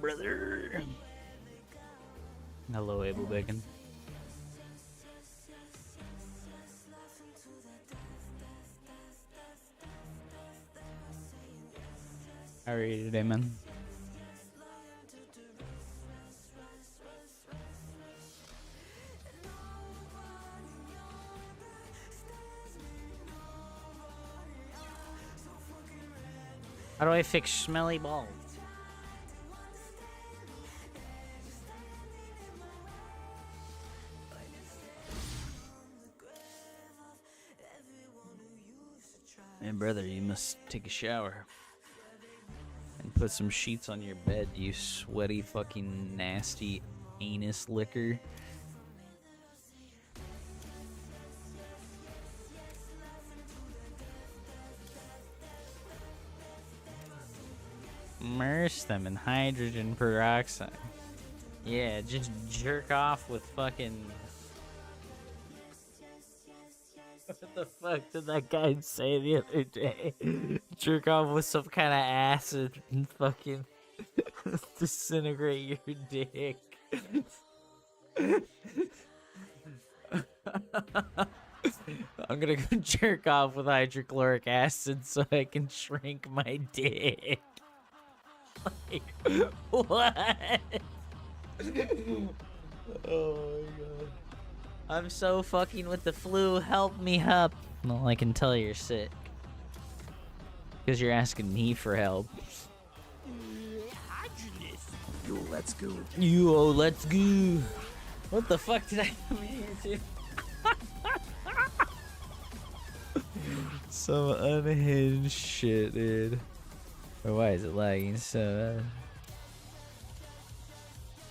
Brother. Hello, Abel Bacon. How are you today, man? How do I fix smelly balls? Hey, brother, you must take a shower. And put some sheets on your bed, you sweaty fucking nasty anus licker. Immerse them in hydrogen peroxide. Yeah, just jerk off with fucking... What the fuck did that guy say the other day? Jerk off with some kind of acid and fucking disintegrate your dick. I'm gonna go jerk off with hydrochloric acid so I can shrink my dick. Like, what? Oh my god. I'm so fucking with the flu. Help me up. Well, I can tell you're sick. Because you're asking me for help. Yo, let's go. Yo, let's go. What the fuck did I come here to? Some unhinged shit, dude. Or why is it lagging so bad?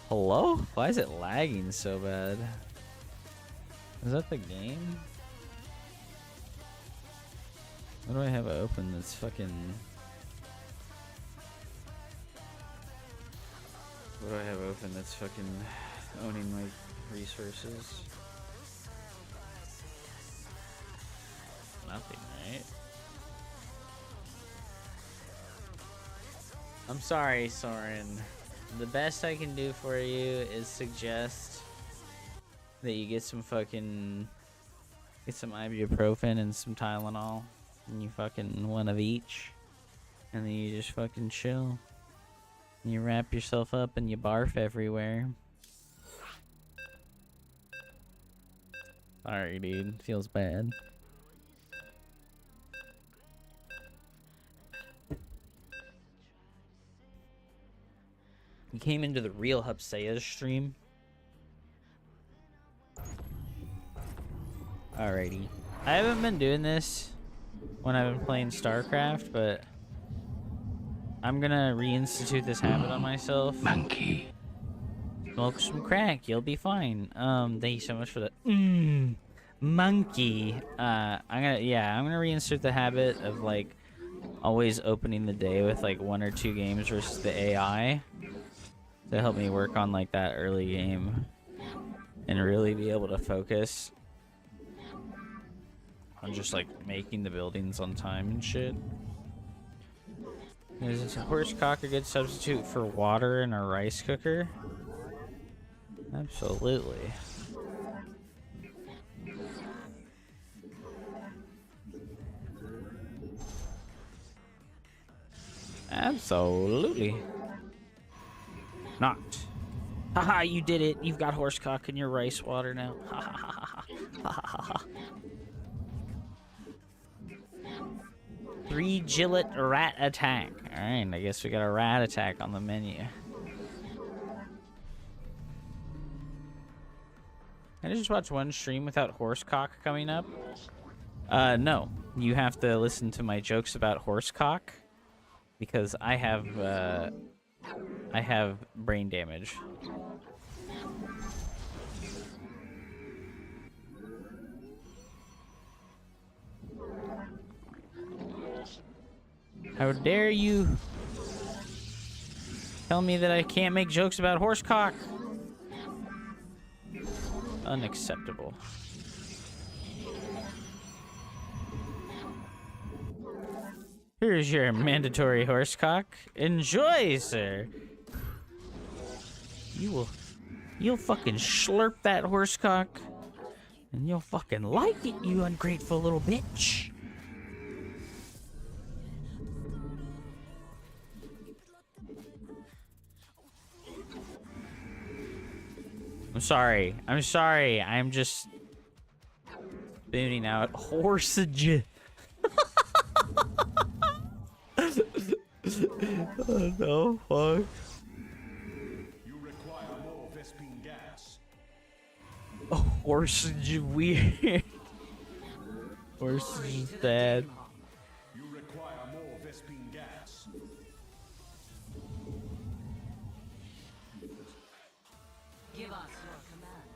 Hello? Why is it lagging so bad? Is that the game? What do I have open that's fucking... What do I have open that's fucking owning my resources? Nothing, right? I'm sorry, Soren. The best I can do for you is suggest that you get some fucking... Get some ibuprofen and some Tylenol. And you fucking one of each. And then you just fucking chill. And you wrap yourself up and you barf everywhere. Sorry, dude. Feels bad. You came into the real Hupsea stream. Alrighty. I haven't been doing this when I've been playing StarCraft, but I'm gonna reinstitute this habit on myself. Monkey. Smoke some crack, you'll be fine. Thank you so much for that. Monkey. I'm gonna reinsert the habit of like always opening the day with like 1 or 2 games versus the AI to help me work on like that early game and really be able to focus on just like making the buildings on time and shit. Is a horsecock a good substitute for water in a rice cooker? Absolutely. Absolutely. Not. Haha, you did it. You've got horsecock in your rice water now. Ha ha ha ha ha ha ha. 3 Gillet rat attack. Alright, I guess we got a rat attack on the menu. Can I just watch one stream without horsecock coming up? No. You have to listen to my jokes about horsecock because I have brain damage. How dare you tell me that I can't make jokes about horsecock? Unacceptable. Here's your mandatory horsecock. Enjoy, sir. You'll fucking slurp that horsecock, and you'll fucking like it, you ungrateful little bitch. I'm sorry. I'm sorry. I'm just spooning out horsage. Oh, no, fuck. You require more Vespine gas. Oh, horsage weird. Horsage is bad. You require more Vespine gas. Give us your command.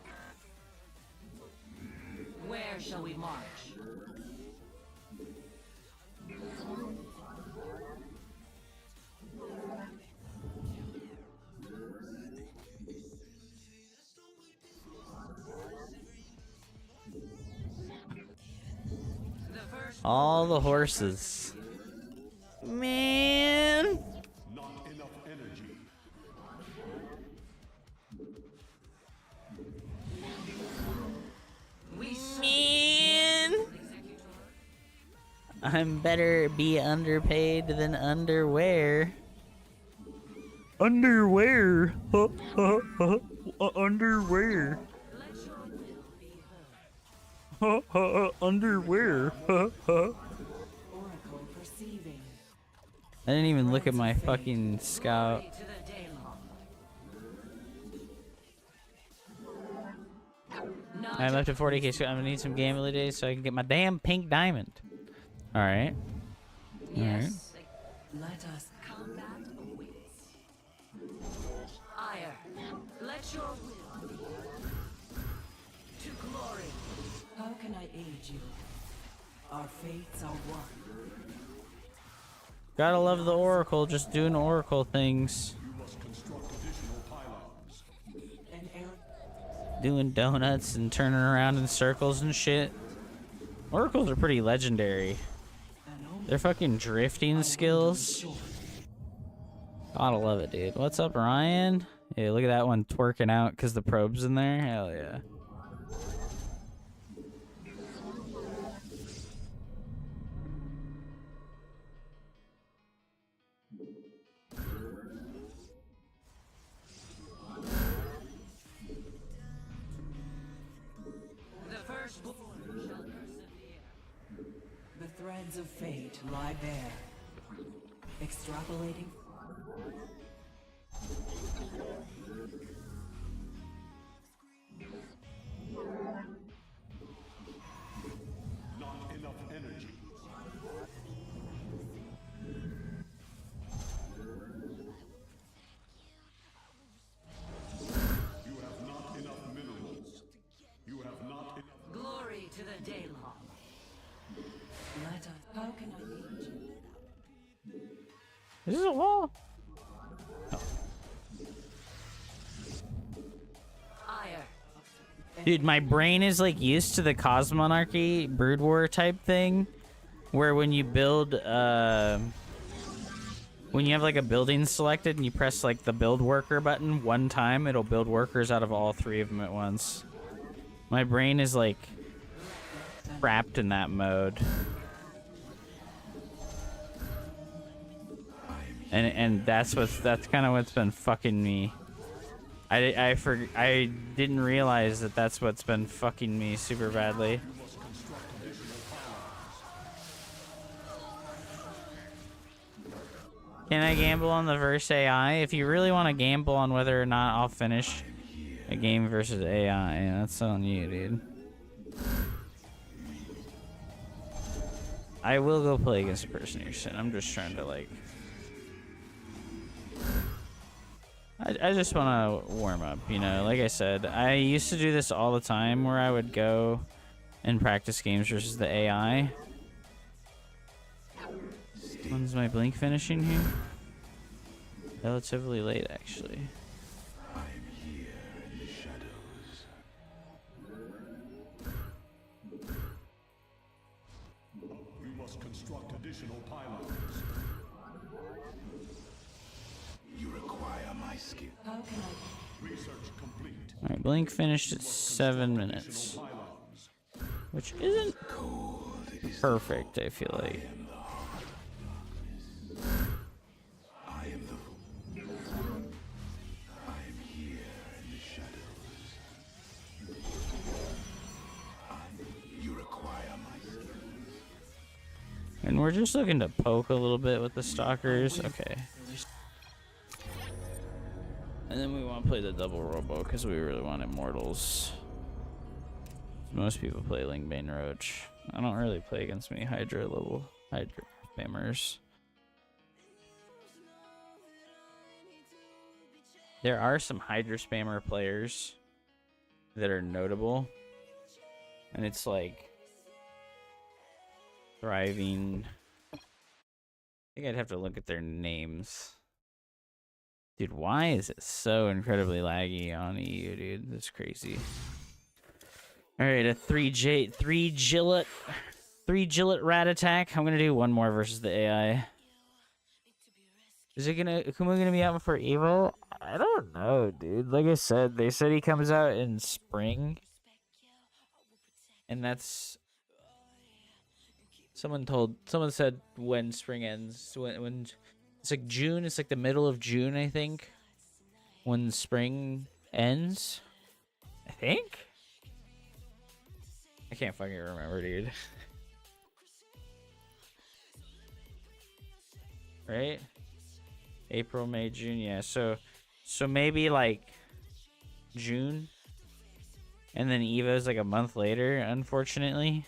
Where shall we march? All the horses. Man. Not enough energy. Man. I'm better be underpaid than underwear. Underwear. Underwear. Underwear. Oracle perceiving. I didn't even look at my fucking scout. To the Daylon. I'm up to 40k, so I'm gonna need some gambling days so I can get my damn pink diamond. Alright. Yes. Let us combat awaits. Ire, let your will be to glory. How can I aid you? Our fates are one. Gotta love the Oracle, just doing Oracle things. You must construct additional pylons. An error. Doing donuts and turning around in circles and shit. Oracles are pretty legendary. Their fucking drifting skills. Gotta love it, dude. What's up, Ryan? Yeah, look at that one twerking out because the probe's in there. Hell yeah. The firstborn shall persevere. The threads of fate lie bare. Extrapolating. Not enough energy. You have not enough minerals. You have not enough. Glory to the Daylon. Let us. How can I aid you? Is this a wall? Ire. Dude, my brain is like used to the Cosmonarchy Brood War type thing, where when you build, when you have like a building selected and you press like the build worker button one time, it'll build workers out of all three of them at once. My brain is like trapped in that mode. And that's kind of what's been fucking me. I didn't realize that that's what's been fucking me super badly. Can I gamble on the verse AI? If you really want to gamble on whether or not I'll finish a game versus AI, yeah, that's on you, dude. I will go play against a person here soon. I'm just trying to like... I just want to warm up, you know? Like I said, I used to do this all the time where I would go and practice games versus the AI. When's my blink finishing here? Relatively late, actually. You must construct additional pylons. You require my skill. How can I? Research complete. Alright, blink finished at 7 minutes. Additional pylons. Which isn't perfect, I feel like. I am the. I am here in the shadows. You require my skill. And we're just looking to poke a little bit with the stalkers. Okay. And then we want to play the double robo because we really want immortals. Most people play Lingbane Roach. I don't really play against many Hydra spammers. There are some Hydra spammer players that are notable. And it's like Thriving. I think I'd have to look at their names. Dude, why is it so incredibly laggy on EU, dude? That's crazy. Alright, a 3 Gillette rat attack. I'm gonna do one more versus the AI. Is it Akuma gonna be out before Evo? I don't know, dude. Like I said, they said he comes out in spring. And that's someone said when spring ends. When it's like June, it's like the middle of June, I think. When spring ends. I think? I can't fucking remember, dude. Right? April, May, June, yeah. So maybe like June. And then Evo's like a month later, unfortunately.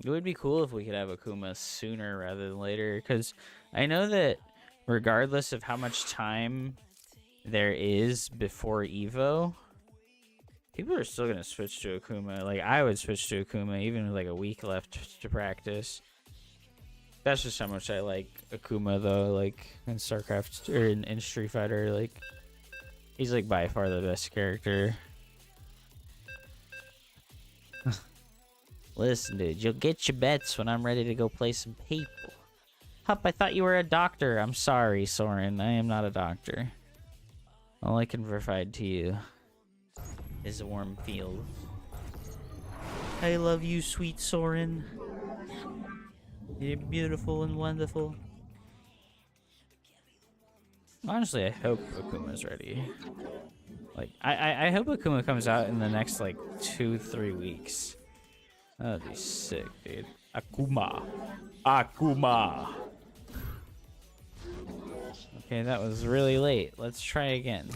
It would be cool if we could have Akuma sooner rather than later, because I know that regardless of how much time there is before Evo, people are still going to switch to Akuma. Like, I would switch to Akuma even with like a week left to practice. That's just how much I like Akuma, though. Like, in StarCraft, or in Street Fighter, like, he's like by far the best character. Listen, dude, you'll get your bets when I'm ready to go play some people. Hup, I thought you were a doctor. I'm sorry, Soren. I am not a doctor. All I can provide to you is a warm field. I love you, sweet Soren. You're beautiful and wonderful. Honestly, I hope Akuma's ready. Like, I hope Akuma comes out in the next, like, 2-3 weeks. That'd be sick, dude. Akuma. Akuma. Okay, that was really late. Let's try again.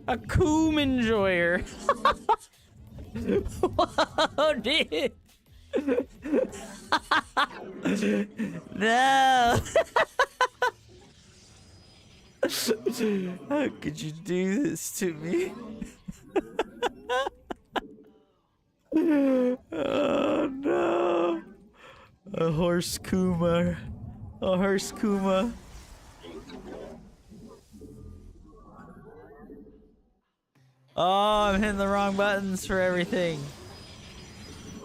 Akuma enjoyer. Whoa, dude. No. How could you do this to me? Oh no. A horse Kuma. A horse Kuma. Oh, I'm hitting the wrong buttons for everything.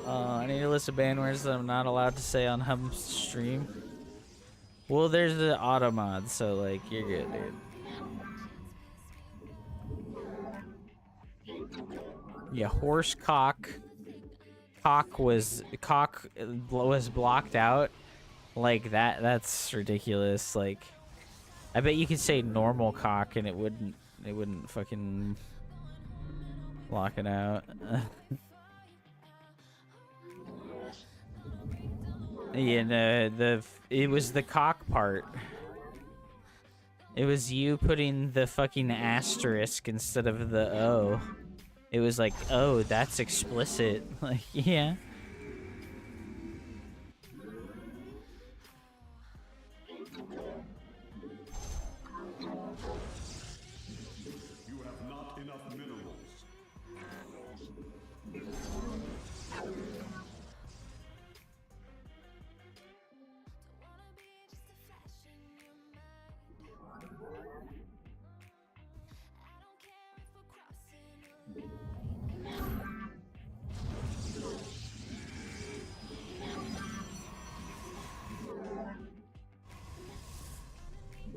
I need a list of band words that I'm not allowed to say on Hum's stream. Well, there's the auto mod, so like you're good, dude. Yeah, horse cock. Cock was blocked out. Like that's ridiculous. Like, I bet you could say normal cock and it wouldn't fucking block it out. Yeah, no, it was the cock part. It was you putting the fucking asterisk instead of the O. It was like, oh, that's explicit. Like, yeah. You have not enough minerals.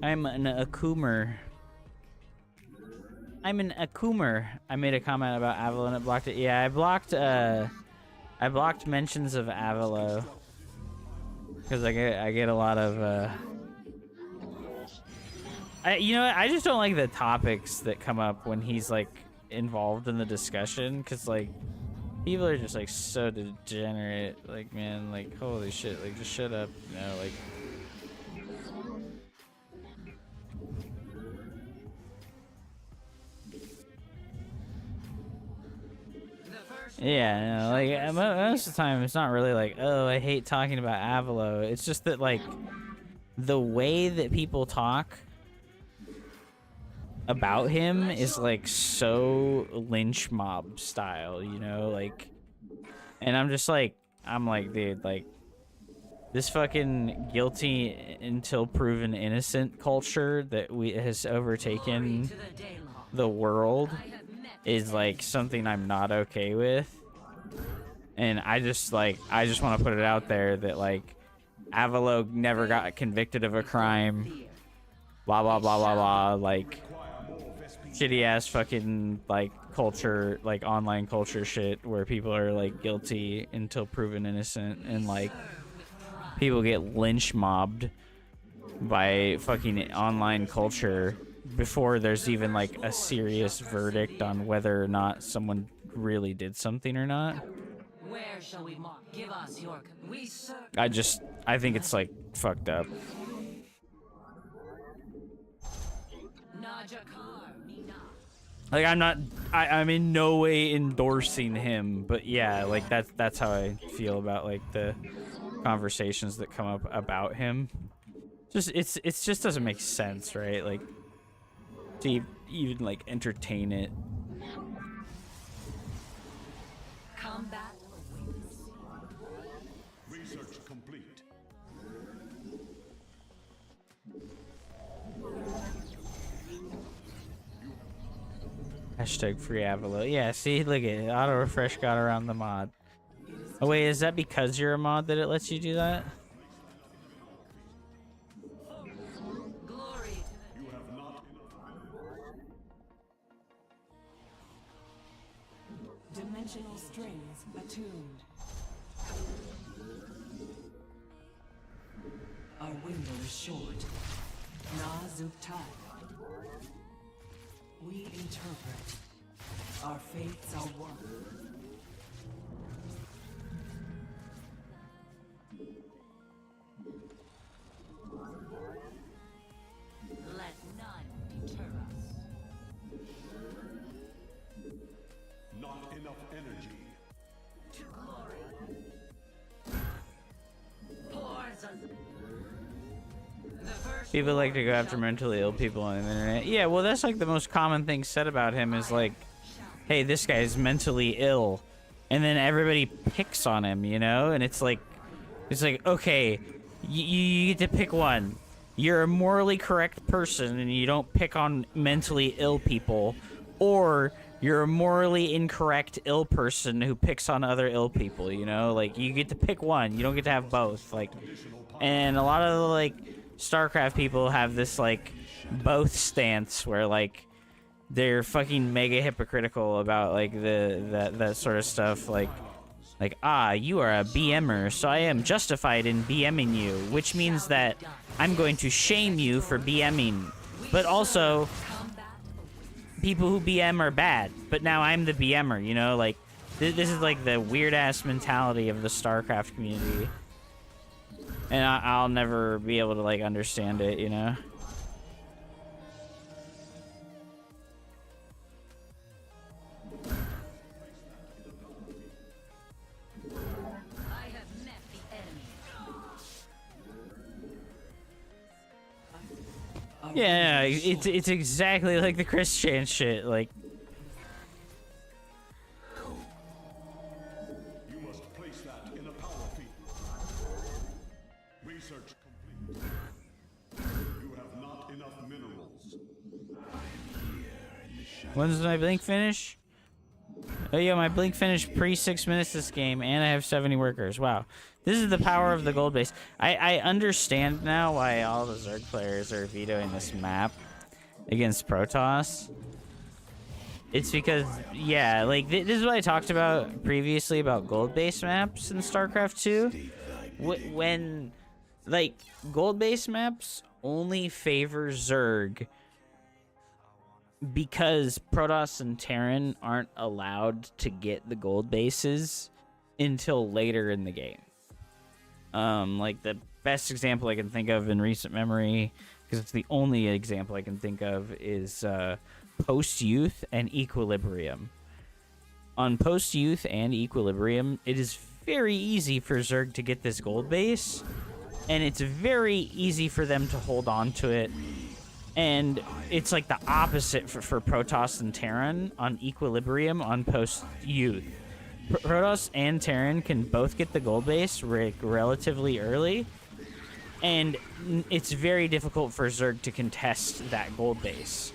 I'm an Akumer. I'm an Akumer. I made a comment about Avalo and it blocked it. Yeah, I blocked mentions of Avalo. Because I get a lot of, you know what? I just don't like the topics that come up when he's, like, involved in the discussion. Because, like, people are just, like, so degenerate. Like, man, like, holy shit. Like, just shut up. You know, like... Yeah, no, like most of the time it's not really like, oh, I hate talking about Avalo. It's just that like the way that people talk about him is like so lynch mob style, you know, like, and I'm like, dude, like this fucking guilty until proven innocent culture that has overtaken the world is like something I'm not okay with, and I just want to put it out there that like Avalo never got convicted of a crime, blah blah blah blah blah, like shitty ass fucking like culture, like online culture shit where people are like guilty until proven innocent, and like people get lynch mobbed by fucking online culture before there's even like a serious verdict on whether or not someone really did something or not. Where shall we mark? Give us your... I think it's like fucked up. Like I'm in no way endorsing him, but yeah, like that's how I feel about like the conversations that come up about him. Just it's just doesn't make sense, right? Like to even like entertain it. Combat awaits. Research complete. Hashtag free Avalo. Yeah, see, look at it. Auto refresh got around the mod. Oh wait, is that because you're a mod that it lets you do that? Glory. You have not enough. Dimensional strings attuned. Our window is short. Nazuktai. We interpret. Our fates are one. Let none deter us. Not enough energy. To glory. Poison. The first People like to go after mentally ill people on the internet. Yeah, well, that's like the most common thing said about him is like, hey, this guy's mentally ill. And then everybody picks on him, you know? And it's like, okay, you get to pick one. You're a morally correct person and you don't pick on mentally ill people. Or you're a morally incorrect ill person who picks on other ill people, you know? Like, you get to pick one. You don't get to have both. Like, and a lot of the, like, StarCraft people have this, like, both stance where, like, they're fucking mega hypocritical about, like, that sort of stuff. Like, you are a BMer, so I am justified in BMing you, which means that I'm going to shame you for BMing. But also, people who BM are bad, but now I'm the BMer, you know? Like, this is, like, the weird-ass mentality of the StarCraft community. And I'll never be able to, like, understand it, you know? Yeah, it's exactly like the Chris Chan shit. Like, You must place that in a power field. Research complete. You have not enough minerals. when does my blink finish? Oh yeah, my blink finished pre 6 minutes this game, and I have 70 workers. Wow, this is the power of the gold base. I understand now why all the Zerg players are vetoing this map against Protoss. It's because, yeah, like this is what I talked about previously about gold base maps in StarCraft 2. When like gold base maps only favor Zerg because Protoss and Terran aren't allowed to get the gold bases until later in the game. Like the best example I can think of in recent memory, because it's the only example I can think of, is Post-Youth and Equilibrium. On Post-Youth and Equilibrium, it is very easy for Zerg to get this gold base, and it's very easy for them to hold on to it. And it's like the opposite for Protoss and Terran on Equilibrium on Post-Youth. Protoss and Terran can both get the gold base relatively early, and it's very difficult for Zerg to contest that gold base.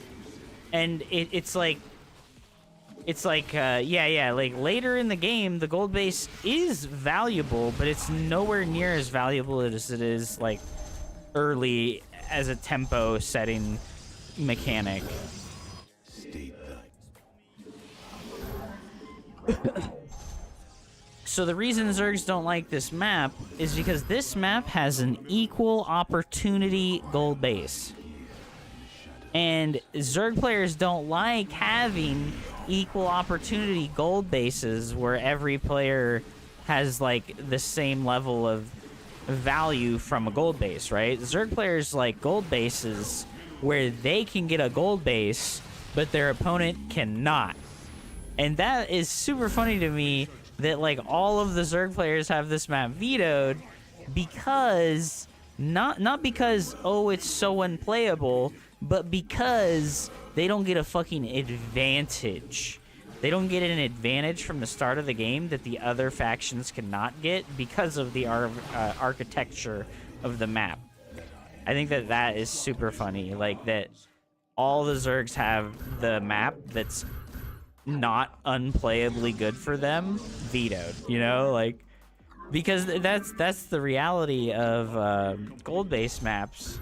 And it's like like later in the game, the gold base is valuable, but it's nowhere near as valuable as it is like early as a tempo setting mechanic. So the reason Zergs don't like this map is because this map has an equal opportunity gold base. And Zerg players don't like having equal opportunity gold bases where every player has like the same level of value from a gold base, right? Zerg players like gold bases where they can get a gold base, but their opponent cannot. And that is super funny to me that like all of the Zerg players have this map vetoed because not because, oh, it's so unplayable, but because they don't get a fucking advantage. They don't get an advantage from the start of the game that the other factions cannot get because of the architecture of the map. I think that is super funny. Like, that all the Zergs have the map that's not unplayably good for them vetoed, you know? Like, because that's the reality of gold-based maps.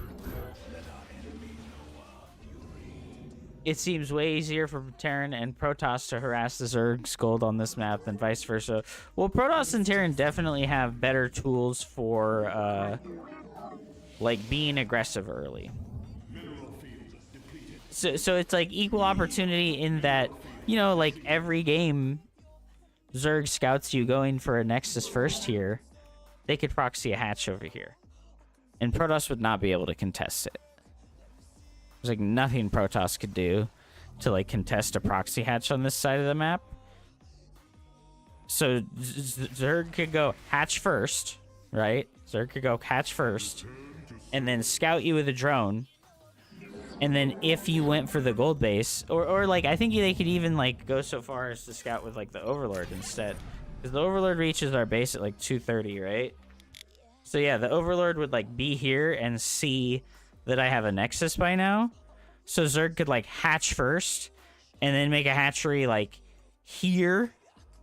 It seems way easier for Terran and Protoss to harass the Zerg's gold on this map than vice versa. Well, Protoss and Terran definitely have better tools for, like, being aggressive early. So it's, like, equal opportunity in that, you know, like, every game Zerg scouts you going for a Nexus first here, they could proxy a hatch over here. And Protoss would not be able to contest it. There's like nothing Protoss could do to like contest a proxy hatch on this side of the map. So Zerg could go hatch first, right? Zerg could go hatch first, and then scout you with a drone. And then if you went for the gold base, or like I think they could even like go so far as to scout with like the Overlord instead, because the Overlord reaches our base at like 230, right? So yeah, the Overlord would like be here and see that I have a Nexus by now. So Zerg could like hatch first and then make a hatchery like here,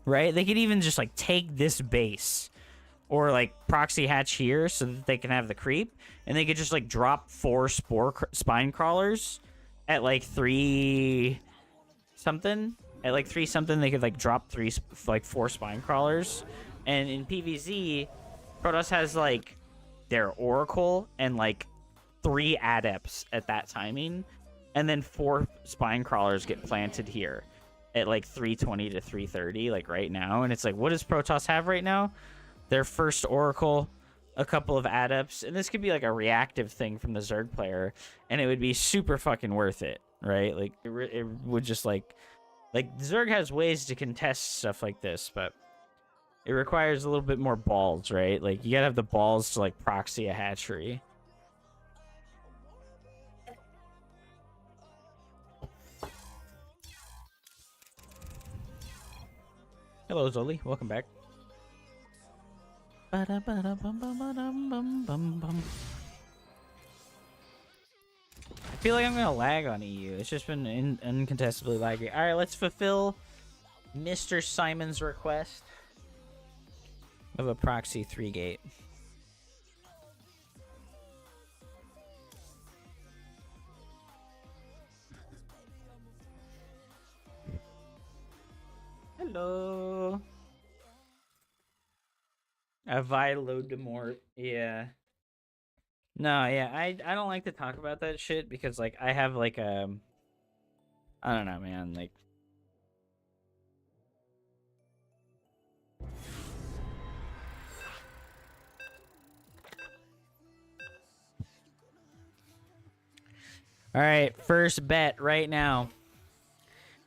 right? They could even just like take this base or like proxy hatch here so that they can have the creep, and they could just like drop 4 spine crawlers at like 3 something. At like 3 something, they could like drop 4 spine crawlers. And in PvZ, Protoss has like their Oracle and like 3 adepts at that timing, and then 4 spine crawlers get planted here at like 320 to 330 like right now. And it's like, what does Protoss have right now? Their first Oracle, a couple of adepts, and this could be like a reactive thing from the Zerg player, and it would be super fucking worth it, right? Like it would just like Zerg has ways to contest stuff like this, but it requires a little bit more balls, right? Like you gotta have the balls to like proxy a hatchery. Hello, Zoli. Welcome back. Ba-da-ba-da-bum-bum-ba-dum-bum-bum-bum. I feel like I'm gonna lag on EU. It's just been uncontestably laggy. All right, let's fulfill Mr. Simon's request of a proxy 3-gate. Hello. A Vilodemort. Yeah. No, yeah, I don't like to talk about that shit because like I have like I don't know, man, like all right, first bet right now.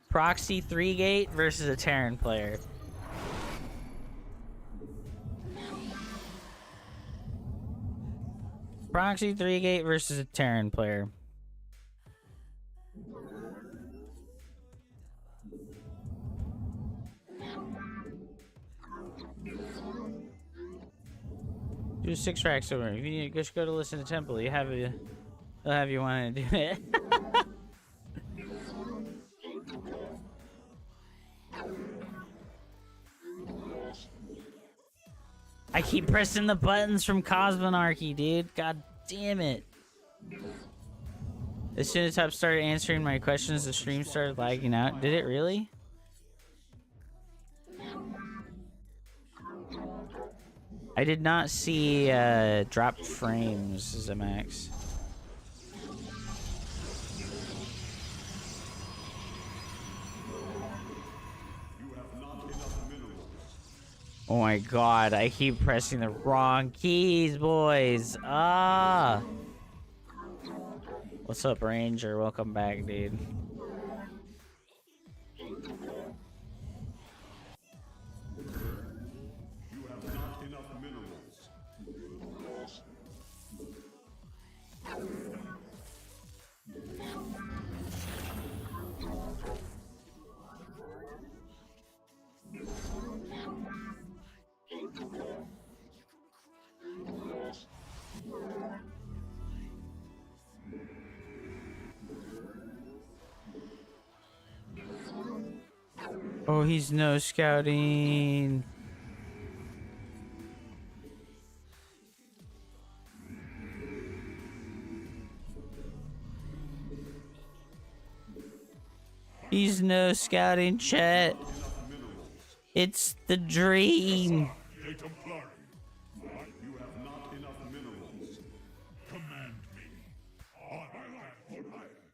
Proxy 3-gate versus a Terran player. Proxy 3-gate versus a Terran player. Do 6 racks over. If you need to just go to listen to Temple, they'll have you want to do it. I keep pressing the buttons from Cosmonarchy, dude. God damn it. As soon as I started answering my questions, the stream started lagging out. Did it really? I did not see dropped frames as a max. Oh my god, I keep pressing the wrong keys, boys. Ah. What's up, Ranger? Welcome back, dude. You have not enough minerals. Oh, he's no scouting. He's no scouting, chat. It's the dream. You have not enough minerals. Command me.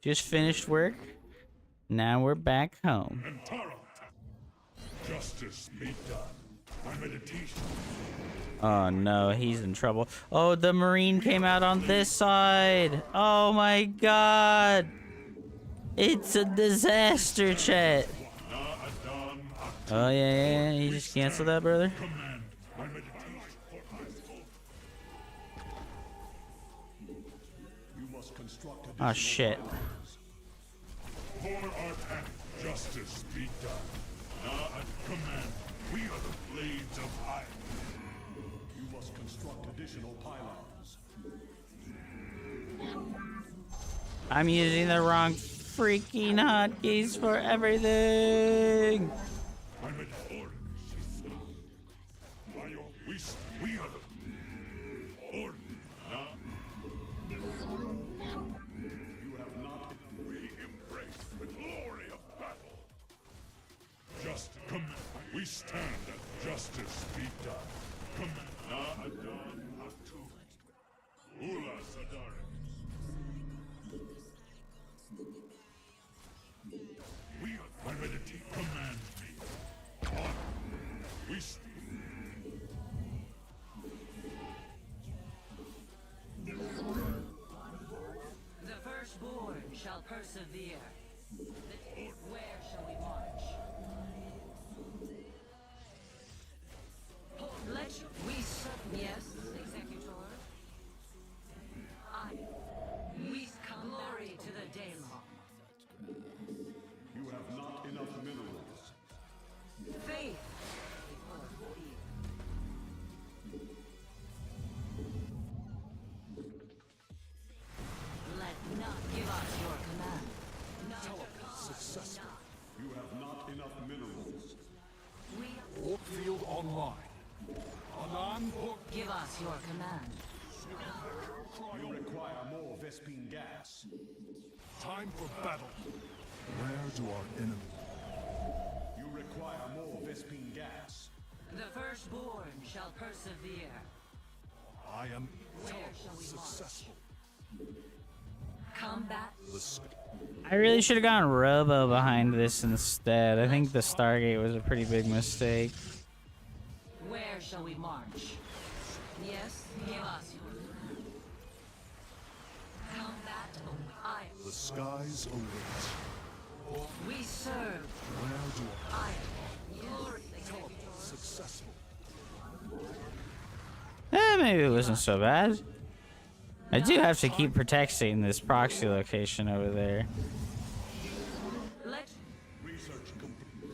Just finished work. Now we're back home. Justice be done. My meditation. Oh no, he's in trouble. Oh, the Marine came out on this side. Oh my god. It's a disaster, chat. Oh yeah, you just canceled that, brother? Oh shit. For our path, justice be done. At command, we are the blades of iron. You must construct additional pylons. I'm using the wrong freaking hotkeys for everything. I'm at orders. By your wish, we are the orders. You have not. We embrace the glory of battle. Just command. We stand at justice be done. Command. Na'adan Atu. Ula Sadari. We are my meditate. Command me. On. We The firstborn shall persevere. Where shall we march? Let we yes, executor. We glory to the Daemon. You have not enough minerals. Faith successful. You have not enough minerals. We Warp field online. Anan Hook. give us your command. You require more Vespine gas. Time for battle. Where do our enemies? You require more Vespine gas. The firstborn shall persevere. I am Where shall we march? successful. Combat. I really should have gone Robo behind this instead. I think the Stargate was a pretty big mistake. Where shall we march? Yes, give us your command. Combat. I. The skies await. We serve. Where do I. Glory. our successful? Maybe it wasn't so bad. I do have to keep protecting this proxy location over there. Let. Research complete.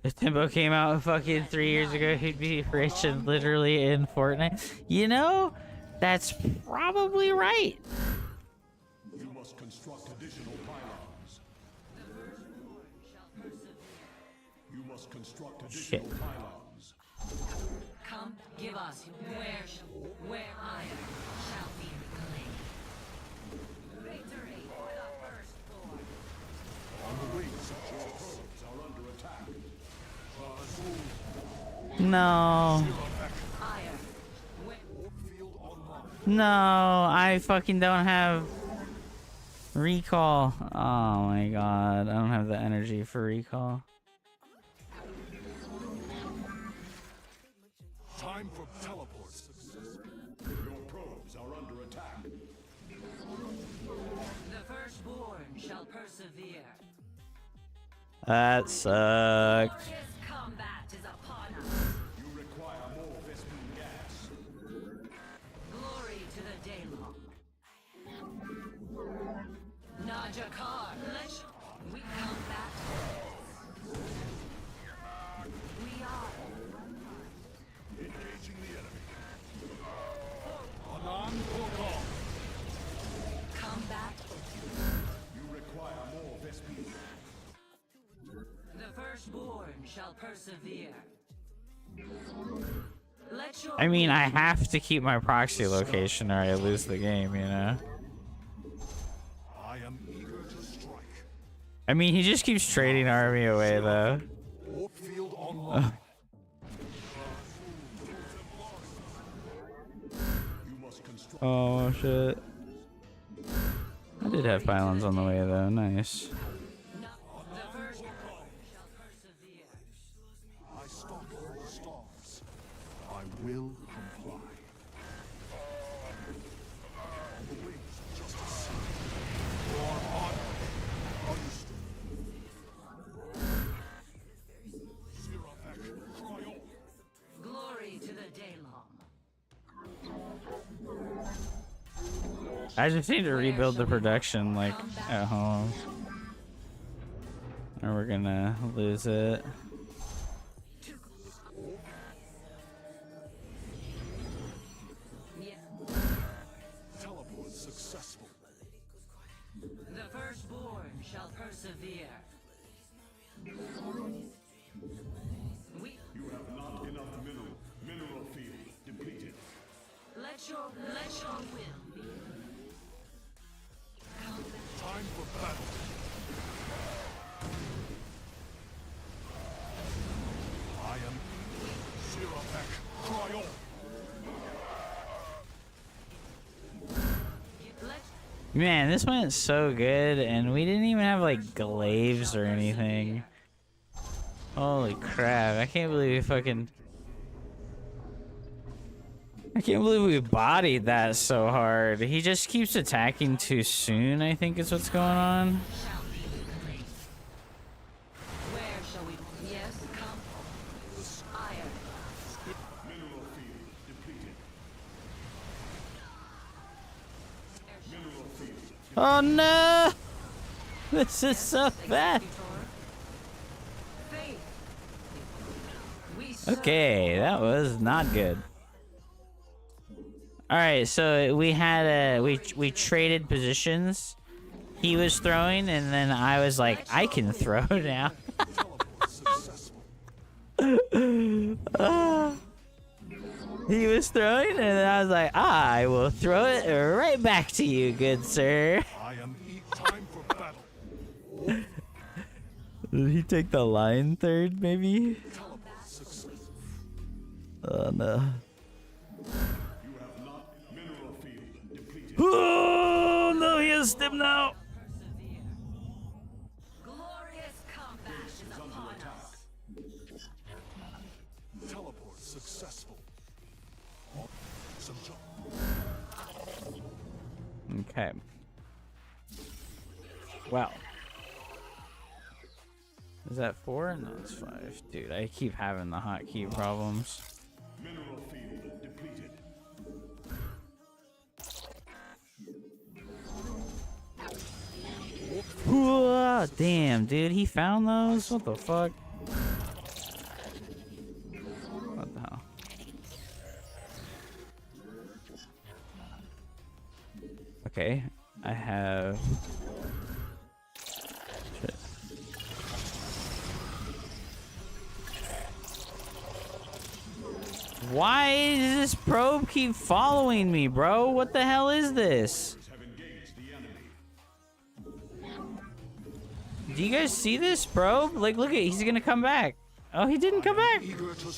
If Timbo came out fucking 3 years ago, he'd be rich and literally in Fortnite. You know, that's probably right. You must construct additional pylons. You must construct additional Shit. pylons. Come, give us where iron shall be reclaimed. Victory for the firstborn. On the wings, your probes are under attack. No. Iron. Field online. No, I fucking don't have recall. Oh my god, I don't have the energy for recall. Time for teleports. Your probes are under attack. The firstborn shall persevere. That sucks. Glorious combat is upon us. You require more Vespine gas. Glory to the Daylong. Najakar, let's we combat. We are Engaging the enemy. Anan Hook. combat. You require more Vespine. The firstborn shall persevere. Let your I mean, I have to keep my proxy location or I lose the game, you know? I am eager to strike. I mean, he just keeps trading army away, though. Warp field online. You must construct. Oh, shit. I did have pylons on the way, though. Nice. the firstborn shall persevere. I stalk the stars. I will comply. On the wings of justice. For honor. Understood. Sirafek, cry on. Glory to the Daylong. I just need to rebuild the production, like, at home. Or we're gonna lose it. Yeah. Teleport successful. The firstborn shall persevere. We You have not enough mineral field depleted. let your will be. Time for battle. I am Sirafek, cry on. Let Man, this went so good, and we didn't even have, like, glaives or anything. Holy crap, I can't believe we fucking... I can't believe we bodied that so hard. He just keeps attacking too soon, I think is what's going on. shall be reclaimed. Where shall we? Yes, come. Iron. Mineral field depleted. Mineral field. Oh no! This is so bad. Faith. We serve. Okay, that was not good. All right, so we had we traded positions, He was throwing, and then I was like, I can throw now. He was throwing, and then I was like, I will throw it right back to you, good sir. I am time for battle. Did he take the line third, maybe? Oh, no. You have not mineral field depleted. Oh, no, he has stim now. Glorious combat is upon us. Teleport successful. Okay. Wow. Is that 4? No, it's 5. Dude, I keep having the hotkey problems. Mineral field depleted. Ooh, damn, dude, he found those? What the fuck? What the hell? Okay, I have... Shit. Why does this probe keep following me, bro? What the hell is this? Have engaged the enemy. Do you guys see this probe? Like, look at, he's gonna come back. Oh, he didn't come back. Eager to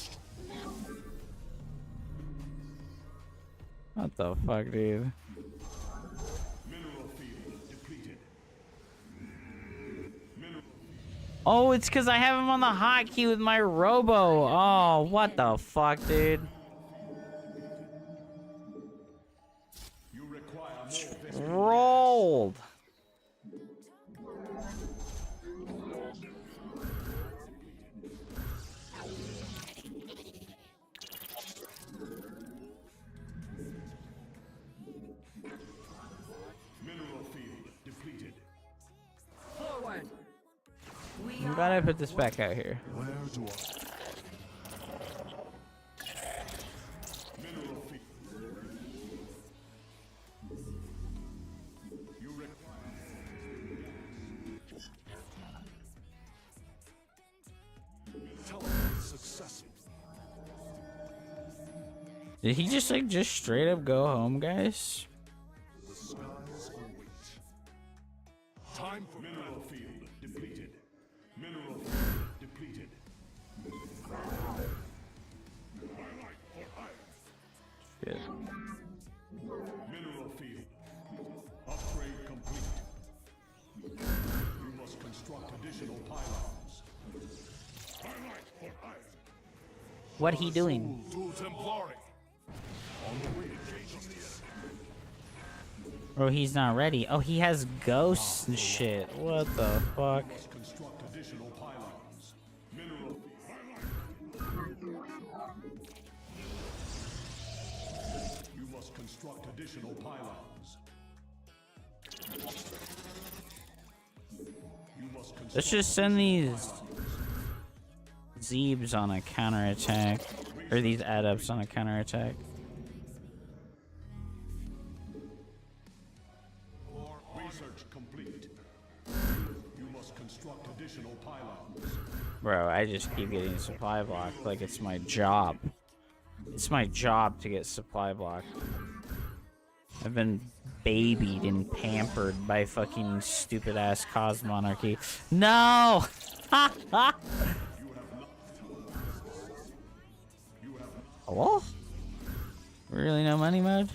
What the fuck, dude? mineral field depleted. Oh, it's because I have him on the hotkey with my robo. Oh, what the fuck, dude? You require more Rolled. mineral field depleted. Forward. We I'm are glad I put this back out here. Where do mineral field? You teleport successful. Did he just like straight up go home, guys? The skies await. Time for mineral field depleted. Mineral field depleted. Shit. Mineral field. Upgrade complete. You must construct additional pylons. What he doing? To Templari. On the way to changing the enemy. Oh, he's not ready. Oh, he has ghosts and shit. What the fuck? Must construct additional pylons. Mineral You must construct additional pylons. You must construct Let's just send these Zeebs on a counterattack. Or these adepts on a counterattack. research complete. You must construct additional pylons. Bro, I just keep getting supply blocked like it's my job. It's my job to get supply blocked. I've been babied and pampered by fucking stupid ass Cosmonarchy. No! Hello? Really no money mode?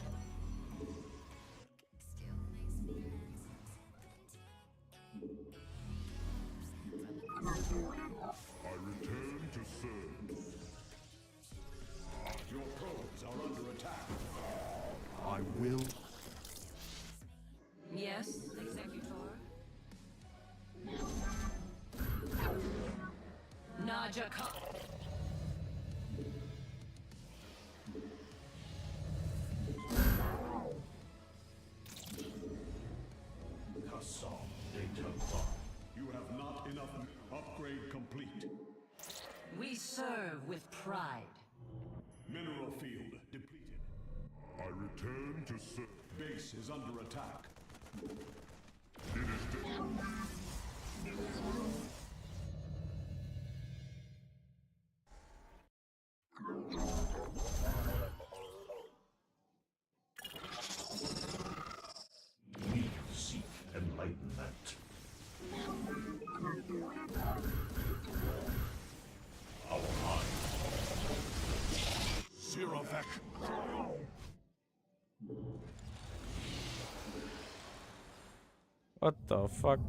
I return to serve. Your probes are under attack. I will. Yes, Executor. Naja Ka. You have not enough. Upgrade complete. We serve with pride. Mineral field depleted. I return to serve. Base is under attack. It is We seek enlightenment. Our mind. Sirovek. What the fuck?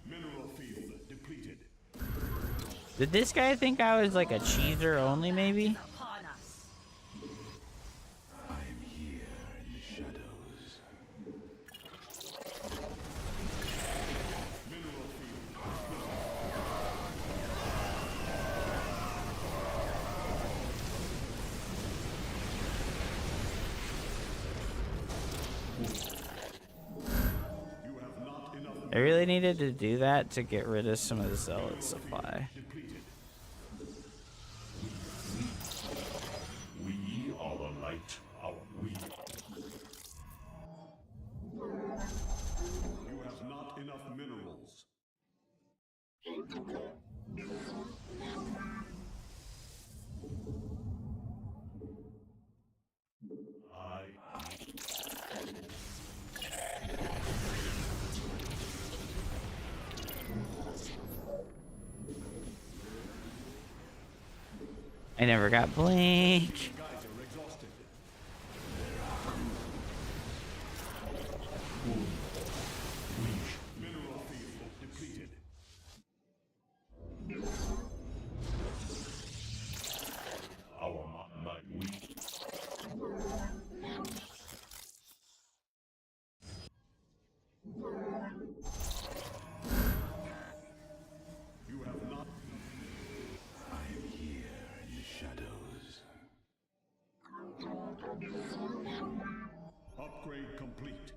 Mineral field depleted. Did this guy think I was like a cheeser only, maybe? Upon us. I am here in the shadows. Mineral field. You have not enough I really needed to do that to get rid of some of the zealot supply. depleted. We are the light. We. You have not enough minerals. I never got blink. Guys are exhausted. Mineral field depleted. Our might weak. You have not. I am here in the shadows. Upgrade complete.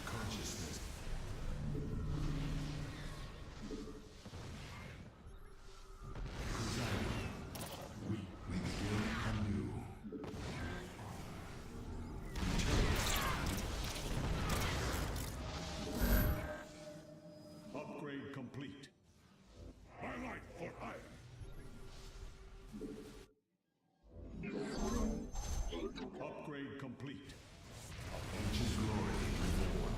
Consciousness. We begin anew. Upgrade complete. Highlight for iron. Upgrade complete. Ancient glory reborn.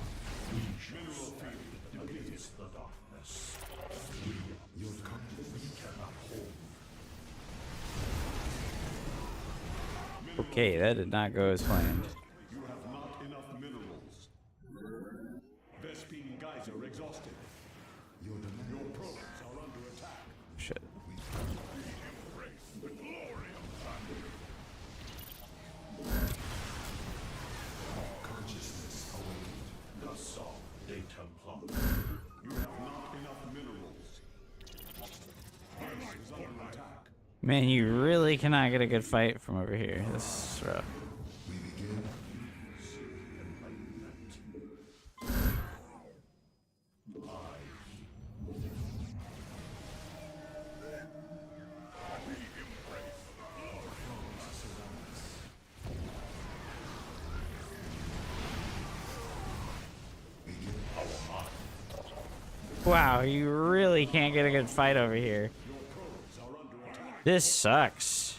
Mineral field depleted. The darkness. Your consciousness Cannot hold. Okay, that did not go as planned. You have not enough minerals. Vespine geyser exhausted. your demand. Your probes are under attack. Shit. Embrace the glory of battle. Consciousness awakened. The Song de Templar. You have not enough minerals. Highlight is under attack. Man, you really cannot get a good fight from over here. This is rough. We begin. Wow, you really can't get a good fight over here. This sucks.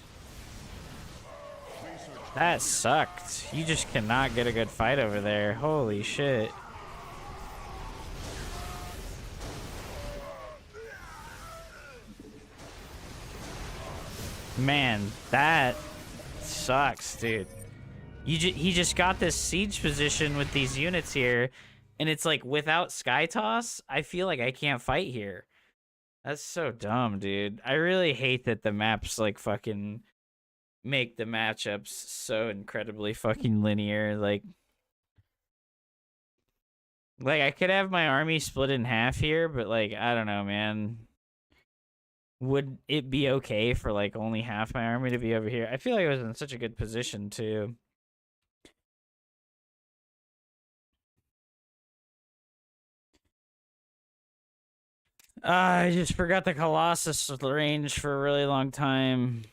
That sucked. You just cannot get a good fight over there. Holy shit. Man, that sucks, dude. He just got this siege position with these units here, and it's like without Sky Toss, I feel like I can't fight here. That's so dumb, dude. I really hate that the maps like fucking make the matchups so incredibly fucking linear. Like I could have my army split in half here, but like I don't know, man. Would it be okay for like only half my army to be over here? I feel like I was in such a good position too. I just forgot the Colossus range for a really long time.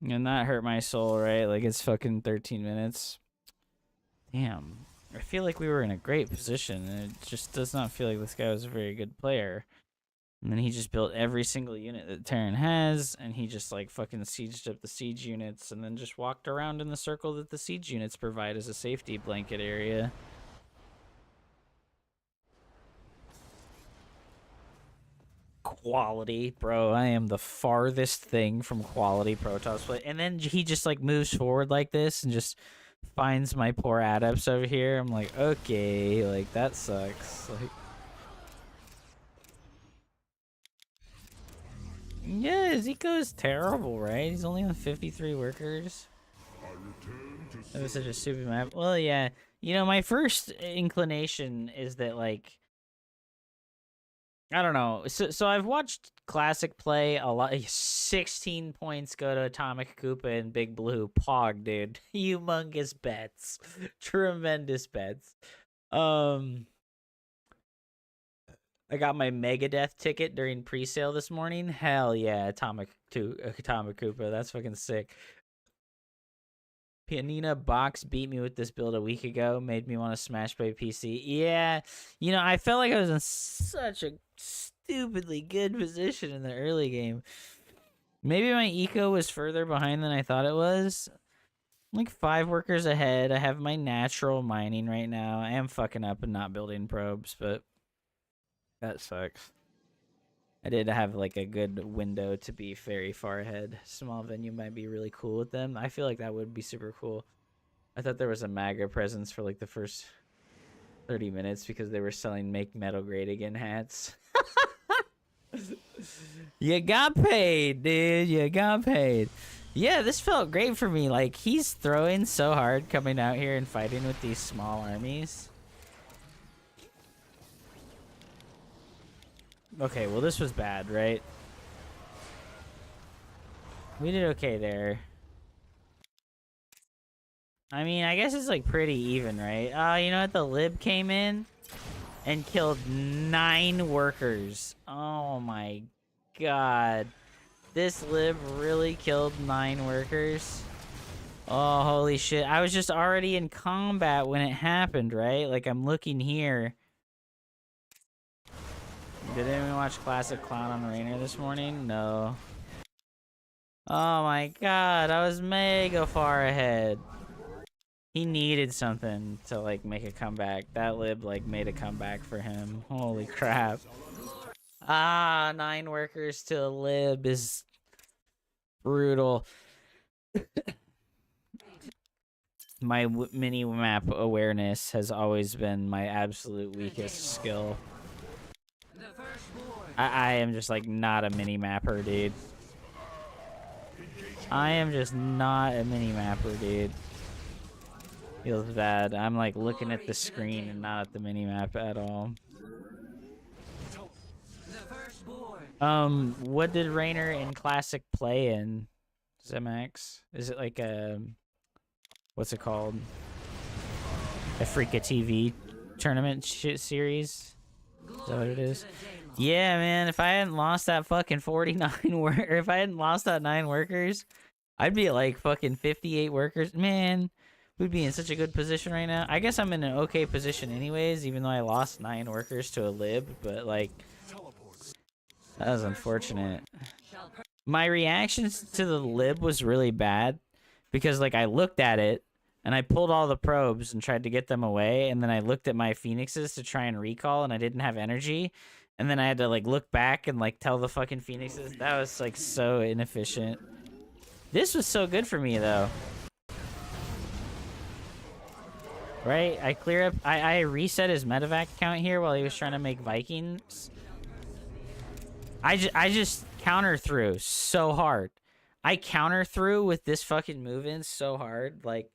And that hurt my soul, right? Like, it's fucking 13 minutes. Damn. I feel like we were in a great position, and it just does not feel like this guy was a very good player. And then he just built every single unit that Terran has, and he just, like, fucking sieged up the siege units, and then just walked around in the circle that the siege units provide as a safety blanket area. Quality, bro. I am the farthest thing from quality Protoss play. And then he just, like, moves forward like this and just finds my poor adepts over here. I'm like, okay, like, that sucks. Like, yeah, Zico is terrible, right? He's only on 53 workers. That was such a stupid map. Well, yeah. You know, my first inclination is that, like, I don't know. So I've watched Classic play a lot. 16 points go to Atomic Koopa and Big Blue. Pog, dude. Humongous bets. Tremendous bets. I got my Megadeth ticket during pre-sale this morning. Hell yeah, Atomic Koopa. That's fucking sick. Pianina Box beat me with this build a week ago. Made me want to smash my PC. Yeah, you know, I felt like I was in such a stupidly good position in the early game. Maybe my eco was further behind than I thought it was. I'm like 5 workers ahead. I have my natural mining right now. I am fucking up and not building probes, but that sucks. I did have like a good window to be very far ahead. Small venue might be really cool with them. I feel like that would be super cool. I thought there was a MAGA presence for like the first 30 minutes because they were selling Make Metal Great Again hats. You got paid, dude. You got paid. Yeah, this felt great for me. Like, he's throwing so hard coming out here and fighting with these small armies. Okay, well, this was bad, right? We did okay there. I mean, I guess it's, like, pretty even, right? You know what? The Lib came in and killed 9 workers. Oh, my God. This Lib really killed 9 workers? Oh, holy shit. I was just already in combat when it happened, right? Like, I'm looking here. Did anyone watch Classic Clown on Rainer this morning? No. Oh my god, I was mega far ahead. He needed something to, like, make a comeback. That Lib, like, made a comeback for him. Holy crap. 9 workers to a Lib is brutal. My mini-map awareness has always been my absolute weakest skill. I am just, like, not a mini-mapper, dude. I am just not a mini-mapper, dude. Feels bad. I'm, like, looking at the screen and not at the mini-map at all. What did Rainer in Classic play in? Zemax? Is it like a... What's it called? A Freaka TV tournament series? Is that what it is? Yeah, man, if I hadn't lost that fucking 49 or if I hadn't lost that 9 workers, I'd be at like fucking 58 workers. Man, we'd be in such a good position right now. I guess I'm in an okay position anyways, even though I lost 9 workers to a Lib, but like, that was unfortunate. My reactions to the Lib was really bad because like I looked at it and I pulled all the probes and tried to get them away, and then I looked at my Phoenixes to try and recall and I didn't have energy. And then I had to, like, look back and, like, tell the fucking Phoenixes. That was, like, so inefficient. This was so good for me, though. Right? I clear up... I reset his medevac count here while he was trying to make Vikings. I just counter through so hard. I counter through with this fucking move-in so hard. Like,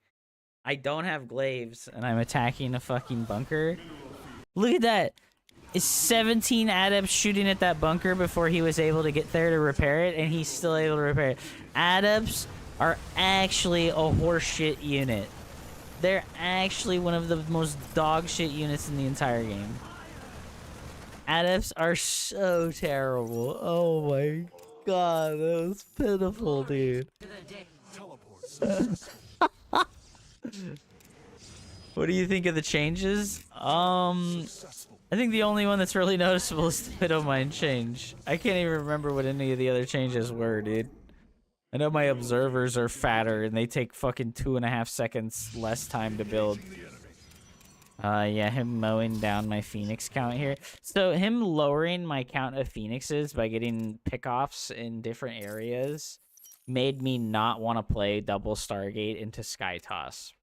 I don't have glaives, and I'm attacking a fucking bunker. Look at that! Is 17 adepts shooting at that bunker before he was able to get there to repair it, and he's still able to repair it. Adepts are actually a horseshit unit. They're actually one of the most dog shit units in the entire game. Adepts are so terrible. Oh my god, that was pitiful, dude. What do you think of the changes? I think the only one that's really noticeable is the Widowmine change. I can't even remember what any of the other changes were, dude. I know my observers are fatter and they take fucking 2.5 seconds less time to build. Yeah, him mowing down my Phoenix count here. So him lowering my count of Phoenixes by getting pickoffs in different areas made me not want to play double Stargate into Sky Toss.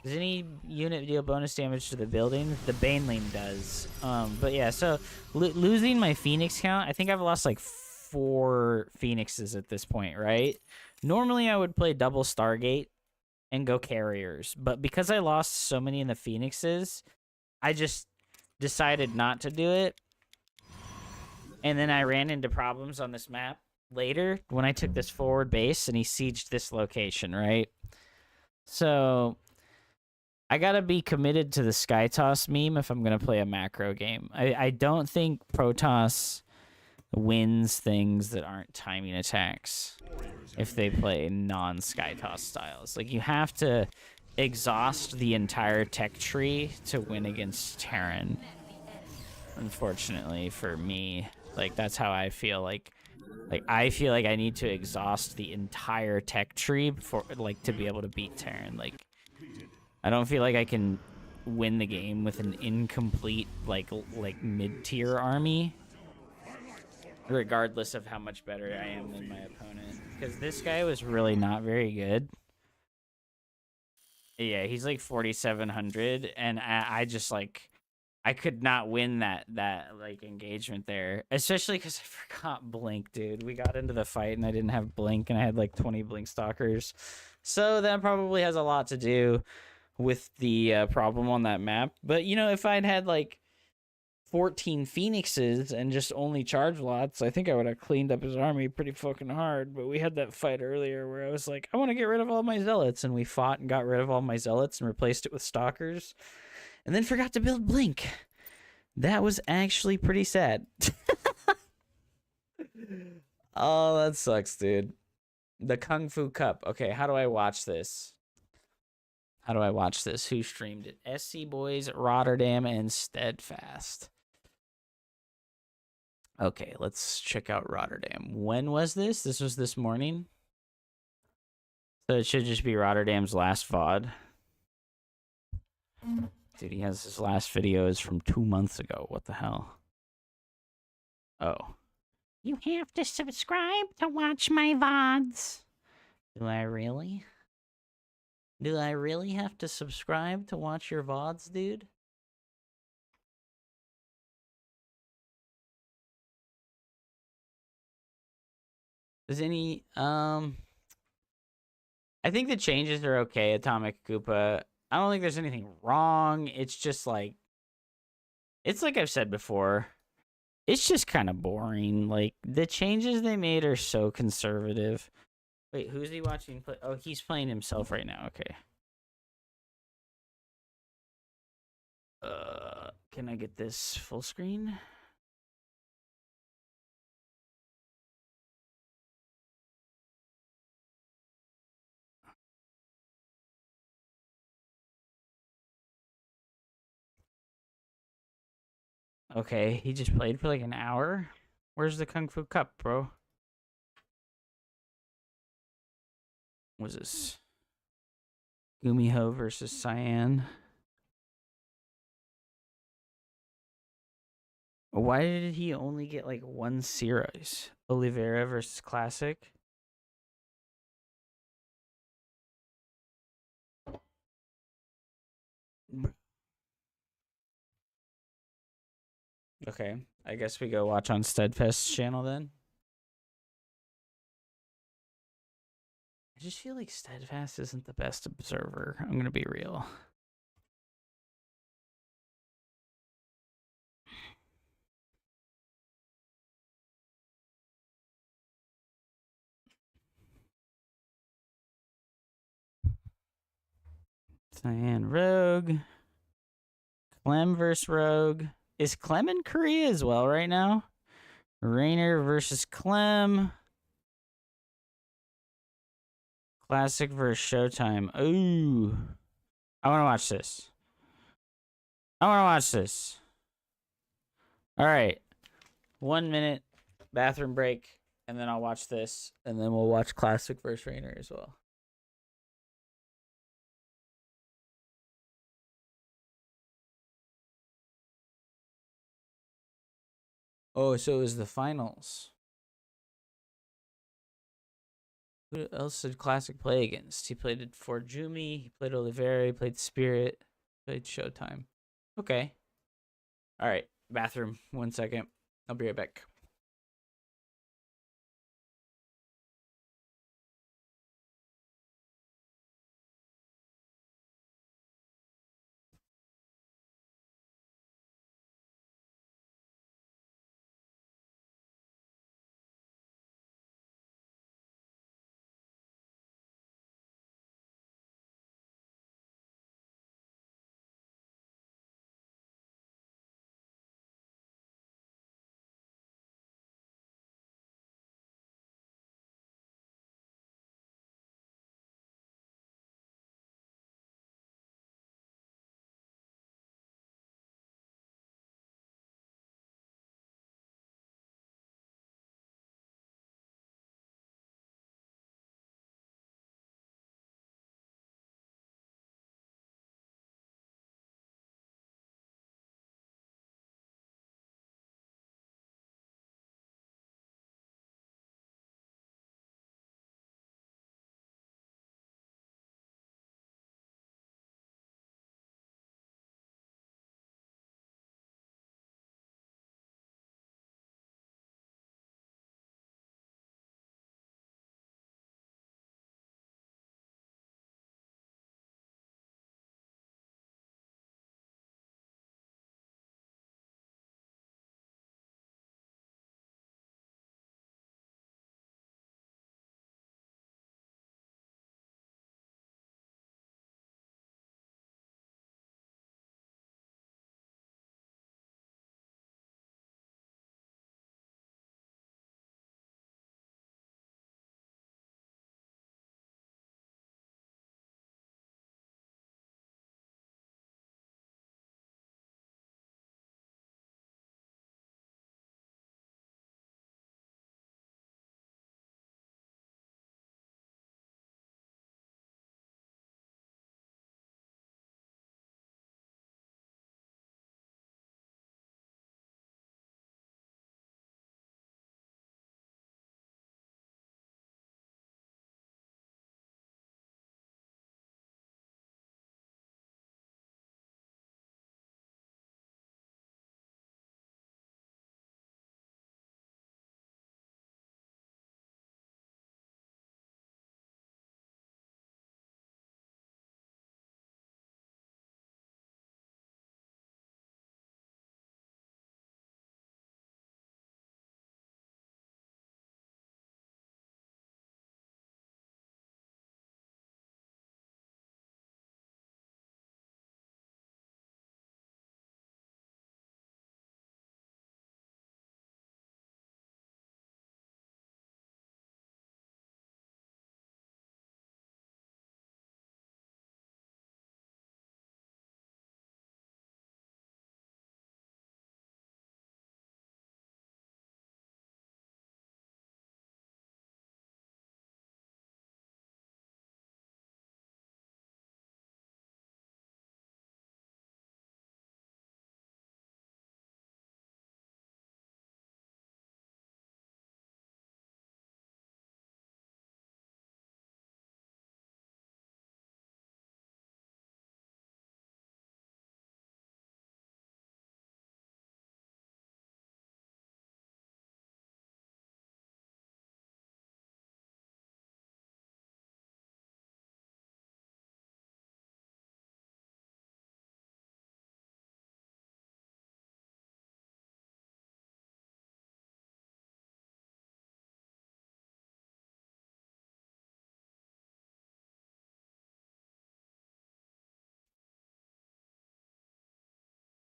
Does any unit deal bonus damage to the building? The Baneling does. But yeah, so losing my Phoenix count, I think I've lost like 4 Phoenixes at this point, right? Normally I would play double Stargate and go carriers, but because I lost so many in the Phoenixes, I just decided not to do it. And then I ran into problems on this map later when I took this forward base and he sieged this location, right? So I gotta be committed to the Sky Toss meme if I'm gonna play a macro game. I don't think Protoss wins things that aren't timing attacks if they play non-Sky Toss styles. Like, you have to exhaust the entire tech tree to win against Terran. Unfortunately for me, like, that's how I feel. Like I feel like I need to exhaust the entire tech tree before, like, to be able to beat Terran. Like, I don't feel like I can win the game with an incomplete, like mid-tier army, regardless of how much better I am than my opponent. Because this guy was really not very good. Yeah, he's like 4,700, and I just, like, I could not win that like engagement there, especially because I forgot Blink, dude. We got into the fight and I didn't have Blink, and I had like 20 Blink Stalkers, so that probably has a lot to do with the problem on that map. But you know, if I'd had like 14 Phoenixes and just only charge lots, I think I would have cleaned up his army pretty fucking hard. But we had that fight earlier where I was like, I want to get rid of all my zealots, and we fought and got rid of all my zealots and replaced it with stalkers, and then forgot to build Blink. That was actually pretty sad. Oh, that sucks, dude. The Kung Fu Cup. Okay, how do I watch this? How do I watch this? Who streamed it? SC Boys, Rotterdam, and Steadfast. Okay, let's check out Rotterdam. When was this? This was this morning. So it should just be Rotterdam's last VOD. Dude, he has his last videos from 2 months ago. What the hell? Oh. You have to subscribe to watch my VODs. Do I really? Do I really have to subscribe to watch your VODs, dude? Does any, I think the changes are okay, Atomic Koopa. I don't think there's anything wrong. It's just like, it's like I've said before, it's just kind of boring. Like, the changes they made are so conservative. Wait, who's he watching play? Oh, he's playing himself right now. Okay. Can I get this full screen? Okay, he just played for like an hour. Where's the Kung Fu Cup, bro? What's this? Gumiho versus Cyan. Why did he only get like 1 series? Oliveira versus Classic. Okay, I guess we go watch on Steadfast's channel then. I just feel like Steadfast isn't the best observer. I'm gonna be real. Cyan Rogue. Clem versus Rogue. Is Clem in Korea as well right now? Rainer versus Clem. Classic versus Showtime. Ooh. I want to watch this. I want to watch this. All right. 1 minute bathroom break, and then I'll watch this, and then we'll watch Classic versus Rainer as well. Oh, so it was the finals. Who else did Classic play against? He played it for Jumi, he played Oliveira, he played Spirit, played Showtime. Okay. All right. Bathroom. 1 second. I'll be right back.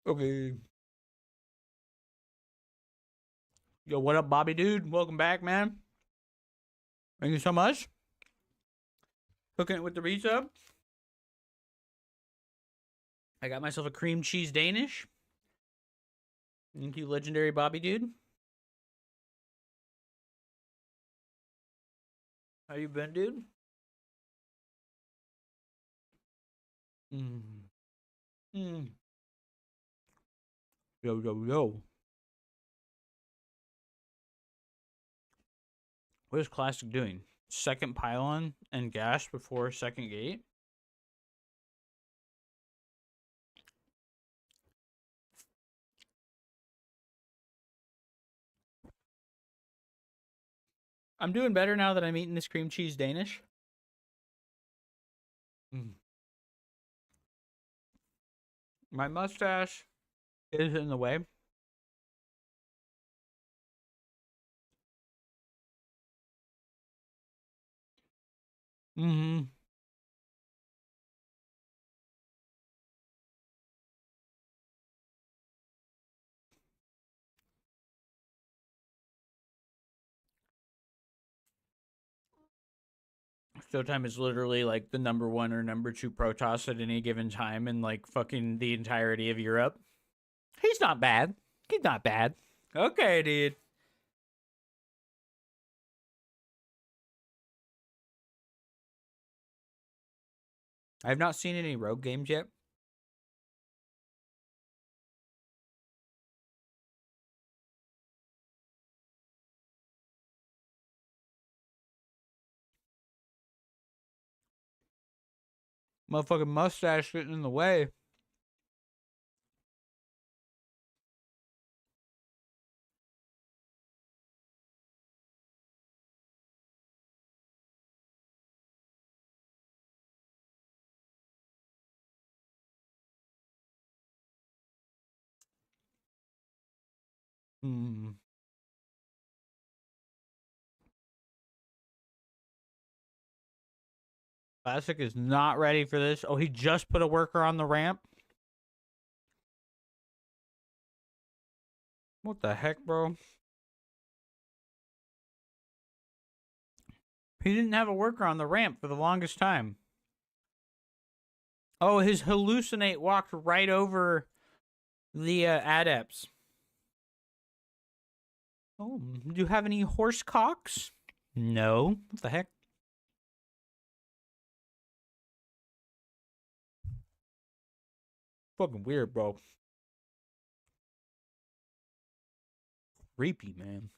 Okay. Yo, what up, Bobby dude? Welcome back, man. Thank you so much. Cooking it with the resub. I got myself a cream cheese Danish. Thank you, legendary Bobby dude. How you been, dude? Yo, yo, yo. What is Classic doing? Second pylon and gas before second gate? I'm doing better now that I'm eating this cream cheese Danish. My mustache is in the way. Showtime is literally like the #1 or #2 Protoss at any given time in like fucking the entirety of Europe. He's not bad. He's not bad. Okay, dude. I have not seen any Rogue games yet. Motherfucking mustache getting in the way. Classic is not ready for this. Oh, he just put a worker on the ramp? What the heck, bro? He didn't have a worker on the ramp for the longest time. Oh, his hallucinate walked right over the adepts. Oh, do you have any horse cocks? No. What the heck? Fucking weird, bro. Creepy, man.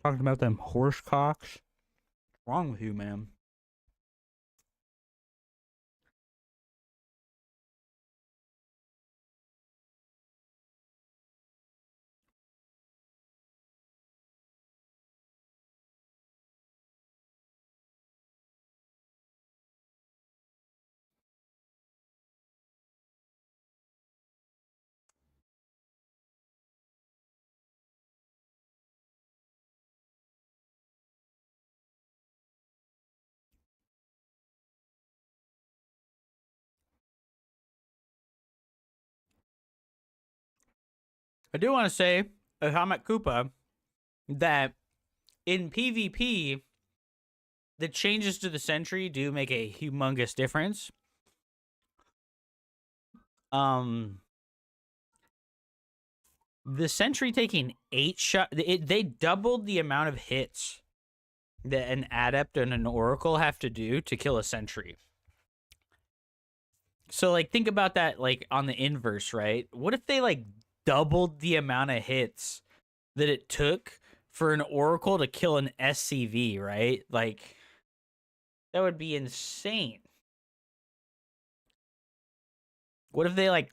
Talking about them horse cocks. What's wrong with you, man? I do want to say, Hamak Koopa, that in PvP, the changes to the sentry do make a humongous difference. The sentry taking 8 shots, they doubled the amount of hits that an adept and an oracle have to do to kill a sentry. So, like, think about that, like, on the inverse, right? What if they, like, doubled the amount of hits that it took for an oracle to kill an SCV, right? Like, that would be insane. What if they, like,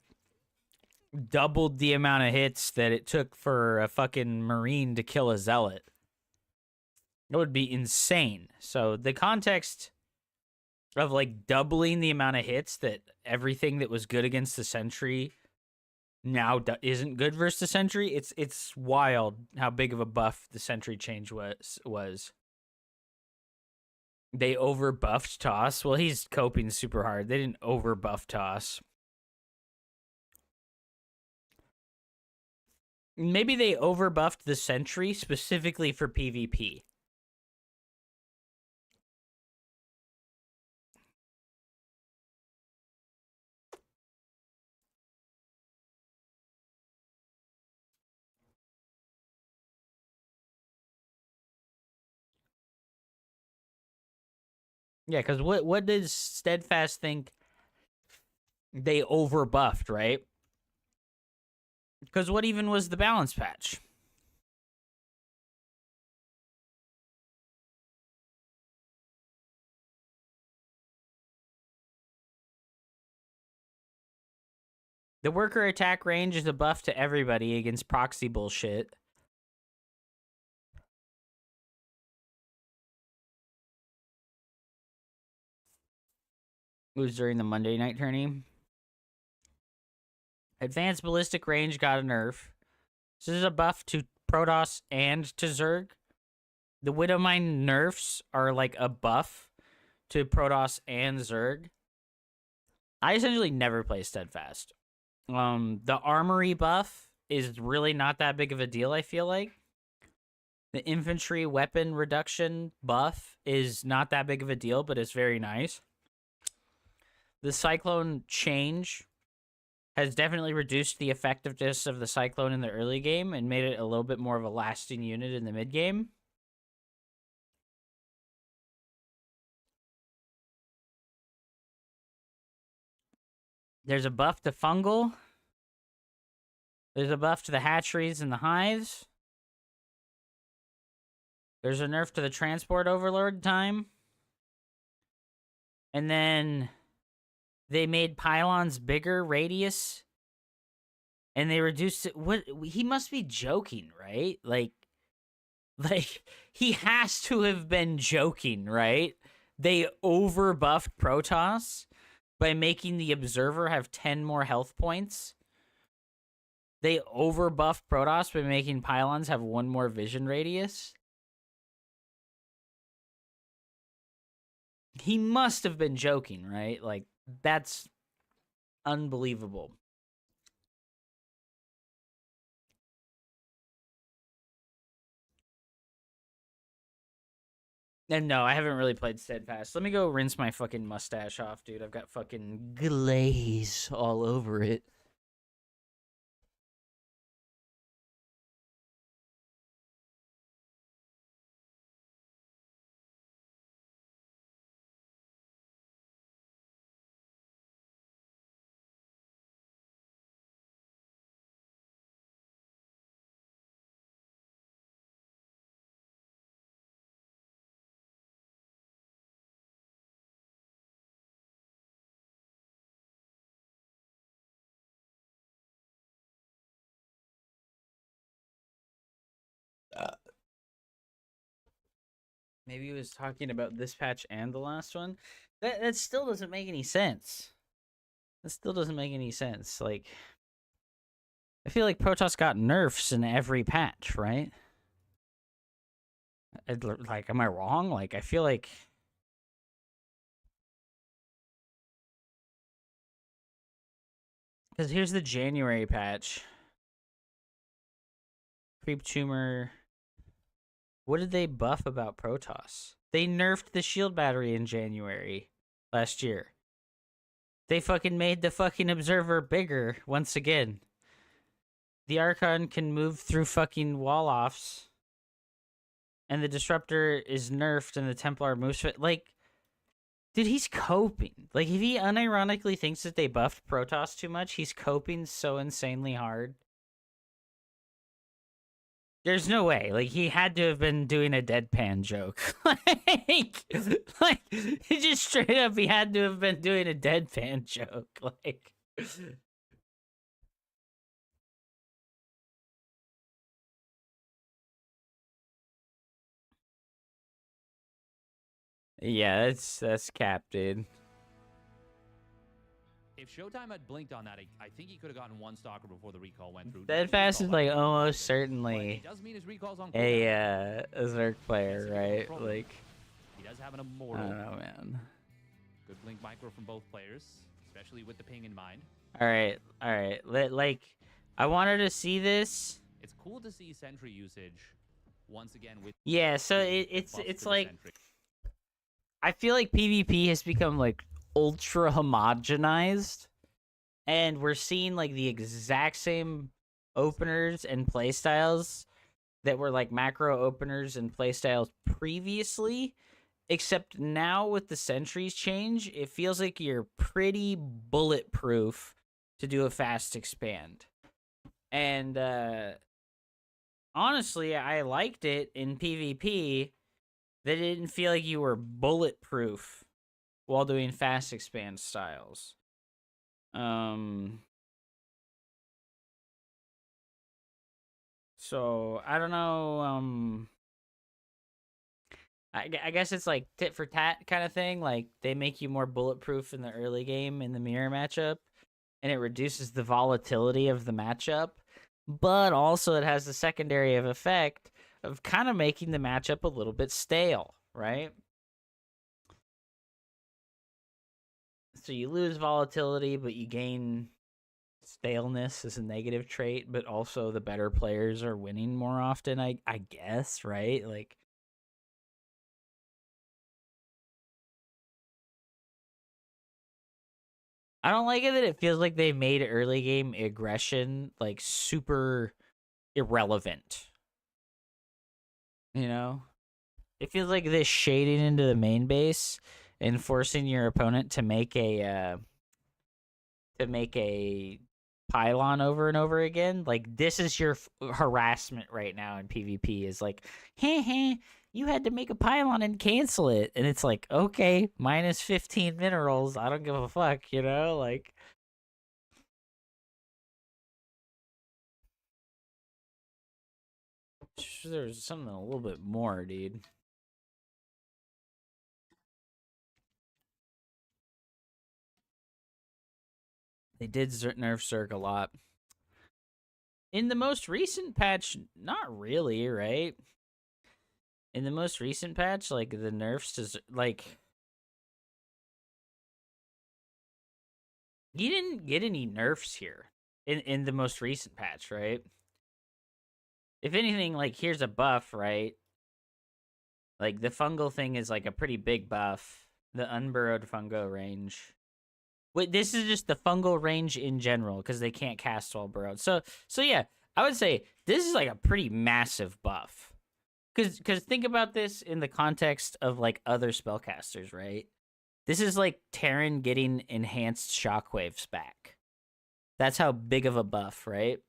doubled the amount of hits that it took for a fucking Marine to kill a Zealot? That would be insane. So, the context of, like, doubling the amount of hits that everything that was good against the sentry now isn't good versus the sentry. It's wild how big of a buff the sentry change was. They over buffed Toss. Well, he's coping super hard. They didn't over buff Toss. Maybe they overbuffed the Sentry specifically for PvP. Yeah, because what does Steadfast think they overbuffed, right? Because what even was the balance patch? The worker attack range is a buff to everybody against proxy bullshit. It was during the Monday night tourney. Advanced ballistic range got a nerf. This is a buff to Protoss and to Zerg. The Widowmine nerfs are like a buff to Protoss and Zerg. I essentially never play Steadfast. The Armory buff is really not that big of a deal, I feel like. The infantry weapon reduction buff is not that big of a deal, but it's very nice. The Cyclone change has definitely reduced the effectiveness of the Cyclone in the early game and made it a little bit more of a lasting unit in the mid game. There's a buff to Fungal. There's a buff to the hatcheries and the hives. There's a nerf to the transport overlord time. And then they made pylons bigger radius. And they reduced it. What? He must be joking, right? Like he has to have been joking, right? They overbuffed Protoss by making the Observer have 10 more health points. They overbuffed Protoss by making pylons have 1 more vision radius. He must have been joking, right? Like, that's unbelievable. And no, I haven't really played Steadfast. Let me go rinse my fucking mustache off, dude. I've got fucking glaze all over it. Maybe he was talking about this patch and the last one. That still doesn't make any sense. That still doesn't make any sense. Like, I feel like Protoss got nerfs in every patch, right? Like, am I wrong? Like, I feel like... Because here's the January patch. Creep Tumor... What did they buff about Protoss? They nerfed the shield battery in January last year. They fucking made the fucking Observer bigger once again. The Archon can move through fucking wall-offs. And the Disruptor is nerfed and the Templar moves... Like, dude, he's coping. Like, if he unironically thinks that they buffed Protoss too much, he's coping so insanely hard. There's no way. Like, he had to have been doing a deadpan joke. like, he just straight up, he had to have been doing a deadpan joke. Like, yeah, that's cap, dude. If Showtime had blinked on that, I think he could have gotten 1 stalker before the recall went through. Steadfast is like almost certainly it does mean his recall's on a Zerg player, right? Like, he does have an I immortal. don't know, man. Good blink micro from both players, especially with the ping in mind. All right. Like, I wanted to see this. It's cool to see sentry usage once again with Yeah, so the it's buff it's to the like sentry. I feel like PvP has become like ultra homogenized, and we're seeing like the exact same openers and playstyles that were like macro openers and playstyles previously, except now with the sentries change, it feels like you're pretty bulletproof to do a fast expand. And honestly, I liked it in PvP that it didn't feel like you were bulletproof while doing fast expand styles. So I don't know. I guess it's like tit for tat kind of thing. Like they make you more bulletproof in the early game in the mirror matchup, and it reduces the volatility of the matchup. But also, it has the secondary of effect of kind of making the matchup a little bit stale, right? So you lose volatility, but you gain staleness as a negative trait. But also, the better players are winning more often. I guess, right? Like. I don't like it that it feels like they made early game aggression like super irrelevant. You know? It feels like this shading into the main base and forcing your opponent to make a pylon over and over again. Like this is your harassment right now in PvP is like, hey, you had to make a pylon and cancel it. And it's like, okay, minus 15 minerals. I don't give a fuck, you know? Like, there's something a little bit more, dude. They did nerf Zerg a lot. In the most recent patch, not really, right? In the most recent patch, like the nerfs to like you didn't get any nerfs here in the most recent patch, right? If anything, like here's a buff, right? Like the fungal thing is like a pretty big buff. The unburrowed fungo range. Wait, this is just the fungal range in general because they can't cast while burrowed. So yeah, I would say this is like a pretty massive buff. Because think about this in the context of like other spellcasters, right? This is like Terran getting enhanced shockwaves back. That's how big of a buff, right?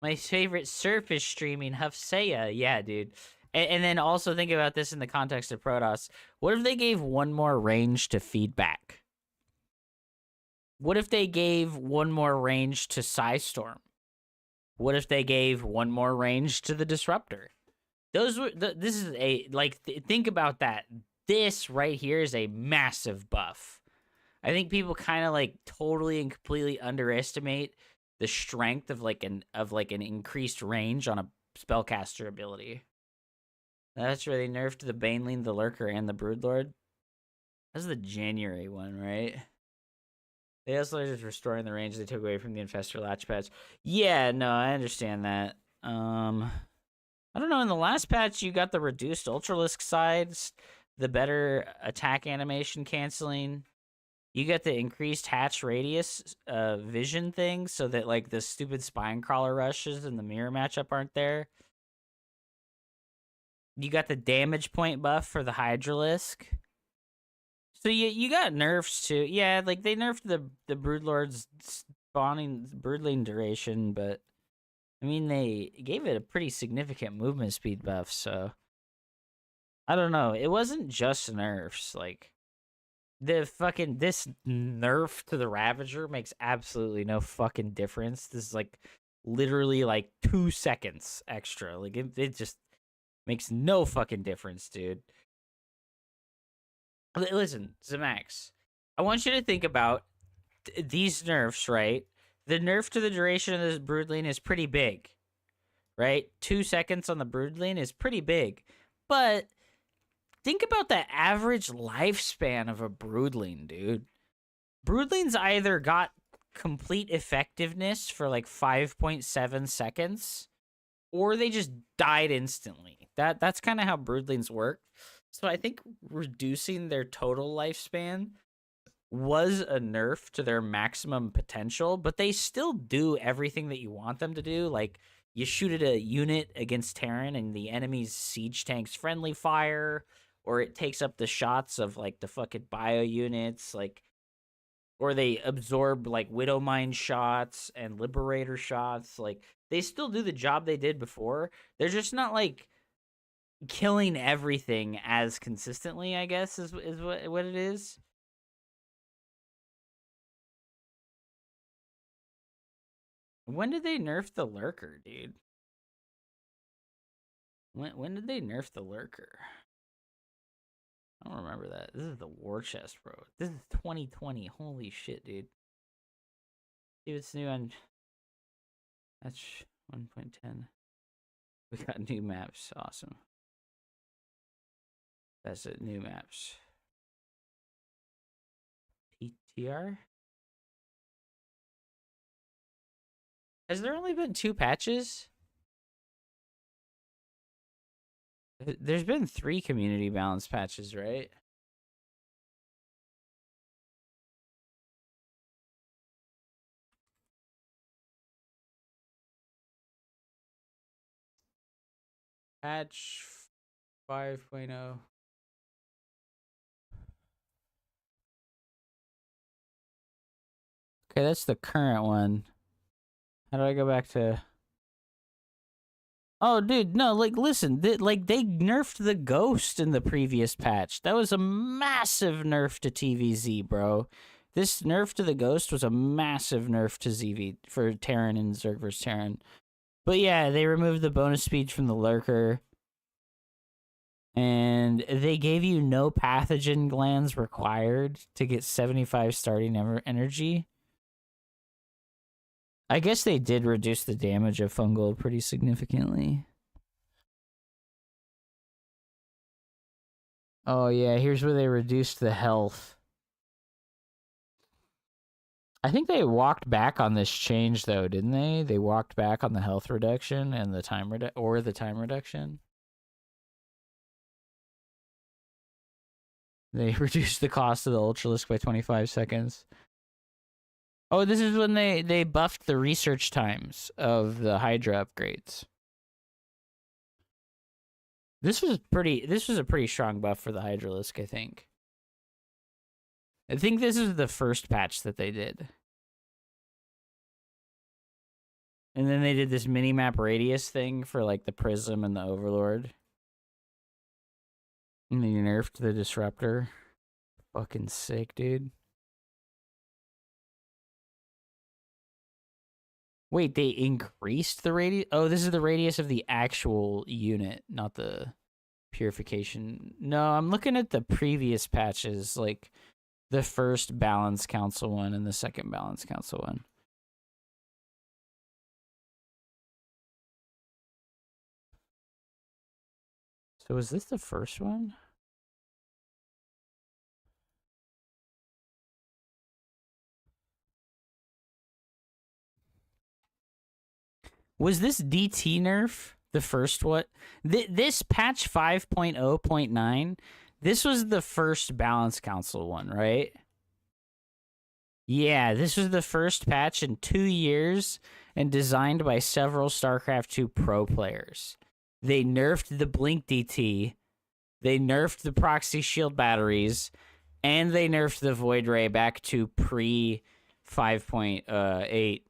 My favorite surface streaming Hufseya. Yeah, dude. And then also think about this in the context of Protoss. What if they gave one more range to feedback? What if they gave one more range to Psystorm? What if they gave one more range to the Disruptor? Those were this is a like think about that. This right here is a massive buff. I think people kind of like totally and completely underestimate the strength of like an increased range on a spellcaster ability. That's where they nerfed the Baneling, the Lurker, and the Broodlord. That's the January one, right? They also just restoring the range they took away from the Infestor Latch patch. Yeah, no, I understand that. I don't know, in the last patch you got the reduced Ultralisk sides, the better attack animation canceling. You get the increased hatch radius vision thing so that like the stupid spine crawler rushes in the mirror matchup aren't there. You got the damage point buff for the Hydralisk. So you got nerfs too. Yeah, like they nerfed the Broodlord's spawning broodling duration, but I mean they gave it a pretty significant movement speed buff, so I don't know. It wasn't just nerfs. Like this nerf to the Ravager makes absolutely no fucking difference. This is like literally like 2 seconds extra. Like it just makes no fucking difference, dude. Listen, Zamax, I want you to think about these nerfs, right? The nerf to the duration of this Broodling is pretty big, right? 2 seconds on the Broodling is pretty big. But think about the average lifespan of a Broodling, dude. Broodlings either got complete effectiveness for like 5.7 seconds, or they just died instantly. That's kind of how broodlings work. So I think reducing their total lifespan was a nerf to their maximum potential, but they still do everything that you want them to do. Like, you shoot at a unit against Terran and the enemy's siege tank's friendly fire, or it takes up the shots of like the fucking bio units, like, or they absorb like Widowmine shots and Liberator shots. Like, they still do the job they did before. They're just not like killing everything as consistently, I guess, is what it is. When did they nerf the Lurker, dude? When did they nerf the Lurker? I don't remember that. This is the war chest, bro. This is 2020. Holy shit, dude. See what's new on... That's 1.10. We got new maps. Awesome. That's it. New maps. PTR? Has there only been 2 patches? There's been 3 community balance patches, right? Patch 5.0. Okay, that's the current one. How do I go back to... Oh, dude, no, like, listen, they nerfed the Ghost in the previous patch. That was a massive nerf to TVZ, bro. This nerf to the Ghost was a massive nerf to ZV for Terran and Zerg vs. Terran. But yeah, they removed the bonus speed from the Lurker. And they gave you no pathogen glands required to get 75 starting energy. I guess they did reduce the damage of fungal pretty significantly. Oh yeah, here's where they reduced the health. I think they walked back on this change though, didn't they? They walked back on the health reduction and the time reduction. They reduced the cost of the Ultralisk by 25 seconds. Oh, this is when they buffed the research times of the Hydra upgrades. This was a pretty strong buff for the Hydralisk, I think. I think this is the first patch that they did. And then they did this mini-map radius thing for like the Prism and the Overlord. And they nerfed the Disruptor. Fucking sick, dude. Wait, they increased the radius? Oh, this is the radius of the actual unit, not the purification. No, I'm looking at the previous patches, like the first Balance Council one and the second Balance Council one. So is this the first one? Was this DT nerf the first one? This patch 5.0.9, this was the first Balance Council one, right? Yeah, this was the first patch in 2 years and designed by several StarCraft 2 pro players. They nerfed the Blink DT, they nerfed the Proxy Shield batteries, and they nerfed the Void Ray back to pre 5.8.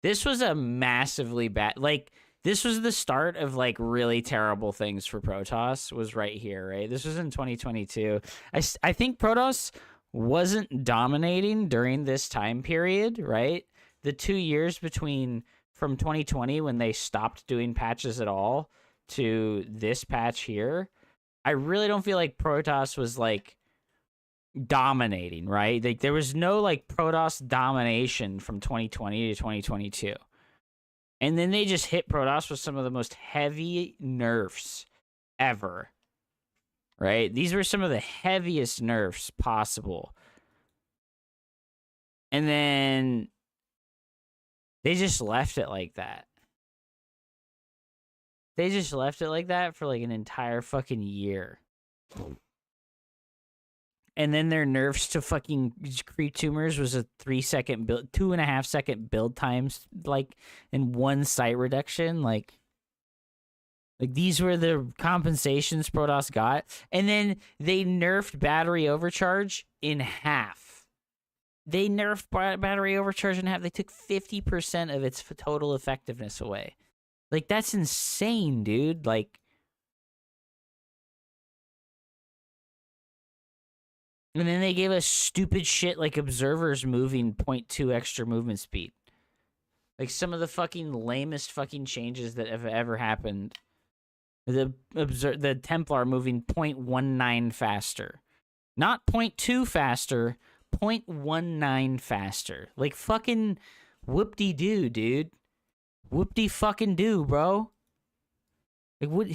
This was a massively bad, like, this was the start of, like, really terrible things for Protoss, was right here, right? This was in 2022. I think Protoss wasn't dominating during this time period, right? The 2 years from 2020, when they stopped doing patches at all, to this patch here, I really don't feel like Protoss was, like, dominating, right? Like, there was no like Protoss domination from 2020 to 2022. And then they just hit Protoss with some of the most heavy nerfs ever. Right? These were some of the heaviest nerfs possible. And then they just left it like that. They just left it like that for like an entire fucking year. And then their nerfs to fucking creep tumors was a 3-second build, 2.5-second build times, like, and 1 site reduction. Like these were the compensations Protoss got. And then they nerfed battery overcharge in half. They nerfed battery overcharge in half. They took 50% of its total effectiveness away. Like, that's insane, dude. Like, and then they gave us stupid shit like observers moving 0.2 extra movement speed. Like, some of the fucking lamest fucking changes that have ever happened. The Templar moving 0.19 faster. Not 0.2 faster, 0.19 faster. Like, fucking whoop-de-doo, dude. Whoop-de-fucking-doo, bro. Like, what...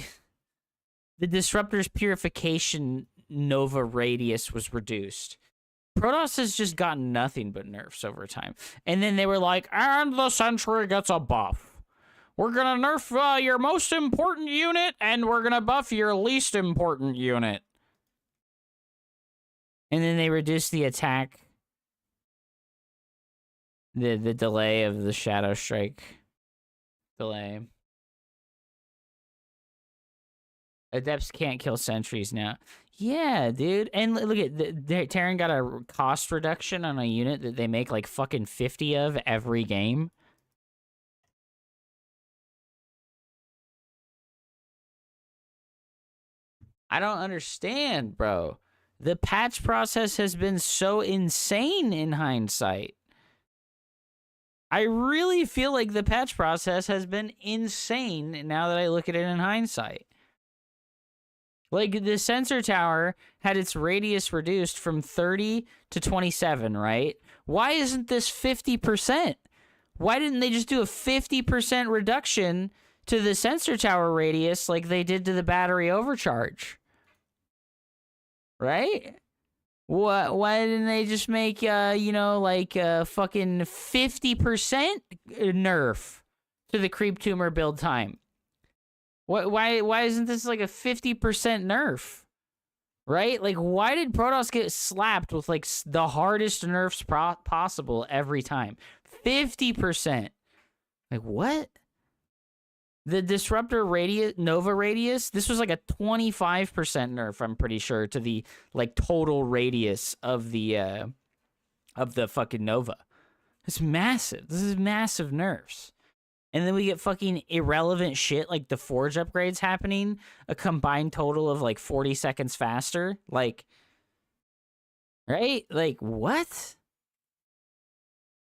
The Disruptor's Purification Nova radius was reduced. Protoss has just gotten nothing but nerfs over time. And then they were like, and the Sentry gets a buff. We're gonna nerf your most important unit, and we're gonna buff your least important unit. And then they reduced the attack. The delay of the Shadow Strike. Delay. Adepts can't kill sentries now. Yeah, dude. And look at Terran got a cost reduction on a unit that they make like fucking 50 of every game. I don't understand, bro. The patch process has been so insane in hindsight. I really feel like the patch process has been insane now that I look at it in hindsight. Like, the sensor tower had its radius reduced from 30 to 27, right? Why isn't this 50%? Why didn't they just do a 50% reduction to the sensor tower radius like they did to the battery overcharge? Right? Why didn't they just make, like a fucking 50% nerf to the creep tumor build time? Why isn't this like a 50% nerf? Right? Like, why did Protoss get slapped with like the hardest nerfs possible every time? 50%. Like, what? The Disruptor radius, Nova radius, this was like a 25% nerf, I'm pretty sure, to the like total radius of the fucking Nova. It's massive. This is massive nerfs. And then we get fucking irrelevant shit like the Forge upgrades happening, a combined total of like 40 seconds faster. Like, right? Like, what?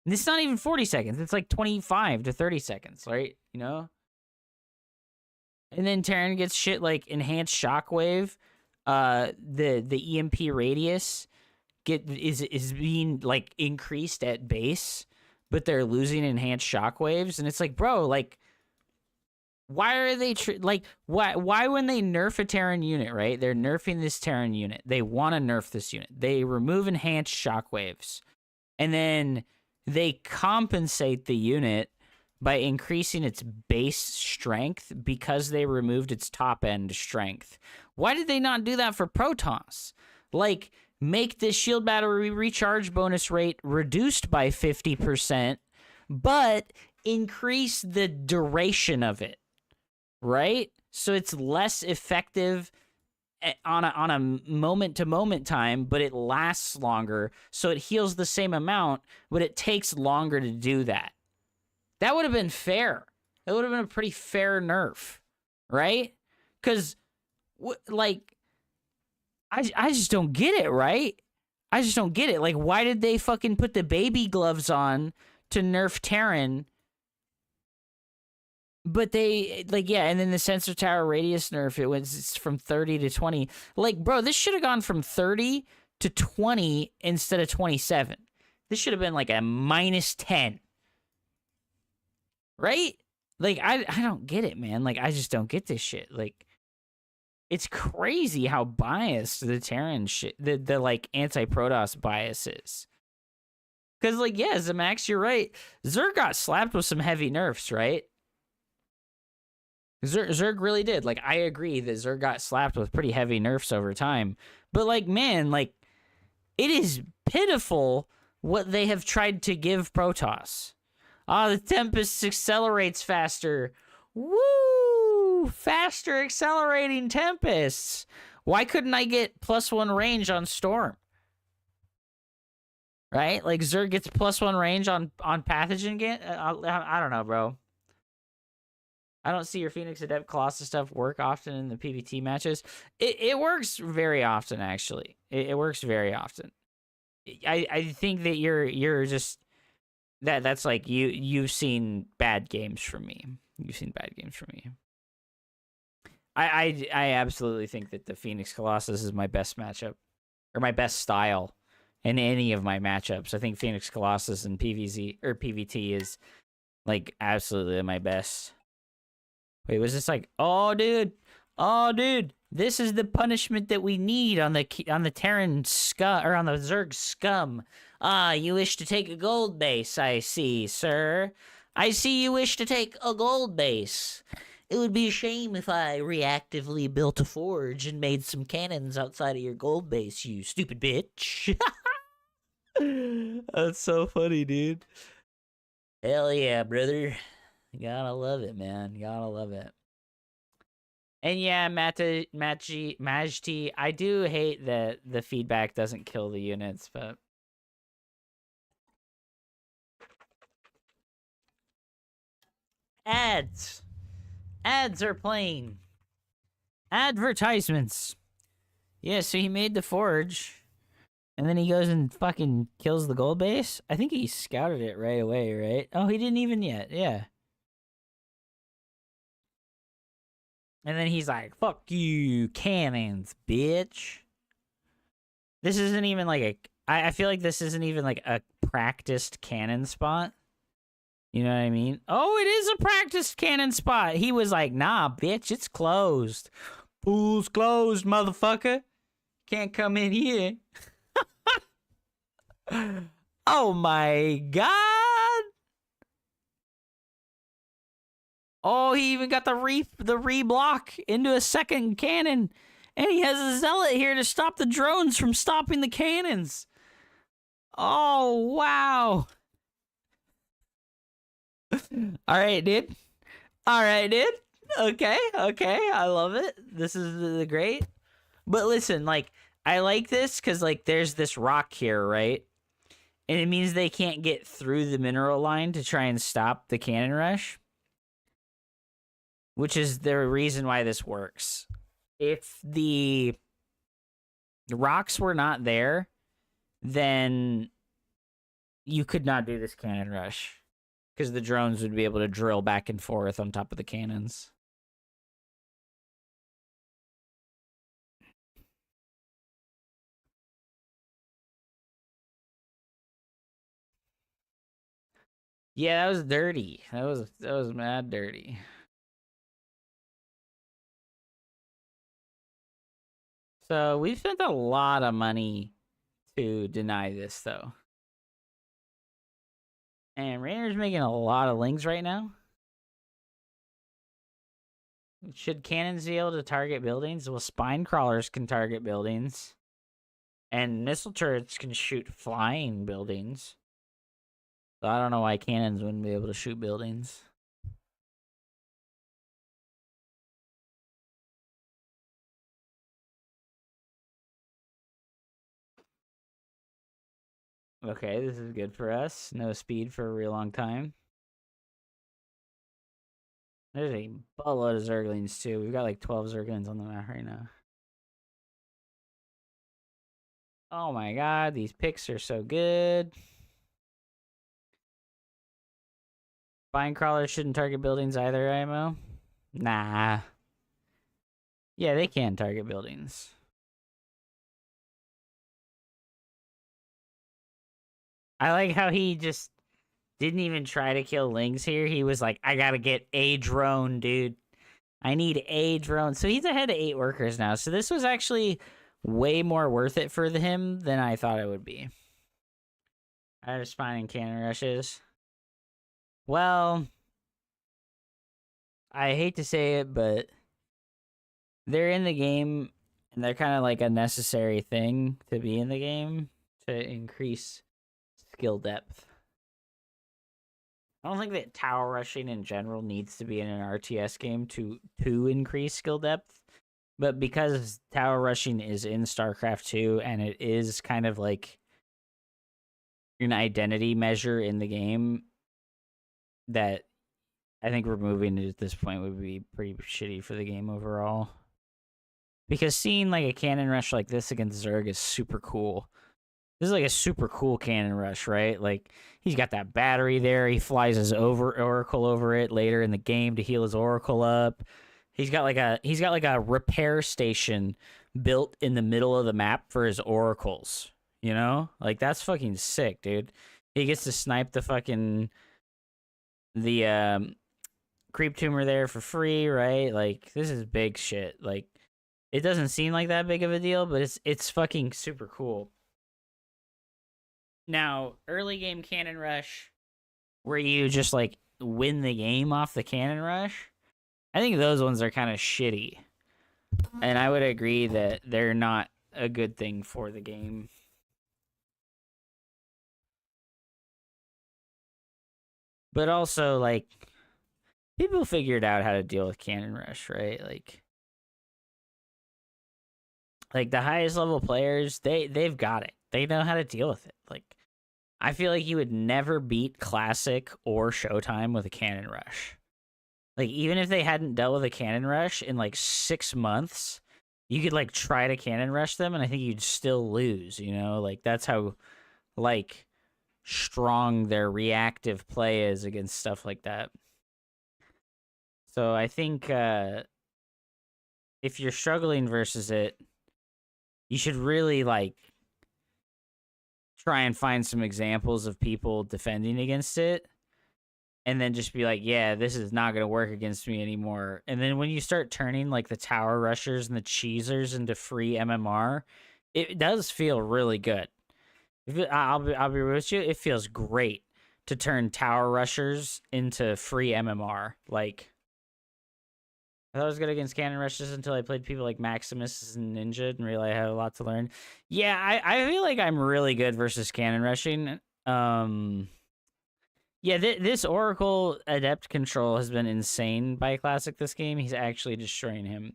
And it's not even 40 seconds. It's like 25 to 30 seconds, right? You know? And then Terran gets shit like enhanced shockwave. The EMP radius is being like increased at base, but they're losing enhanced shockwaves, and it's like, bro, like, why are they why when they nerf a Terran unit, right? They're nerfing this Terran unit. They want to nerf this unit. They remove enhanced shockwaves, and then they compensate the unit by increasing its base strength because they removed its top end strength. Why did they not do that for Protoss? Like, make the shield battery recharge bonus rate reduced by 50%, but increase the duration of it, right? So it's less effective on a moment-to-moment time, but it lasts longer, so it heals the same amount, but it takes longer to do that. That would have been fair. That would have been a pretty fair nerf, right? Because, like, I just don't get it, right? I just don't get it. Like, why did they fucking put the baby gloves on to nerf Terran? But they, like, yeah, and then the sensor tower radius nerf, it's from 30 to 20. Like, bro, this should have gone from 30 to 20 instead of 27. This should have been like a -10. Right? Like, I don't get it, man. Like, I just don't get this shit. Like, it's crazy how biased the Terran shit, the like, anti-Protoss bias is. Because, like, yeah, Zamax, you're right. Zerg got slapped with some heavy nerfs, right? Zerg really did. Like, I agree that Zerg got slapped with pretty heavy nerfs over time. But, like, man, like, it is pitiful what they have tried to give Protoss. Ah, the Tempest accelerates faster. Woo! Faster accelerating Tempests. Why couldn't I get +1 range on Storm? Right? Like, Zerg gets +1 range on Pathogen. I don't know, bro. I don't see your Phoenix Adept Colossus stuff work often in the PvT matches. It works very often, actually. It works very often. I think that you're just that's like you've seen bad games from me. You've seen bad games from me. I absolutely think that the Phoenix Colossus is my best matchup, or my best style in any of my matchups. I think Phoenix Colossus and PvZ or PvT is like absolutely my best. Wait, was this like, oh dude, this is the punishment that we need on the Terran scum, or on the Zerg scum. Ah, you wish to take a gold base, I see, sir. I see you wish to take a gold base. It would be a shame if I reactively built a forge and made some cannons outside of your gold base, you stupid bitch. That's so funny, dude. Hell yeah, brother. Gotta love it, man. Gotta love it. And yeah, Majti, I do hate that the feedback doesn't kill the units, but... Ads! Ads are playing. Advertisements. Yeah, so he made the forge, and then he goes and fucking kills the gold base? I think he scouted it right away, right? Oh, he didn't even yet, yeah. And then he's like, fuck you, cannons, bitch. This isn't even like a... I feel like this isn't even like a practiced cannon spot. You know what I mean? Oh, it is a practiced cannon spot. He was like, nah, bitch, it's closed. Pool's closed, motherfucker. Can't come in here. Oh my god. Oh, he even got the reblock into a second cannon. And he has a zealot here to stop the drones from stopping the cannons. Oh, wow. All right, dude. Okay. I love it. This is great. But listen, like, I like this because, like, there's this rock here, right? And it means they can't get through the mineral line to try and stop the cannon rush. Which is the reason why this works. If the rocks were not there, then you could not do this cannon rush. Because the drones would be able to drill back and forth on top of the cannons. Yeah, that was dirty. That was mad dirty. So we've spent a lot of money to deny this, though. And Rainer's making a lot of lings right now. Should cannons be able to target buildings? Well, spine crawlers can target buildings. And missile turrets can shoot flying buildings. So I don't know why cannons wouldn't be able to shoot buildings. Okay, this is good for us. No speed for a real long time. There's a buttload of Zerglings, too. We've got like 12 Zerglings on the map right now. Oh my god, these picks are so good. Spine crawlers shouldn't target buildings either, IMO? Nah. Yeah, they can target buildings. I like how he just didn't even try to kill Lings here. He was like, I gotta get a drone, dude. I need a drone. So he's ahead of 8 workers now. So this was actually way more worth it for him than I thought it would be. I was finding cannon rushes. Well, I hate to say it, but they're in the game and they're kind of like a necessary thing to be in the game to increase skill depth. I don't think that tower rushing in general needs to be in an RTS game to increase skill depth, but because tower rushing is in StarCraft 2 and it is kind of like an identity measure in the game, that I think removing it at this point would be pretty shitty for the game overall. Because seeing like a cannon rush like this against Zerg is super cool. This is like a super cool cannon rush, right? Like he's got that battery there. He flies his oracle over it later in the game to heal his oracle up. He's got like a repair station built in the middle of the map for his oracles. You know, like that's fucking sick, dude. He gets to snipe the creep tumor there for free, right? Like this is big shit. Like it doesn't seem like that big of a deal, but it's fucking super cool. Now, early game cannon rush, where you just like win the game off the cannon rush, I think those ones are kind of shitty. And I would agree that they're not a good thing for the game. But also, like, people figured out how to deal with cannon rush, right? Like the highest level players, they've got it. They know how to deal with it. Like, I feel like you would never beat Classic or Showtime with a cannon rush. Like, even if they hadn't dealt with a cannon rush in like 6 months, you could like try to cannon rush them, and I think you'd still lose. You know, like that's how like strong their reactive play is against stuff like that. So I think if you're struggling versus it, you should really like try and find some examples of people defending against it, and then just be like, yeah, this is not going to work against me anymore. And then when you start turning like the tower rushers and the cheesers into free MMR, it does feel really good. I'll be real with you, it feels great to turn tower rushers into free MMR. Like, I thought I was good against cannon rushes until I played people like Maximus and Ninja and realized I had a lot to learn. Yeah, I feel like I'm really good versus cannon rushing. Yeah, this Oracle Adept control has been insane by Classic this game. He's actually destroying him.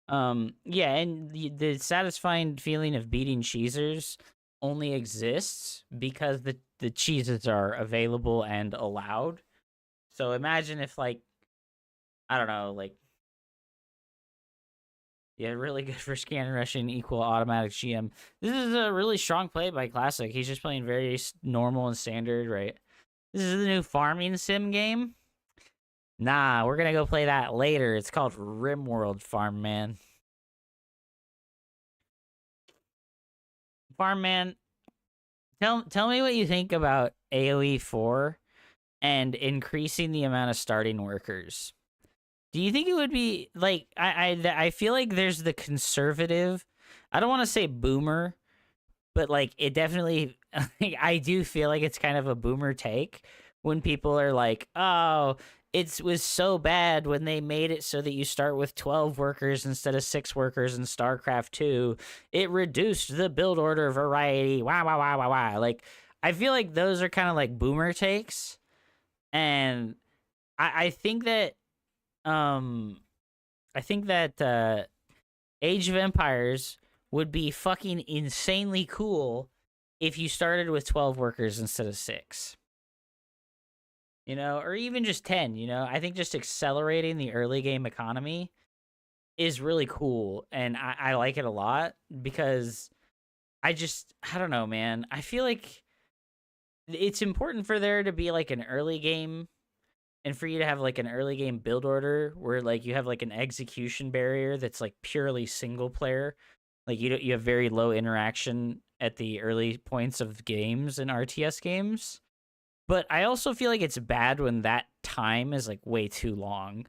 Yeah, and the satisfying feeling of beating cheesers only exists because the cheeses are available and allowed. So imagine if, like, I don't know, like, yeah, really good for cannon rushing equal automatic GM. This is a really strong play by Classic. He's just playing very normal and standard, right? This is the new farming sim game. Nah, we're gonna go play that later. It's called RimWorld Farm Man. Farm Man, tell me what you think about AoE 4 and increasing the amount of starting workers. Do you think it would be like I feel like there's the conservative, I don't want to say boomer, but like it definitely I do feel like it's kind of a boomer take when people are like, "Oh, it was so bad when they made it so that you start with 12 workers instead of 6 workers in StarCraft 2. It reduced the build order variety." Wow, wow, wow, wow, wow. Like, I feel like those are kind of like boomer takes. And I think that Age of Empires would be fucking insanely cool if you started with 12 workers instead of 6. You know, or even just 10, you know? I think just accelerating the early game economy is really cool, and I like it a lot because I don't know, man. I feel like it's important for there to be like an early game and for you to have like an early game build order where like you have like an execution barrier that's like purely single player. Like you have very low interaction at the early points of games in RTS games. But I also feel like it's bad when that time is like way too long.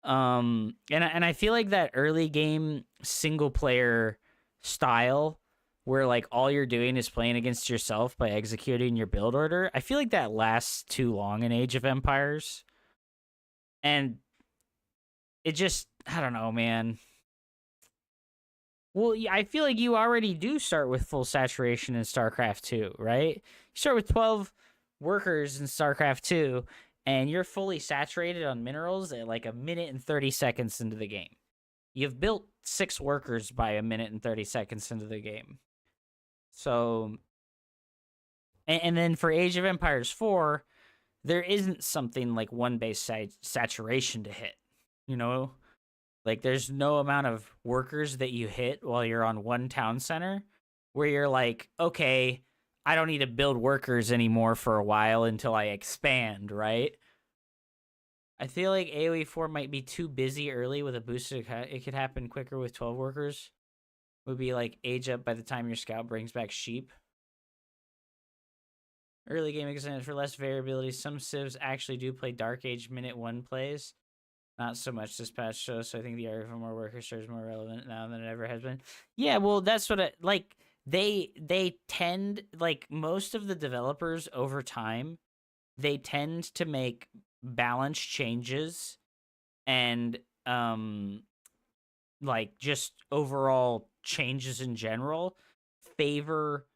And I feel like that early game single player style where like all you're doing is playing against yourself by executing your build order, I feel like that lasts too long in Age of Empires. And it just, I don't know, man. Well, I feel like you already do start with full saturation in StarCraft 2, right? You start with 12 workers in StarCraft 2, and you're fully saturated on minerals at like a minute and 30 seconds into the game. You've built 6 workers by a minute and 30 seconds into the game. So, and then for Age of Empires 4, there isn't something like one base saturation to hit, you know? Like, there's no amount of workers that you hit while you're on one town center where you're like, okay, I don't need to build workers anymore for a while until I expand, right? I feel like AoE 4 might be too busy early with a boost. It could happen quicker with 12 workers. Would be like age up by the time your scout brings back sheep. Early game extended for less variability. Some civs actually do play Dark Age minute 1 plays. Not so much this patch show, so I think the area for more workers is more relevant now than it ever has been. Yeah, well, that's what I like. They tend, like, most of the developers over time, they tend to make balance changes and like just overall changes in general favor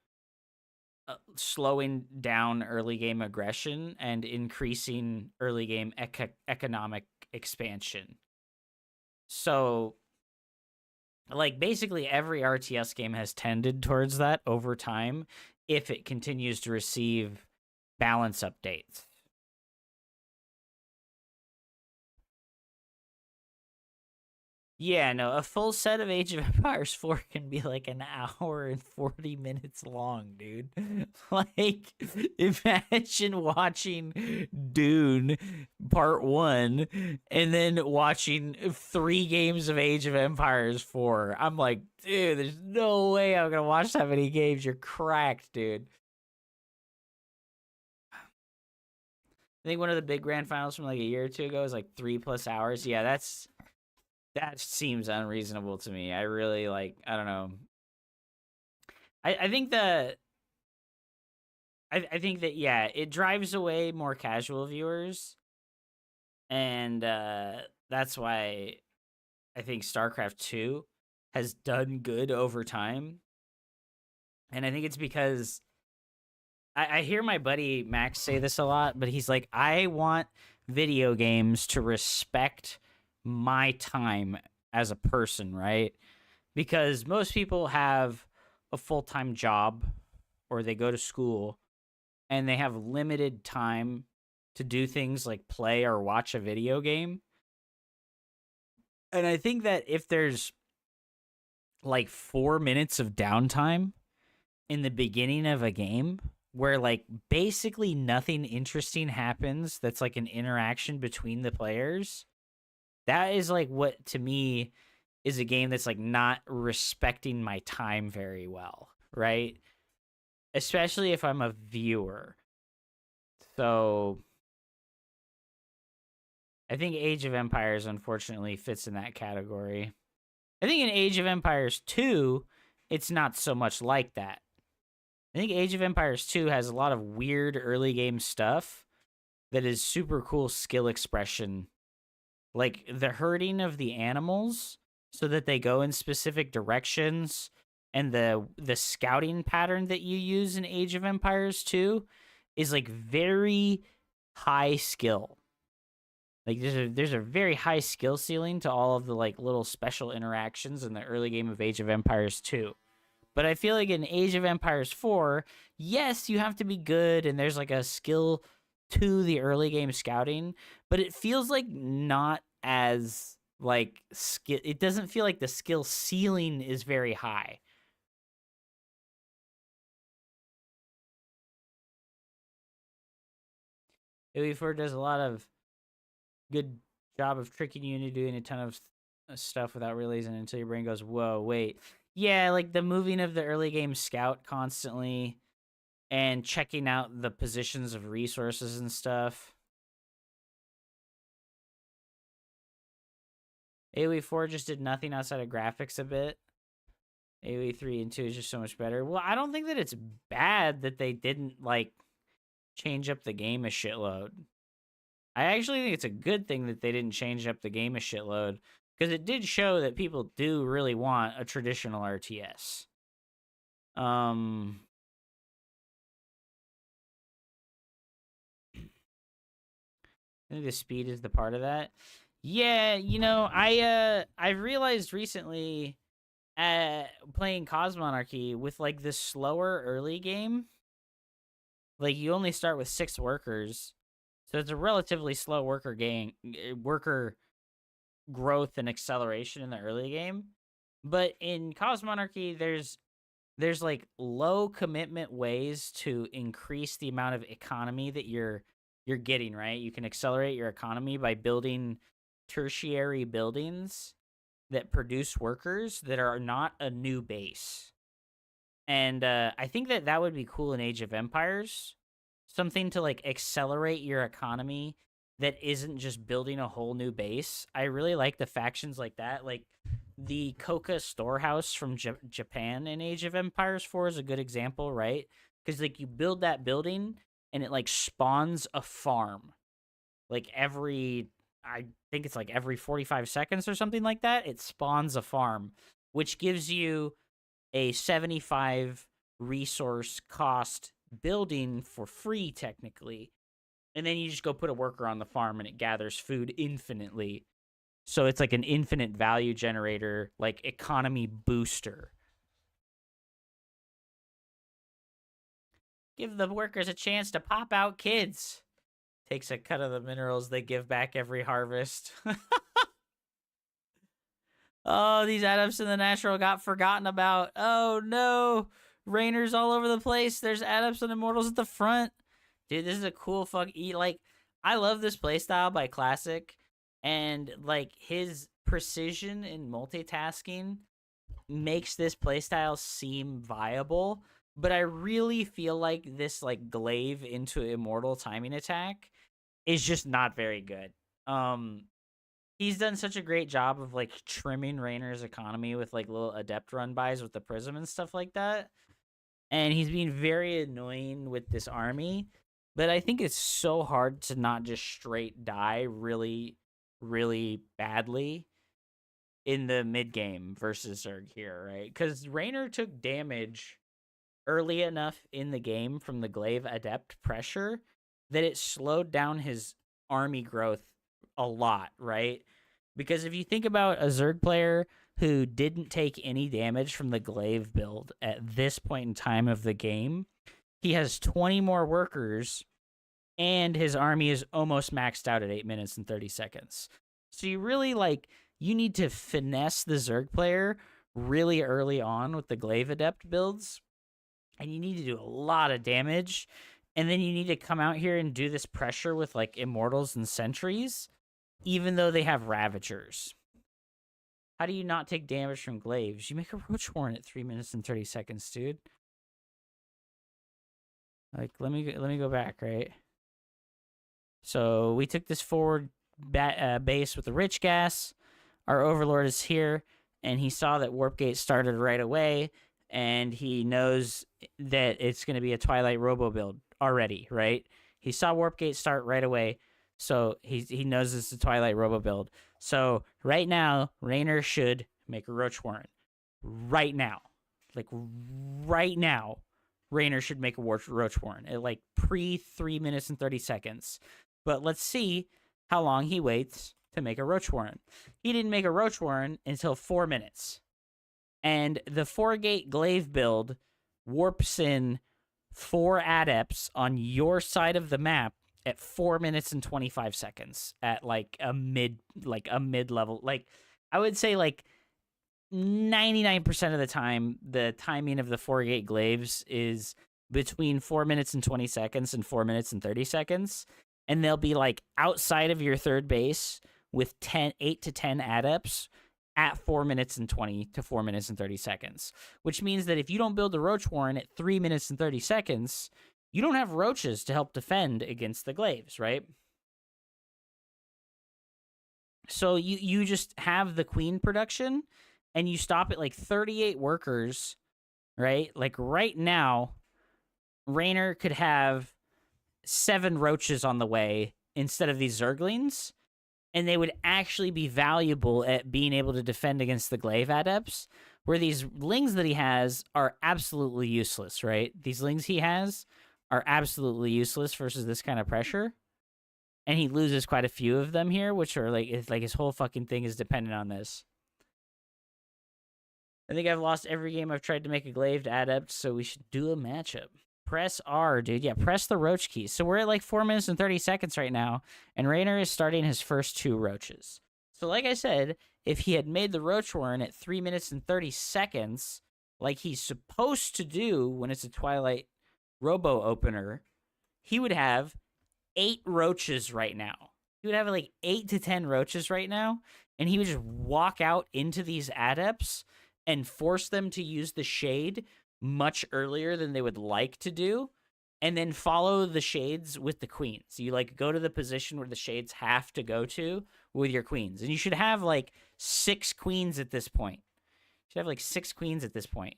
slowing down early game aggression and increasing early game economic expansion. So, like, basically every RTS game has tended towards that over time if it continues to receive balance updates. Yeah, no, a full set of Age of Empires 4 can be like an hour and 40 minutes long, dude. Like, imagine watching Dune Part 1 and then watching 3 games of Age of Empires 4. I'm like, dude, there's no way I'm gonna watch that many games. You're cracked, dude. I think one of the big grand finals from like a year or two ago was like 3+ hours. Yeah, that seems unreasonable to me. I really like, I don't know. I think I think that, yeah, it drives away more casual viewers. And that's why I think StarCraft 2 has done good over time. And I think it's because I hear my buddy Max say this a lot, but he's like, I want video games to respect my time as a person, right? Because most people have a full-time job or they go to school and they have limited time to do things like play or watch a video game. And I think that if there's like 4 minutes of downtime in the beginning of a game where like basically nothing interesting happens that's like an interaction between the players, that is like what to me is a game that's like not respecting my time very well, right? Especially if I'm a viewer. So I think Age of Empires unfortunately fits in that category. I think in Age of Empires 2, it's not so much like that. I think Age of Empires 2 has a lot of weird early game stuff that is super cool skill expression. Like the herding of the animals so that they go in specific directions, and the scouting pattern that you use in Age of Empires 2 is like very high skill. Like there's a very high skill ceiling to all of the like little special interactions in the early game of Age of Empires 2. But I feel like in Age of Empires 4, yes, you have to be good and there's like a skill to the early game scouting, but it feels like not as like skill. It doesn't feel like the skill ceiling is very high. AoE4 does a lot of good job of tricking you into doing a ton of stuff without realizing it until your brain goes, whoa, wait. Yeah, like the moving of the early game scout constantly and checking out the positions of resources and stuff. AoE 4 just did nothing outside of graphics a bit. AoE 3 and 2 is just so much better. Well, I don't think that it's bad that they didn't, like, change up the game a shitload. I actually think it's a good thing that they didn't change up the game a shitload, because it did show that people do really want a traditional RTS. I think the speed is the part of that. Yeah, I've realized recently playing Cosmonarchy with like this slower early game, like you only start with 6 workers. So it's a relatively slow worker growth and acceleration in the early game. But in Cosmonarchy, there's like low commitment ways to increase the amount of economy that you're getting, right? You can accelerate your economy by building tertiary buildings that produce workers that are not a new base. And I think that would be cool in Age of Empires. Something to like accelerate your economy that isn't just building a whole new base. I really like the factions like that. Like the Coca Storehouse from Japan in Age of Empires 4 is a good example, right? Because like you build that building and it like spawns a farm. Like I think it's like every 45 seconds or something like that, it spawns a farm, which gives you a 75 resource cost building for free technically, and then you just go put a worker on the farm and it gathers food infinitely. So it's like an infinite value generator, like economy booster. Give the workers a chance to pop out kids. Takes a cut of the minerals they give back every harvest. Oh, these adepts in the natural got forgotten about. Oh no. Rainers all over the place. There's adepts and immortals at the front. Dude, this is a cool like I love this playstyle by Classic, and like his precision in multitasking makes this playstyle seem viable, but I really feel like this like glaive into immortal timing attack is just not very good. He's done such a great job of like trimming Rainer's economy with like little adept run bys with the prism and stuff like that. And he's being very annoying with this army. But I think it's so hard to not just straight die really, really badly in the mid game versus Zerg here, right? Because Rainer took damage early enough in the game from the glaive adept pressure that it slowed down his army growth a lot, right? Because if you think about a Zerg player who didn't take any damage from the glaive build at this point in time of the game, he has 20 more workers and his army is almost maxed out at 8 minutes and 30 seconds. So you really you need to finesse the Zerg player really early on with the glaive adept builds, and you need to do a lot of damage, and then you need to come out here and do this pressure with like immortals and sentries, even though they have ravagers. How do you not take damage from glaives? You make a roach warren at 3 minutes and 30 seconds, dude. Like, let me go back, right? So we took this forward base with the rich gas. Our overlord is here, and he saw that warp gate started right away, and he knows that it's going to be a Twilight Robo build already, right? He saw warp gate start right away, so he knows it's a Twilight Robo build. So right now, Rainer should make a roach warren. Right now. Like, right now, Rainer should make a roach warren at like pre 3 minutes and 30 seconds. But let's see how long he waits to make a roach warren. He didn't make a roach warren until 4 minutes. And the 4-gate glaive build warps in 4 adepts on your side of the map at 4 minutes and 25 seconds at like a mid level. Like, I would say like 99% of the time, the timing of the 4-gate glaives is between 4 minutes and 20 seconds and 4 minutes and 30 seconds. And they'll be like outside of your third base with 8 to 10 adepts at 4 minutes and 20 to 4 minutes and 30 seconds, which means that if you don't build the roach warren at 3 minutes and 30 seconds, you don't have roaches to help defend against the glaives, right? So you just have the queen production and you stop at like 38 workers, right? Like right now, Rainer could have 7 roaches on the way instead of these Zerglings, and they would actually be valuable at being able to defend against the Glaive Adepts, where these Lings that he has are absolutely useless, right? These Lings he has are absolutely useless versus this kind of pressure. And he loses quite a few of them here, which are like, it's like his whole fucking thing is dependent on this. I think I've lost every game I've tried to make a Glaved Adept, so we should do a matchup. Press R, dude. Yeah, press the Roach key. So we're at like 4 minutes and 30 seconds right now, and Raynor is starting his first 2 Roaches. So like I said, if he had made the Roach Warren at 3 minutes and 30 seconds, like he's supposed to do when it's a Twilight Robo opener, he would have 8 Roaches right now. He would have like 8 to 10 Roaches right now, and he would just walk out into these Adepts and force them to use the Shade much earlier than they would like to do, and then follow the Shades with the Queens. You like go to the position where the Shades have to go to with your Queens, and you should have like 6 Queens at this point. You should have like 6 Queens at this point.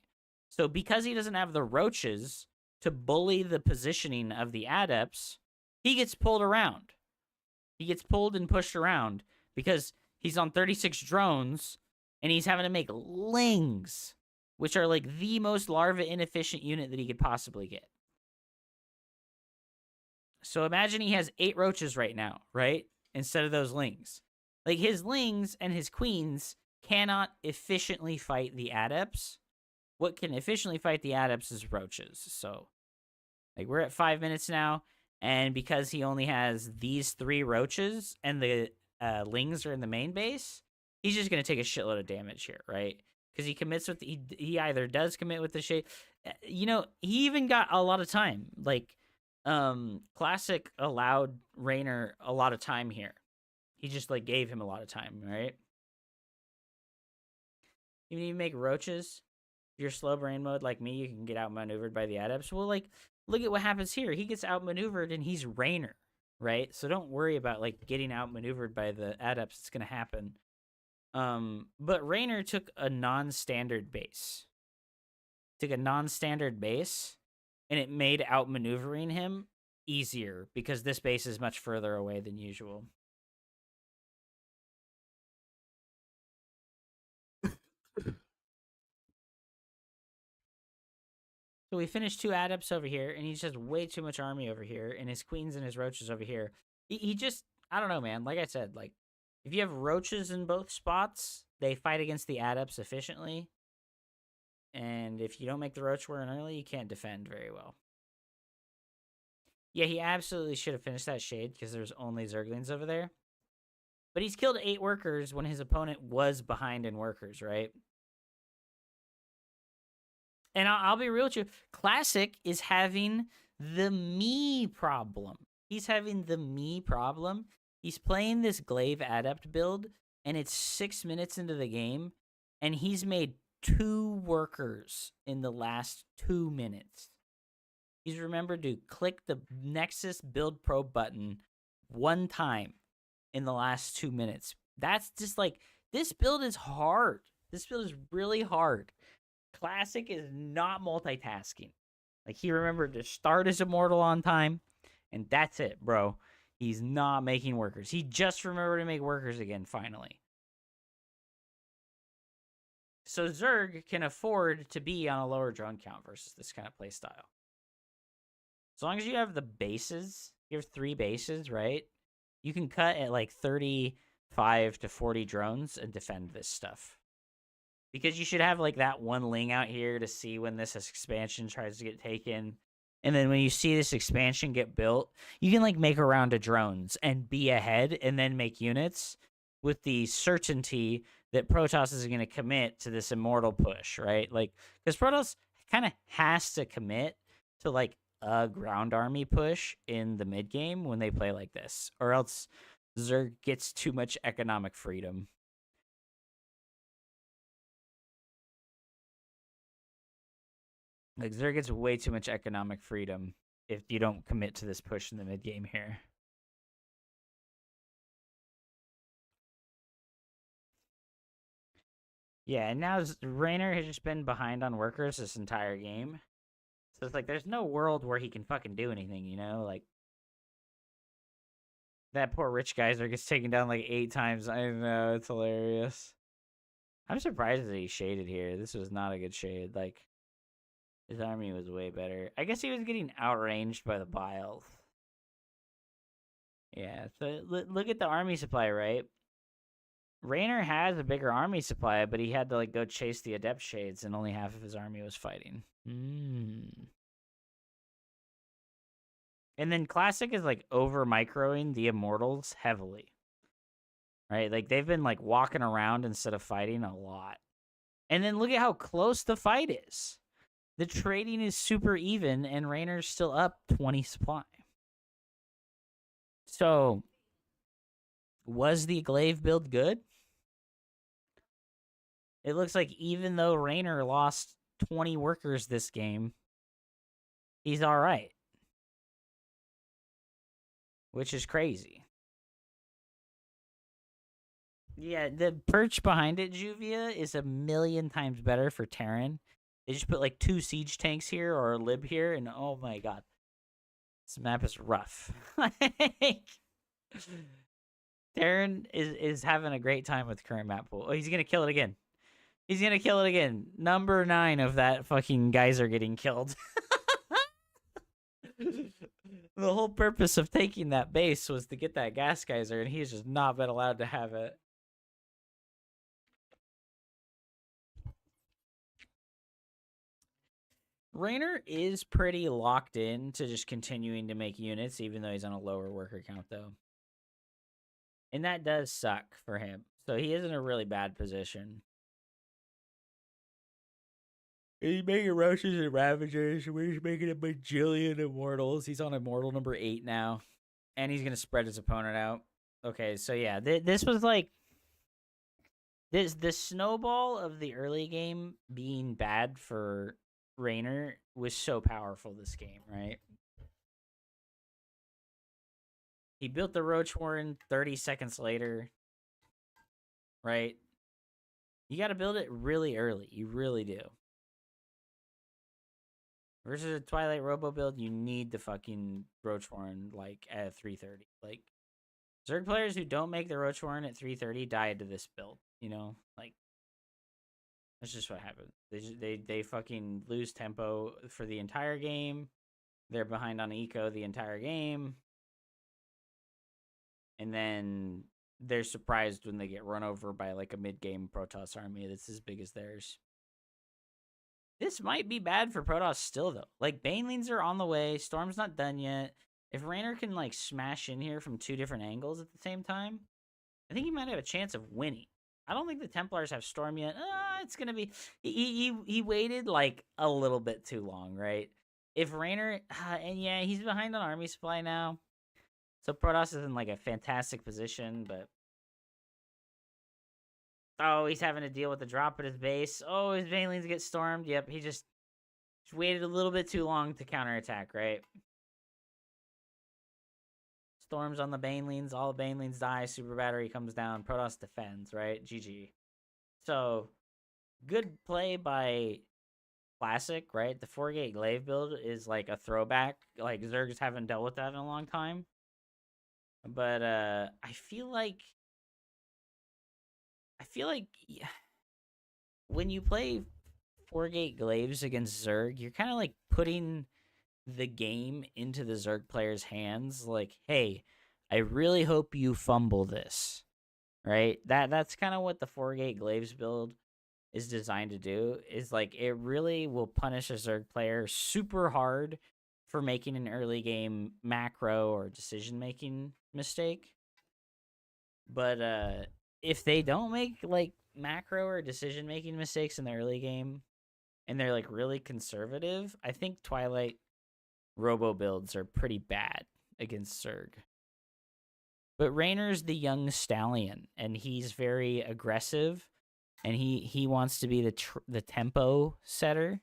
So because he doesn't have the Roaches to bully the positioning of the Adepts, he gets pulled around. He gets pulled and pushed around because he's on 36 drones and he's having to make Lings, which are like the most larva inefficient unit that he could possibly get. So imagine he has 8 Roaches right now, right? Instead of those Lings. Like his Lings and his Queens cannot efficiently fight the Adepts. What can efficiently fight the Adepts is Roaches. So like we're at 5 minutes now, and because he only has these 3 Roaches and the Lings are in the main base, he's just going to take a shitload of damage here, right? Because he commits with he either does commit with the Shade. You know, he even got a lot of time. Like Classic allowed Raynor a lot of time here. He just like gave him a lot of time, right? Even if you make Roaches, if you're slow brain mode like me, you can get outmaneuvered by the Adepts. Well, like look at what happens here. He gets outmaneuvered and he's Raynor, right? So don't worry about like getting outmaneuvered by the Adepts. It's gonna happen. But Raynor took a non-standard base. And it made outmaneuvering him easier because this base is much further away than usual. So we finished 2 Adepts over here, and he's just way too much army over here, and his Queens and his Roaches over here. He just, I don't know, man. Like I said, like, if you have Roaches in both spots, they fight against the Adepts efficiently. And if you don't make the Roach Warren early, you can't defend very well. Yeah, he absolutely should have finished that Shade because there's only Zerglings over there. But he's killed 8 workers when his opponent was behind in workers, right? And I'll be real with you. Classic is having the me problem. He's having the me problem. He's playing this Glaive Adept build, and it's 6 minutes into the game, and he's made 2 workers in the last 2 minutes. He's remembered to click the Nexus Build Pro button 1 time in the last 2 minutes. That's just like, this build is hard. This build is really hard. Classic is not multitasking. Like, he remembered to start his Immortal on time, and that's it, bro. He's not making workers. He just remembered to make workers again, finally. So Zerg can afford to be on a lower drone count versus this kind of play style. As long as you have the bases, you have 3 bases, right? You can cut at like 35 to 40 drones and defend this stuff. Because you should have like that 1 Ling out here to see when this expansion tries to get taken. And then when you see this expansion get built, you can like make a round of drones and be ahead and then make units with the certainty that Protoss is going to commit to this Immortal push, right? Like, because Protoss kind of has to commit to like a ground army push in the mid game when they play like this, or else Zerg gets too much economic freedom. Like, Zerg gets way too much economic freedom if you don't commit to this push in the mid game here. Yeah, and now Raynor has just been behind on workers this entire game. So it's like, there's no world where he can fucking do anything, you know? Like, That poor rich geyser gets taken down like 8 times. I know, it's hilarious. I'm surprised that he shaded here. This was not a good shade. Like, his army was way better. I guess he was getting outranged by the Biles. Yeah, so look at the army supply, right? Raynor has a bigger army supply, but he had to like go chase the Adept Shades, and only half of his army was fighting. And then Classic is like over microing the Immortals heavily. Right? Like they've been like walking around instead of fighting a lot. And then look at how close the fight is. The trading is super even, and Raynor's still up 20 supply. So, was the Glaive build good? It looks like even though Raynor lost 20 workers this game, he's all right. Which is crazy. Yeah, the perch behind it, Juvia, is a million times better for Terran. They just put like 2 siege tanks here or a lib here, and oh my god. This map is rough. Terran is having a great time with the current map pool. Oh, he's going to kill it again. He's going to kill it again. Number 9 of that fucking geyser getting killed. The whole purpose of taking that base was to get that gas geyser, and he's just not been allowed to have it. Raynor is pretty locked in to just continuing to make units, even though he's on a lower worker count, though. And that does suck for him. So he is in a really bad position. He's making Roaches and Ravagers. He's making a bajillion Immortals. He's on Immortal number 8 now. And he's going to spread his opponent out. Okay, so yeah, this was like... The snowball of the early game being bad for Raynor was so powerful this game, right? He built the Roach Warren 30 seconds later, right? You got to build it really early. You really do. Versus a Twilight Robo build, you need the fucking Roach Warren, like, at 3:30. Like, Zerg players who don't make the Roach Warren at 3:30 die to this build, you know? Like, that's just what happened. They fucking lose tempo for the entire game. They're behind on eco the entire game. And then they're surprised when they get run over by like a mid-game Protoss army that's as big as theirs. This might be bad for Protoss still, though. Like, Banelings are on the way. Storm's not done yet. If Raynor can, like, smash in here from 2 different angles at the same time, I think he might have a chance of winning. I don't think the Templars have Storm yet. It's going to be... He waited, like, a little bit too long, right? If Raynor... and yeah, he's behind on army supply now. So Protoss is in, like, a fantastic position, but... Oh, he's having to deal with the drop at his base. Oh, his Banelings get stormed. Yep, he just waited a little bit too long to counterattack, right? Storms on the Banelings. All the Banelings die. Super Battery comes down. Protoss defends, right? GG. So, good play by Classic, right? The 4-gate Glaive build is like a throwback. Like, Zergs haven't dealt with that in a long time. But, I feel like when you play 4-gate Glaives against Zerg, you're kind of like putting the game into the Zerg player's hands. Like, hey, I really hope you fumble this, right? That's kind of what the 4-gate Glaives build is designed to do. Is like it really will punish a Zerg player super hard for making an early game macro or decision making mistake. But if they don't make like macro or decision making mistakes in the early game and they're like really conservative, I think Twilight Robo builds are pretty bad against Zerg. But Raynor's the young stallion and he's very aggressive and he wants to be the tempo setter.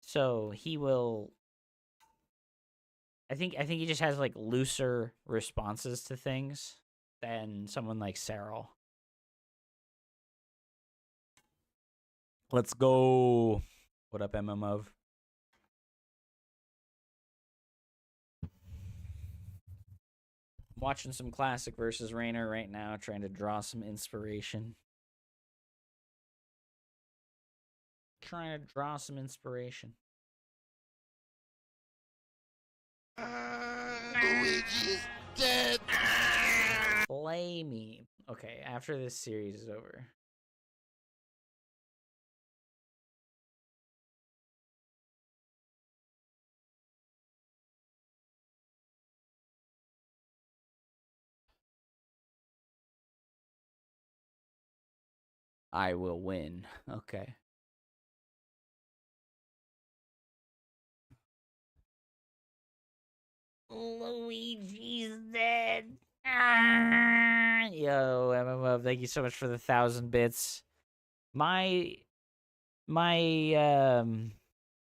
So he will I think he just has like looser responses to things than someone like Serral. Let's go. What up, MMO? Watching some classic versus Rainer right now, trying to draw some inspiration. Trying to draw some inspiration. Luigi is dead. Play me. Okay, after this series is over. I will win. Okay. Luigi's dead. Yo, MMO, thank you so much for the 1,000 bits. My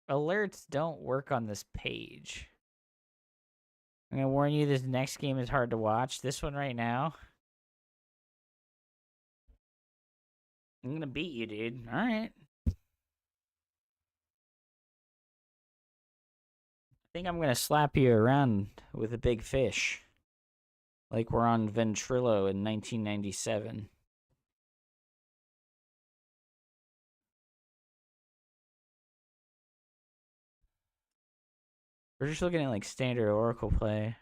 alerts don't work on this page. I'm gonna warn you, this next game is hard to watch. This one right now, I'm gonna beat you, dude. All right. I think I'm gonna slap you around with a big fish, like we're on Ventrilo in 1997. We're just looking at like standard Oracle play.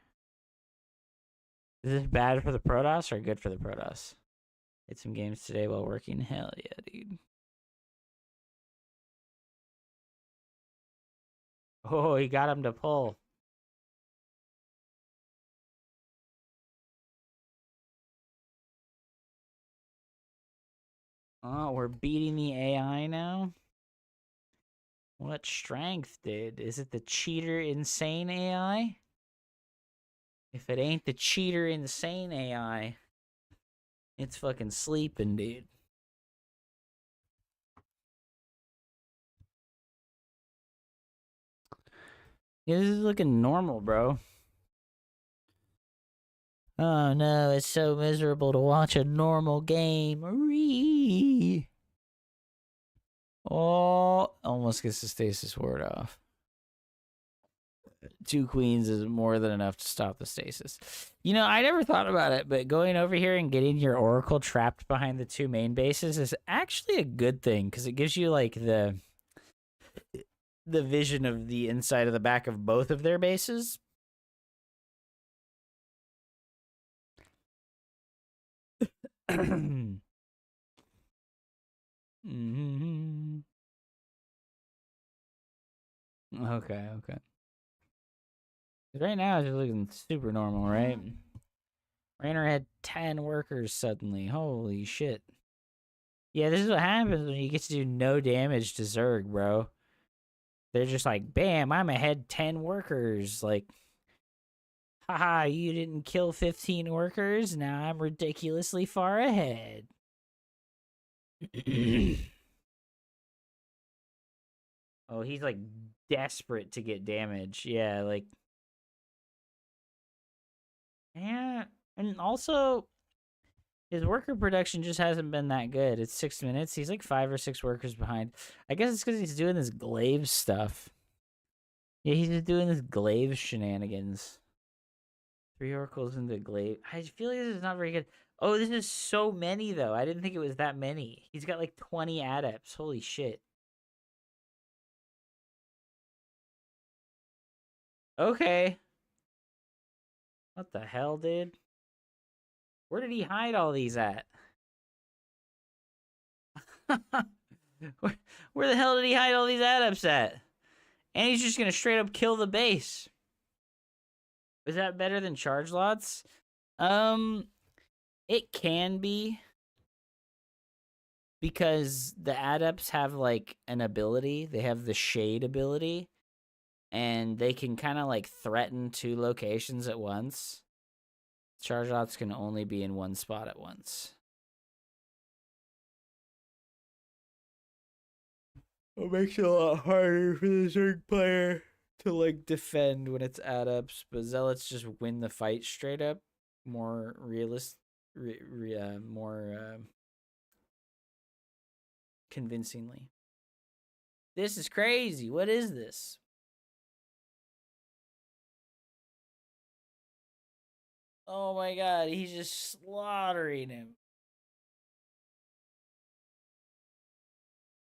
Is this bad for the Protoss or good for the Protoss? Hit some games today while working. Hell yeah, dude. Oh, he got him to pull. Oh, we're beating the AI now? What strength, dude? Is it the cheater insane AI? If it ain't the cheater insane AI, it's fucking sleeping, dude. Yeah, this is looking normal, bro. Oh no, it's so miserable to watch a normal game. Oh, almost gets the stasis ward off. 2 queens is more than enough to stop the stasis. You know, I never thought about it, but going over here and getting your Oracle trapped behind the 2 main bases is actually a good thing, because it gives you, like, the vision of the inside of the back of both of their bases. Mm-hmm. Okay. Right now, it's just looking super normal, right? Rainer had 10 workers suddenly. Holy shit. Yeah, this is what happens when you get to do no damage to Zerg, bro. They're just like, bam, I'm ahead 10 workers. Like, haha, you didn't kill 15 workers? Now I'm ridiculously far ahead. Oh, he's like desperate to get damage. Yeah, like. Yeah, and also his worker production just hasn't been that good. It's 6 minutes. He's like 5 or 6 workers behind. I guess it's because he's doing this glaive stuff. Yeah, he's just doing this glaive shenanigans. 3 oracles into glaive. I feel like this is not very good. Oh, this is so many, though. I didn't think it was that many. He's got like 20 adepts. Holy shit. Okay. What the hell, dude? Where did he hide all these at? Where the hell did he hide all these adepts at? And he's just gonna straight up kill the base. Is that better than charge lots? It can be, because the adepts have like an ability. They have the shade ability, and they can kind of like threaten 2 locations at once. Charge lots can only be in one spot at once. It makes it a lot harder for the Zerg player to like defend when it's adepts, but zealots just win the fight straight up, more realist, more convincingly. This is crazy. What is this? Oh my god, he's just slaughtering him.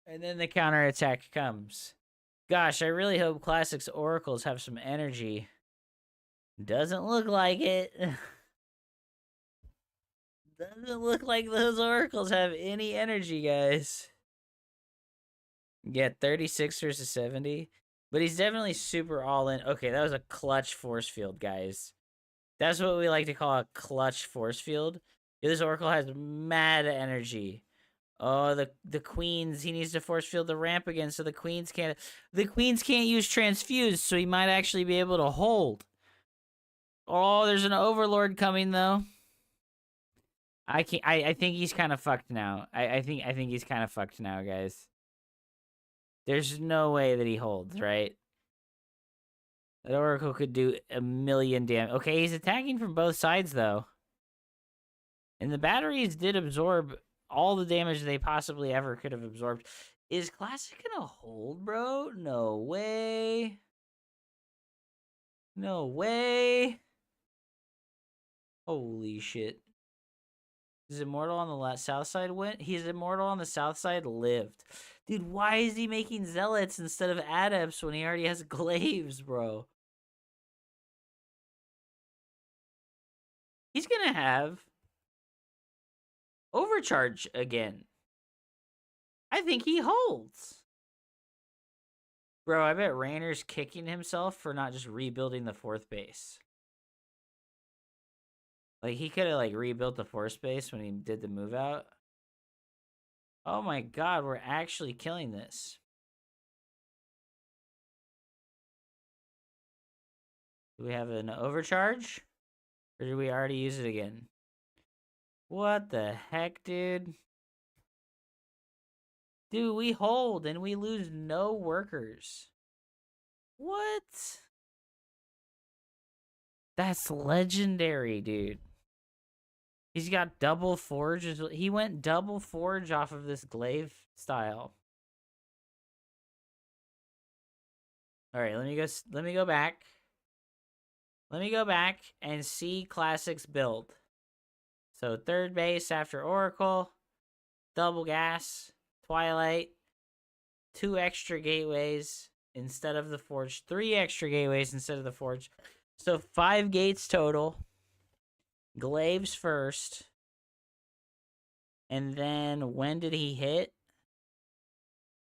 And then the counterattack comes. Gosh, I really hope Classic's oracles have some energy. Doesn't look like it. Doesn't look like those oracles have any energy, guys. Yeah, 36 versus 70. But he's definitely super all in. Okay, that was a clutch force field, guys. That's what we like to call a clutch force field. Yeah, this oracle has mad energy. Oh, the queens. He needs to force field the ramp again, so the queens can't use transfuse, so he might actually be able to hold. Oh, there's an overlord coming though. I think he's kind of fucked now. I think he's kind of fucked now, guys. There's no way that he holds, right? That oracle could do a million damage. Okay, he's attacking from both sides though. And the batteries did absorb all the damage they possibly ever could have absorbed. Is Classic gonna hold, bro? No way. No way. Holy shit. Is Immortal on the south side went? He's Immortal on the south side lived. Dude, why is he making Zealots instead of Adepts when he already has Glaives, bro? He's gonna have Overcharge again. I think he holds. Bro, I bet Raynor's kicking himself for not just rebuilding the fourth base. Like, he could have, like, rebuilt the fourth base when he did the move out. Oh my god, we're actually killing this. Do we have an overcharge? Or did we already use it again? What the heck, dude? Dude, we hold and we lose no workers. What? That's legendary, dude. He's got double forge. He went double forge off of this glaive style. All right, let me go back. Let me go back and see Classic's build. So third base after Oracle, double gas, Twilight, 2 extra gateways instead of the forge, 3 extra gateways instead of the forge. So 5 gates total. Glaives first. And then when did he hit?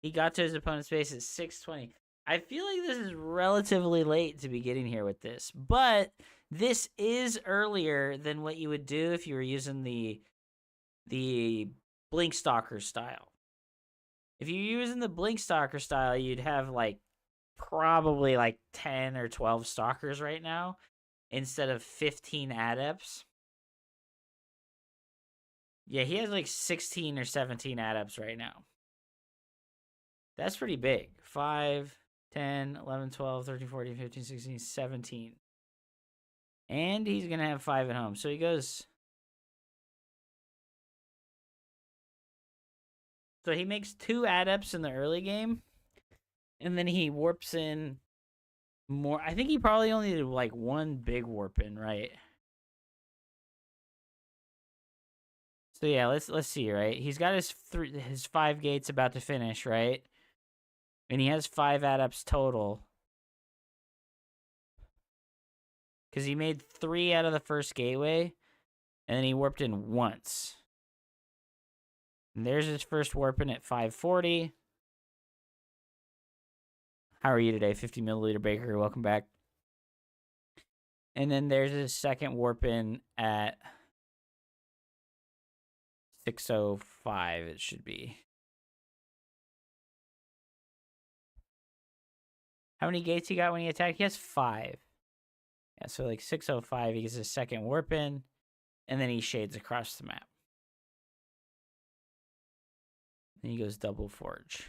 He got to his opponent's base at 6:20. I feel like this is relatively late to be getting here with this, but this is earlier than what you would do if you were using the Blink Stalker style. If you're using the Blink Stalker style, you'd have like probably like 10 or 12 stalkers right now instead of 15 adepts. Yeah, he has like 16 or 17 adepts right now. That's pretty big. 5, 10, 11, 12, 13, 14, 15, 16, 17. And he's going to have 5 at home. So he goes... So he makes 2 adepts in the early game. And then he warps in more. I think he probably only did like 1 big warp in, right? So yeah, let's see, right? He's got his 5 gates about to finish, right? And he has 5 adepts total. Because he made 3 out of the first gateway. And then he warped in once. And there's his first warp in at 540. How are you today, 50 milliliter Baker? Welcome back. And then there's his second warp in at 6:05, it should be. How many gates he got when he attacked? He has 5. Yeah, so like 6:05, he gets his second warp in, and then he shades across the map. Then he goes double forge.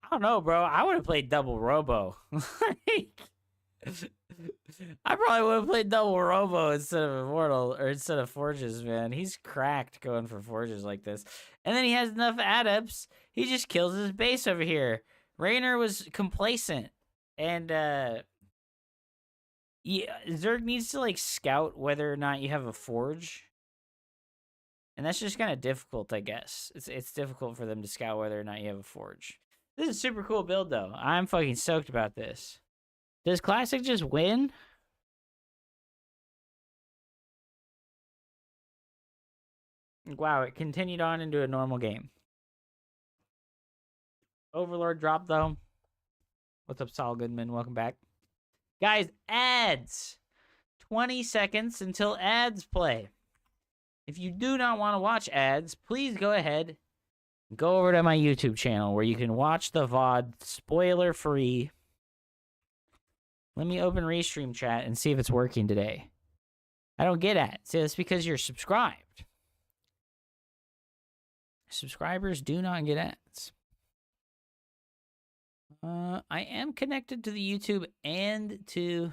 I don't know, bro. I would have played double robo. I probably would have played double robo instead of immortal or instead of forges, man. He's cracked going for forges like this. And then he has enough adepts. He just kills his base over here. Raynor was complacent. And Yeah, Zerg needs to like scout whether or not you have a forge. And that's just kind of difficult, I guess. It's difficult for them to scout whether or not you have a forge. This is a super cool build, though. I'm fucking stoked about this. Does Classic just win? Wow, it continued on into a normal game. Overlord drop, though. What's up, Saul Goodman? Welcome back. Guys, ads! 20 seconds until ads play. If you do not want to watch ads, please go ahead and go over to my YouTube channel where you can watch the VOD spoiler-free. Let me open Restream chat and see if it's working today. I don't get ads. It's because you're subscribed. Subscribers do not get ads. I am connected to the YouTube and to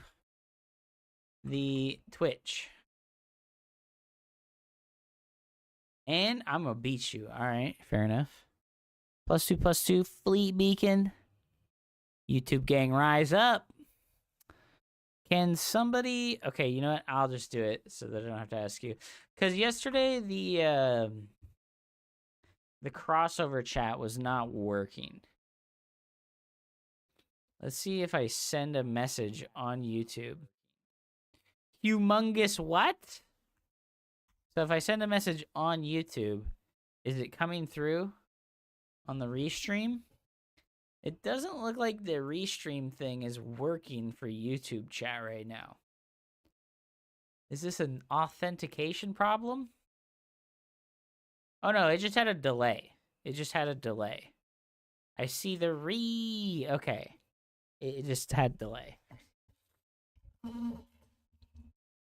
the Twitch. And I'm going to beat you. All right, fair enough. +2/+2, Fleet Beacon. YouTube gang, rise up. Can somebody... Okay, you know what? I'll just do it so that I don't have to ask you. Because yesterday, the crossover chat was not working. Let's see if I send a message on YouTube. Humongous what? So if I send a message on YouTube, is it coming through on the restream? It doesn't look like the restream thing is working for YouTube chat right now. Is this an authentication problem? Oh no, it just had a delay. It just had a delay. I see the okay. It just had delay.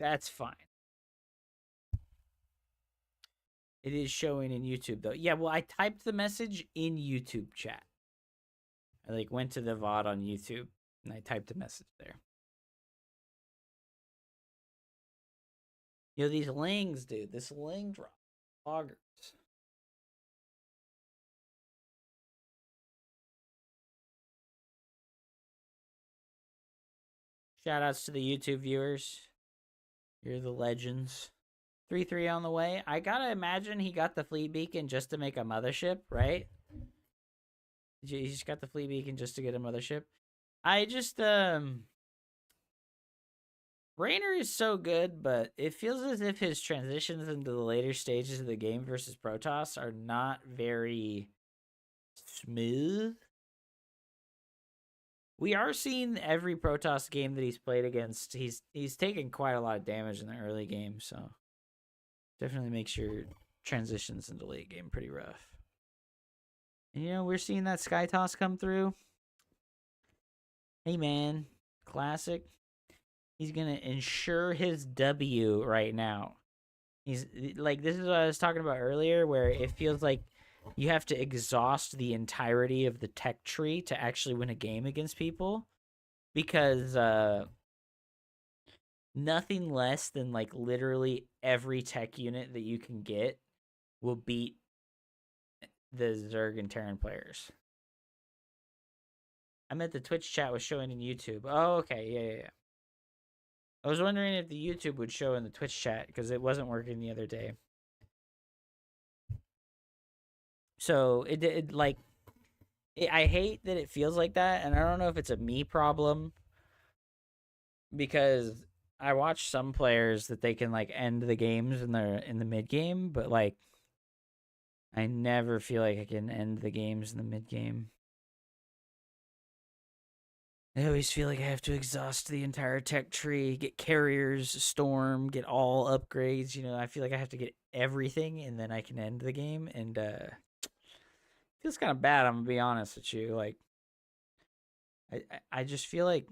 That's fine. It is showing in YouTube though. Yeah, well, I typed the message in YouTube chat. I like went to the VOD on YouTube and I typed a message there. You know, these lings, dude. This ling drop. Loggers. Shout outs to the YouTube viewers. You're the legends. 3-3 on the way. I gotta imagine he got the Fleet Beacon just to make a mothership, right? He just got the Fleet Beacon just to get a mothership. I just, Raynor is so good, but it feels as if his transitions into the later stages of the game versus Protoss are not very smooth. We are seeing every Protoss game that he's played against, he's taken quite a lot of damage in the early game, so definitely makes your transitions into late game pretty rough. And you know, we're seeing that Sky Toss come through. Hey man, Classic. He's gonna ensure his W right now. He's like, this is what I was talking about earlier, where it feels like you have to exhaust the entirety of the tech tree to actually win a game against people, because nothing less than like literally every tech unit that you can get will beat the Zerg and Terran players. I meant the Twitch chat was showing in YouTube. Oh, okay, yeah. I was wondering if the YouTube would show in the Twitch chat because it wasn't working the other day. So I hate that it feels like that, and I don't know if it's a me problem, because I watch some players that they can like end the games in the mid game, but like I never feel like I can end the games in the mid game. I always feel like I have to exhaust the entire tech tree, get carriers, storm, get all upgrades. You know, I feel like I have to get everything, and then I can end the game. And feels kind of bad. I'm gonna be honest with you. Like, I just feel like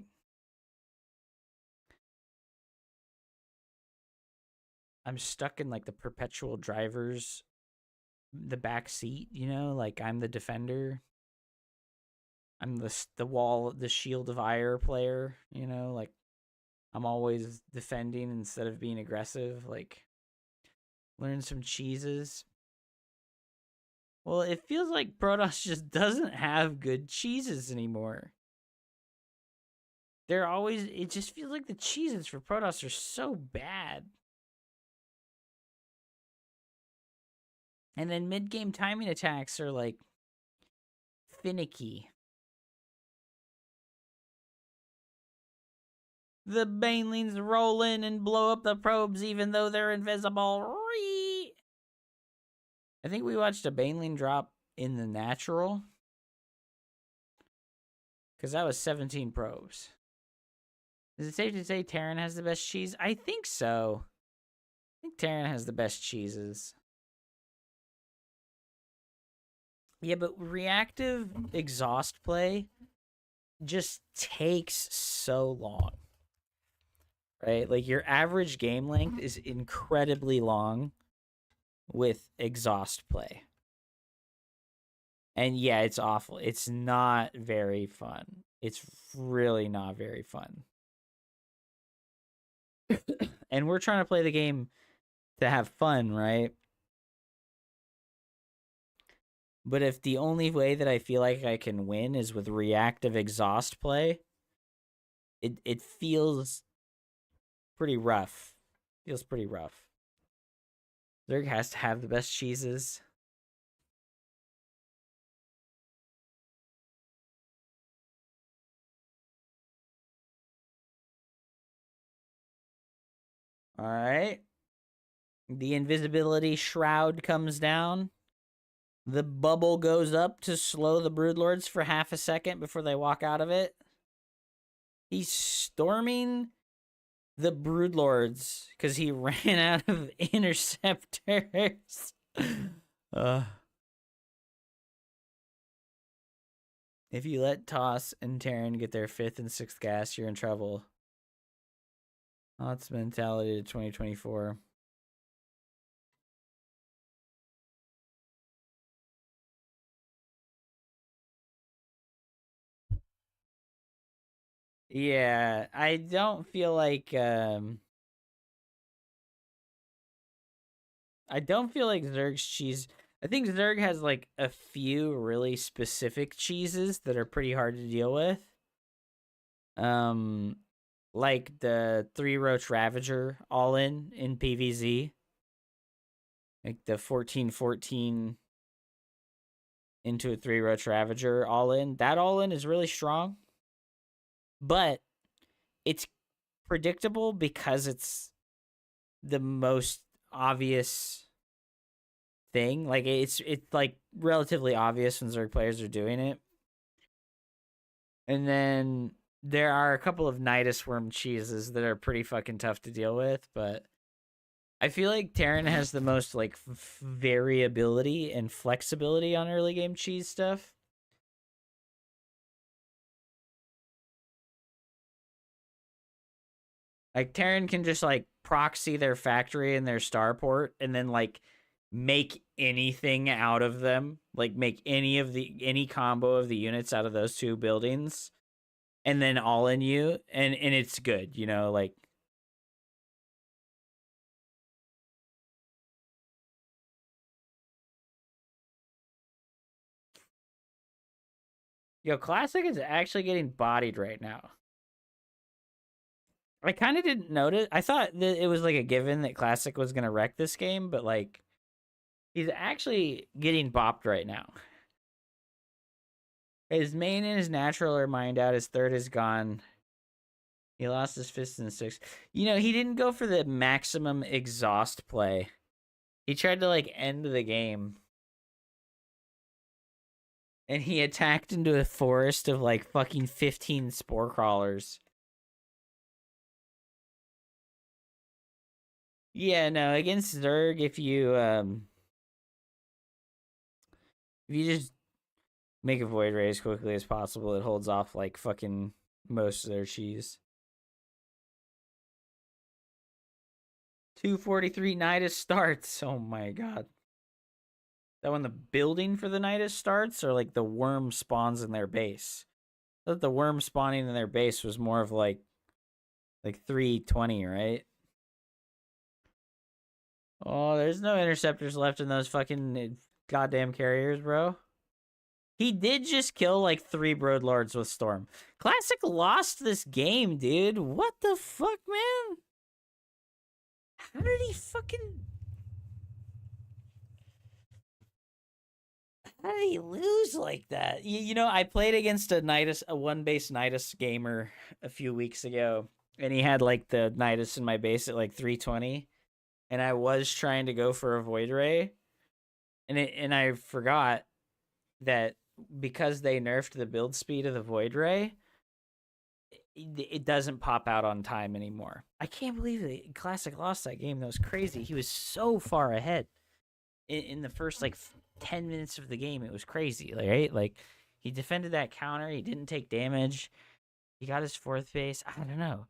I'm stuck in like the perpetual driver's the back seat. You know, like I'm the defender. I'm the shield of ire player, you know, like I'm always defending instead of being aggressive. Like, learn some cheeses. Well, it feels like Protoss just doesn't have good cheeses anymore. they're always, it just feels like the cheeses for Protoss are so bad. And then mid-game timing attacks are like finicky. The banelings roll in and blow up the probes even though they're invisible. I think we watched a baneling drop in the natural. Because that was 17 probes. Is it safe to say Terran has the best cheese? I think so. I think Terran has the best cheeses. Yeah, but reactive exhaust play just takes so long. Right? Like, your average game length is incredibly long with exhaust play. And yeah, it's awful. It's not very fun. It's really not very fun. And we're trying to play the game to have fun, right? But if the only way that I feel like I can win is with reactive exhaust play, it feels pretty rough. Feels pretty rough. Zerg has to have the best cheeses. All right. The invisibility shroud comes down. The bubble goes up to slow the broodlords for half a second before they walk out of it. He's storming the broodlords because he ran out of interceptors. If you let Toss and Terran get their 5th and 6th gas, you're in trouble. That's mentality to 2024. Yeah, I don't feel like Zerg's cheese. I think Zerg has like a few really specific cheeses that are pretty hard to deal with. Like the 3-roach Ravager all in PvZ. Like the 14-14 into a 3-roach Ravager all in. That all in is really strong. But it's predictable because it's the most obvious thing. Like it's like relatively obvious when Zerg players are doing it. And then there are a couple of Nidus Worm cheeses that are pretty fucking tough to deal with, but I feel like Terran has the most like variability and flexibility on early game cheese stuff. Like Terran can just like proxy their factory and their starport and then like make anything out of them, like make any combo of the units out of those two buildings and then all in you and it's good, you know, like Yo, Classic is actually getting bodied right now. I kind of didn't notice. I thought that it was like a given that Classic was going to wreck this game, but like he's actually getting bopped right now. His main and his natural are mined out. His 3rd is gone. He lost his 5th and 6th. You know, he didn't go for the maximum exhaust play. He tried to like end the game. And he attacked into a forest of like fucking 15 spore crawlers. Yeah, no, against Zerg, if you just make a void ray as quickly as possible, it holds off like fucking most of their cheese. 243 Nidus starts. Oh my god. That when the building for the Nidus starts, or like the worm spawns in their base? I thought the worm spawning in their base was more of like 320, right? Oh, there's no interceptors left in those fucking goddamn carriers, bro. He did just kill like 3 Broodlords with Storm. Classic lost this game, dude. What the fuck, man? How did he fucking... How did he lose like that? You know, I played against a Nidus, a 1-base Nidus gamer a few weeks ago, and he had like the Nidus in my base at like 320, and I was trying to go for a Void Ray, and I forgot that because they nerfed the build speed of the Void Ray, it doesn't pop out on time anymore. I can't believe it. Classic lost that game. That was crazy. He was so far ahead in the first like 10 minutes of the game. It was crazy, right? Like he defended that counter. He didn't take damage. He got his 4th base. I don't know.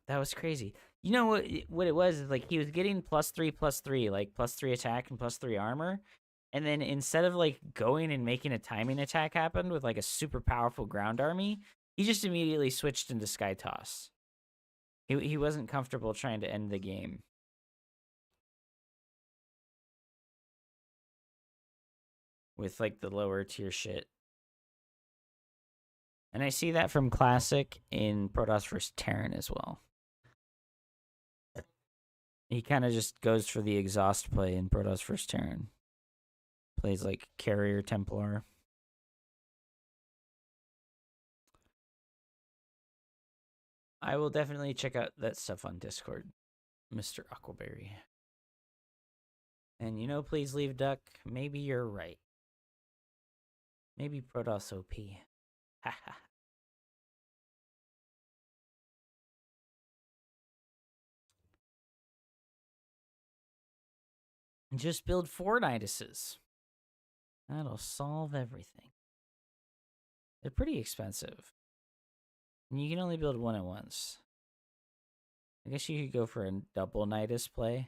That was crazy. You know what it was? Is like he was getting +3/+3, like +3 attack and +3 armor. And then instead of like going and making a timing attack happen with like a super powerful ground army, he just immediately switched into Sky Toss. He wasn't comfortable trying to end the game. With like the lower tier shit. And I see that from Classic in Protoss vs. Terran as well. He kind of just goes for the exhaust play in Protoss vs. Terran. Plays like Carrier Templar. I will definitely check out that stuff on Discord, Mr. Aquaberry. And you know, please leave Duck. Maybe you're right. Maybe Protoss OP. Haha. Just build 4 Niduses. That'll solve everything. They're pretty expensive. And you can only build 1 at once. I guess you could go for a double Nidus play.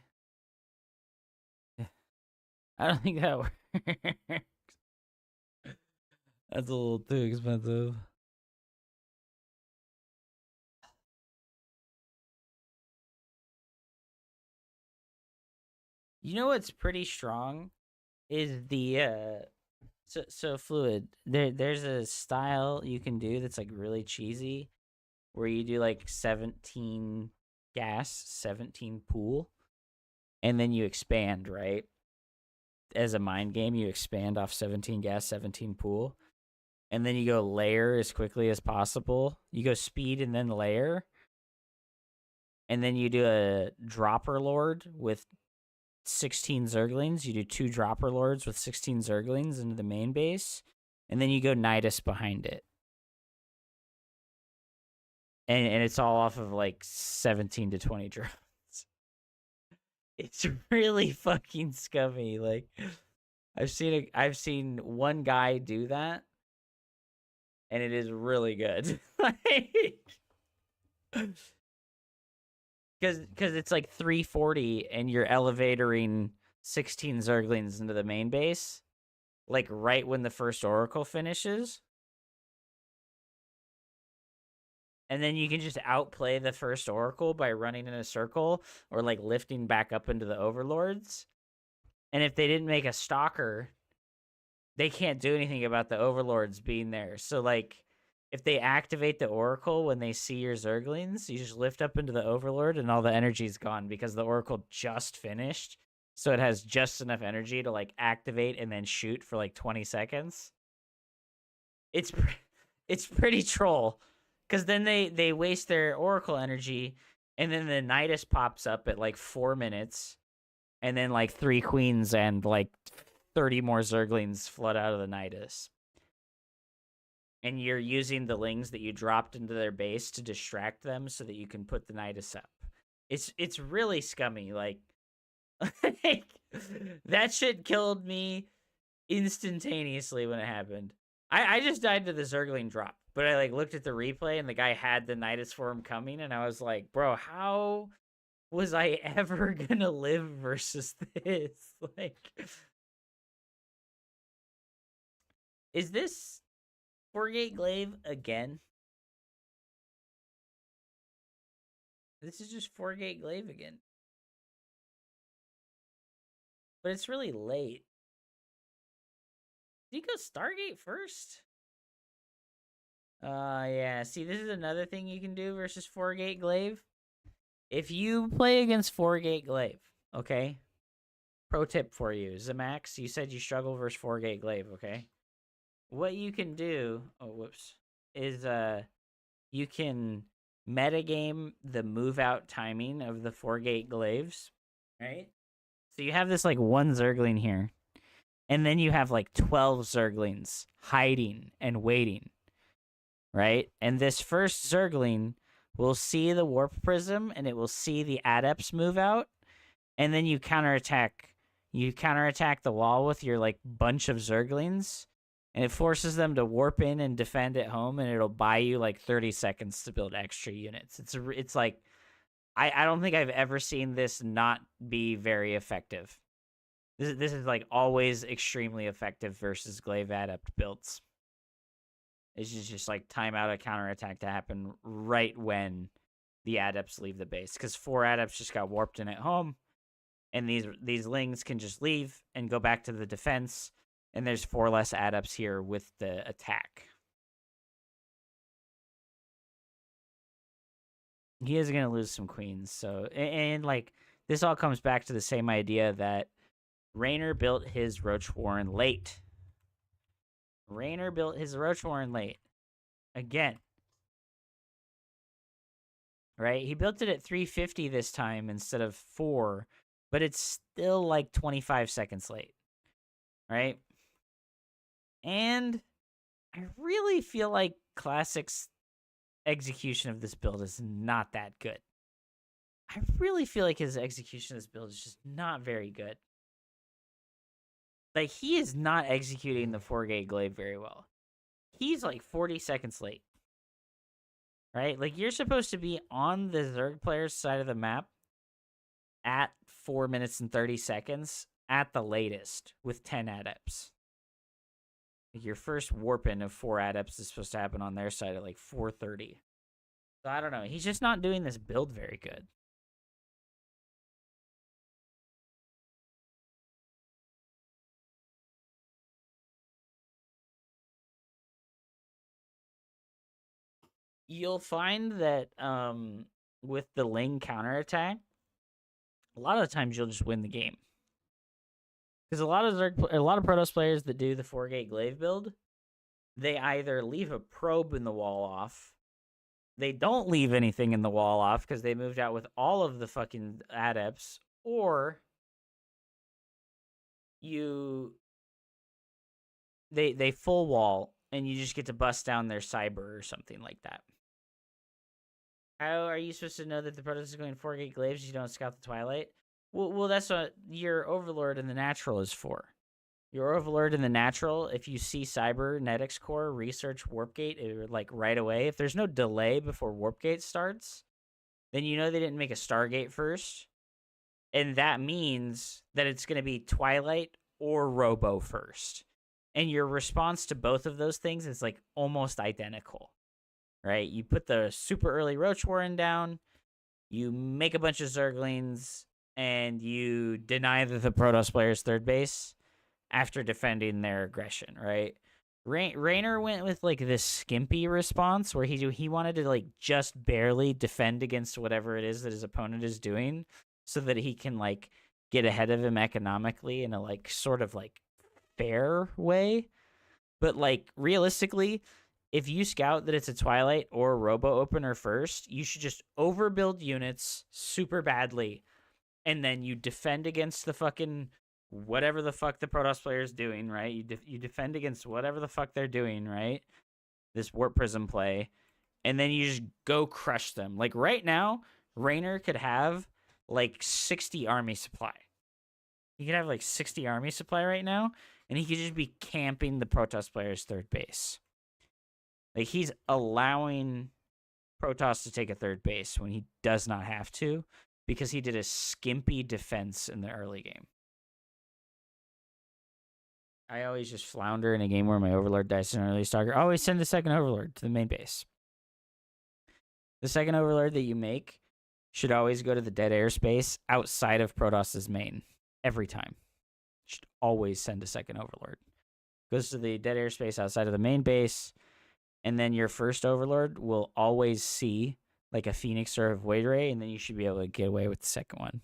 I don't think that works. That's a little too expensive. You know what's pretty strong is the so fluid. There's a style you can do that's like really cheesy, where you do like 17 gas, 17 pool, and then you expand, right? As a mind game, you expand off 17 gas, 17 pool, and then you go layer as quickly as possible. You go speed and then layer, and then you do a dropper lord with 16 Zerglings. You do 2 dropper lords with 16 Zerglings into the main base, and then you go Nidus behind it. And it's all off of like 17 to 20 drones. It's really fucking scummy. Like I've seen one guy do that, and it is really good. Because it's like 340 and you're elevatoring 16 Zerglings into the main base, like right when the first Oracle finishes. And then you can just outplay the first Oracle by running in a circle or like lifting back up into the Overlords. And if they didn't make a Stalker, they can't do anything about the Overlords being there. So like if they activate the Oracle when they see your Zerglings, you just lift up into the Overlord and all the energy's gone because the Oracle just finished. So it has just enough energy to like activate and then shoot for like 20 seconds. It's pretty troll. Because then they waste their Oracle energy, and then the Nidus pops up at like 4 minutes, and then like 3 Queens and like 30 more Zerglings flood out of the Nidus. And you're using the Lings that you dropped into their base to distract them so that you can put the Nidus up. It's really scummy. Like that shit killed me instantaneously when it happened. I just died to the Zergling drop. But I like looked at the replay and the guy had the Nidus form coming, and I was like, bro, how was I ever gonna live versus this? Like, is this 4-gate glaive again? This is just 4-gate glaive again. But it's really late. Did he go Stargate first? Yeah. See, this is another thing you can do versus 4-gate glaive. If you play against 4-gate glaive, okay? Pro tip for you, Zamax, you said you struggle versus 4-gate glaive, okay? What you can do, is you can metagame the move out timing of the 4-gate glaives, right? So you have this like one Zergling here, and then you have like 12 Zerglings hiding and waiting, right? And this first Zergling will see the Warp Prism, and it will see the Adepts move out, and then you counterattack. You counterattack the wall with your like bunch of Zerglings, and it forces them to warp in and defend at home, and it'll buy you like 30 seconds to build extra units. It's like I don't think I've ever seen this not be very effective. This is like always extremely effective versus glaive adept builds. It's just like time out a counterattack to happen right when the adepts leave the base, because 4 adepts just got warped in at home, and these lings can just leave and go back to the defense, and there's 4 less adepts here with the attack. He is gonna lose some queens, so and like this all comes back to the same idea that Raynor built his Roach Warren late. Raynor built his Roach Warren late. Again. Right? He built it at 350 this time instead of 4, but it's still like 25 seconds late. Right? And I really feel like Classic's execution of this build is not that good. I really feel like his execution of this build is just not very good. Like, he is not executing the 4-gate glaive very well. He's like 40 seconds late. Right? Like, you're supposed to be on the Zerg player's side of the map at 4 minutes and 30 seconds at the latest with 10 adepts. Like, your first warp in of 4 adepts is supposed to happen on their side at like 4:30. So I don't know. He's just not doing this build very good. You'll find that with the Ling counterattack, a lot of the times you'll just win the game. Because a lot of Protoss players that do the 4-gate glaive build, they either leave a probe in the wall off, they don't leave anything in the wall off because they moved out with all of the fucking adepts, or they full wall and you just get to bust down their cyber or something like that. How are you supposed to know that the Protoss is going 4-gate glaives if you don't scout the Twilight? Well, that's what your Overlord in the Natural is for. Your Overlord in the Natural, if you see Cybernetics Core research Warpgate like right away, if there's no delay before Warpgate starts, then you know they didn't make a Stargate first. And that means that it's going to be Twilight or Robo first. And your response to both of those things is like almost identical. Right? You put the super early Roach Warren down, you make a bunch of Zerglings, and you deny the Protoss player's third base after defending their aggression, right? Raynor went with like this skimpy response where he wanted to like just barely defend against whatever it is that his opponent is doing so that he can like get ahead of him economically in a like sort of like fair way. But like realistically, if you scout that it's a Twilight or a Robo opener first, you should just overbuild units super badly, and then you defend against the fucking whatever the fuck the Protoss player is doing, right? You defend against whatever the fuck they're doing, right? This Warp Prism play, and then you just go crush them. Like right now, Raynor could have like 60 army supply. He could have like 60 army supply right now, and he could just be camping the Protoss player's third base. Like, he's allowing Protoss to take a third base when he does not have to because he did a skimpy defense in the early game. I always just flounder in a game where my Overlord dies in an early stalker. I always send the second Overlord to the main base. The second Overlord that you make should always go to the dead airspace outside of Protoss's main. Every time. Should always send a second Overlord. Goes to the dead airspace outside of the main base, and then your first Overlord will always see like a Phoenix or a Void Ray, and then you should be able to get away with the second one.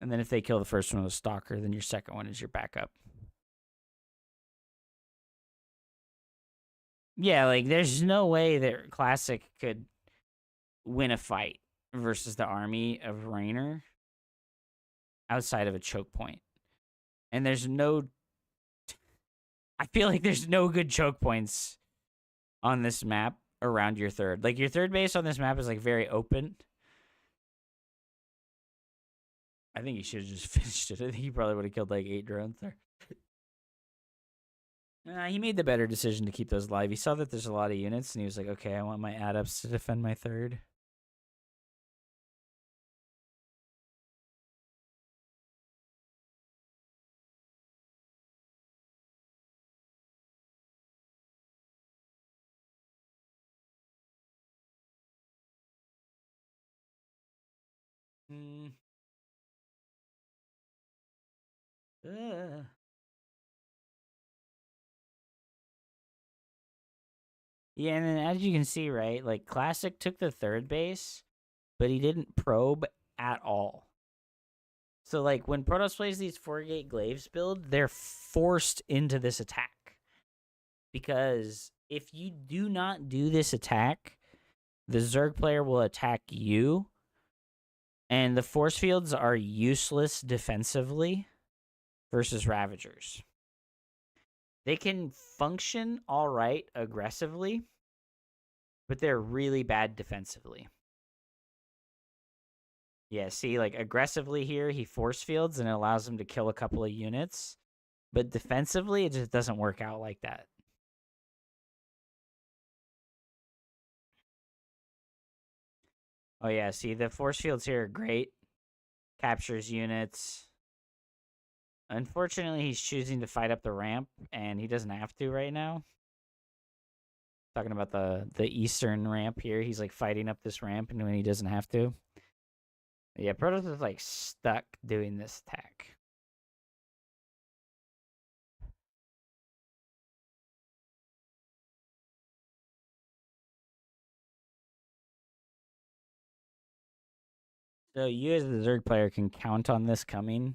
And then if they kill the first one with a Stalker, then your second one is your backup. Yeah, like there's no way that Classic could win a fight versus the army of Raynor outside of a choke point. And there's no... I feel like there's no good choke points on this map around your third. Like, your third base on this map is, like, very open. I think he should have just finished it. I think he probably would have killed, like, 8 drones there. He made the better decision to keep those alive. He saw that there's a lot of units, and he was like, okay, I want my adepts to defend my third. Ugh. Yeah, and then as you can see, right, like, Classic took the third base, but he didn't probe at all. So, like, when Protoss plays these 4-gate glaives build, they're forced into this attack. Because if you do not do this attack, the Zerg player will attack you, and the force fields are useless defensively versus Ravagers. They can function all right aggressively, but they're really bad defensively. Yeah, see, like, aggressively here, he force fields, and it allows him to kill a couple of units. But defensively, it just doesn't work out like that. Oh, yeah, see, the force fields here are great. Captures units. Unfortunately, he's choosing to fight up the ramp, and he doesn't have to right now. Talking about the eastern ramp here. He's, like, fighting up this ramp, and when he doesn't have to. Yeah, Protoss is, like, stuck doing this attack. So you as the Zerg player can count on this coming.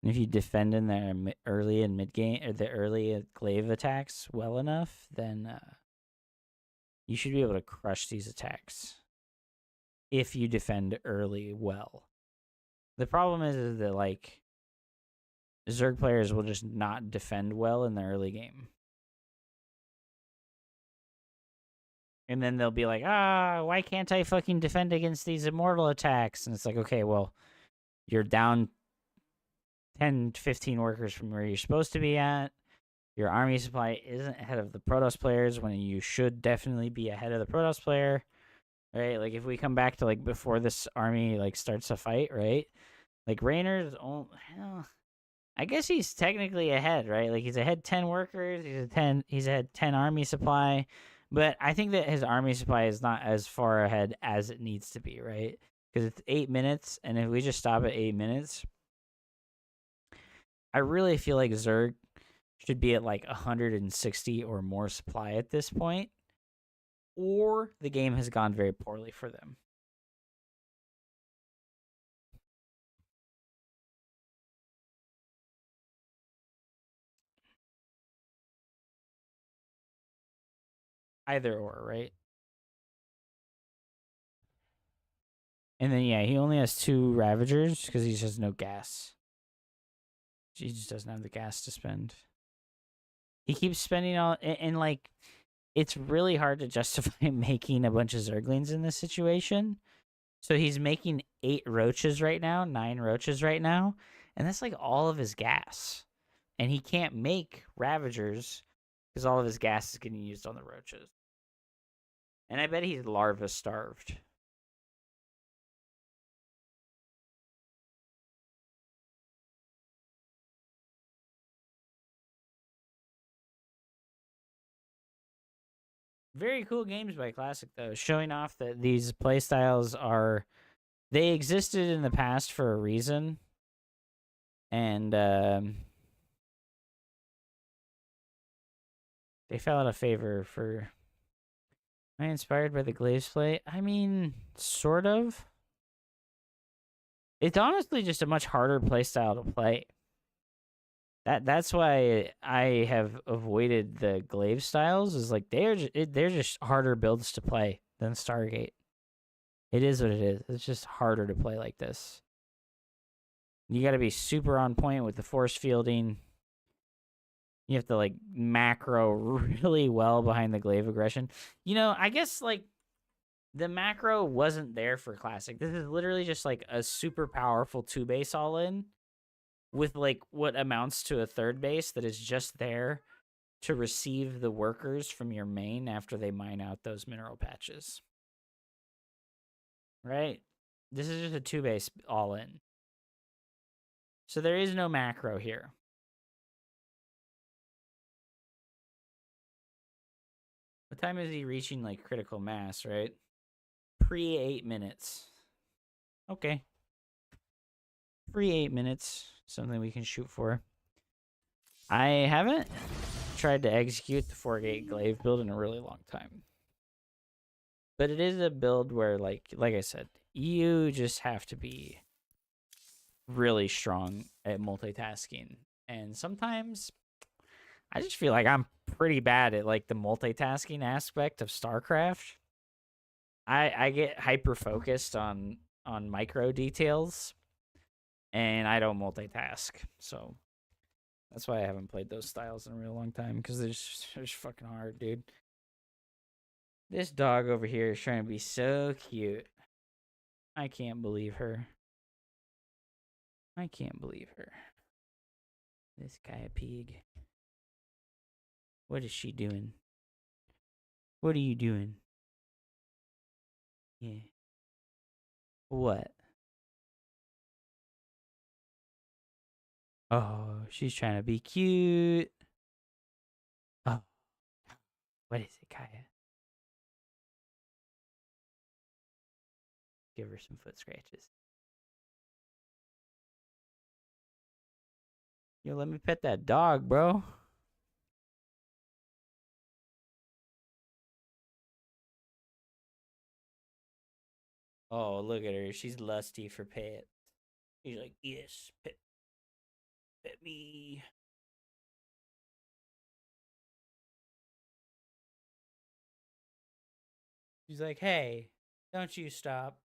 And if you defend in the early and mid game, or the early glaive attacks well enough, then you should be able to crush these attacks. If you defend early well. The problem is that, like, Zerg players will just not defend well in the early game. And then they'll be like, why can't I fucking defend against these immortal attacks? And it's like, okay, well, you're down 10, 15 workers from where you're supposed to be at. Your army supply isn't ahead of the Protoss players when you should definitely be ahead of the Protoss player. Right? Like, if we come back to, like, before this army, like, starts a fight, right? Like, Raynor's only... Well, I guess he's technically ahead, right? Like, he's ahead 10 workers. He's ahead 10 army supply. But I think that his army supply is not as far ahead as it needs to be, right? Because it's 8 minutes, and if we just stop at 8 minutes, I really feel like Zerg should be at like 160 or more supply at this point, or the game has gone very poorly for them. Either or, right? And then, yeah, he only has 2 Ravagers because he just has no gas. He just doesn't have the gas to spend. He keeps spending all... And like, it's really hard to justify making a bunch of Zerglings in this situation. So he's making 8 roaches right now, 9 roaches right now. And that's like all of his gas. And he can't make Ravagers because all of his gas is getting used on the roaches. And I bet he's larva starved. Very cool games by Classic, though, showing off that these playstyles are... They existed in the past for a reason. And They fell out of favor for... Am I inspired by the Glaives play? I mean, sort of. It's honestly just a much harder playstyle to play. That's why I have avoided the Glaive styles. Is like they're just harder builds to play than Stargate. It is what it is. It's just harder to play like this. You got to be super on point with the force fielding. You have to like macro really well behind the Glaive aggression. You know, I guess like the macro wasn't there for Classic. This is literally just like a super powerful 2-base all in with like what amounts to a 3rd base that is just there to receive the workers from your main after they mine out those mineral patches. Right? This is just a 2-base all in. So there is no macro here. What time is he reaching like critical mass, right? Pre 8 minutes. Okay. Pre 8 minutes. Something we can shoot for. I haven't tried to execute the 4-gate glaive build in a really long time. But it is a build where, like I said, you just have to be really strong at multitasking. And sometimes I just feel like I'm pretty bad at like the multitasking aspect of StarCraft. I get hyper focused on micro details, and I don't multitask. So that's why I haven't played those styles in a real long time, because they're just fucking hard, dude. This dog over here is trying to be so cute. I can't believe her. I can't believe her. This guy a pig. What is she doing? What are you doing? Yeah. What? Oh, she's trying to be cute. Oh. What is it, Kaya? Give her some foot scratches. Yo, let me pet that dog, bro. Oh, look at her. She's lusty for pets. She's like, yes, pet me. She's like, hey, don't you stop.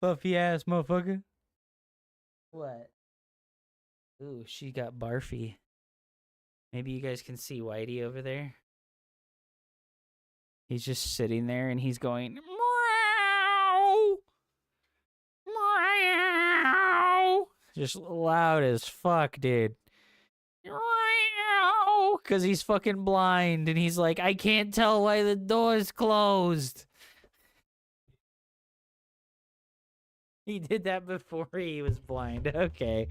Puffy ass motherfucker. What? Ooh, she got barfy. Maybe you guys can see Whitey over there. He's just sitting there and he's going, meow, meow. Just loud as fuck, dude. Meow, because he's fucking blind and he's like, I can't tell why the door's closed. He did that before he was blind. Okay.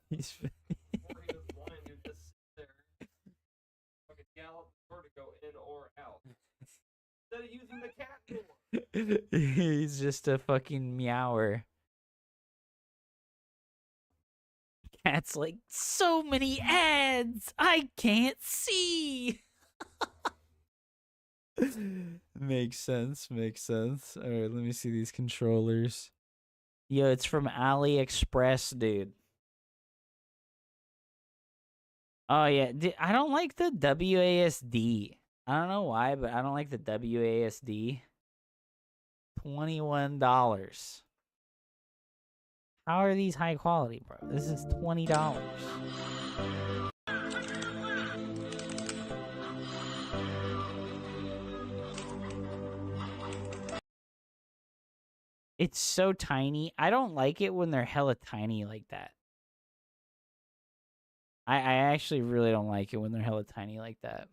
He's Instead of using the cat door. He's just a fucking meower. Cat's like, so many ads, I can't see. Makes sense, makes sense. All right, let me see these controllers. Yo, it's from AliExpress, dude. Oh, yeah. I don't like the WASD. I don't know why, but I don't like the WASD. $21. How are these high quality, bro? This is $20. It's so tiny. I don't like it when they're hella tiny like that. I actually really don't like it when they're hella tiny like that.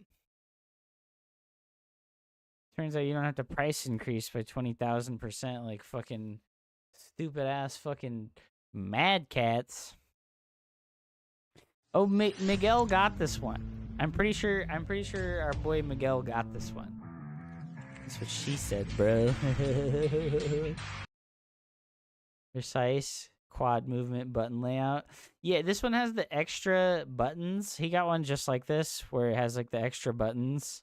Turns out you don't have to price increase by 20,000% like fucking stupid ass fucking mad cats. Oh, Miguel got this one. I'm pretty sure our boy Miguel got this one. That's what she said, bro. Precise quad movement button layout. Yeah, this one has the extra buttons. He got one just like this where it has like the extra buttons.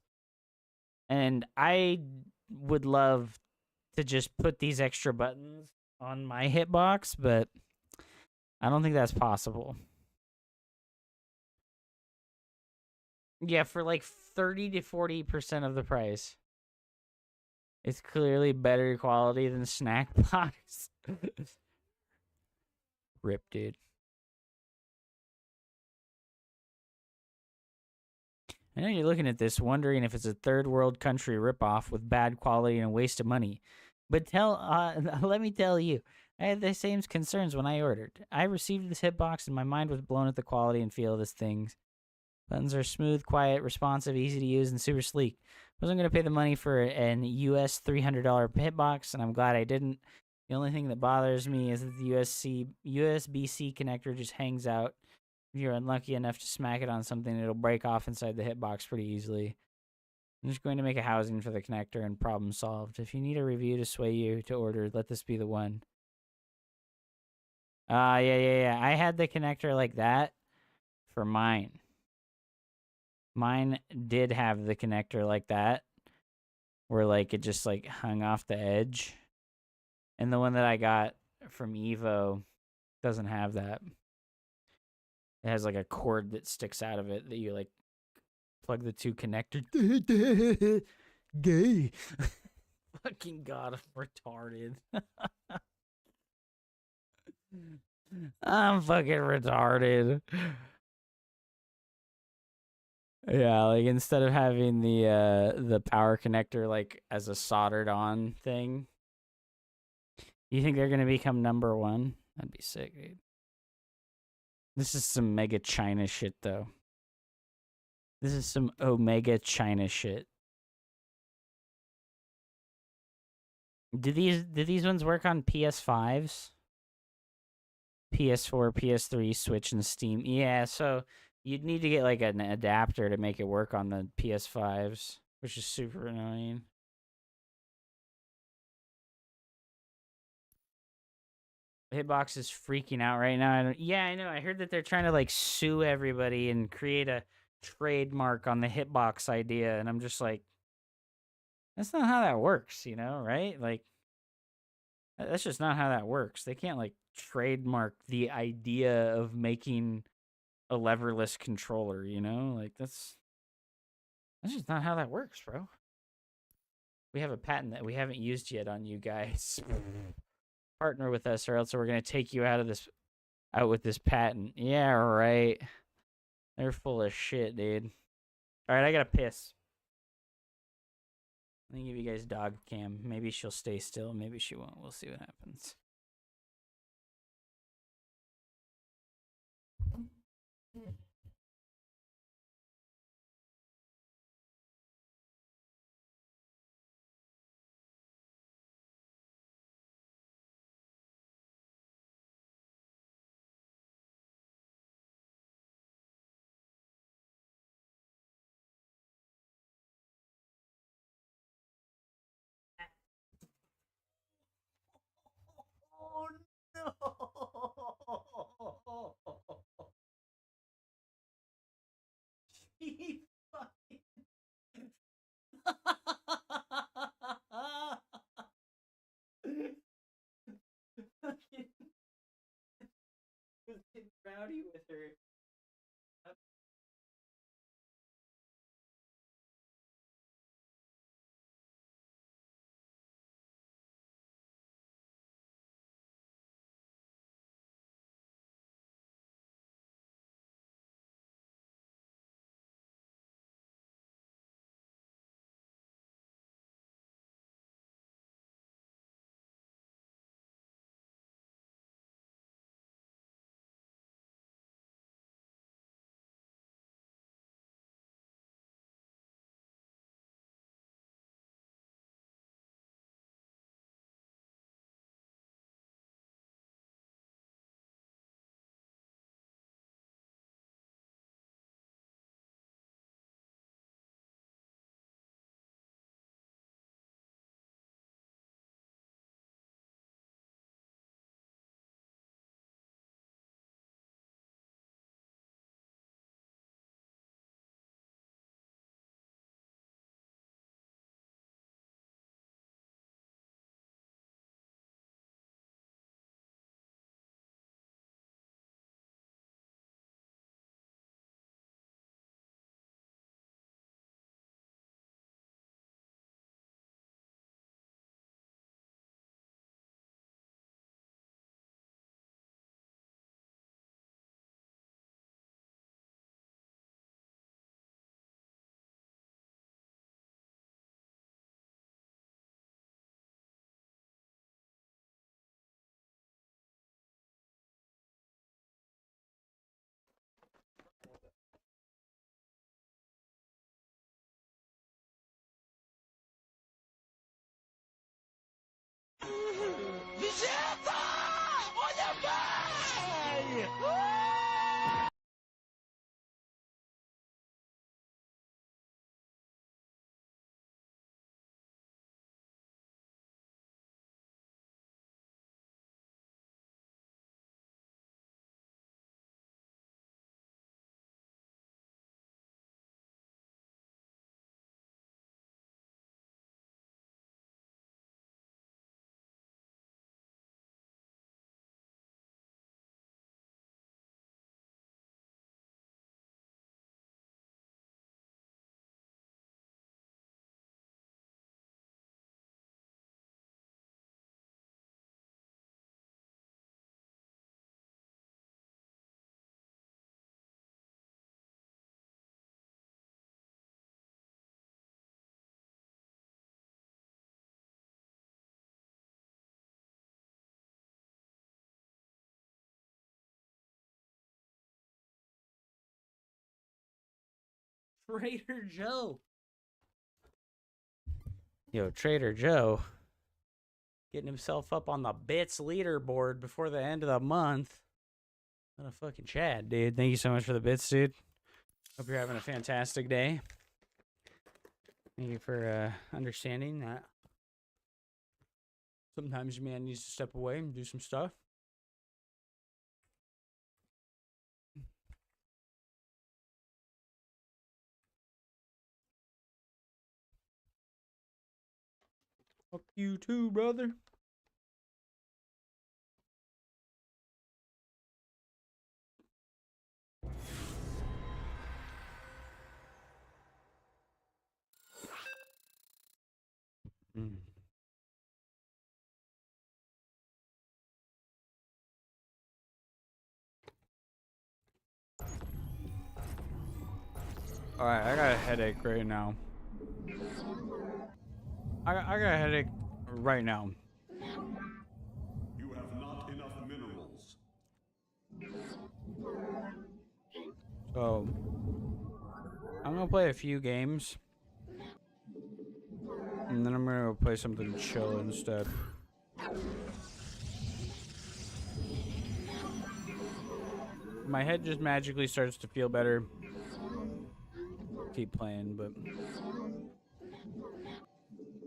And I would love to just put these extra buttons on my hitbox, but I don't think that's possible. Yeah, for like 30 to 40% of the price. It's clearly better quality than Snack Box. Rip, dude. I know you're looking at this wondering if it's a third world country ripoff with bad quality and a waste of money. But let me tell you, I had the same concerns when I ordered. I received this hitbox and my mind was blown at the quality and feel of this thing. Buttons are smooth, quiet, responsive, easy to use, and super sleek. I wasn't going to pay the money for an US $300 hitbox, and I'm glad I didn't. The only thing that bothers me is that the USB-C connector just hangs out. If you're unlucky enough to smack it on something, it'll break off inside the hitbox pretty easily. I'm just going to make a housing for the connector and problem solved. If you need a review to sway you to order, let this be the one. Yeah. I had the connector like that for mine. Mine did have the connector like that, where like it just like hung off the edge. And the one that I got from Evo doesn't have that. It has like a cord that sticks out of it that you like plug the two connectors. Gay. Fucking god, I'm retarded. I'm fucking retarded. Yeah, like instead of having the power connector like as a soldered on thing, you think they're gonna become number one? That'd be sick, dude. This is some mega China shit though. This is some Omega China shit. Do these ones work on PS5s? PS4, PS3, Switch, and Steam. Yeah, so you'd need to get like an adapter to make it work on the PS5s, which is super annoying. Hitbox is freaking out right now. Yeah, I know. I heard that they're trying to like sue everybody and create a trademark on the Hitbox idea, and I'm just like, that's not how that works, you know, right? Like, that's just not how that works. They can't like trademark the idea of making a leverless controller, you know? Like that's just not how that works, bro. We have a patent that we haven't used yet on you guys. Partner with us or else we're going to take you out with this patent. Yeah, right. They're full of shit, dude. All right, I got to piss. Let me give you guys dog cam. Maybe she'll stay still, maybe she won't. We'll see what happens. Oh no! She fucking fucking was getting rowdy with her. Trader Joe. Yo, Trader Joe getting himself up on the bits leaderboard before the end of the month. What a fucking Chad, dude. Thank you so much for the bits, dude. Hope you're having a fantastic day. Thank you for understanding that sometimes your man needs to step away and do some stuff. Fuck you too, brother. Mm. Alright, I got a headache right now. I got a headache right now. You have not enough minerals. So, I'm gonna play a few games. And then I'm gonna go play something chill instead. My head just magically starts to feel better. Keep playing, but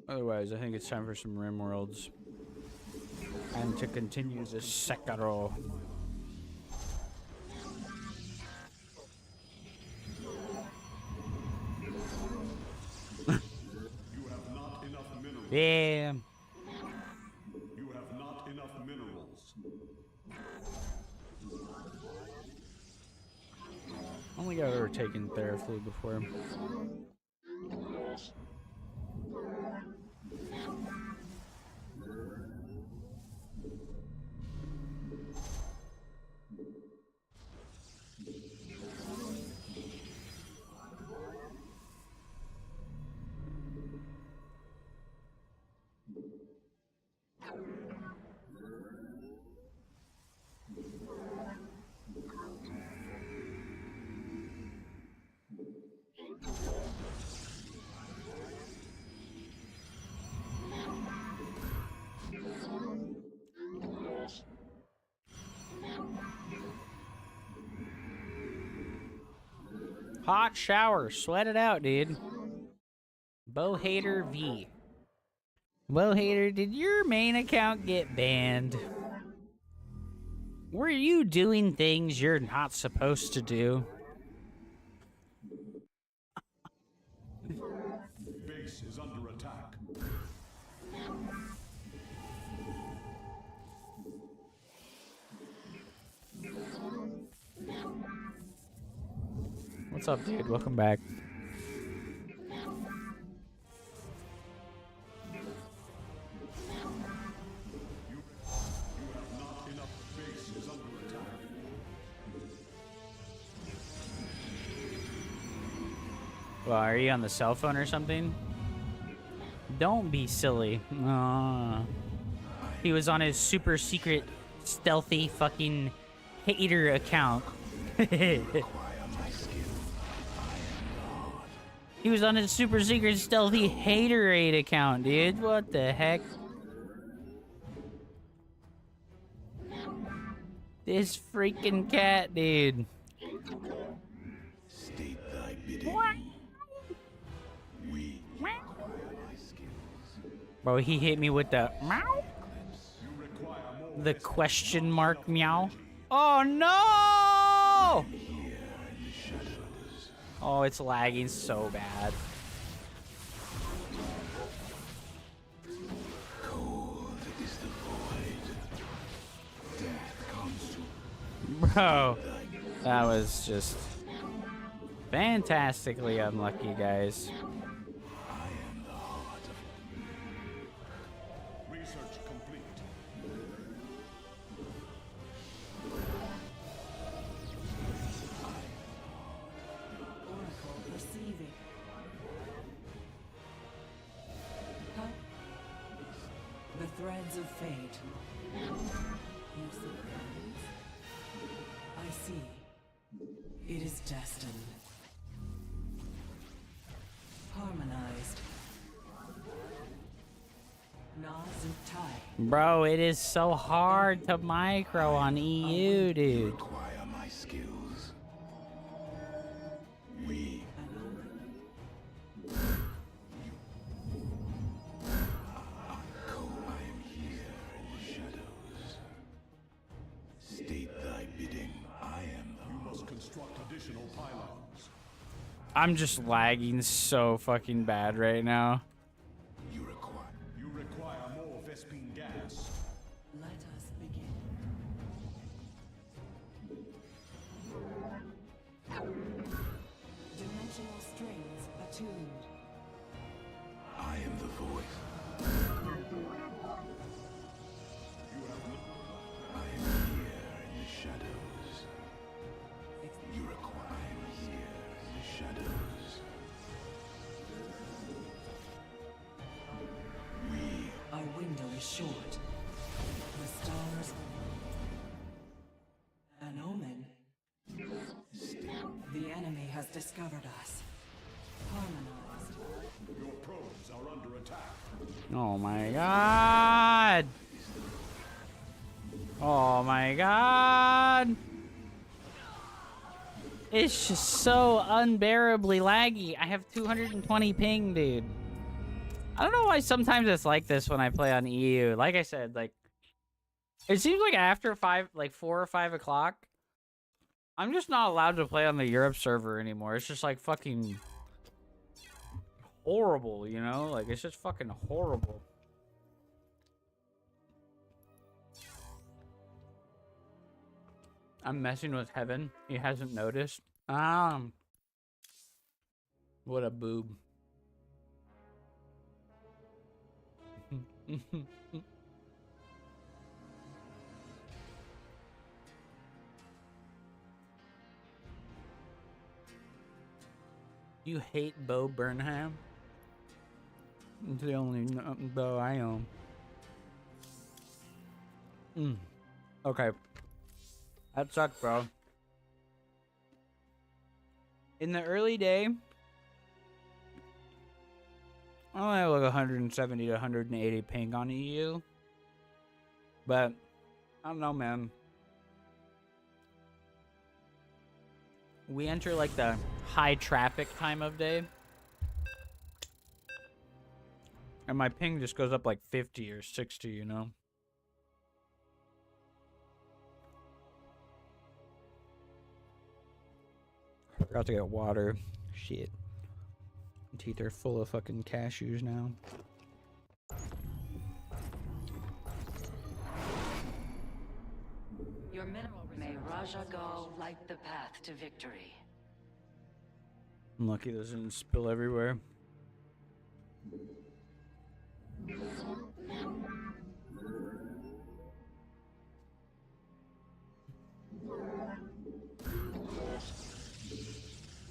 otherwise, I think it's time for some RimWorlds and to continue this Sekiro. You have not enough minerals. Yeah. You have not enough minerals. I don't think I've ever taken Theraflu before. Hot shower. Sweat it out, dude. Bo Hater V. Bo Hater, did your main account get banned? Were you doing things you're not supposed to do? Base is under attack. What's up, dude? Welcome back. You have not enough. Base is under attack. Well, are you on the cell phone or something? Don't be silly. Aw. He was on his super secret, stealthy fucking hater account. He was on his super secret, stealthy haterade account, dude. What the heck? This freaking cat, dude. State thy bidding. We require my skills. Bro, he hit me with the meow. The question mark meow. Oh no! Oh, it's lagging so bad. Cold is the void. Death comes to Bro, that was just fantastically unlucky, guys. I am the heart of Research complete. Oracle perceiving. Huh? The threads of fate. You see threads? I see. It is destined. Harmonized. Nas and tie. Bro, it is so hard to micro on EU, dude. require my skills. We I am here in the shadows. State thy bidding. I am the You must construct additional pylons. I'm just lagging so fucking bad right now. you require. You require more Vespine gas. Let us begin. Dimensional strings attuned. I am the voice. I am here in the shadows. You require. I am here in the shadows. We Our window is short. The stars. An omen. The enemy has discovered us. Harmonized. Your probes are under attack. Oh my god! Oh my god! It's just so unbearably laggy. I have 220 ping, dude. I don't know why sometimes it's like this when I play on EU. Like I said, like, it seems like after 4 or 5 o'clock, I'm just not allowed to play on the Europe server anymore. It's just like fucking horrible, you know? Like, it's just fucking horrible. I'm messing with Heaven. He hasn't noticed. What a boob. You hate Bo Burnham? It's the only Bo I own. Okay. That sucked, bro. In the early day, I only have like 170 to 180 ping on EU. But, I don't know, man. We enter like the high traffic time of day. And my ping just goes up like 50 or 60, you know? Forgot to get water. Shit. My teeth are full of fucking cashews now. Your mineral may Rajagal light the path to victory. I'm lucky those didn't spill everywhere.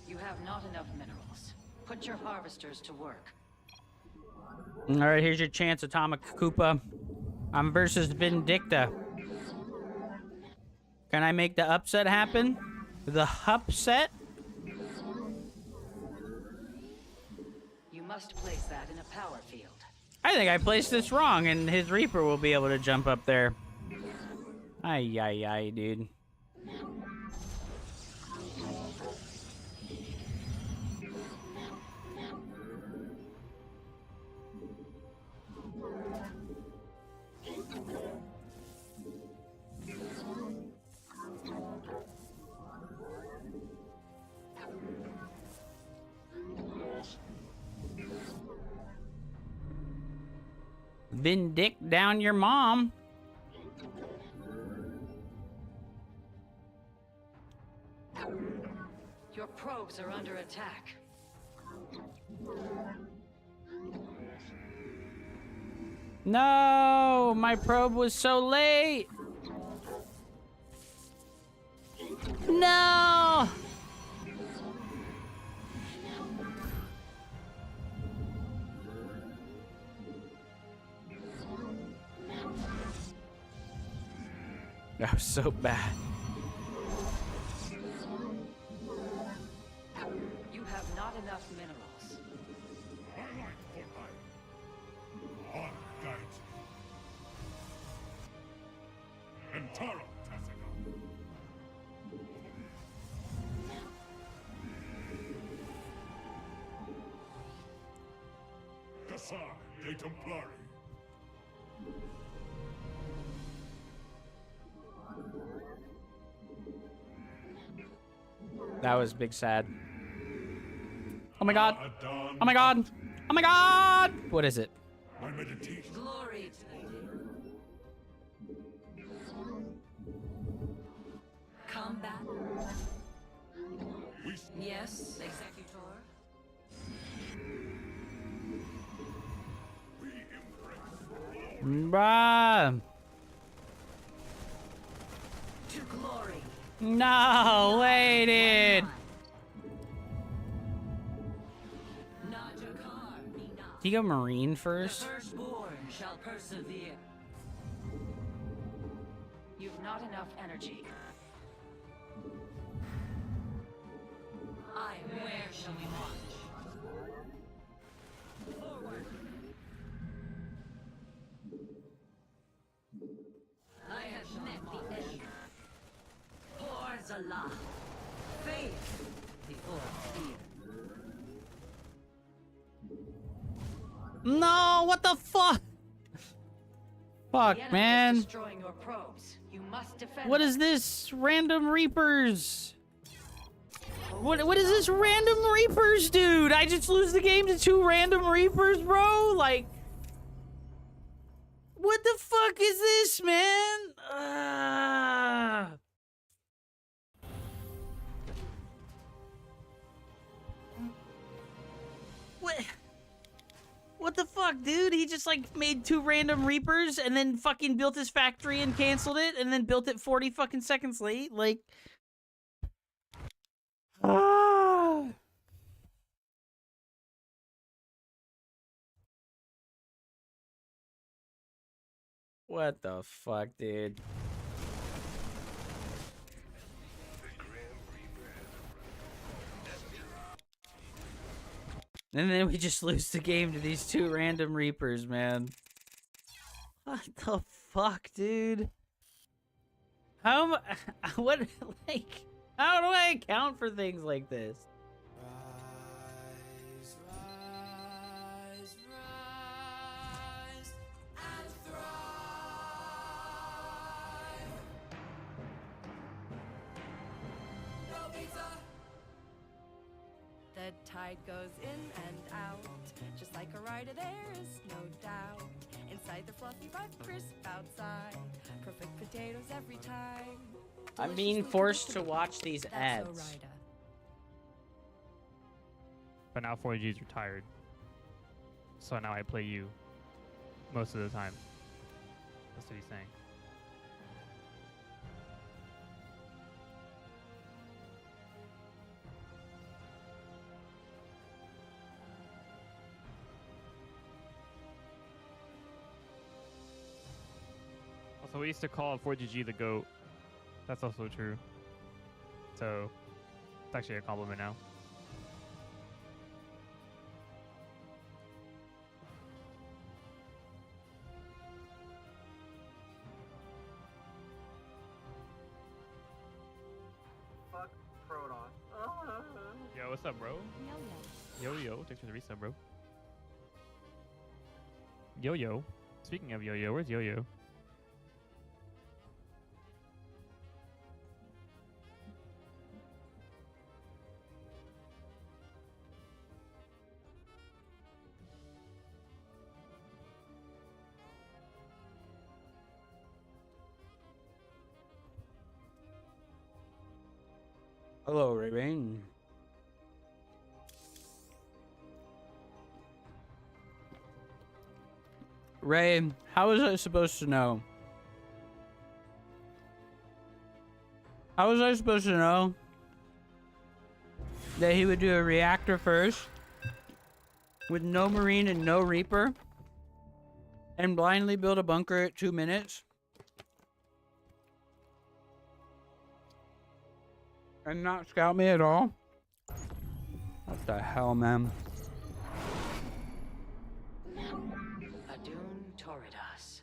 You have not enough minerals. Put your harvesters to work. Alright, here's your chance, Atomic Koopa. I'm versus Vindicta. Can I make the upset happen? The upset? You must place that in a power field. I think I placed this wrong, and his Reaper will be able to jump up there. Ay, ay, ay, dude. Been dick down your mom. Your probes are under attack. No, my probe was so late. No. That was so bad. You have not enough minerals. I like what I honor guides me. Entaro Tessica. Cassar de Templari. That was big sad. Oh my god. Adon Oh my god. Oh my god. What is it? My meditation. Glory to the dead. Combat. We Yes, Executor. Bruh. To glory. No, waited. Najakar be not. Do you go Marine The first? firstborn shall persevere. You've not enough energy. I am where shall we march? Forward. I have met the end. Pour Zala. Faith before fear. No, what the fuck? Fuck, The enemy is man. destroying your probes. You must defend. What them. is this? Random Reapers. What is this random Reapers, dude? I just lose the game to 2 random Reapers, bro? Like, what the fuck is this, man? What the fuck, dude? He just, like, made 2 random Reapers and then fucking built his factory and canceled it and then built it 40 fucking seconds late? Like... What the fuck, dude? And then we just lose the game to these 2 random Reapers, man. What the fuck, dude? How am I... What, like... How do I account for things like this? Rise, rise, rise, and thrive. No pizza. The tide goes in and out, just like a rider, there is no doubt. Inside the fluffy but crisp outside, perfect potatoes every time. I'm being forced to watch these That's ads. O'Rida. But now 4G's retired. So now I play you most of the time. That's what he's saying. Also, we used to call 4GG the GOAT. That's also true. So, it's actually a compliment now. what's up, bro? Yo-yo, thanks for the resub, bro. Yo-yo. Speaking of yo-yo, where's yo-yo? Hello, Ray-Bane. Ray, how was I supposed to know? How was I supposed to know that he would do a reactor first with no Marine and no Reaper and blindly build a bunker at 2 minutes? And not scout me at all? What the hell, man? Adun Toridas.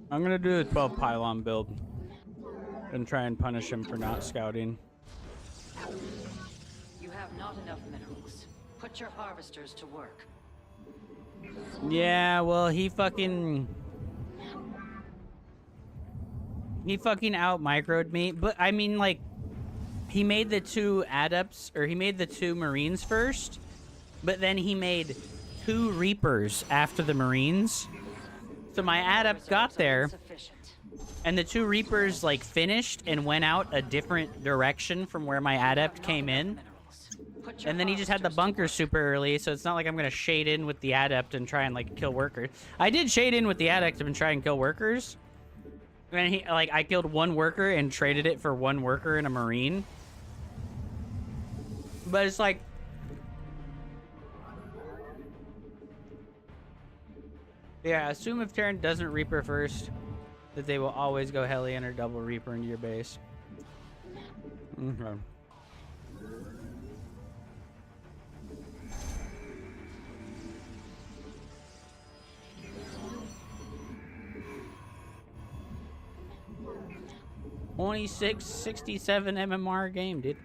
I'm gonna do a 12 pylon build and try and punish him for not scouting. You have not enough minerals. Put your harvesters to work. Yeah, well, he fucking out microed me, but I mean, like, he made the 2 adepts, or he made the 2 Marines first, but then he made 2 Reapers after the Marines. So my adept got there, and the 2 Reapers, like, finished and went out a different direction from where my adept came in. And then he just had the bunker super early, so it's not like I'm gonna shade in with the adept and try and, like, kill workers. I did shade in with the adept and try and kill workers. And he, like, I killed 1 worker and traded it for 1 worker and a Marine. But it's like, yeah, assume if Terran doesn't Reaper first, that they will always go Hellion or double Reaper into your base. Okay. $26.67 MMR game, dude.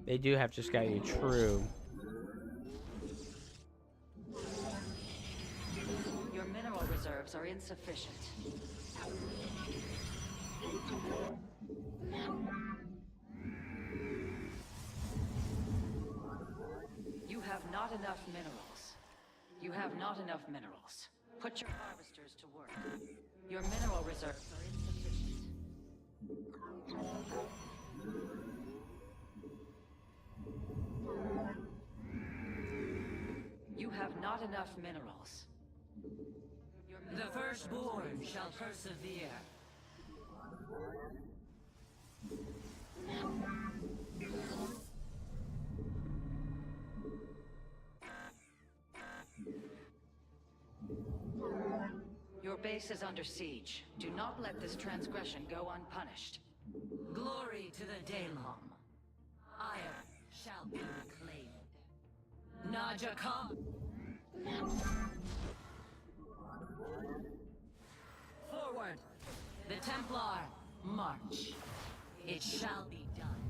They do have to scout you, true. Your mineral reserves are insufficient. You have not enough minerals. You have not enough minerals. Put your harvesters to work. Your mineral reserves are insufficient. You have not enough minerals. The firstborn shall persevere. Your base is under siege. Do not let this transgression go unpunished. Glory to the Daylom. Ire shall be reclaimed. Naja Khan. Forward. The Templar, march. It shall be done.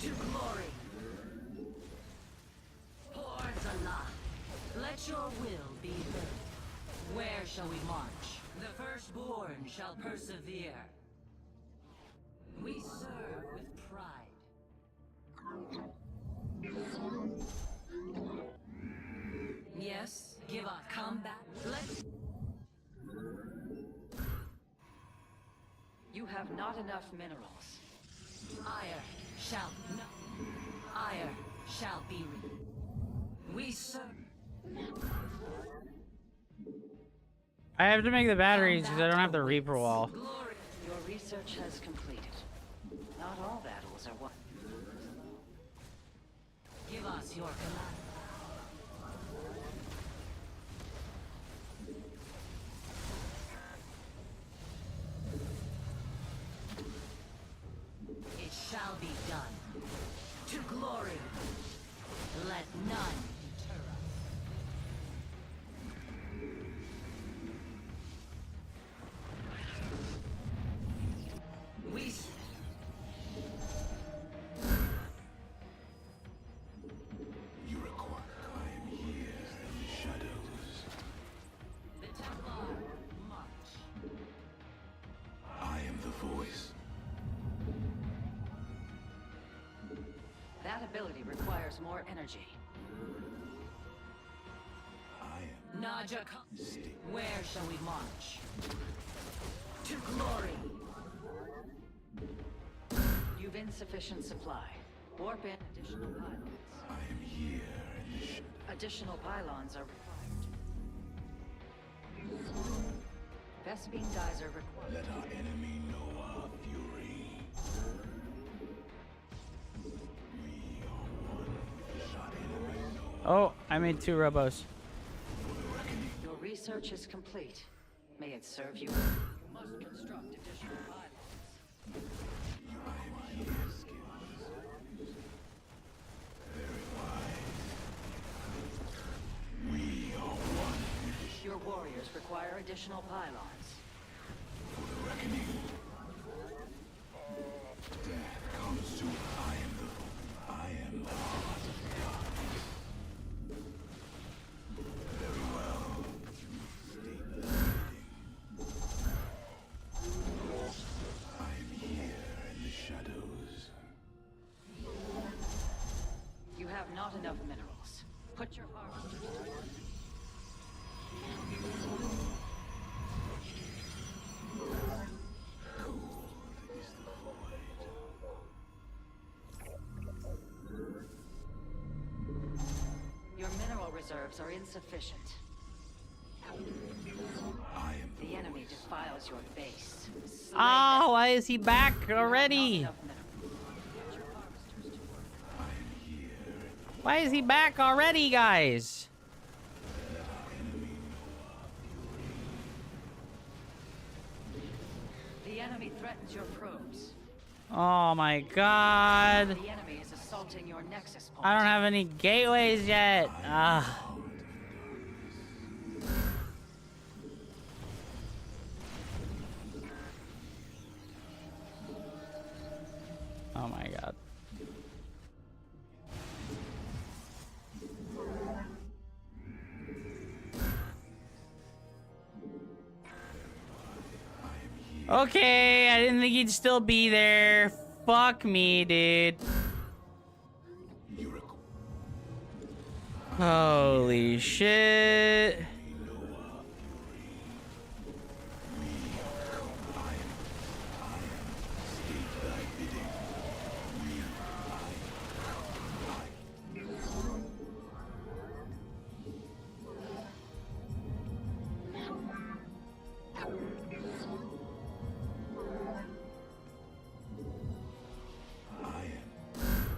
To glory. Hordes alive. Let your will be heard. Where shall we march? The firstborn shall persevere. We serve with pride. Yes, give us combat. You have not enough minerals. Ire shall be. We serve. I have to make the batteries because I don't have the Reaper wall. Your research has completed. Not all battles are won. Give us your command. It shall be done. To glory. Let none deter us. requires more energy. I am Naja, where shall we march? To glory. You've insufficient supply. Warp in additional pylons. I am here in the shadow. Additional pylons are required. Vespine dyes are required. Let our enemy know our fury. We are one. Let our enemy know. Oh, I made 2 robos. Your research is complete. May it serve you. You must construct additional pylons. We are one. Your warriors require additional pylons. For the reckoning. Death comes to I am the heart of God. Very well. State the bidding. I am here in the shadows. You have not enough minerals. Put your harvesters to work. Cold is the void. Your mineral reserves are insufficient. I am the The enemy defiles your base. Slay Oh, why is he back them. already? Not enough minerals. Put your harvesters to work. I am here. Why is he back already, guys? The enemy threatens your probes. Oh my god. The enemy is assaulting your nexus point. I don't have any gateways yet. Ah. Oh my god. Okay, I didn't think he'd still be there. Fuck me, dude. Holy shit.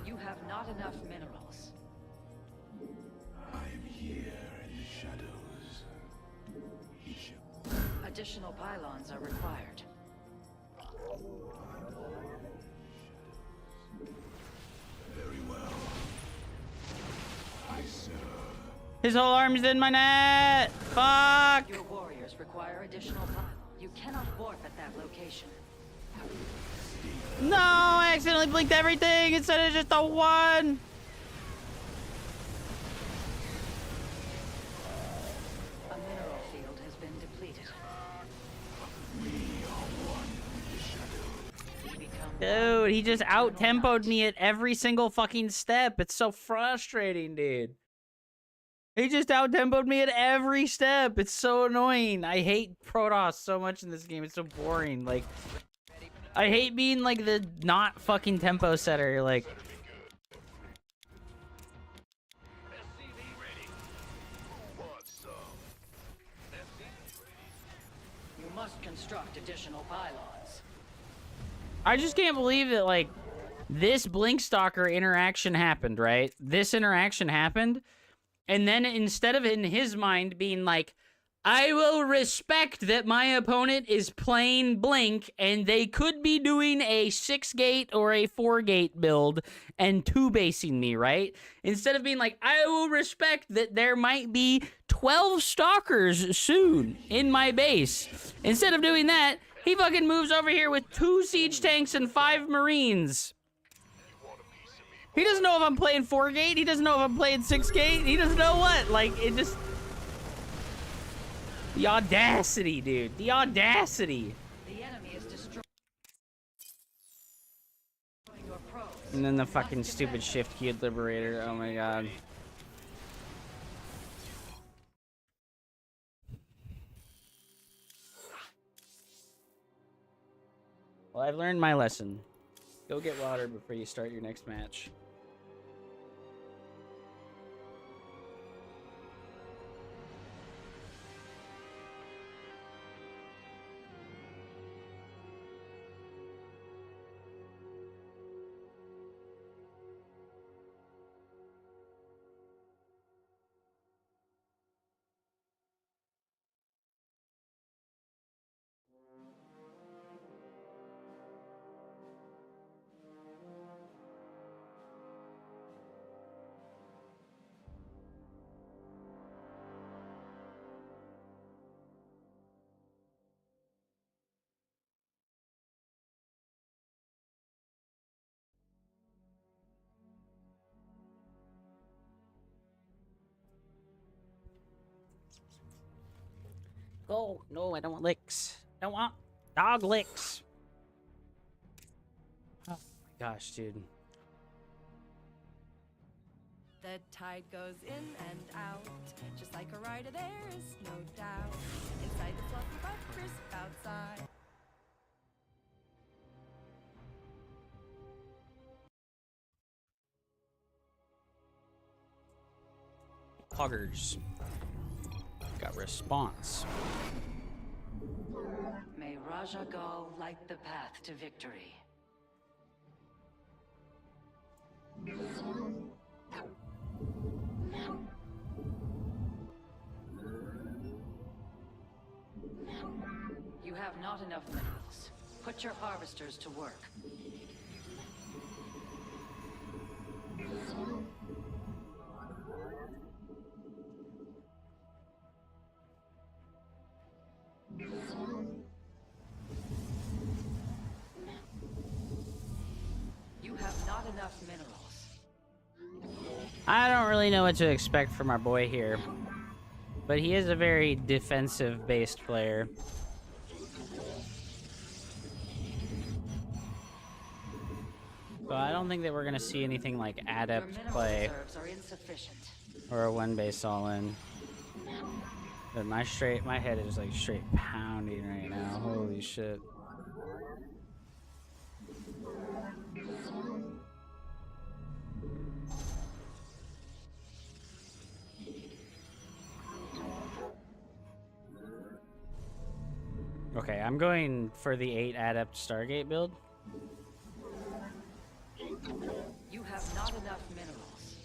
You have not enough minerals. I am here in the shadows. Additional pylons are required. Very well. I serve. His whole arm's in my net. Fuck. Your warriors require additional pylons. You cannot warp at that location. No, I accidentally blinked everything instead of just the one. A mineral field has been depleted. You become Dude, he just out-tempoed me at every single fucking step. It's so frustrating, dude. He just out-tempoed me at every step. It's so annoying. I hate Protoss so much in this game. It's so boring. Like, I hate being, like, the not fucking tempo setter. Like, You must construct additional pylons. I just can't believe that, like, this Blinkstalker interaction happened, right? This interaction happened, and then instead of in his mind being like, I will respect that my opponent is playing Blink, and they could be doing a 6-gate or a 4-gate build and 2-basing me, right? Instead of being like, I will respect that there might be 12 Stalkers soon in my base. Instead of doing that, he fucking moves over here with 2 siege tanks and 5 marines. He doesn't know if I'm playing 4-gate. He doesn't know if I'm playing 6-gate. He doesn't know what. Like, it just... The audacity, dude. The audacity. The enemy is destroying your probes. And then the fucking stupid shift keyed liberator. Oh my god. Well, I've learned my lesson. Go get water before you start your next match. Go. No, I don't want licks. I don't want dog licks. Oh my gosh, dude. The tide goes in and out, just like a rider, there is no doubt. Inside the fluffy but crisp outside. Poggers. Got response. May Raja Gal light the path to victory. You have not enough minerals. Put your harvesters to work. You have not enough minerals. I don't really know what to expect from our boy here, but he is a very defensive-based player. So I don't think that we're gonna see anything like Your adept mineral play reserves are insufficient. or a one-base all-in. But my head is like straight pounding right now. Holy shit. Okay, I'm going for the 8 adept Stargate build. You have not enough minerals.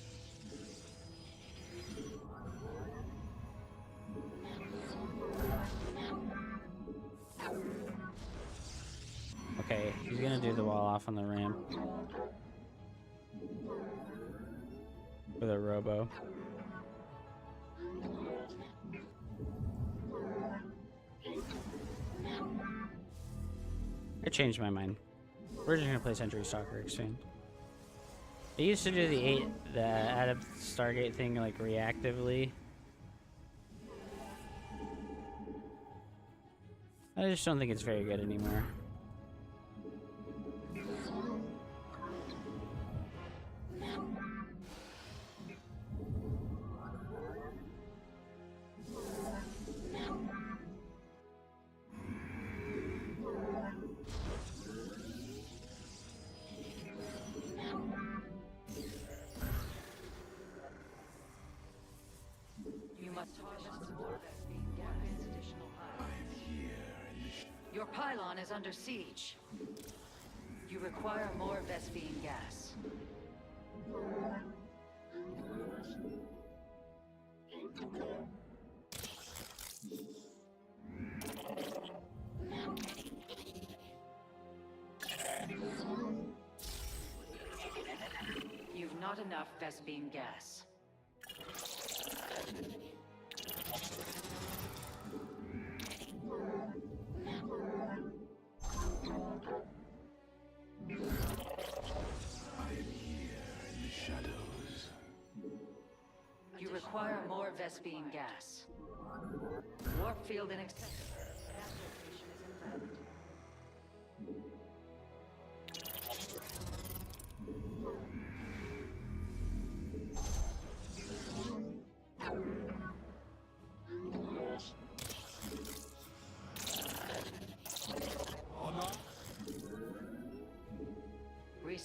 Okay, he's gonna do the wall off on the ramp. With a robo. I changed my mind. We're just gonna play Century Stalker soon. I used to do the Adept Stargate thing like reactively. I just don't think it's very good anymore. You must harvest more Vespine gas additional pylons. Your pylon is under siege. You require more Vespine gas. You've not enough Vespine gas. You require more Vespine gas. Warp field inaccessible. Gas location is invalid.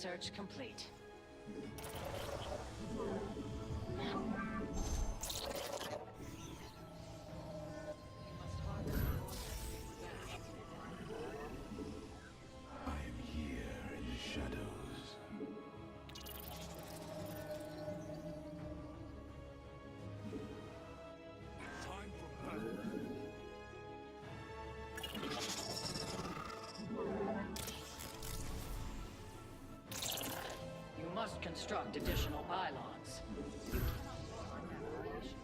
Research complete. I am here in the shadows. Time for battle. You must construct additional pylons. You cannot forward navigation.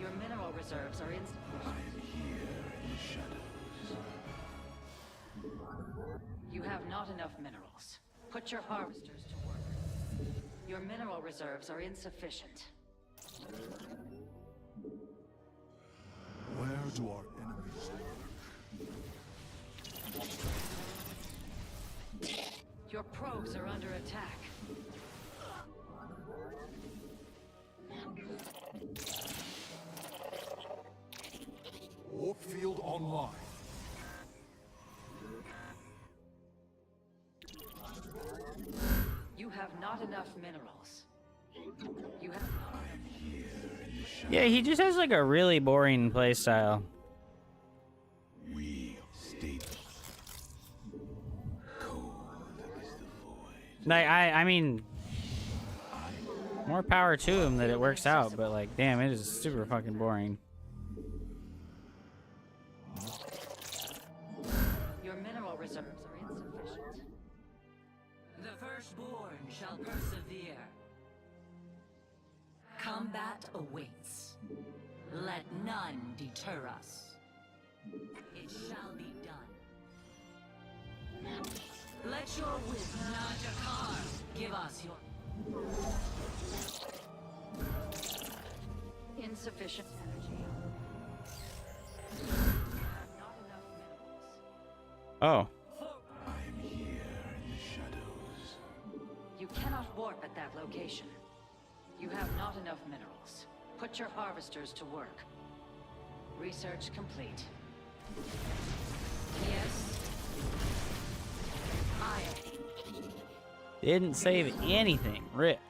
Your mineral reserves are insufficient. I am here in the shadows. You have not enough minerals. Put your harvesters to work. Your mineral reserves are insufficient. Where do our enemies lurk? Your probes are under attack. Warp field online. You have not enough minerals. You have not enough. Yeah, he just has like a really boring playstyle. We state cold is the void. Like I mean, more power to him that it works out, but like, damn, it is super fucking boring. Your mineral reserves are insufficient. The firstborn shall persevere. Combat awaits. Let none deter us. It shall be done. Let your wisdom, Najakar, give us your insufficient energy. Not enough minerals. Oh, I am here in the shadows. You cannot warp at that location. You have not enough minerals. Put your harvesters to work. Research complete. Yes. I didn't save anything. Rip.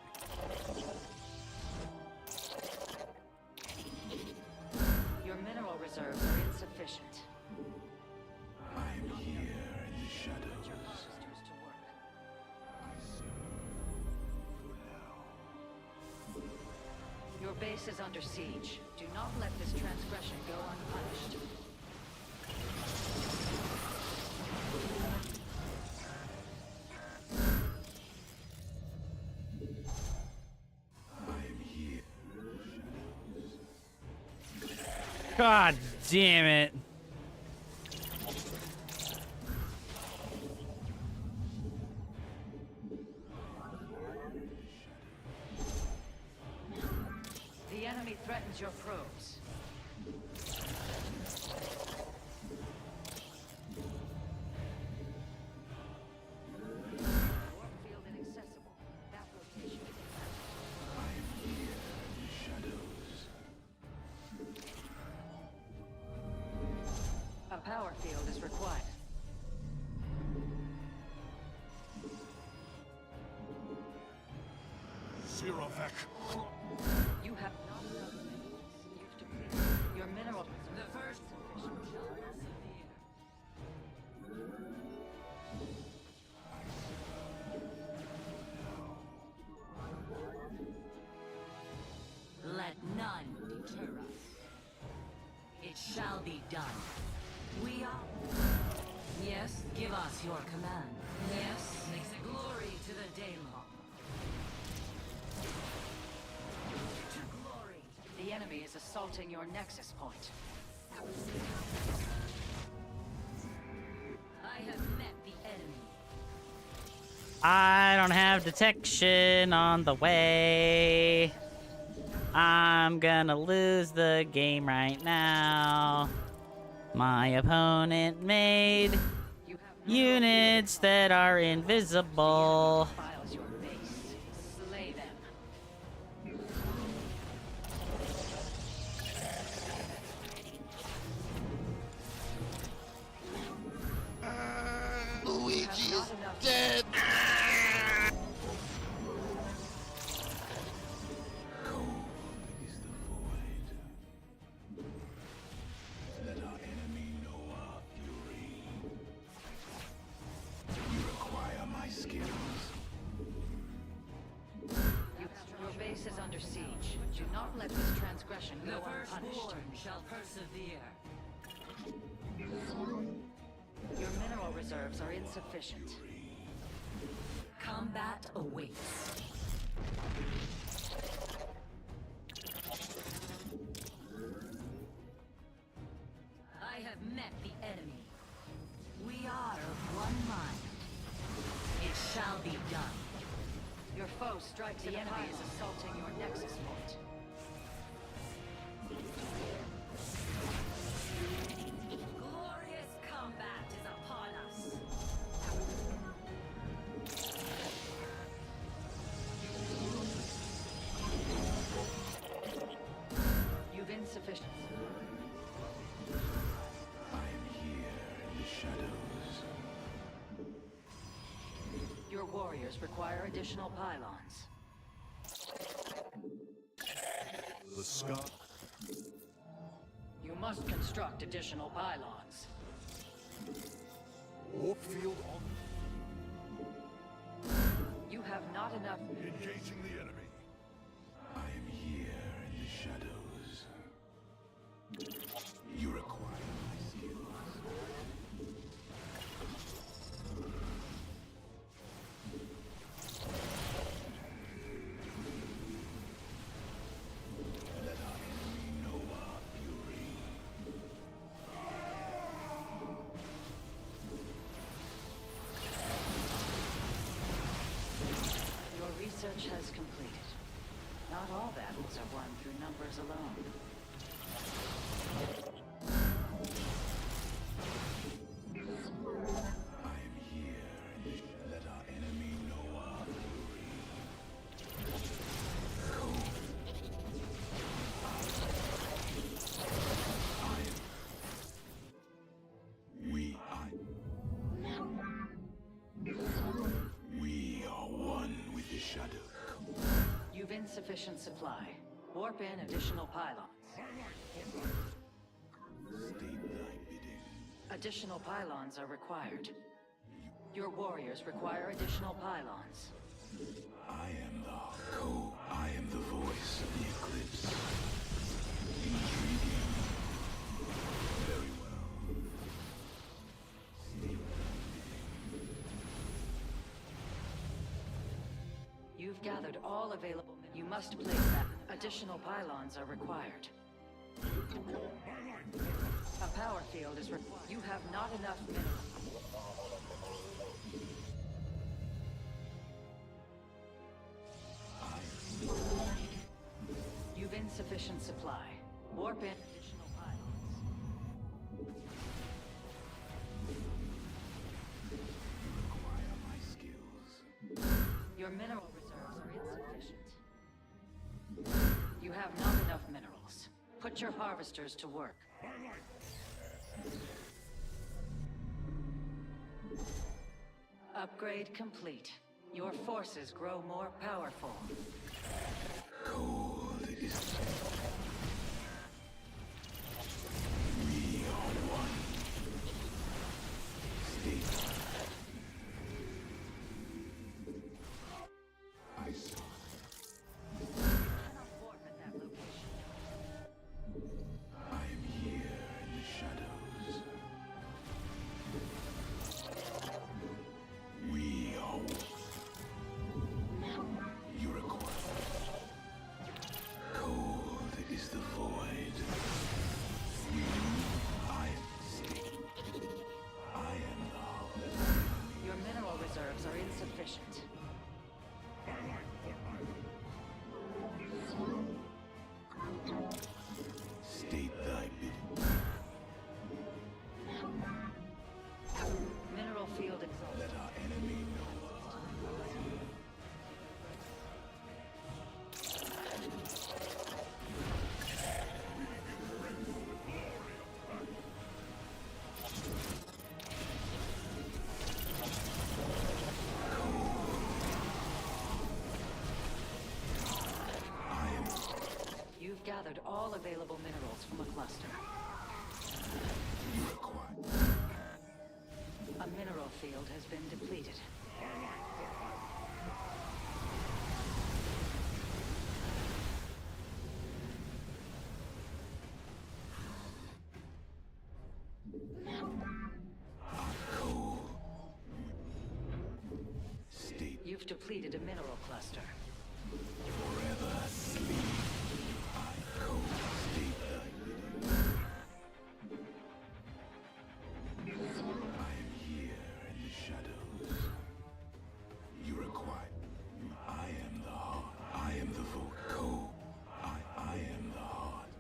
Your mineral reserves are insufficient. I am here in the Put shadows. your harvesters to work. Your base is under siege. Do not let this transgression go unpunished. I am here. God damn it. The enemy threatens your probes. Warp field inaccessible. That location is I am here in the shadows. a power field is required. Siravek. You have not enough minerals. You've depleted your mineral. The first sufficient shall persevere. Let none deter us. It shall be done. We are. Yes, give us your command. Yes, makes a glory to the Daylong. To glory. The enemy is assaulting your nexus point. I have met the enemy. I don't have detection on the way. I'm gonna lose the game right now. My opponent made You have Units that are invisible. Files your base. Slay them. Luigi is dead. Cold is the void. Let our enemy know our fury. You require my skills. Your base is under siege. Do not let this transgression go unpunished. shall persevere. Your mineral reserves are insufficient. Combat awaits. I have met the enemy. We are of one mind. It shall be done. Your foe strikes the enemy is assaulting your nexus point. Glorious combat is upon us. You've insufficient. I am here in the shadows. Your warriors require additional pylons. The sky. You must construct additional pylons. Warp field on. You have not enough. Engaging the enemy. I am here in the shadows. You require my skills. Let our enemy know our fury. Your research has completed. Not all battles are won through numbers alone. I am here in the let our enemy know our fury. We are one with the shadow. You've insufficient supply. Warp in additional pylons. State thy bidding. Additional pylons are required. Your warriors require additional pylons. I am the Ko. I am the voice of the eclipse. Intriguing. Very well. State thy bidding. You've gathered all available. You must place that. Additional pylons are required. A power field is required. You have not enough minerals. You've insufficient supply. Warp in additional pylons. Require my skills. Your mineral reserves are insufficient. You have not enough minerals. Put your harvesters to work. Upgrade complete. Your forces grow more powerful. Cold is. We are one. State. I saw. Cannot warp at that location. I am here in the shadows. We are. You require. Cold field has been depleted. You've depleted a mineral cluster. Forever sleep. I go state thy bidding. I am here in the shadows. You require. I am the heart. I am the vocal. I am the heart.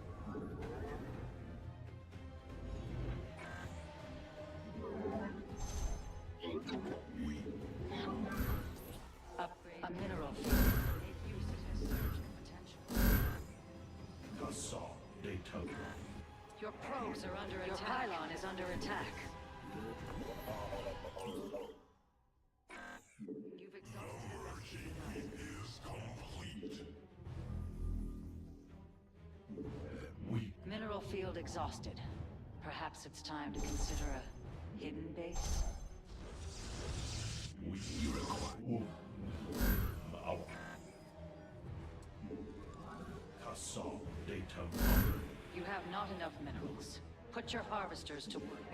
A mineral field. It uses as surge potential. Your probes are under attack. Your pylon is under attack. You've exhausted mineral field exhausted. Perhaps it's time to consider a hidden base. You require. You have not enough minerals. Put your harvesters to work.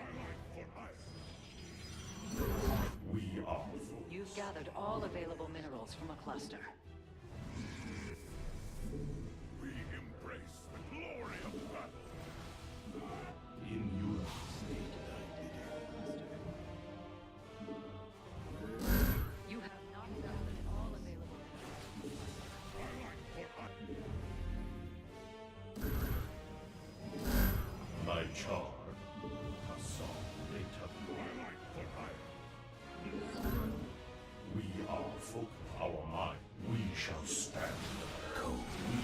You've gathered all available minerals from a cluster. We embrace the glory of battle. In your state thy bidding. You have not gathered all available My charm. We are folk of our mind. We shall stand. Code. We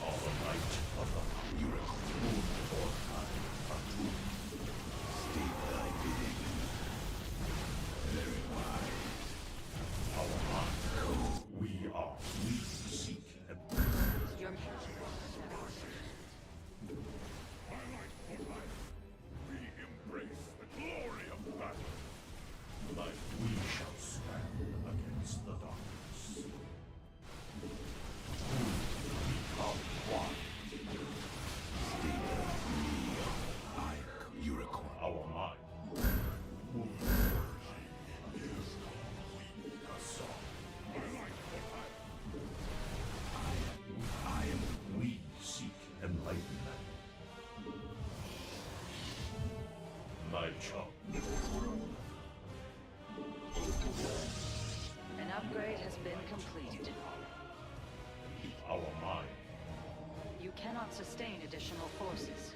are the light of the miracle. Or state thy bidding. Very wise. Our mind. Code. We seek and Your We embrace the glory of battle. like we shall stand against the darkness. Become one. You require our mind. We seek enlightenment. My child. An upgrade has been completed. Our mind. You cannot sustain additional forces.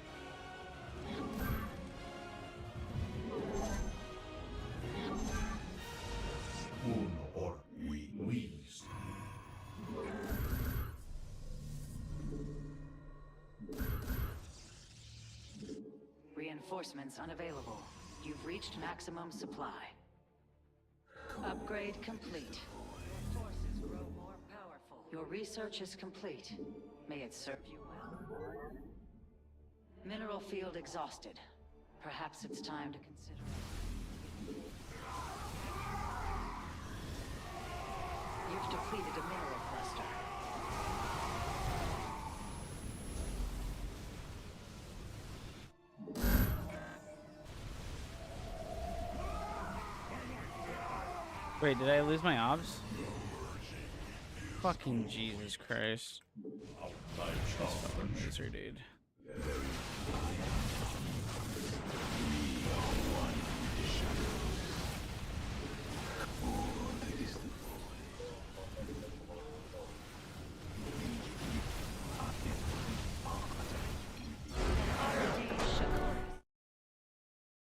Un or we. Reinforcements unavailable. You've reached maximum supply. Upgrade complete. Your forces grow more powerful. Your research is complete. May it serve you well. Mineral field exhausted. Perhaps it's time to consider. You've depleted a mineral cluster. Wait, did I lose my obs? Fucking Jesus Christ. This fucking loser, dude.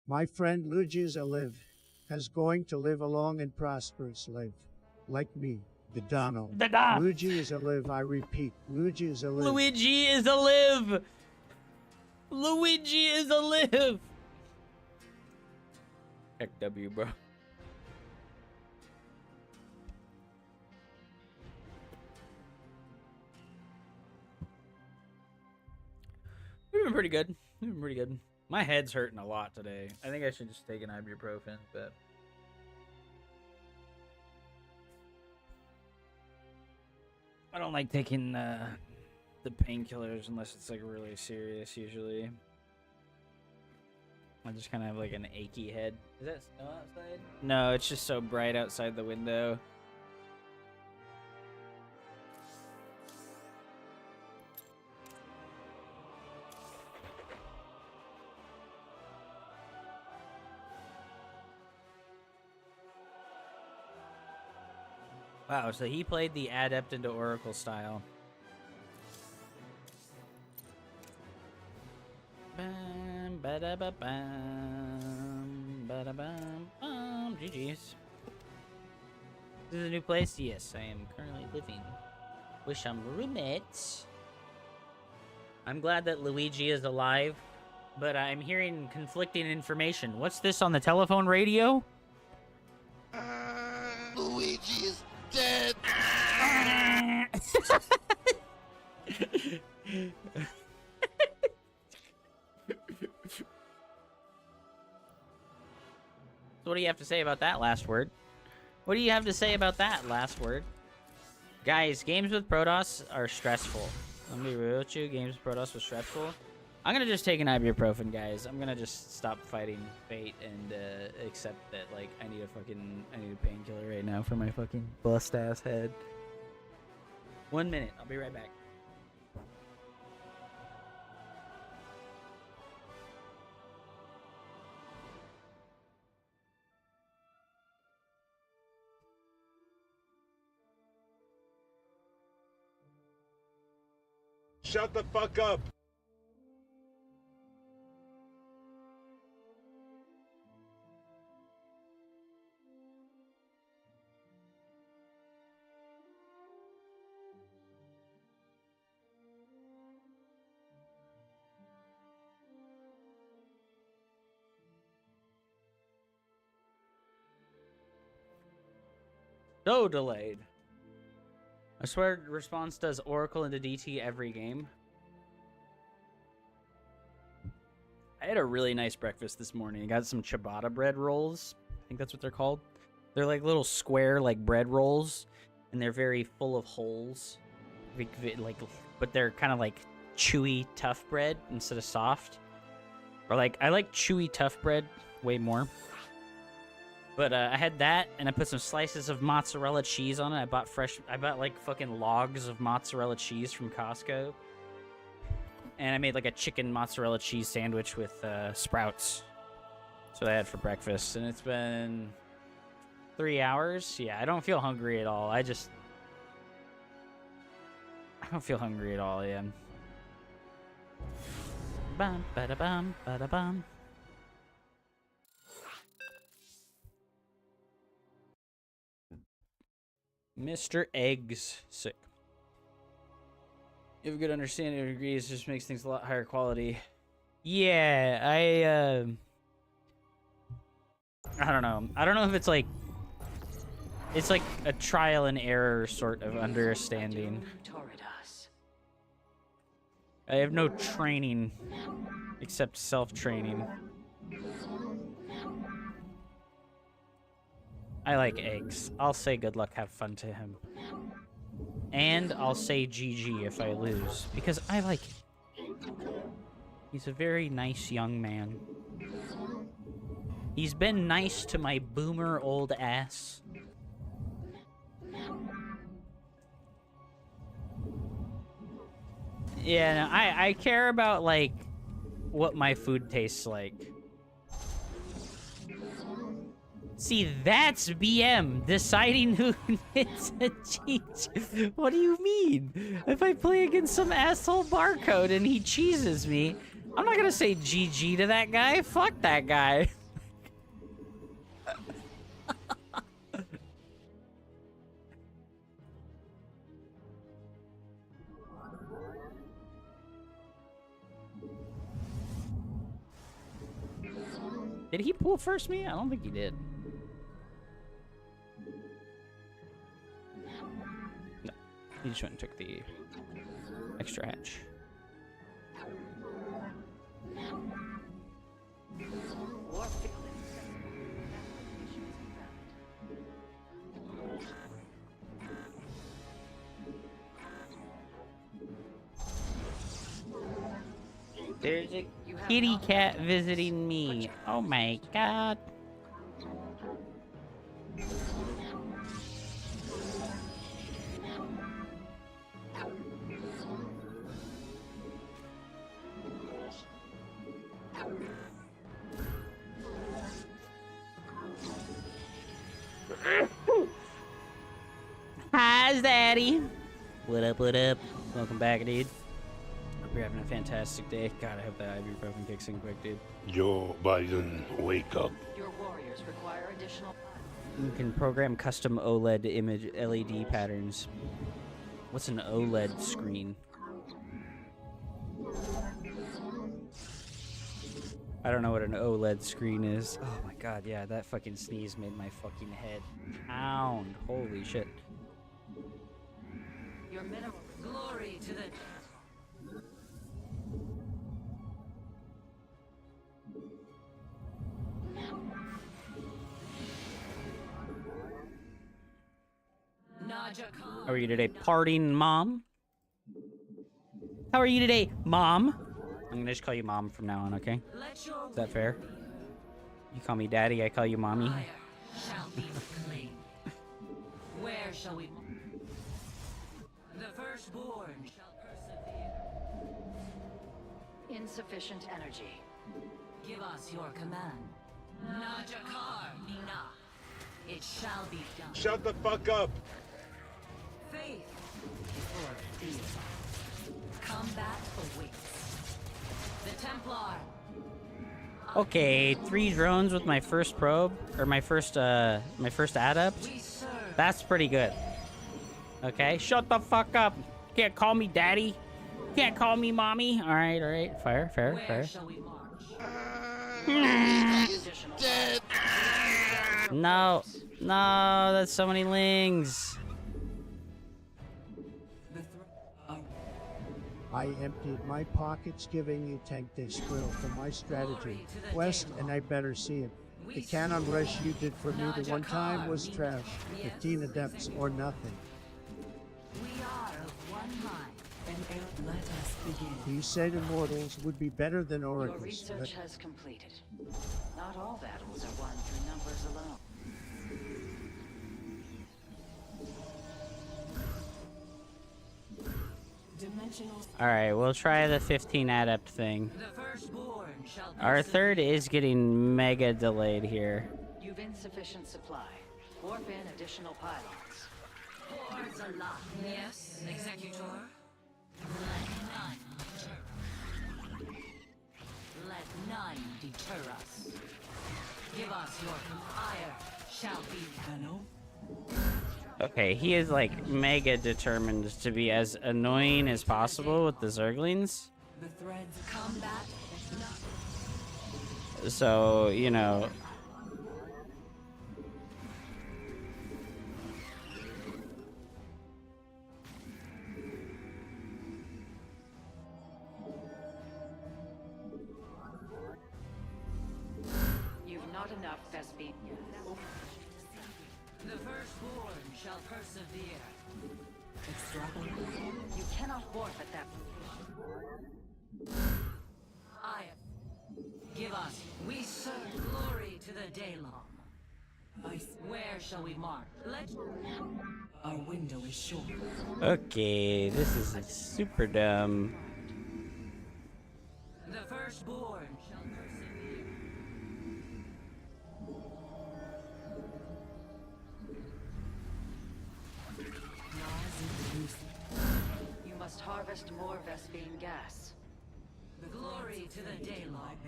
My friend Luigi's alive, has going to live a long and prosperous life, like me, the Donald. Luigi is alive, I repeat, Luigi is alive. Luigi is alive! Luigi is alive! Heck W, bro. Doing pretty good. Doing pretty good. My head's hurting a lot today. I think I should just take an ibuprofen, but I don't like taking the painkillers unless it's like really serious usually. I just kind of have like an achy head. Is that snow outside? No, it's just so bright outside the window. Wow, so he played the Adept into Oracle style. Bam, ba-da-ba-bam, ba-da-bam, GG's. This is a new place? Yes, I am currently living with some roommates. I'm glad that Luigi is alive, but I'm hearing conflicting information. What's this on the telephone radio? Luigi is dead. So what do you have to say about that last word? What do you have to say about that last word? Guys, games with Protoss are stressful. Let me be real with you, games with Protoss was stressful. I'm gonna just take an ibuprofen, guys. I'm gonna just stop fighting fate and accept that, like, I need a painkiller right now for my fucking bust ass head. 1 minute, I'll be right back. Shut the fuck up! So delayed. I swear Response does Oracle into DT every game. I had a really nice breakfast this morning. I got some ciabatta bread rolls. I think that's what they're called. They're like little square like bread rolls, and they're very full of holes. Like, but they're kind of like chewy, tough bread instead of soft. Or like, I like chewy, tough bread way more. But I had that, and I put some slices of mozzarella cheese on it. I bought like fucking logs of mozzarella cheese from Costco. And I made like a chicken mozzarella cheese sandwich with sprouts. That's what I had for breakfast. And it's been 3 hours. Yeah, I don't feel hungry at all. I don't feel hungry at all, yeah. Bum, ba-da-bum, ba-da-bum. Mr. Eggs. Sick. You have a good understanding of degrees, just makes things a lot higher quality. Yeah, I don't know. I don't know if it's like a trial and error sort of understanding. I have no training except self-training. I like eggs. I'll say good luck, have fun to him. And I'll say GG if I lose, because I like him. He's a very nice young man. He's been nice to my boomer old ass. Yeah, no, I care about, like, what my food tastes like. See, that's BM deciding who hits a cheese. What do you mean? If I play against some asshole barcode and he cheeses me, I'm not gonna say GG to that guy. Fuck that guy. Did he pull first me? I don't think he did. No, he just went and took the extra hatch. There's a kitty cat visiting me. Oh my god. Hi, Daddy. What up, what up? Welcome back, dude. Hope you're having a fantastic day. God, I hope that ibuprofen kicks in quick, dude. Joe Biden, wake up. Your warriors require additional. You can program custom OLED image LED patterns. What's an OLED screen? I don't know what an OLED screen is. Oh my god, yeah, that fucking sneeze made my fucking head pound. Holy shit. Your mineral glory to the. How are you today, partying mom? How are you today, mom? I'm gonna just call you mom from now on, okay? Is that fair? You call me daddy, I call you mommy. Shall be reclaimed. Where shall we? The firstborn shall persevere. Insufficient energy. Give us your command. Najakar Mina. It shall be done. Shut the fuck up! Faith before fear. Combat awaits. The Templar. Okay, 3 drones with my first probe, or my first adept. That's pretty good. Okay, shut the fuck up. Can't call me daddy. Can't call me mommy. All right. Fair. No, that's so many lings. I emptied my pockets giving you tank this drill for my strategy quest, and I better see it. The cannon rush you did for me the one time was trash. 15 adepts or nothing. We are of one mind. And let us begin. You said immortals would be better than Your oracles, research but has completed. Not all battles are won through numbers alone. All right, we'll try the 15 adept thing. Our third is getting mega delayed here. You've insufficient supply. Warp in additional pylons. Hordes aloft. Yes, Executor. Let none deter us. Give us your fire. Shall be. Hello? Okay, he is like mega determined to be as annoying as possible with the Zerglings. The threads combat. So, you know. You've not enough Vespine. The firstborn shall persevere. You cannot warp at that. I give us. We serve glory to the Daylom. Where shall we mark? Our window is short. Okay, this is super dumb. The firstborn shall persevere. You must harvest more Vespine gas. Glory to the Daylom.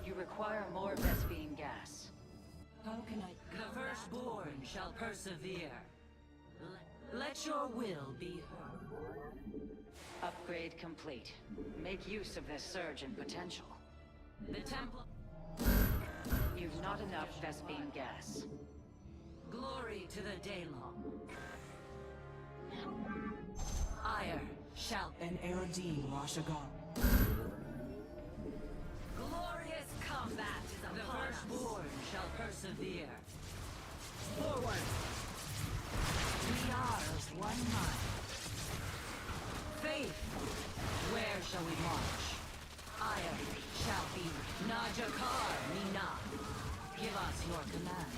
You require more Vespine gas. How can I? The firstborn shall persevere. Let your will be heard. Upgrade complete. Make use of this surge in potential. The Templar. You've not enough Vespine gas. Glory to the Daylom. Ire shall an Erodine Rashagar. Glorious combat is upon us. The firstborn shall persevere. Forward! We are of one mind. Faith! Where shall we march? Iron shall be Najakar Mina. Give us your command.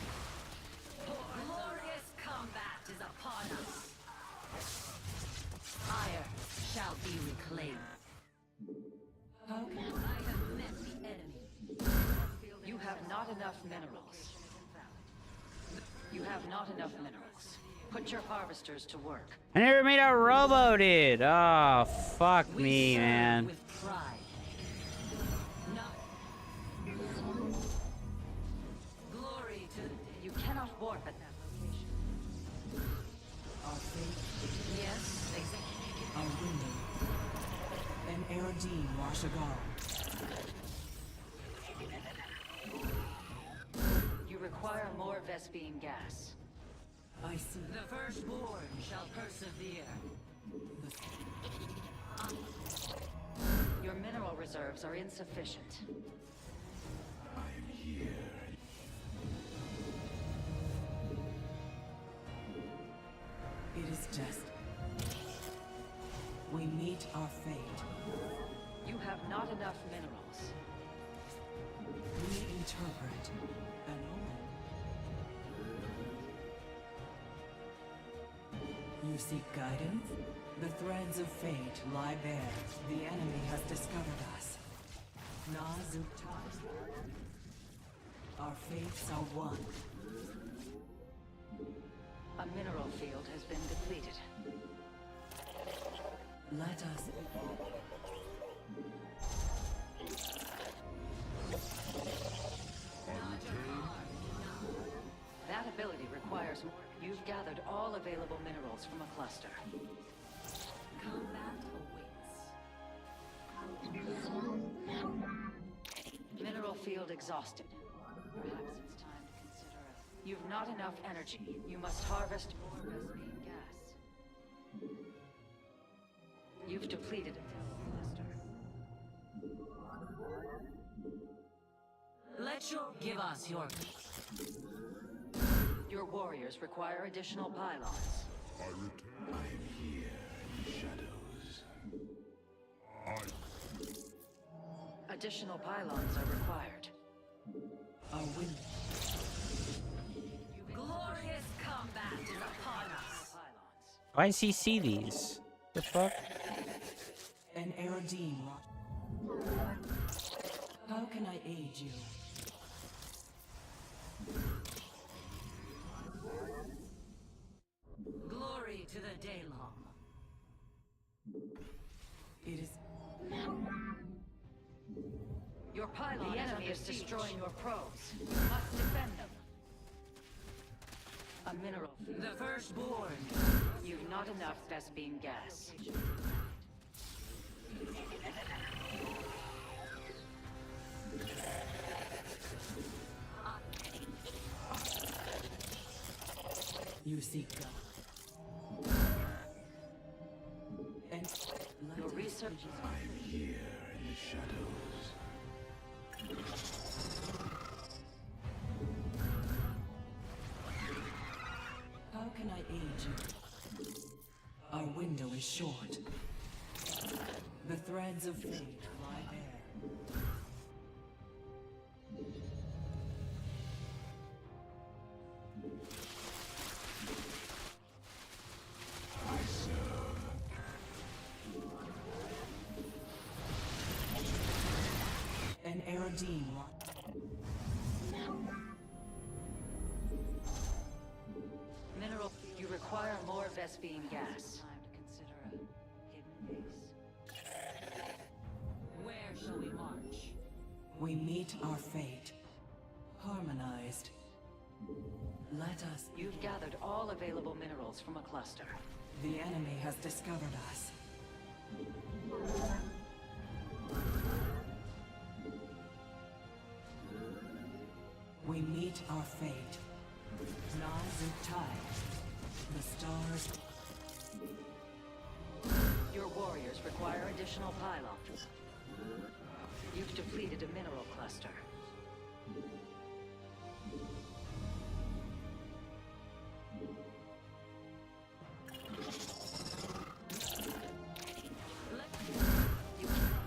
Glorious combat is upon us. Ire shall be reclaimed. Okay. I have met the enemy. You have not enough minerals. You have not enough minerals. Put your harvesters to work. I never made a robo, dude. Oh, fuck me, man. With pride. Glory to You cannot warp at that location. our faith. Yes, exactly. Our window. An Erodine Rashagar. You require more Vespine gas. I see. The firstborn shall persevere. Your mineral reserves are insufficient. I am here. It is just. We meet our fate. You have not enough minerals. We interpret an omen. You seek guidance? The threads of fate lie bare. The enemy has discovered us. Nazuktai. Our fates are one. A mineral field has been depleted. Let us. That ability requires more. You've gathered all available minerals from a cluster. Combat awaits. Mineral field exhausted. Perhaps it's time to consider a... You've not enough energy. You must harvest more Vespine gas. You've depleted a cluster. Let your give us your. Your warriors require additional pylons. I return. I am here in the shadows. Additional pylons are required. Our win. Glorious combat is upon us. Why does he see these? The fuck? An Erodine. How can I aid you? Glory to the Daylom. It is. Your pylon is destroying your probes. You must defend them. A mineral. The firstborn. You've not enough Vespine gas. You seek God. And Your research is... I am here in the shadows. how can I aid you? Our window is short. The threads of fate lie bare. I serve. An Erodine. Mineral... You require more Vespine gas. Time to consider a hidden base. Where shall we march? We meet our fate. Harmonized. Let us. You've gathered all available minerals from a cluster. The enemy has discovered us. We meet our fate. Nazuktai. The stars. Your warriors require additional pylons. You've depleted a mineral cluster.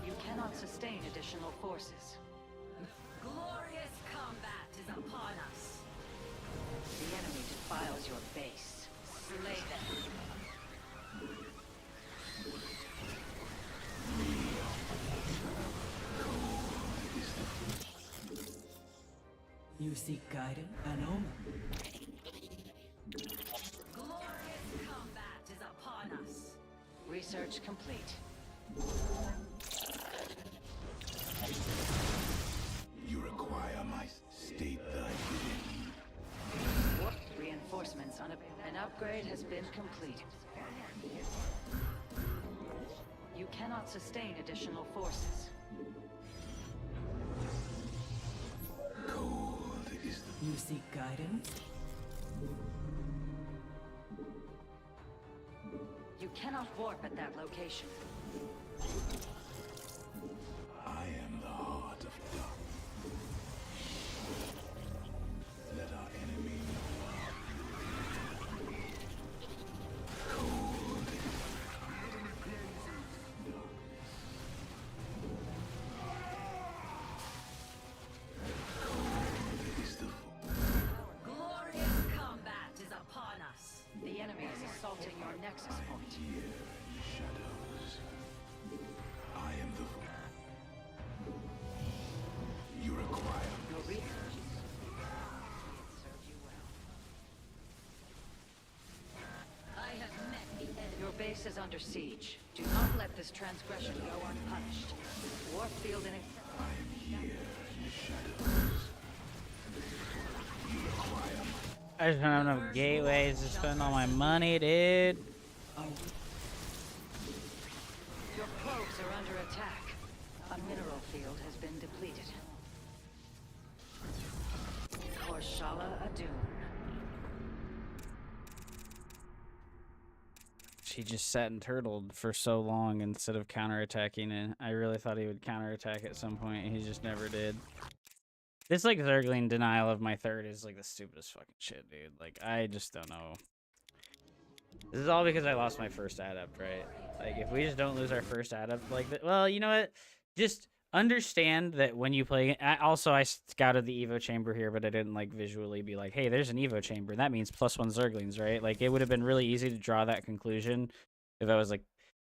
You cannot sustain additional forces. Glorious combat is upon us. The enemy defiles your base. Slay them. You seek guidance, an omen. Glorious combat is upon us. Research complete. You require my state thy bidding. Reinforcements unavailable. An upgrade has been completed. You cannot sustain additional forces. Cold is the You seek guidance? You cannot warp at that location. I am the heart of dark. Let our enemy know. Cold is the Glorious combat is upon us. The enemy is assaulting your nexus point. here in the shadows. I am the you require Your research serve you well. I have met the enemy. Your base is under siege. Do not let this transgression go unpunished. Warp field in I am here in the shadows. You require I just don't have enough gateways to spend all my money, dude. Your probes are under attack. A mineral field has been depleted. Korshala Adun. He just sat and turtled for so long instead of counterattacking it. I really thought he would counterattack at some point, and he just never did. This, like, Zergling denial of my third is, like, the stupidest fucking shit, dude. Like, I just don't know. This is all because I lost my first adept, right? Like, if we just don't lose our first adept like that... Well, you know what? Just understand that when you play... I scouted the Evo chamber here, but I didn't, like, visually be like, hey, there's an Evo chamber. That means +1 Zerglings, right? Like, it would have been really easy to draw that conclusion if I was, like,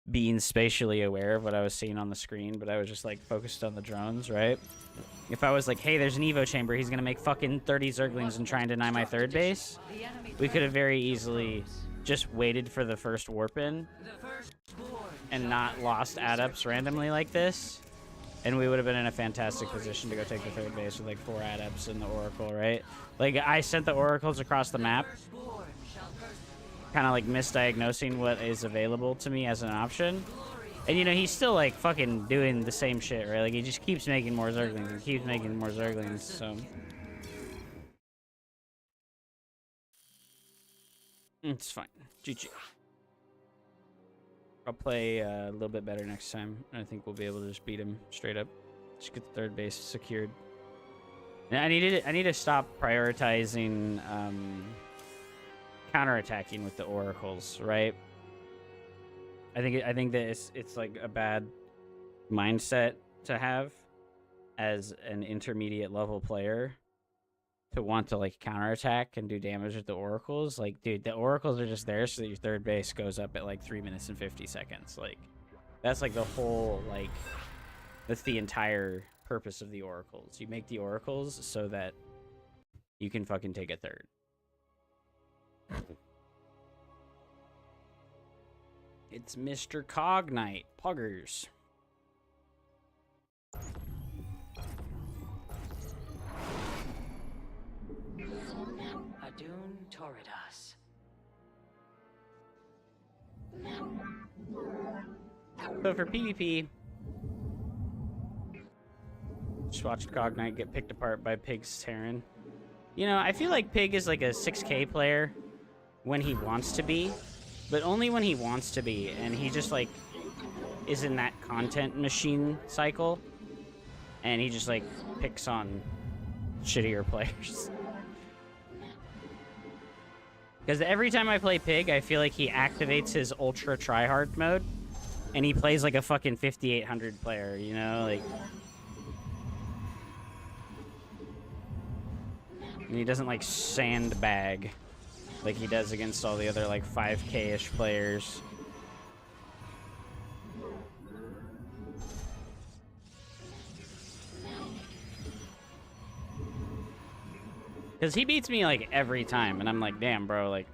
being spatially aware of what I was seeing on the screen, but I was just, like, focused on the drones, right? If I was like, hey, there's an Evo chamber, he's gonna make fucking 30 Zerglings and try and deny my third base, we could have very easily just waited for the first warp in and not lost adepts randomly like this, and we would have been in a fantastic position to go take the third base with like 4 adepts in the Oracle, right? Like, I sent the Oracles across the map, kind of like misdiagnosing what is available to me as an option. And, you know, he's still, like, fucking doing the same shit, right? Like, he just keeps making more Zerglings and keeps making more Zerglings, so... It's fine. GG. I'll play a little bit better next time. I think we'll be able to just beat him straight up. Just get the third base secured. And I need to stop prioritizing counterattacking with the Oracles, right? I think that it's like a bad mindset to have as an intermediate level player to want to like counterattack and do damage with the Oracles. Like, dude, the Oracles are just there so that your third base goes up at like 3 minutes and 50 seconds. Like, that's like the whole, like, that's the entire purpose of the Oracles. You make the Oracles so that you can fucking take a third. It's Mr. Cognite. Puggers. Adun Toridas. So for PvP, just watched Cognite get picked apart by Pig's Terran. You know, I feel like Pig is like a 6K player when he wants to be, but only when he wants to be, and he just like is in that content machine cycle, and he just like picks on shittier players. Because every time I play Pig, I feel like he activates his ultra tryhard mode, and he plays like a fucking 5800 player, you know, like. And he doesn't like sandbag like he does against all the other like 5K-ish players. Because he beats me like every time, and I'm like, damn, bro, like,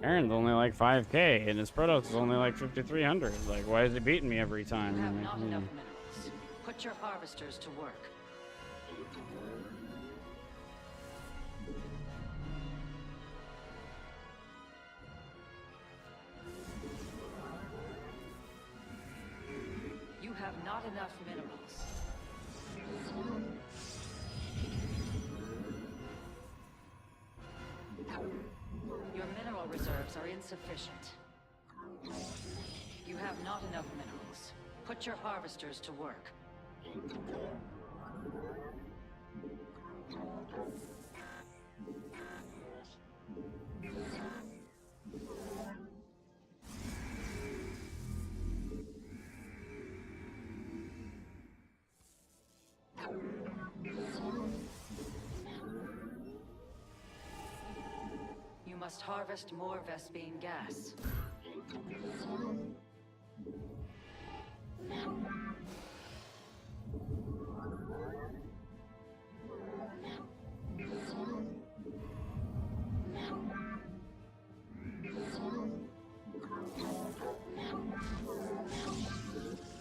Aaron's only like 5K, and his product is only like 5,300. Like, why is he beating me every time? You have I'm not like, enough minerals. Put your harvesters to work. You have not enough minerals. Your mineral reserves are insufficient. You have not enough minerals. Put your harvesters to work. You must harvest more Vespine gas.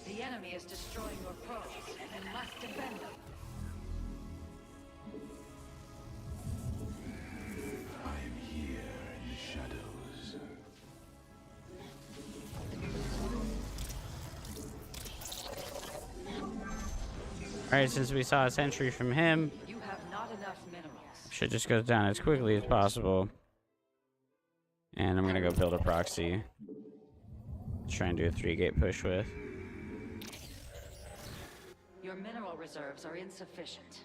The enemy is destroying your probes and must defend them. I am here in the shadows. Alright, since we saw a sentry from him, You have not enough minerals. shit just goes down as quickly as possible. And I'm gonna go build a proxy. Try and do a 3-gate push with. Your mineral reserves are insufficient.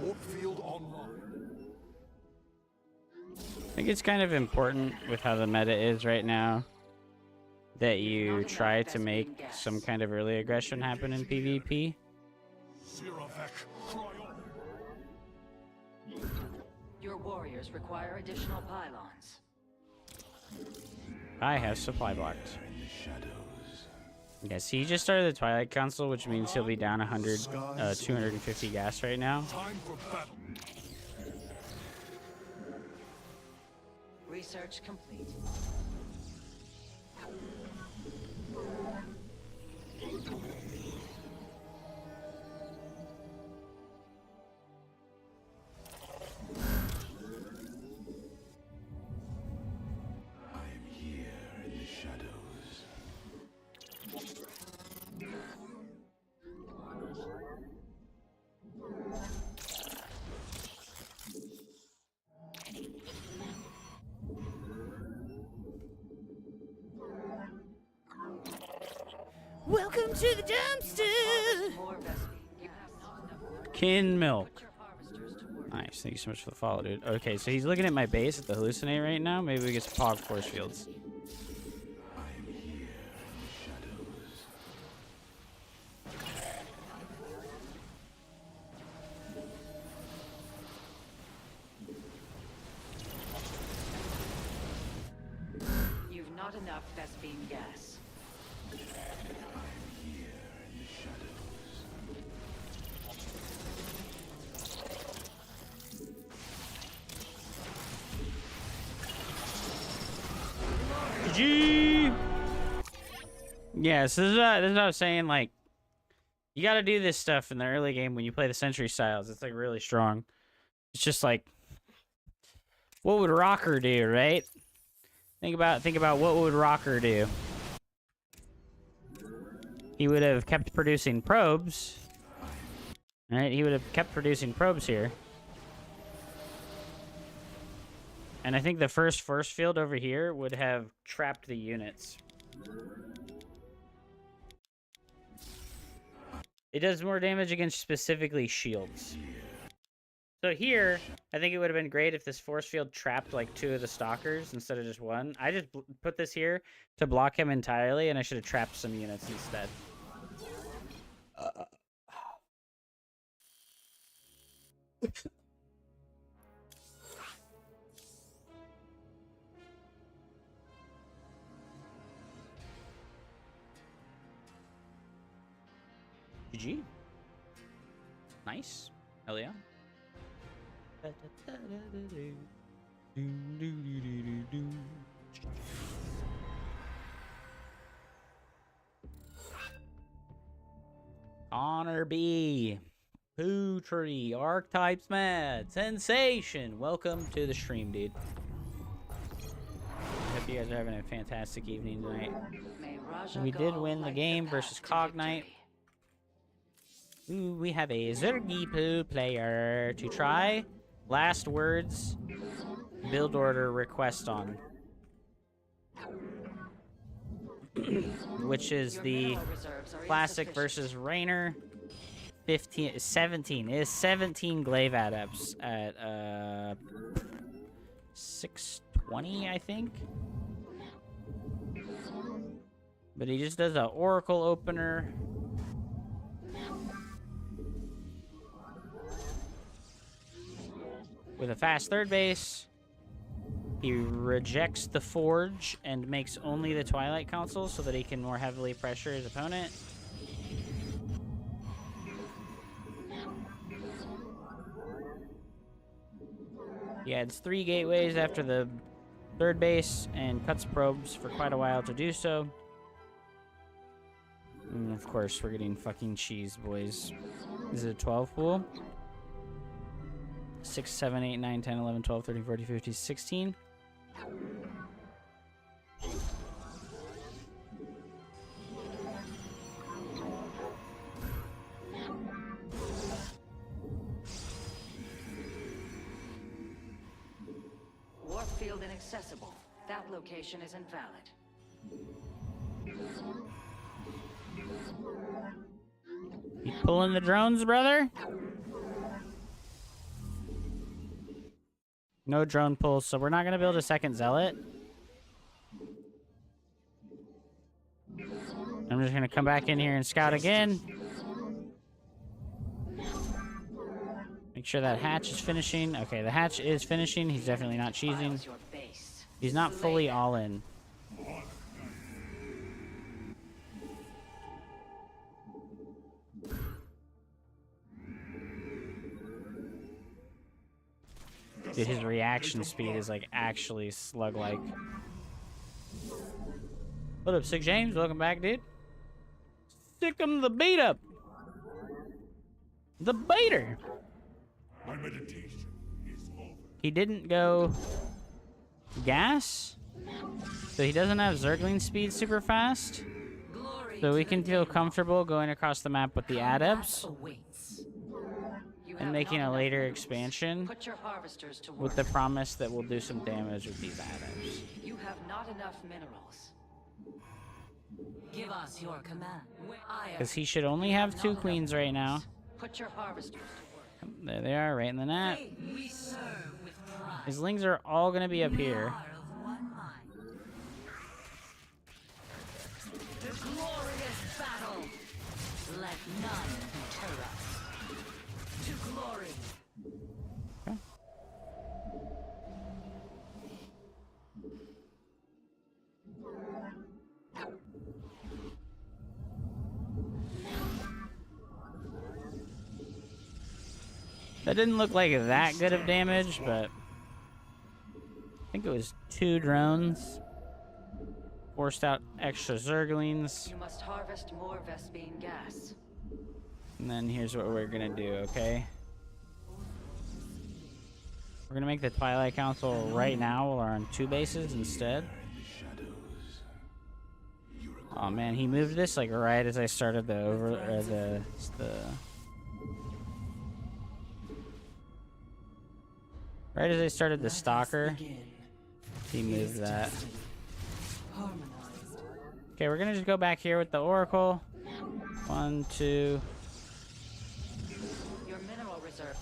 Warp field online. I think it's kind of important with how the meta is right now that you try to make some kind of early aggression happen in PvP. Siravek, cry on. Your warriors require additional pylons. I have supply blocked. In the shadows. Yes, he just started the Twilight Council, which means he'll be down 250 gas right now. Time for battle. Research complete. I am here in the shadows. Welcome to the dumpster! More Vespine. You have not enough. Kin milk. Put your harvesters to work. Nice, thank you so much for the follow, dude. Okay, so he's looking at my base at the hallucinate right now. Maybe we get some pog force fields. I am here in the shadows. You've not enough Vespine gas. I am here in the shadows. GG! Yeah, so this is what I was saying, like, you gotta do this stuff in the early game when you play the Sentry styles. It's, like, really strong. It's just, like, what would Rocker do, right? Think about what would Rocker do. He would have kept producing probes. Right? He would have kept producing probes here. And I think the first force field over here would have trapped the units. It does more damage against specifically shields. So here, I think it would have been great if this force field trapped like 2 of the stalkers instead of just 1. I just put this here to block him entirely, and I should have trapped some units instead. GG. Nice. Hell yeah. Honor B. Pootree. Archetypes mad. Sensation. Welcome to the stream, dude. Hope you guys are having a fantastic evening tonight. We did win the game versus Cognite. Ooh, we have a Zergy Poo player to try. Last words. Build order request on. Which is the classic versus Rainer. 17. It is 17 glaive adepts at 620, I think. But he just does an oracle opener. With a fast third base, he rejects the Forge and makes only the Twilight Council so that he can more heavily pressure his opponent. He adds 3 gateways after the third base and cuts probes for quite a while to do so. And of course, we're getting fucking cheese, boys. Is it a 12 pool? 6, 7, 8, 9, 10, 11, 12, 13, 14, 15, 16. Warfield inaccessible. That location is invalid. You pulling the drones, brother? No drone pulls, so we're not going to build a second zealot. I'm just going to come back in here and scout again. Make sure that hatch is finishing. Okay, the hatch is finishing. He's definitely not cheesing. He's not fully all in. Dude, his reaction speed is like actually slug-like. What up, Sick James? Welcome back, dude. Stick him the beat up. The baiter. My meditation is over. He didn't go gas, so he doesn't have Zergling speed super fast. So we can feel comfortable going across the map with the adepts and making a later expansion with the promise that we'll do some damage with these adepts. You have not enough minerals. Give us your command. Because he should only have 2 queens right now. Put your harvesters to work. There they are, right in the net. His lings are all going to be up here. The glorious battle. Let none deter us. To glory. Okay. That didn't look like that good of damage, but I think it was 2 drones. Forced out extra Zerglings. You must harvest more Vespine gas. And then here's what we're gonna do, okay? We're gonna make the Twilight Council right now while we're on 2 bases instead. Oh man, he moved this like right as I started the Right as I started the stalker, he moved that. Okay, we're gonna just go back here with the oracle. 1, 2. Your mineral reserve.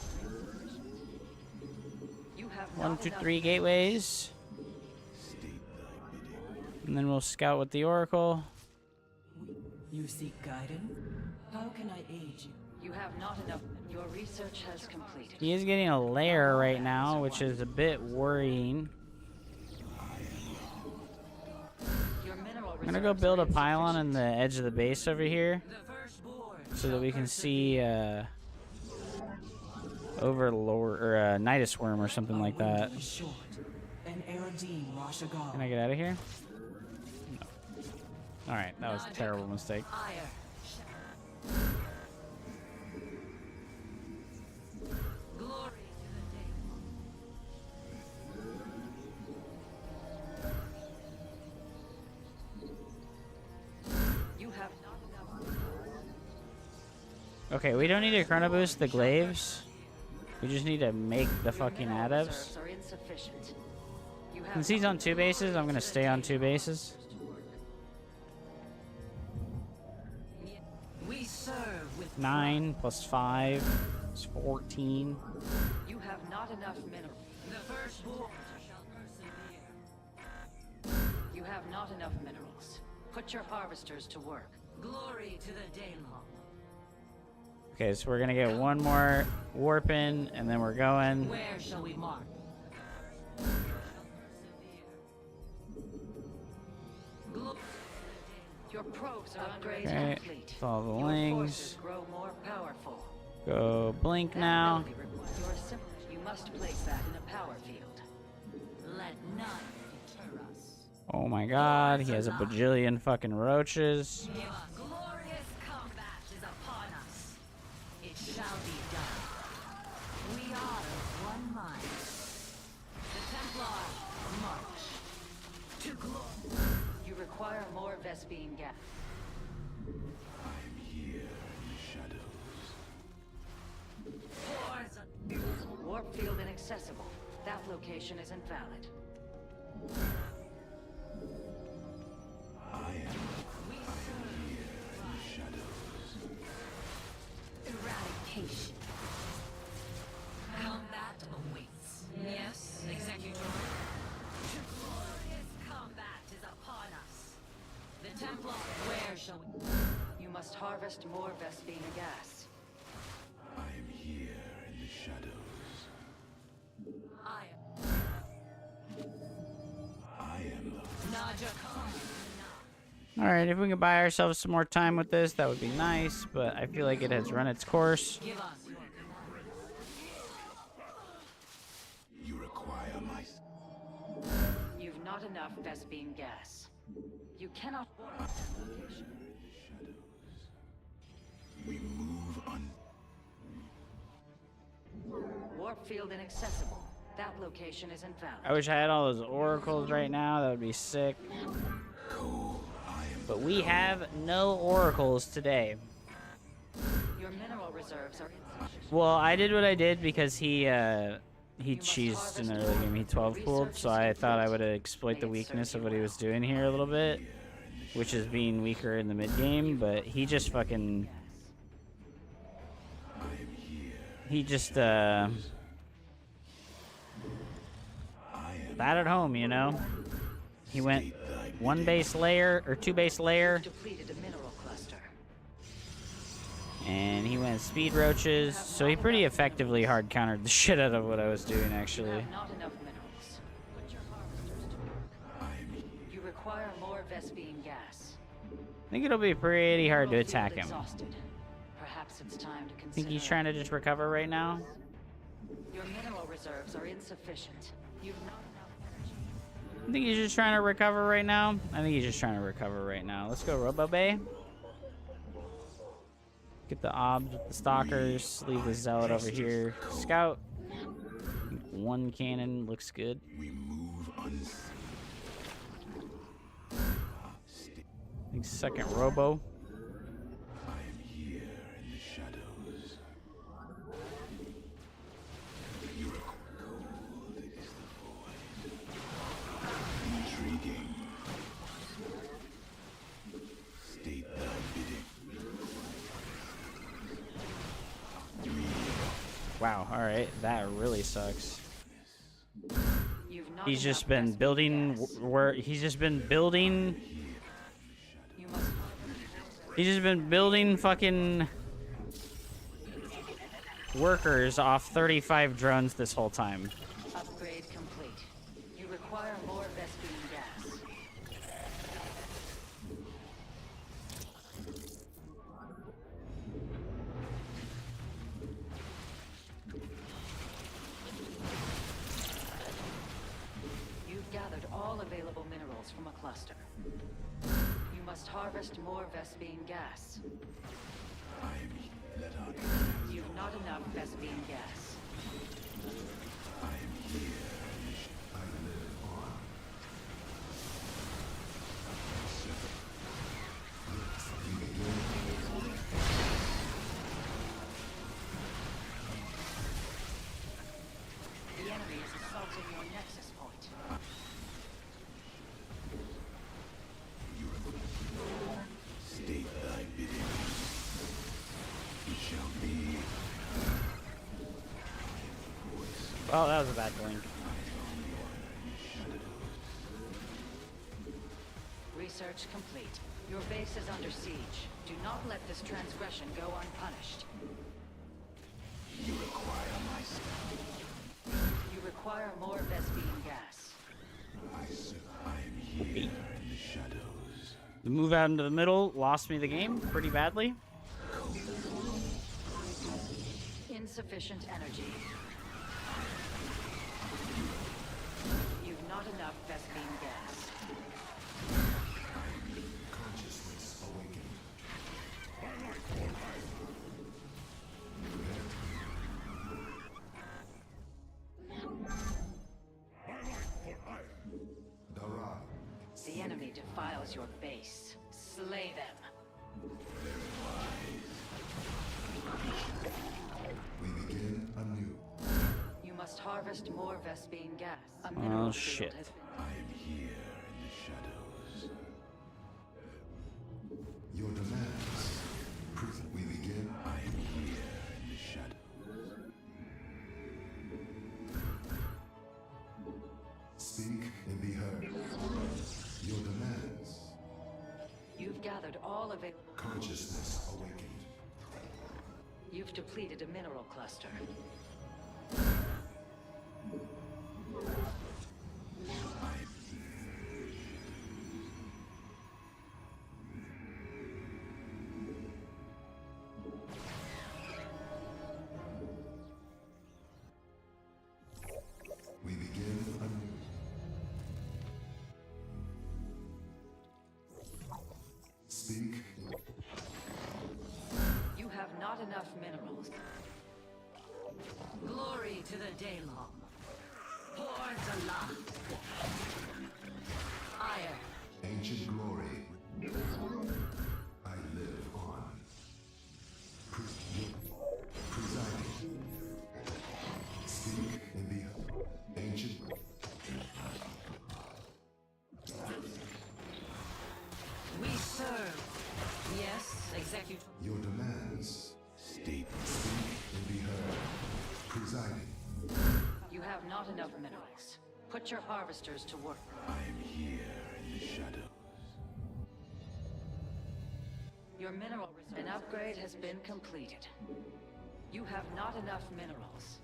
You have 1, 2, 3 gateways. And then we'll scout with the oracle. You seek guidance? How can I aid you? You have not enough. Your research has completed. He is getting a lair right now, which is a bit worrying. I'm gonna go build a pylon on the edge of the base over here, so that we can see Overlord or Nidus Worm or something like that. Can I get out of here? No. All right, that was a terrible mistake. Okay, we don't need to chrono boost the glaives. We just need to make the fucking adepts. Since he's on 2 bases, I'm gonna stay on 2 bases. We serve with 9 plus 5 is 14. You have not enough minerals. The firstborn shall persevere. You have not enough minerals. Put your harvesters to work. Glory to the Daylong. Okay, so we're gonna get one more warp in, and then we're going. Where shall we mark? Your probes are upgrades Okay, complete. follow the Your lings. forces grow more powerful. Go blink now. You must place that in a power field. Let none deter us. Oh my god, he has a bajillion fucking roaches. Glorious combat is upon us. It shall be done. We are of one mind. The Templar march to glory. You require more Vespine gas. I'm here in the shadows. Warp field inaccessible. That location is invalid. I am here in the shadows. Eradication. Combat awaits. Yes, Executor. Glorious combat is upon us. The Templar, where shall we? You must harvest more Vespina gas. I am here in the shadows. I am the Naja Khan. Alright, if we can buy ourselves some more time with this, that would be nice, but I feel like it has run its course. Give us. You require my. You've not enough Vespine gas. You cannot warp that location. We move on. Warp field inaccessible. That location is invalid. I wish I had all those oracles right now, that would be sick. But we have no oracles today. Your mineral reserves are insufficient. Well, I did what I did because he cheesed in the early game. He 12 pooled, so I thought I would exploit the weakness of what he was doing here a little bit, which is being weaker in the mid game. But he just fucking, he just bad at home, you know. He went 1 base layer or 2 base layer. Depleted a mineral cluster. And he went speed roaches, so he pretty effectively hard countered the shit out of what I was doing, actually. You have not enough minerals. Put your harvesters to work. You require more Vespine gas. I think it'll be pretty hard to attack him. Exhausted. Perhaps it's time to consider. Think he's trying to just recover right now? Your mineral reserves are insufficient. You've not enough energy. I think he's just trying to recover right now. I think he's just trying to recover right now. Let's go Robo Bay. Get the obs with the stalkers. Leave the zealot over here. Scout. 1 cannon looks good. We move on. I think second Robo. I am here in the shadows. You require Wow, alright. That really sucks. You've not He's just enough been Vespene building gas. he's just been building You must he's just been building fucking workers off 35 drones this whole time. upgrade complete. You require more Vespene gas. You've gathered all available minerals from a cluster. You must harvest more Vespene gas. You've not enough Vespene gas. The enemy is assaulting your nexus point. State thy bidding. It shall be. Oh, that was a bad blink. Research complete. Your base is under siege. Do not let this transgression go unpunished. You require my stuff. You require more Vespene gas. I am here in the shadows. The move out into the middle lost me the game pretty badly. Insufficient energy. You've not enough Vespene gas. Consciousness awakened. Dara. The enemy defiles your base. Slay them. We begin anew. You must harvest more Vespene gas. A Oh, mineral shit. field has been I am here in the shadows. Your demands. We begin. I am here in the shadows. Speak and be heard. Your demands. You've gathered all available. Consciousness awakened. You've depleted a mineral cluster. We begin anew. Speak. You have not enough minerals. Glory to the Daylom. Porzalah. Ire. Ancient glory. I live on. Presiding. Speak and be ancient. We serve. Yes, execute. Your demands. State. Speak and be heard. Presiding. You have not enough minerals. Put your harvesters to work. I am here in the shadows. Your mineral reserve. An upgrade has been completed. You have not enough minerals.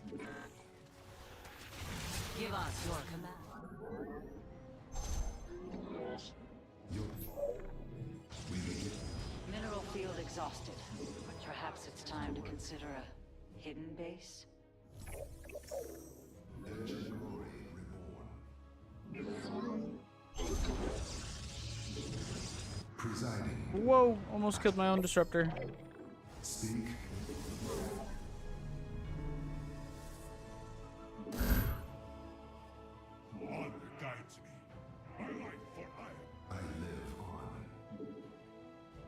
Give us your command. Your. We begin. Mineral field exhausted. Perhaps it's time to consider a hidden base? Ancient glory reborn. Presiding. Whoa, almost killed my own disruptor. Speak. Honor guides me. My life for I live on.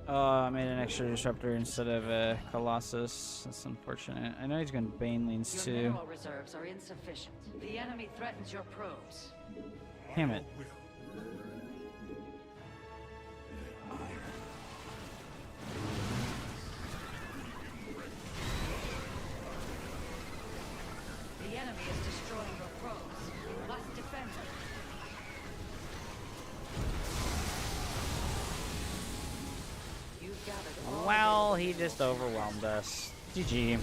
Oh, I made an extra disruptor instead of a Colossus. That's unfortunate. I know he's going to Banelings Your too. mineral reserves are insufficient. The enemy threatens your probes. Damn it. just overwhelmed us. GG.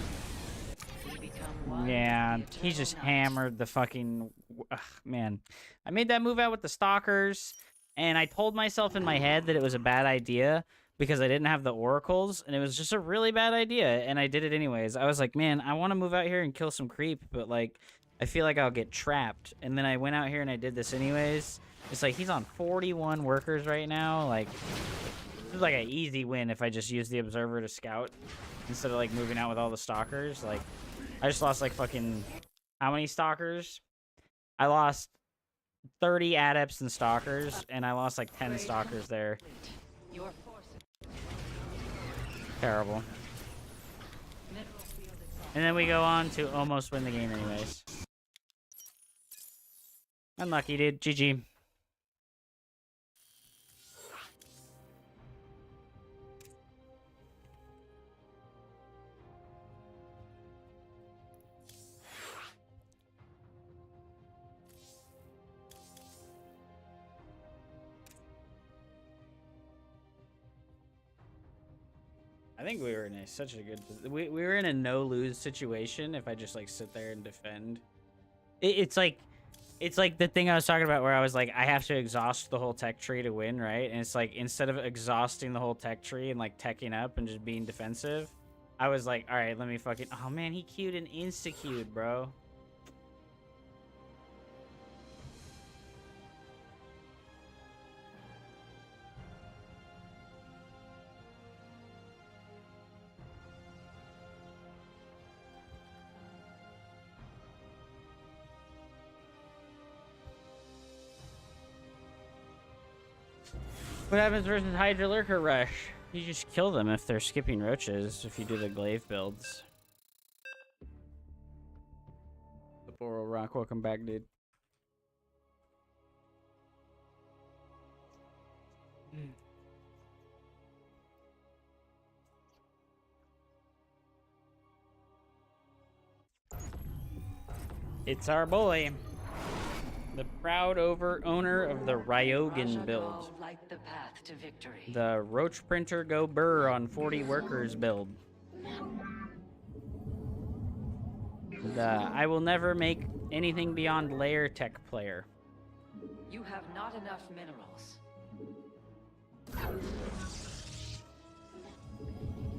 We become one Yeah, with the he just eternal night. hammered the fucking... Ugh, man. I made that move out with the stalkers, and I told myself in my head that it was a bad idea because I didn't have the oracles, and it was just a really bad idea, and I did it anyways. I was like, man, I want to move out here and kill some creep, but, like, I feel like I'll get trapped. And then I went out here and I did this anyways. It's like, he's on 41 workers right now. Like, this is like an easy win if I just use the observer to scout instead of, like, moving out with all the stalkers. Like, I just lost, like, fucking... How many stalkers? I lost 30 adepts and stalkers, and I lost, like, 10 stalkers there. Your forces. Terrible. And then we go on to almost win the game anyways. Unlucky, dude. GG. I think we were in such a good... We were in a no-lose situation if I just, like, sit there and defend. It's like the thing I was talking about where I was like, I have to exhaust the whole tech tree to win, right? And it's like, instead of exhausting the whole tech tree and, like, teching up and just being defensive, I was like, all right, let me fucking... Oh, man, he queued and insta-queued, bro. What happens versus Hydra Lurker Rush? You just kill them if they're skipping roaches, if you do the glaive builds. The Boral Rock, welcome back, dude. It's our boy. The proud owner of the Ryogan build. Light the path to victory. The Roach Printer Go Burr on 40 workers build. The I will never make anything beyond layer tech player. You have not enough minerals.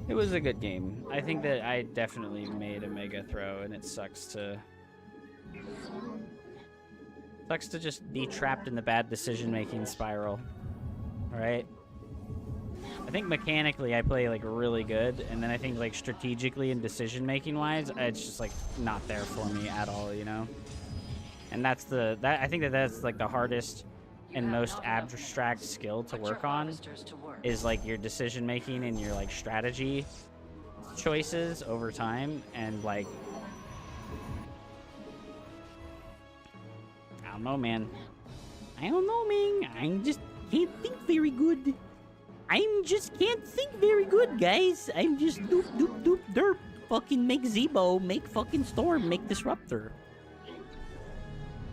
It was a good game. I think that I definitely made a mega throw, and it sucks to... Sucks to just be trapped in the bad decision-making spiral, right? I think mechanically I play, like, really good, and then I think, like, strategically and decision-making wise, it's just, like, not there for me at all, you know? And I think that's, like, the hardest and most abstract skill to work on, is, like, your decision-making and your, like, strategy choices over time, and, like... I don't know, man. I don't know, man. I just can't think very good. Just can't think very good, guys. I'm just doop, doop, doop, derp. Fucking make Zebo, make fucking Storm, make Disruptor.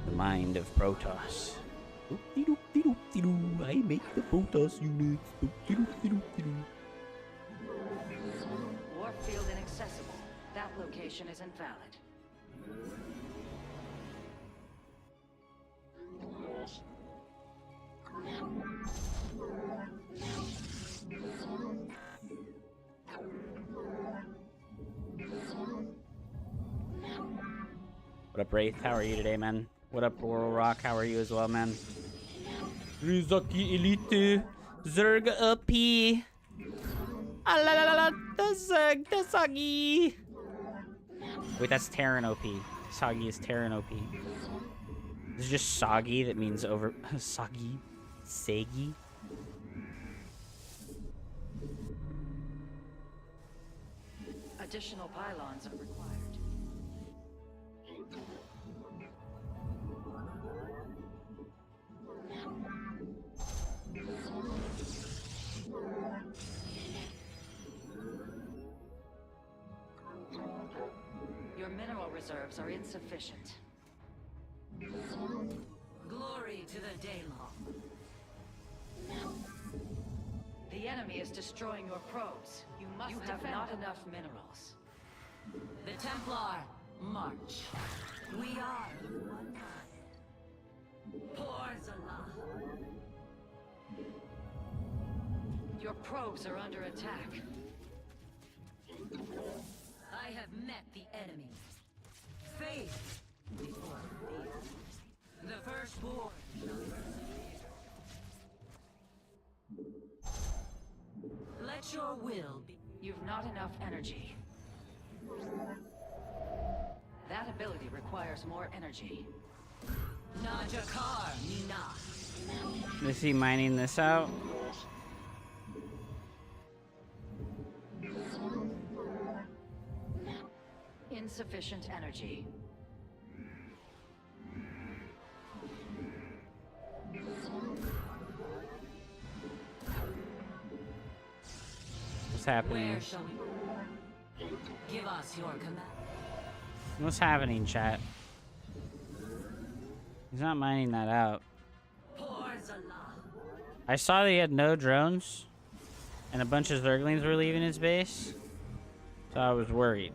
The mind of Protoss. Doop-de-doop-de-doop-de-doo. I make the Protoss units. Doop-de-doop-de-doop-de-doo. Warfield inaccessible. That location is invalid. What up, Wraith? How are you today, man? What up, Boral Rock? How are you as well, man? Rizaki Elite. Zerg up. Alalala. The Zerg. The Sagi. Wait, that's Terran OP. Sagi is Terran OP. This is just Sagi that means over... Sagi? Sagi? Additional pylons are required. Your mineral reserves are insufficient. Glory to the Daylong. The enemy is destroying your probes. You have not enough minerals. The Templar, march. We are one mind. Porzola. Your probes are under attack. I have met the enemy. Faith before fear. The firstborn. Let your will be. You've not enough energy. That ability requires more energy. Najakar Nina. Is he mining this out? Insufficient energy. What's happening? Where shall we? Give us your command. What's happening, chat? He's not mining that out. I saw that he had no drones, and a bunch of Zerglings were leaving his base, so I was worried.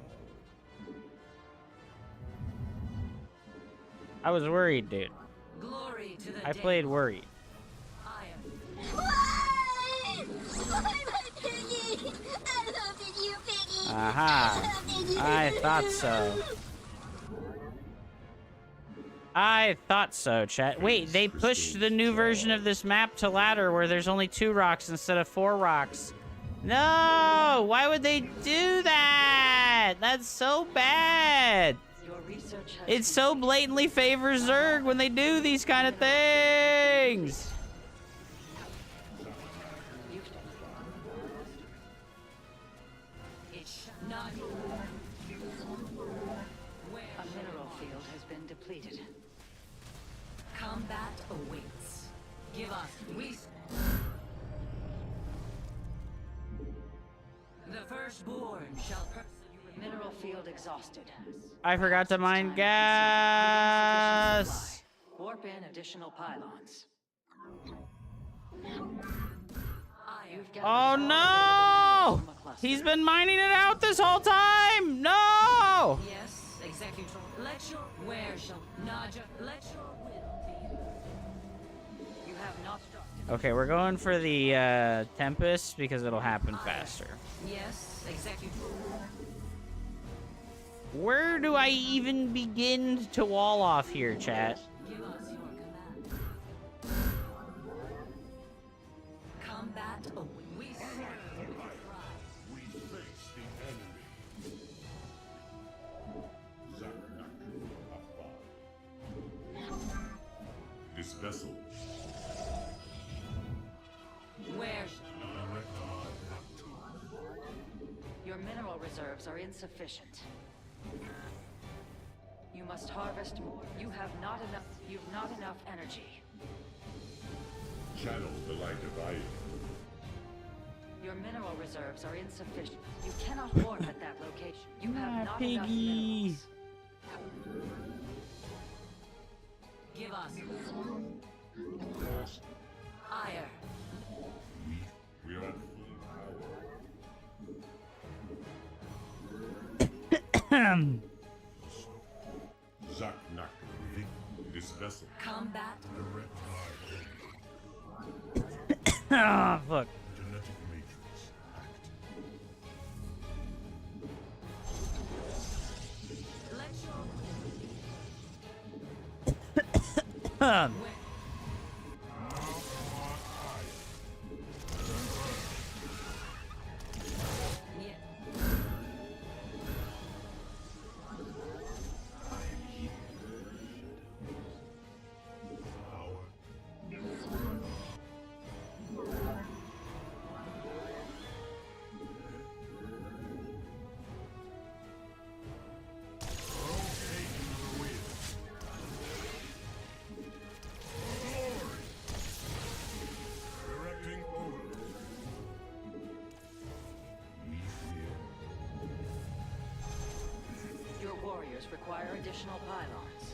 I was worried, dude. Glory to the I played worried. Aha! I thought so. I thought so, chat. Wait, they pushed the new version of this map to ladder where there's only 2 rocks instead of 4 rocks. No! Why would they do that? That's so bad. It so blatantly favors Zerg when they do these kind of things. A mineral field has been depleted. Combat awaits. Give us the firstborn shall pursue. Mineral field exhausted. I forgot to mine gas. Warp in additional pylons. Oh no! He's been mining it out this whole time! No! Yes, executor. Let your where shall Naja let your will be. You have not struck. Okay, we're going for the Tempest because it'll happen faster. Yes, executor. Where do I even begin to wall off here, chat? Give us your command. Combat awaits. We serve. We face the enemy. This vessel. Where? Your mineral reserves are insufficient. You must harvest more. You've not enough energy. Channel the light of Iron. Your mineral reserves are insufficient. You cannot warp at that location. You have not enough minerals. Give us ire. We are full power. Zaknak, this vessel. Combat. Ah, fuck. Genetic matrix act. Let your require additional pylons.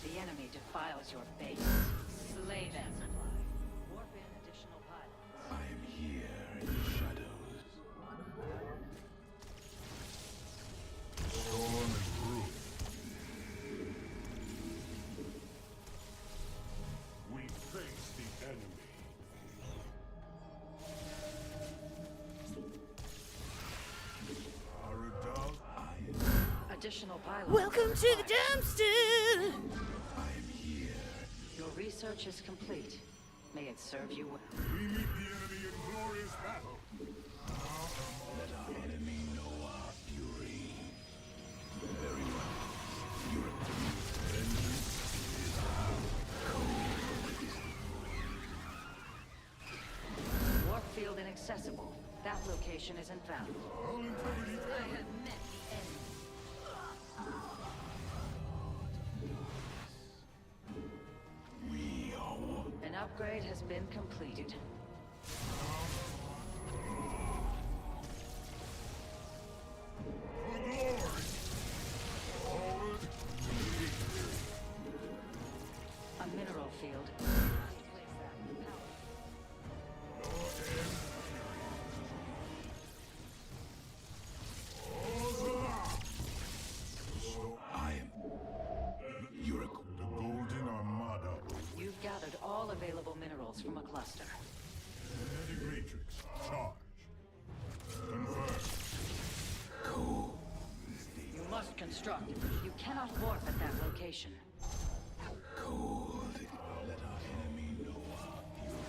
The enemy defiles your base. Slay them. Warp in additional additional pylons. Welcome to the dumpster! Your research is complete. May it serve you well. We meet the enemy in glorious battle. Let our enemy know our fury. Very well. You're vengeance is our code. Warp field inaccessible. That location is invalid. All integrity I failed. have met the enemy. We are one. An upgrade has been completed. For glory. Forward. A mineral field. I am. You're a. The Golden Armada. You've gathered all available minerals from a cluster. Kinetic matrix. Charge. Confirmed. Cold. You must construct. You cannot warp at that location. Cold. Let our enemy know our fury.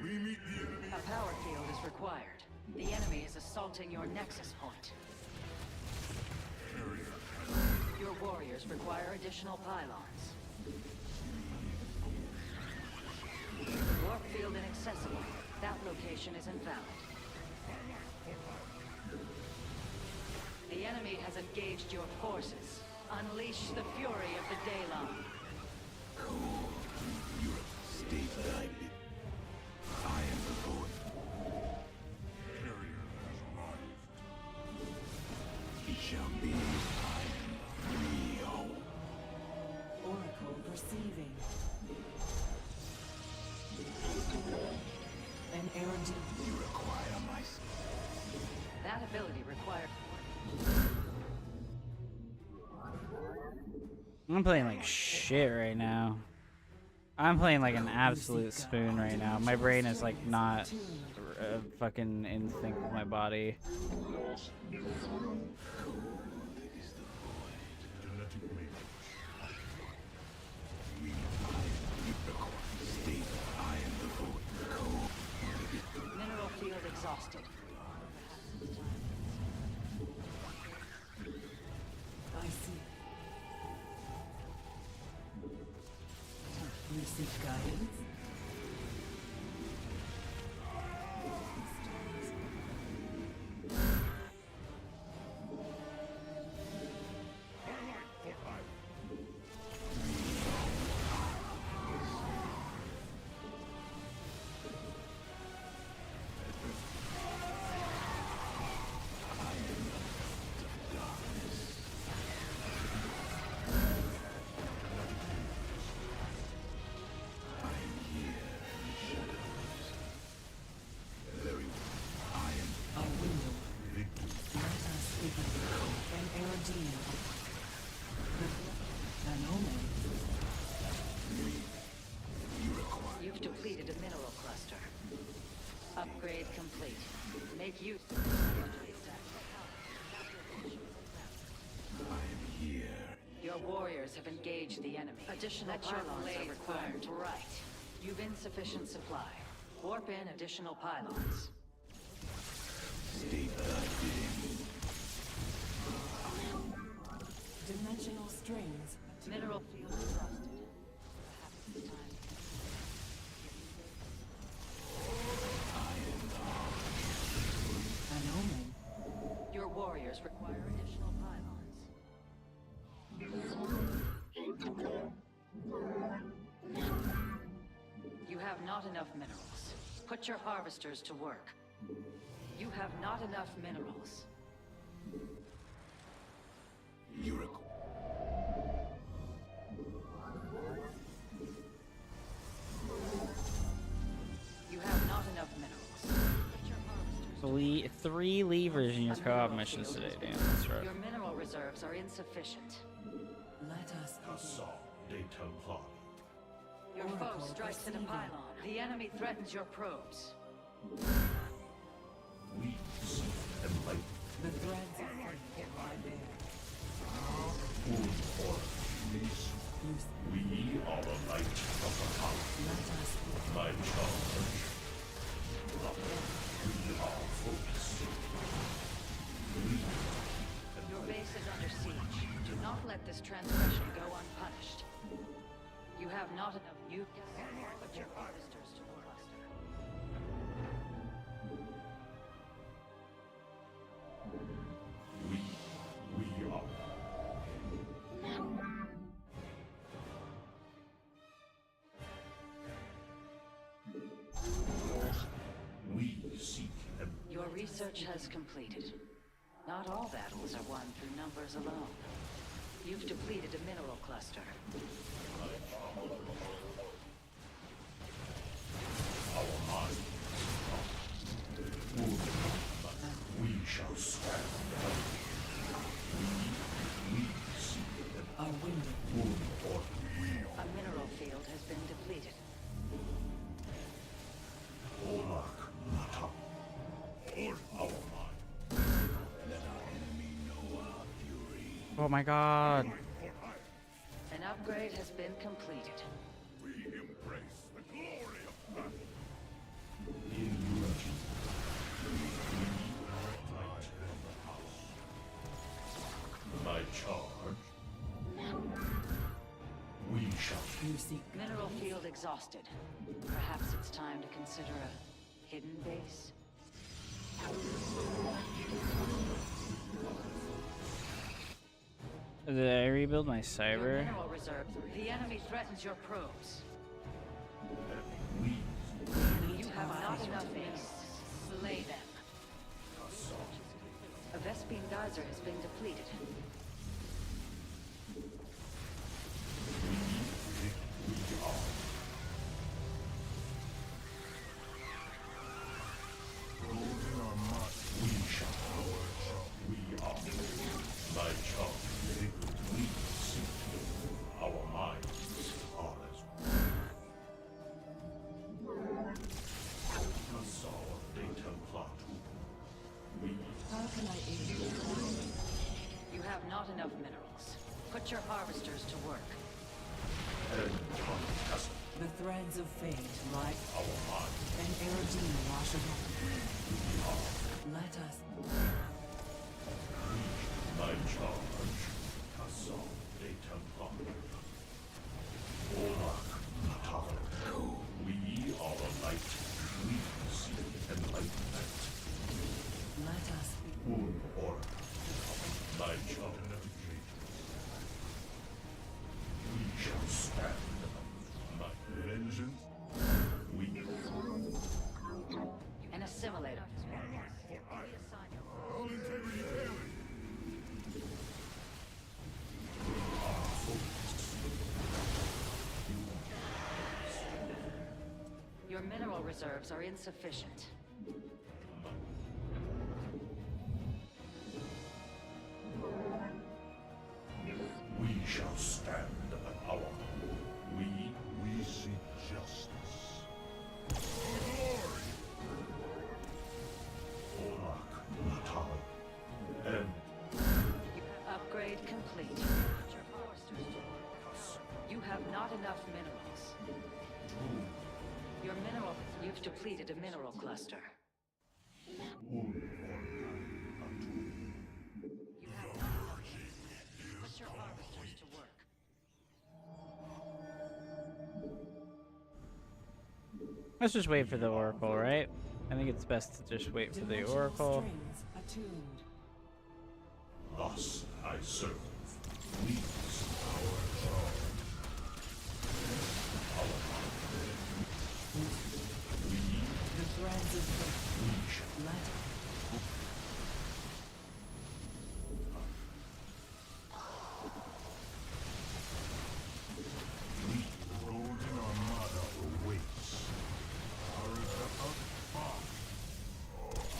We meet the enemy. A power field is required. The enemy is assaulting your nexus point. Your warriors require additional pylons. Warp field inaccessible. That location is invalid. The enemy has engaged your forces. Unleash the fury of the Daylon. Cold. You're a state guided. I am the void. Carrier has arrived. It shall be. I am Leo. Oracle perceiving. An errand. You require my. That ability required. I'm playing like shit right now. I'm playing like an absolute spoon right now. My brain is like not fucking in sync with my body. Genetic matrix. I am the void. Cold. Mineral field exhausted. I see. Receive guidance. A window. Let us begin. An Erodine. An omen. You've depleted a mineral cluster. Upgrade complete. Make use. Your warriors have engaged the enemy. Additional pylons are required. Right. You've insufficient supply. Warp in additional pylons. Dimensional strings. Mineral field exhausted. An omen. Your warriors require additional pylons. You have not enough minerals. Put your harvesters to work. You have not enough minerals. You have not enough minerals. Put your harvesters. Three levers in your co-op missions today, damn, that's right. Your mineral reserves are insufficient. Let us begin. Your foe strikes at a pylon. The enemy threatens your probes. We see and light The threads of fate lie bare. We are the light of the house. Let us My charge. We are focused. Your base is under siege. Do not let this transgression go unpunished. You have not enough. You put your harvesters to the cluster. We are. We seek them. Your research has completed. Not all battles are won through numbers alone. You've depleted a mineral cluster. Our minds we shall stand. We seek them. our window. A mineral field has been depleted. Olak Mata. Our mind. Let our enemy know our fury. Oh my god. An upgrade has been completed. We embrace the glory of battle. In unity, My charge. We shall. You seek Mineral field exhausted. Perhaps it's time to consider a hidden base. Did I rebuild my Your cyber? mineral reserves. The enemy threatens your probes. You have not enough ace. Slay them. A Vespine geyser has been depleted. We shall. We are. My charge. We seek. Our minds are as one. Assault data plot. We How can I aid you? You have not enough minerals. Put your harvesters to work. and Cosmonarchy. The threads of fate lie. Our mind. An Eridine washable. Let us. My charge. Assault data plot. Olak Mata. We are the light. We seek enlightenment. Let us be. Order. My charge. We shall stand. My vengeance. We. An assimilator. Reassign your All integrity failing. Your mineral reserves are insufficient. We shall stand our. We seek justice. Glory. Olak Mata. And Upgrade complete. Put your harvesters to work. You have not enough minerals. Your mineral. You've depleted a mineral cluster. You have not enough. Put your harvesters to work. Let's just wait for the oracle, right? I think it's best to just wait for the Dimensional oracle. strings attuned. thus I serve. Leads our charge. The threads of fate. We shall. Let us. We golden armada awaits.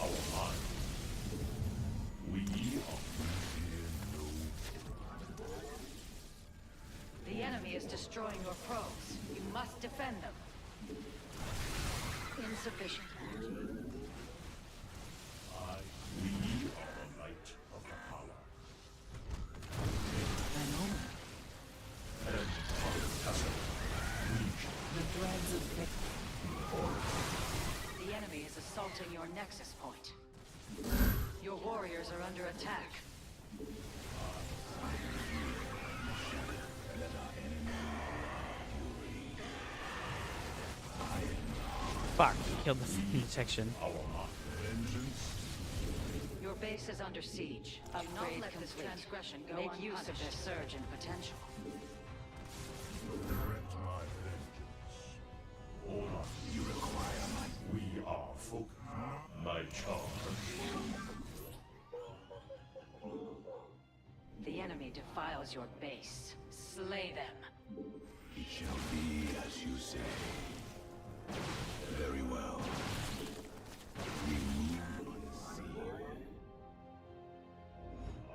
Our mind. We are. The enemy is destroying your probes. You must defend them. Insufficient energy. We are the light nexus point. Your warriors are under attack. Fuck, killed the fucking section. Your base is under siege. Do not let this transgression go unpunished. Make use of this surge in potential. Direct my vengeance. Or you require my... We are focused. My charge. The enemy defiles your base. Slay them. It shall be as you say. Very well. We move unseen.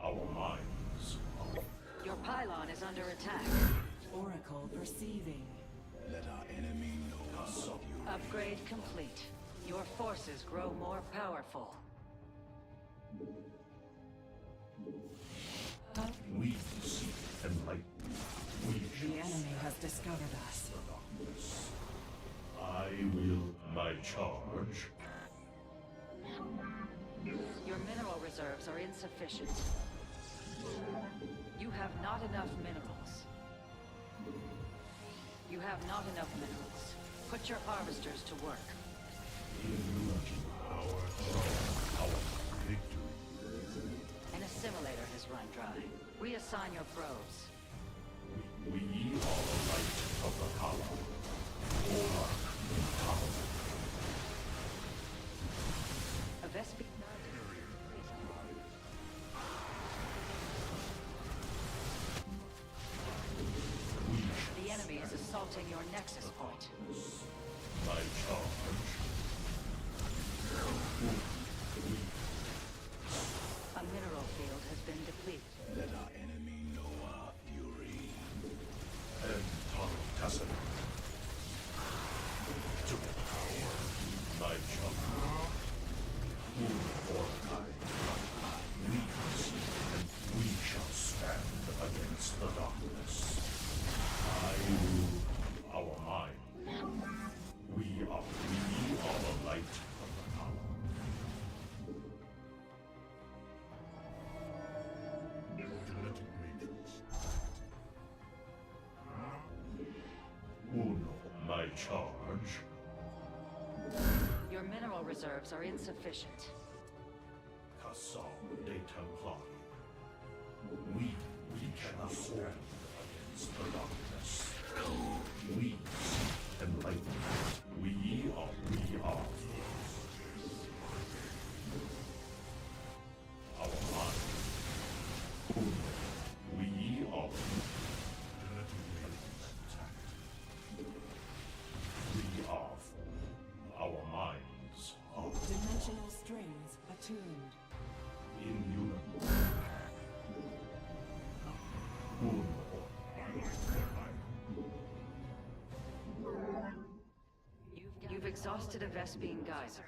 Our minds. Your pylon is under attack. Oracle perceiving. Let our enemy know us of you. Upgrade complete. Your forces grow more powerful. We seek enlightenment. The enemy has discovered us. I will my charge. Your mineral reserves are insufficient. You have not enough minerals. You have not enough minerals. Put your harvesters to work. Our victory. An assimilator has run dry. Reassign your probes. We are the light of the hollow. Or power. A Vespi... The enemy is assaulting your nexus point. My charge. A mineral field has been depleted. Let our enemy know our fury. And Tassan. To power. My charge. Move fortified. Leads, and we shall stand against the darkness. I rule our mind. We are the light of the power. Genetic matrix. Uno, my charge. Your mineral reserves are insufficient. Cassam de Templar. We cannot stand against the darkness. We seek enlightenment. We are. Our mind. We are. We are. Our minds are Dimensional strings attuned. in unison. You've exhausted a Vespine geyser.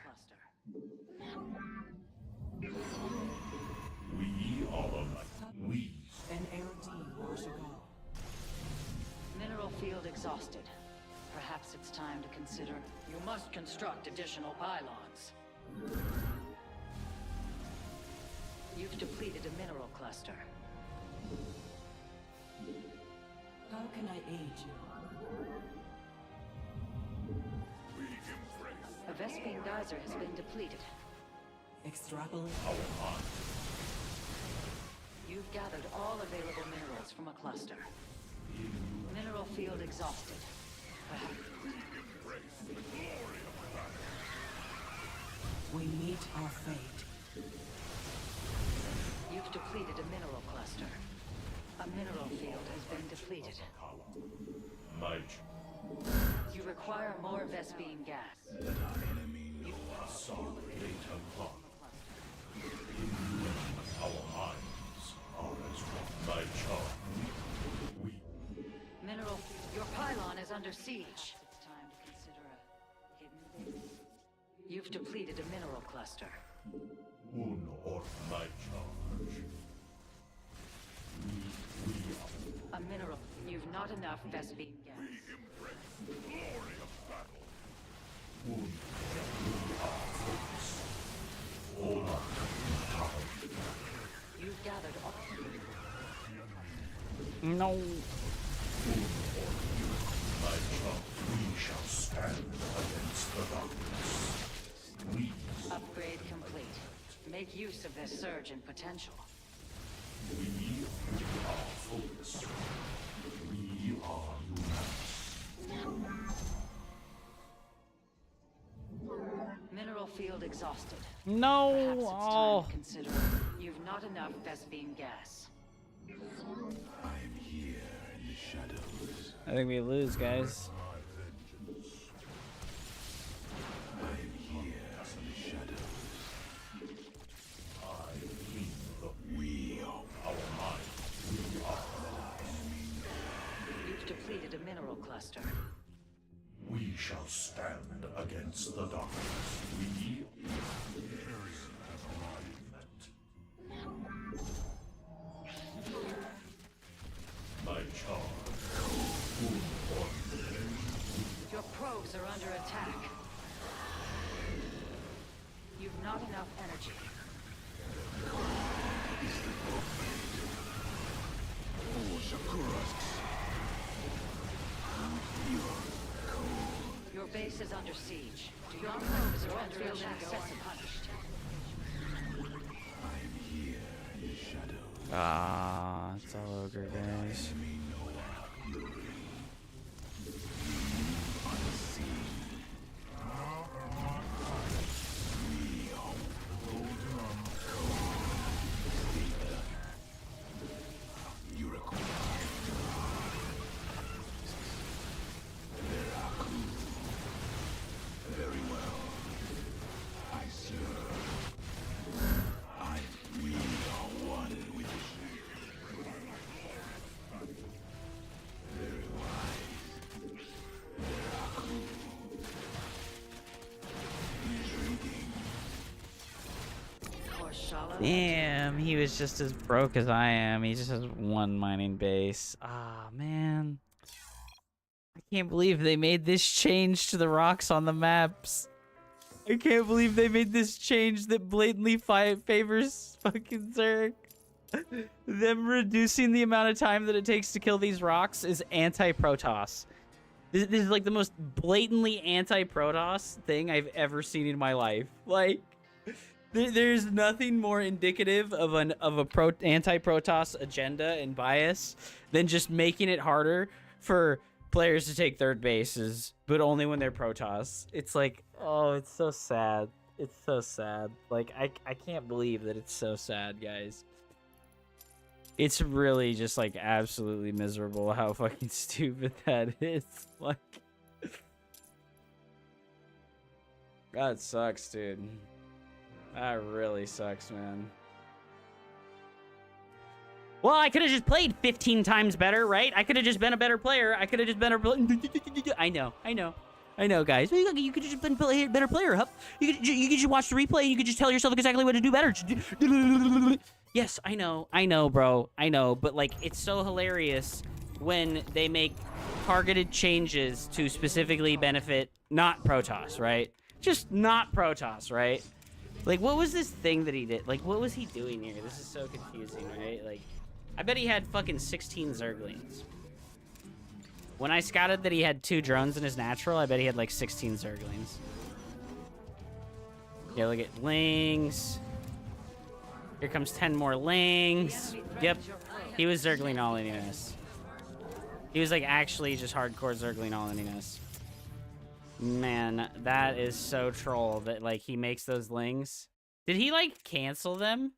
We are the light. We. An LD Marshall. Mineral field exhausted. Perhaps it's time to consider... You must construct additional pylons. You've depleted a mineral cluster. How can I aid you? We embrace A Vespine geyser has been depleted. Extrapolate. our mind. You've gathered all available minerals from a cluster. Mineral field exhausted. Perhaps... We meet our fate. You've depleted a mineral cluster. A mineral field has been depleted. My You require more Vespine gas. Let our enemy know us. solid data clock. Our minds are as one. My charge. We. Mineral... Your pylon is under siege. It's time to consider a hidden base. You've depleted a mineral cluster. Uno or my charge. We are. A mineral... You've not enough Vespine gas. Glory of battle. We are focused. gathered all. No. We shall stand against the darkness. We Upgrade complete. Make use of this surge in potential. are focused. We are unanimous. Mineral field exhausted. No. Perhaps it's time Oh. to consider you've not enough Vespine gas. I am here in the shadows. I think we lose, guys. I am here in the shadows. We are our mind. We are the enemy. You've depleted a mineral cluster. We shall stand against the darkness. We have arrived. My charge. Your probes are under attack. You've not enough energy. Your base is under siege. Do your probes are under attack. Punished. I am here in the shadows. Ah, it's all ogre, guys. Enemy know our fury. You require very well. I serve. We are one with very wise. Korshala. Damn, he was just as broke as I am. He just has one mining base. Ah, man. I can't believe they made this change to the rocks on the maps. I can't believe they made this change that blatantly favors fucking Zerg. Them reducing the amount of time that it takes to kill these rocks is anti-Protoss. This is like the most blatantly anti-Protoss thing I've ever seen in my life. Like, there's nothing more indicative of a anti-Protoss agenda and bias than just making it harder for players to take third bases, but only when they're Protoss. It's like, oh, it's so sad. It's so sad. Like, I can't believe that it's so sad, guys. It's really just like absolutely miserable how fucking stupid that is. Like, that sucks, dude. That really sucks, man. Well, I could have just played 15 times better, right? I could have just been a better player. I could have just been a... I know, guys. You could have just been a better player, Hup. You could just watch the replay and you could just tell yourself exactly what to do better. Yes, I know, bro. I know, but, like, it's so hilarious when they make targeted changes to specifically benefit not Protoss, right? Just not Protoss, right? Like, what was this thing that he did? Like, what was he doing here? This is so confusing, right? Like, I bet he had fucking 16 Zerglings. When I scouted that he had 2 drones in his natural, I bet he had, like, 16 Zerglings. Yeah, look at Lings. Here comes 10 more Lings. Yep. He was Zergling all-in us. He was, like, actually just hardcore Zergling all-in us. Man, that is so troll that, like, he makes those Lings. Did he, like, cancel them?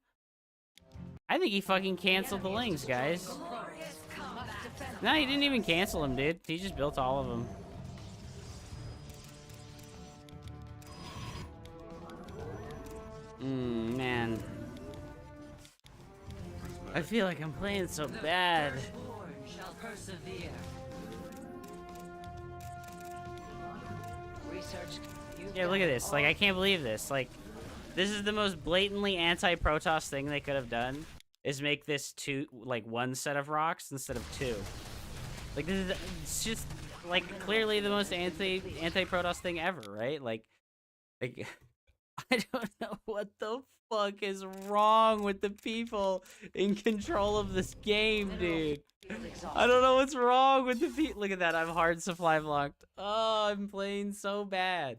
I think he fucking canceled the Lings, guys. No, he didn't even cancel them, dude. He just built all of them. Man. I feel like I'm playing so bad. Shall persevere. Research. Yeah, look at this. Like, I can't believe this. Like, this is the most blatantly anti-Protoss thing they could have done, is make this one set of rocks instead of 2. Like, this is, it's just, like, clearly the most anti-Protoss thing ever, right? Like, I don't know what the fuck is wrong with the people in control of this game, dude. I don't know what's wrong with the people. Look at that. I'm hard supply blocked. Oh, I'm playing so bad.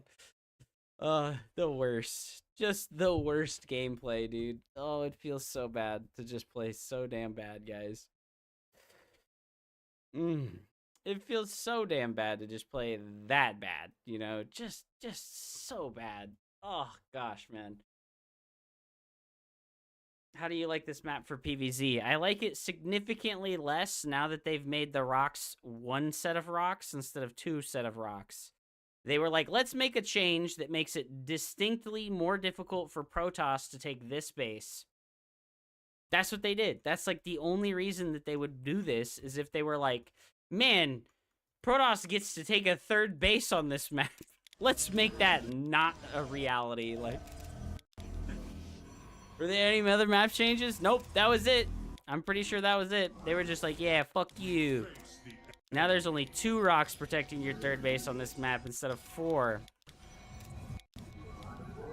The worst. Just the worst gameplay, dude. Oh, it feels so bad to just play so damn bad, guys. It feels so damn bad to just play that bad, you know? Just so bad. Oh, gosh, man. How do you like this map for PvZ? I like it significantly less now that they've made the rocks one set of rocks instead of two set of rocks. They were like, let's make a change that makes it distinctly more difficult for Protoss to take this base. That's what they did. That's like the only reason that they would do this is if they were like, man, Protoss gets to take a third base on this map. Let's make that not a reality. Like, were there any other map changes? Nope, that was it. I'm pretty sure that was it. They were just like, yeah, fuck you. Now there's only 2 rocks protecting your third base on this map instead of 4.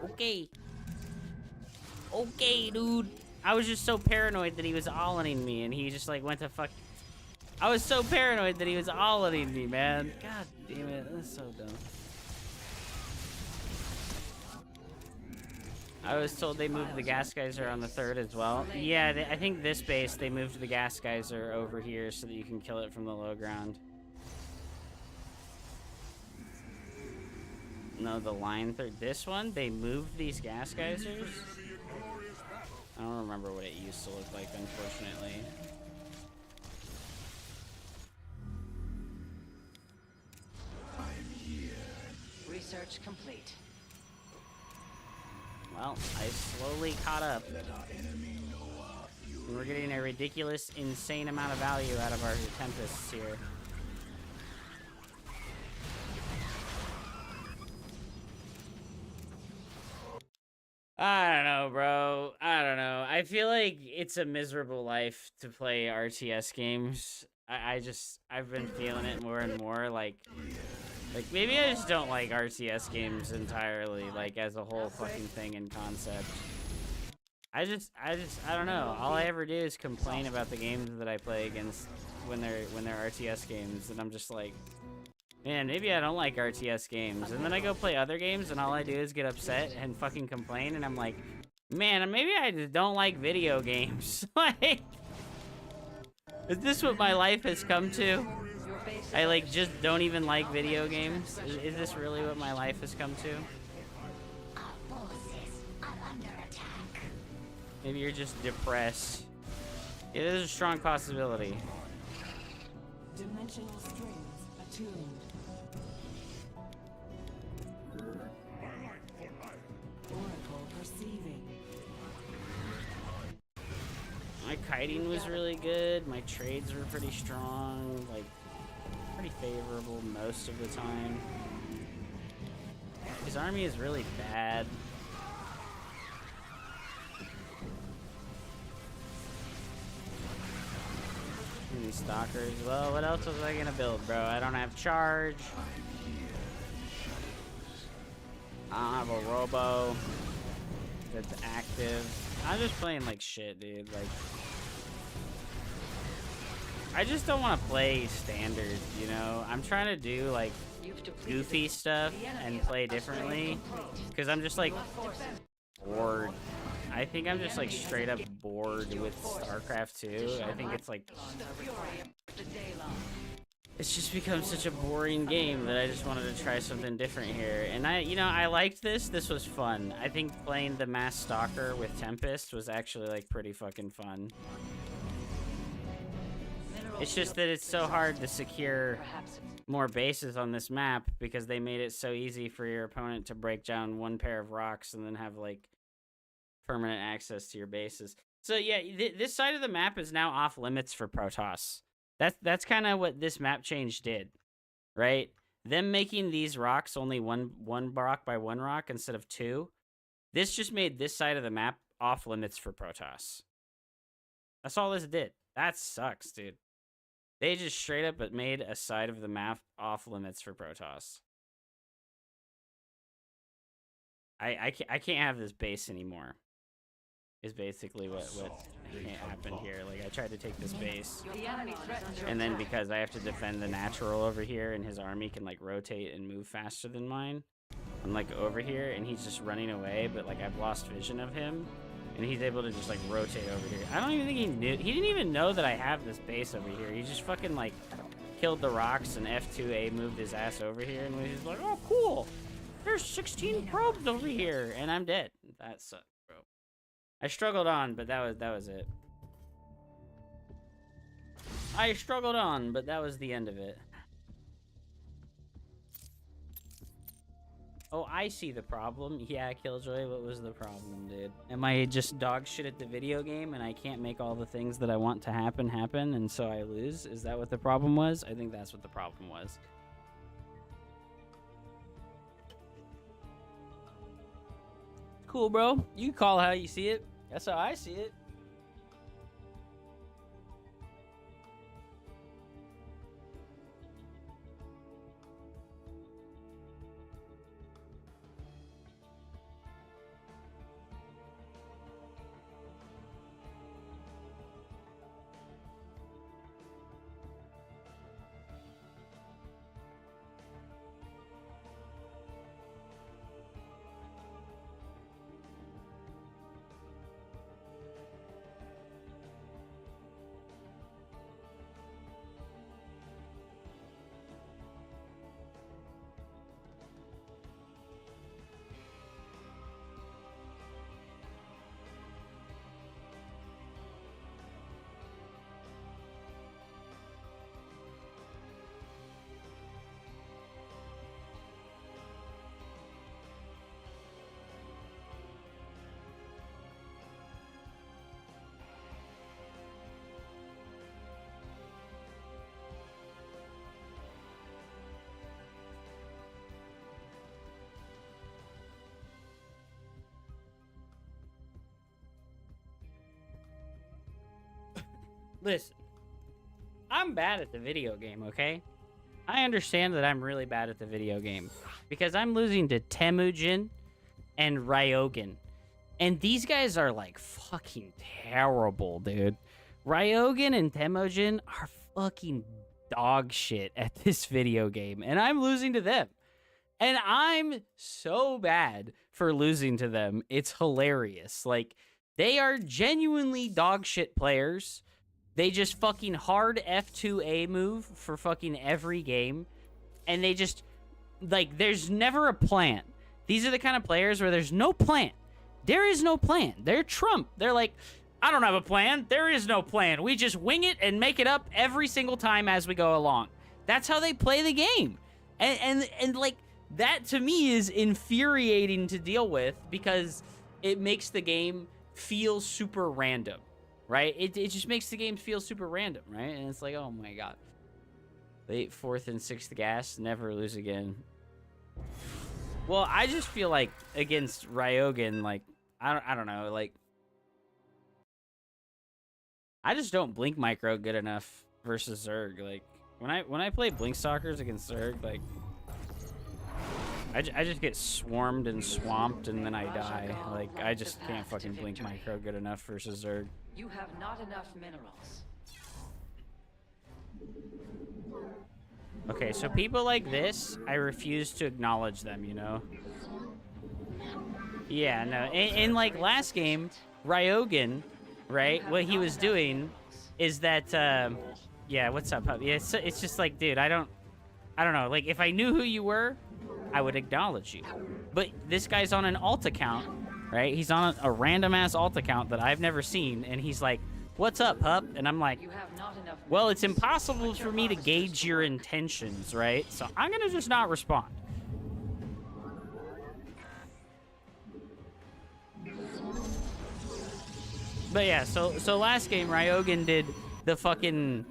Okay. Okay, dude. I was just so paranoid that he was all-in-ing me, and he just, like, went to fuck... I was so paranoid that he was all-in-ing me, man. God damn it. That's so dumb. I was told they moved the gas geyser on the 3rd as well. Yeah, I think this base, they moved the gas geyser over here so that you can kill it from the low ground. No, the line 3rd. This one, they moved these gas geysers. I don't remember what it used to look like, unfortunately. I'm here. Research complete. Well, I slowly caught up. And we're getting a ridiculous, insane amount of value out of our Tempests here. I don't know, bro. I don't know. I feel like it's a miserable life to play RTS games. I've been feeling it more and more. Like maybe I just don't like RTS games entirely, like as a whole fucking thing in concept. I don't know. All I ever do is complain about the games that I play against when they're RTS games, and I'm just like, man, maybe I don't like RTS games. And then I go play other games, and all I do is get upset and fucking complain, and I'm like, man, maybe I just don't like video games. Like, is this what my life has come to? I, like, just don't even like video games? Is this really what my life has come to? Maybe you're just depressed. It is a strong possibility. Dimensional strings attuned. Oracle perceiving. My kiting was really good. My trades were pretty strong. Like, pretty favorable most of the time. His army is really bad. These stalkers. Well, what else was I gonna build, bro? I don't have charge. I don't have a robo that's active. I'm just playing like shit, dude. Like, I just don't want to play standard, you know? I'm trying to do like goofy stuff and play differently because I'm just like bored. I think I'm just like straight up bored with StarCraft 2. I think it's like, it's just become such a boring game that I just wanted to try something different here. And I liked this. This was fun. I think playing the Mass Stalker with Tempest was actually like pretty fucking fun. It's just that it's so hard to secure more bases on this map because they made it so easy for your opponent to break down one pair of rocks and then have like permanent access to your bases. So yeah, this side of the map is now off limits for Protoss. That's kind of what this map change did, right? Them making these rocks only one rock by one rock instead of 2. This just made this side of the map off limits for Protoss. That's all this did. That sucks, dude. They just straight up made a side of the map off limits for Protoss. I can't have this base anymore. Is basically what happened here. Like, I tried to take this base, and then because I have to defend the natural over here, and his army can like rotate and move faster than mine, I'm like over here, and he's just running away. But like, I've lost vision of him, and he's able to just like rotate over here. I don't even think he knew. He didn't even know that I have this base over here. He just fucking like killed the rocks and F2A moved his ass over here, and he's like, oh cool, there's 16 probes over here, and I'm dead. That sucks, bro. I struggled on, but that was it. I struggled on, but that was the end of it. Oh, I see the problem. Yeah, Killjoy, what was the problem, dude? Am I just dog shit at the video game and I can't make all the things that I want to happen, and so I lose? Is that what the problem was? I think that's what the problem was. Cool, bro. You call how you see it. That's how I see it. Listen, I'm bad at the video game, okay? I understand that I'm really bad at the video game because I'm losing to Temujin and Ryogan. And these guys are like fucking terrible, dude. Ryogan and Temujin are fucking dog shit at this video game, and I'm losing to them. And I'm so bad for losing to them. It's hilarious. Like, they are genuinely dog shit players. They just fucking hard F2A move for fucking every game. And they just, like, there's never a plan. These are the kind of players where there's no plan. There is no plan. They're Trump. They're like, I don't have a plan. There is no plan. We just wing it and make it up every single time as we go along. That's how they play the game. And like, that to me is infuriating to deal with because it makes the game feel super random. Right? It just makes the game feel super random, right? And it's like, oh my god. Late 4th and 6th gas, never lose again. Well, I just feel like against Ryogan, like, I don't know, like, I just don't blink micro good enough versus Zerg. Like, when I play blink stalkers against Zerg, like, I just get swarmed and swamped and then I die. Like, I just can't fucking blink micro good enough versus Zerg. You have not enough minerals. Okay, so people like this, I refuse to acknowledge them, you know? Yeah, no. In like, last game, Ryogan, right? What he was doing is that, yeah, what's up, puppy? It's just like, dude, I don't know. Like, if I knew who you were, I would acknowledge you. But this guy's on an alt account, right? He's on a random-ass alt account that I've never seen, and he's like, what's up, pup? And I'm like, well, it's impossible for me to gauge your intentions, right? So I'm gonna just not respond. But yeah, so last game, Ryogan did the fucking...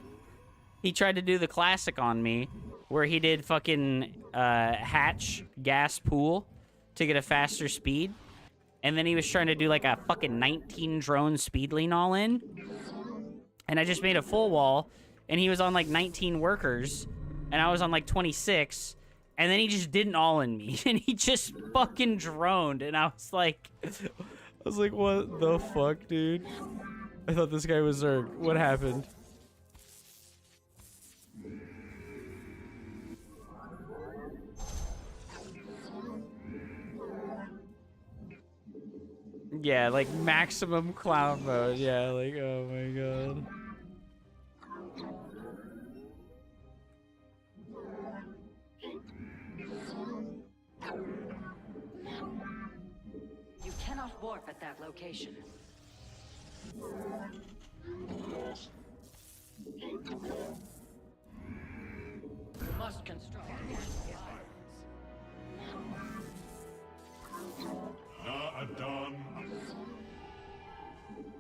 He tried to do the classic on me, where he did fucking hatch gas pool to get a faster speed. And then he was trying to do like a fucking 19 drone speed lean all in. And I just made a full wall, and he was on like 19 workers, and I was on like 26. And then he just didn't all in me, and he just fucking droned, and I was like, what the fuck, dude? I thought this guy was Zerg. What happened? Yeah, like maximum clown mode. Yeah, like, oh my god. You cannot warp at that location. You must construct.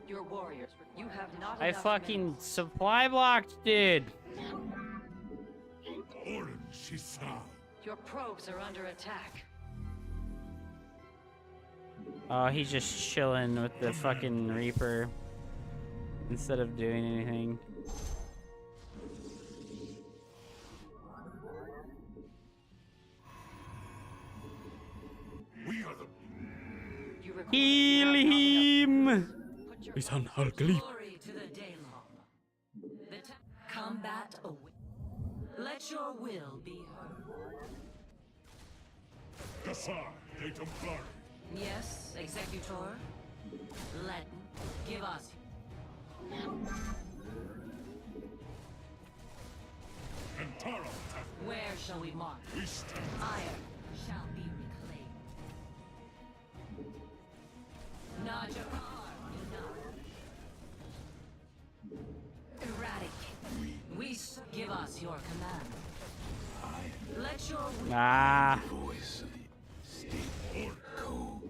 Your warriors, you have not I enough fucking minerals. supply blocked, dude. Your probes are under attack. Oh, he's just chilling with the fucking Reaper instead of doing anything. Heal him! He's unugly. Glory to the Daylom. Combat away. Let your will be heard. Yes, Executor. Latin, give us. Where shall we march? Iron shall be reclaimed. Najakar, enough. Eradicate. We give us your command. Let your will. Voice of the state code.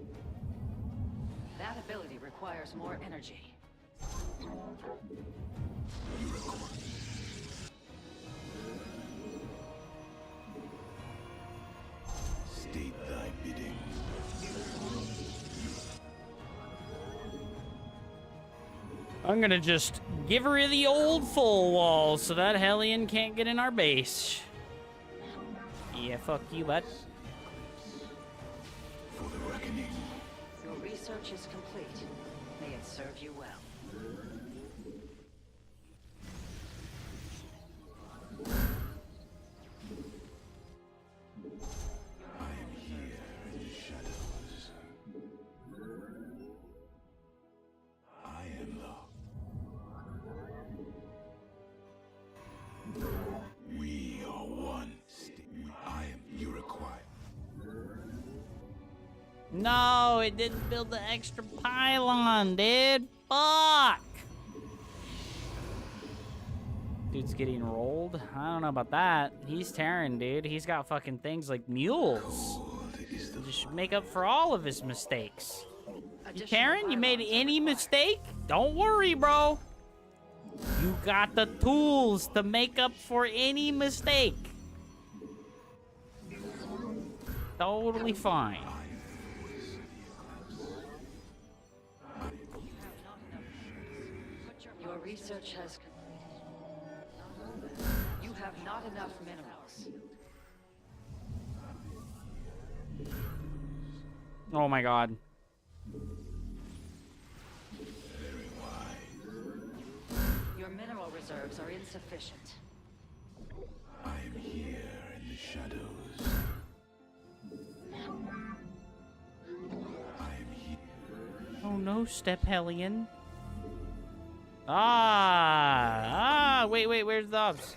That ability requires more energy. State thy bidding. I'm gonna just give her the old full wall so that Hellion can't get in our base. Yeah, fuck you, bud. For the reckoning. Your research is complete. May it serve you well. I am here in the shadows. I am the... We are one. I am Uruguay. No, it didn't build the extra pylon, dude. Fuck. Dude's getting rolled. I don't know about that. He's tearing, dude. He's got fucking things like mules. Just make up for all of his mistakes. You tearing? You made any mistake? Don't worry, bro. You got the tools to make up for any mistake. Totally fine. Your research has completed. You have not enough minerals. Oh my god. Your mineral reserves are insufficient. I am here in the shadows. I am here. Oh no, Step Hellion. Wait, where's the obs?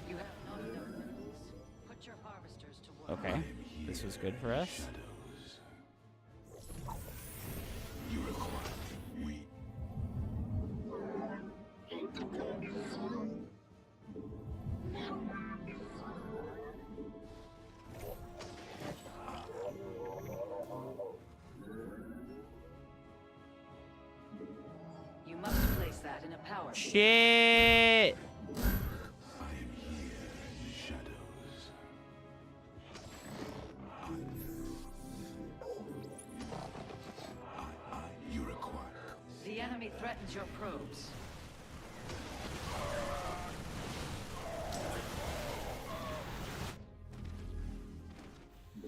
You have not enough minerals. Put your harvesters to work. Okay, this was good for us. You must place that in a power. Shit! The enemy enemy threatens your probes.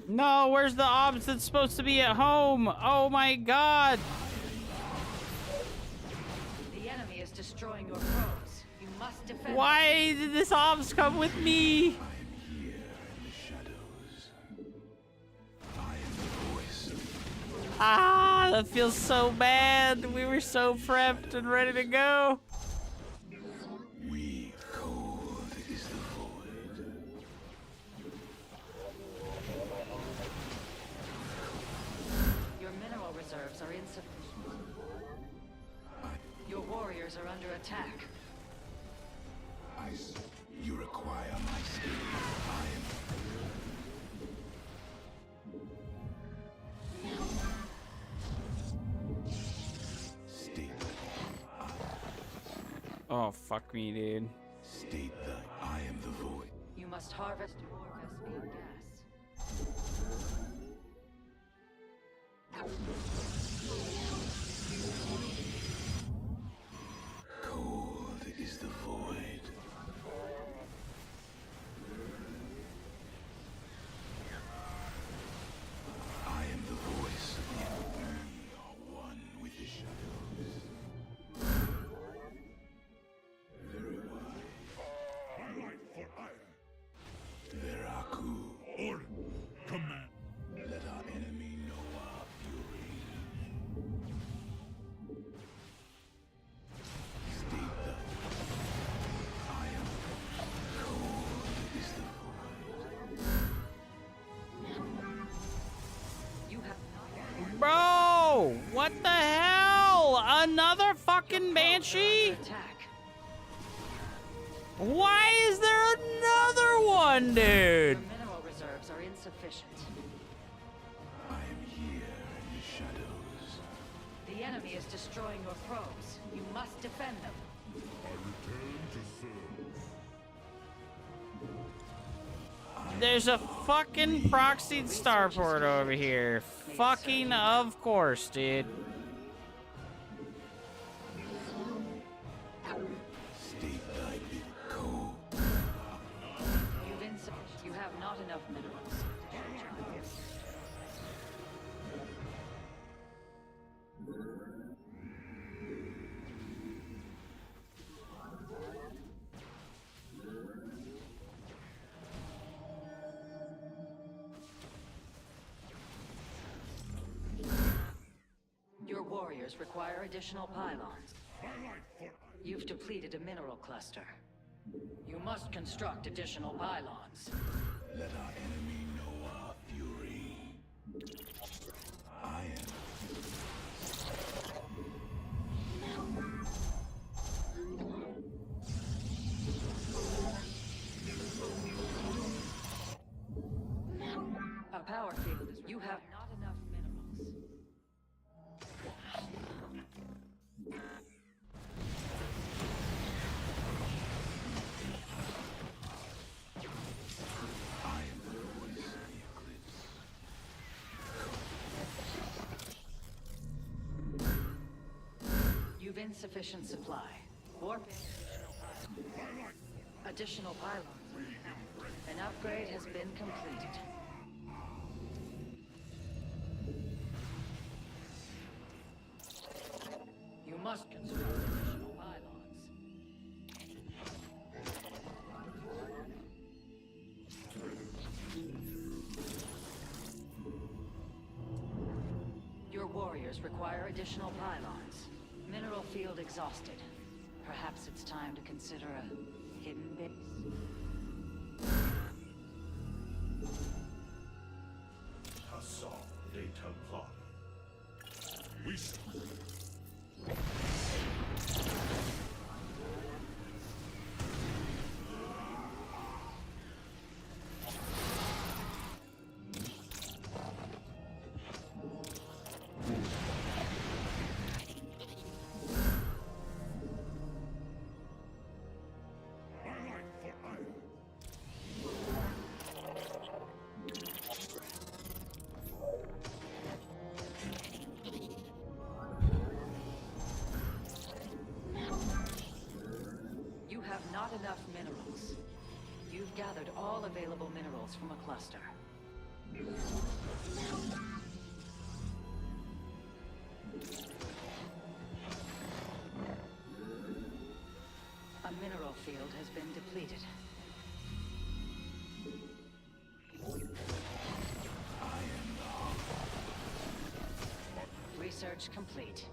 No, where's the obs that's supposed to be at home? Oh my god! The enemy is destroying your probes. You must defend. Why did this obs come with me? Ah, that feels so bad. We were so prepped and ready to go. We cold is the void. Your mineral reserves are insufficient. Your warriors are under attack. You require my skill. Oh, fuck me, dude. State that I am the void. You must harvest more Vespian gas. Cold is the void. I am the voice. We are one with the shadows. Very wise. Highlight for ire. Veraku. Order. Command. Let our enemy know our fury. State that I am cold is the void. You have Bro, what the hell? Another fucking banshee? attack. Why is there another one, dude? Your mineral reserves are insufficient. I am here in the shadows. The enemy is destroying your probes. You must defend them. I return to serve. There's a fucking proxied starport over here. Fucking of course, dude. State thy bit cold. You've insufficient. You have not enough minerals. Your warriors require additional pylons. Highlight for ire. You've depleted a mineral cluster. You must construct additional pylons. Let our enemy know our fury. I am. A power field is. You have not enough minerals. I am the voice of the eclipse. You've insufficient supply. Warp in additional pylons. An upgrade has been completed. You must construct additional pylons. Your warriors require additional pylons. Mineral field exhausted. Perhaps it's time to consider a hidden base. Hassan de Templar. We highlight for ire. not enough minerals. You've gathered all available minerals from a cluster. A mineral field has been depleted. Research complete.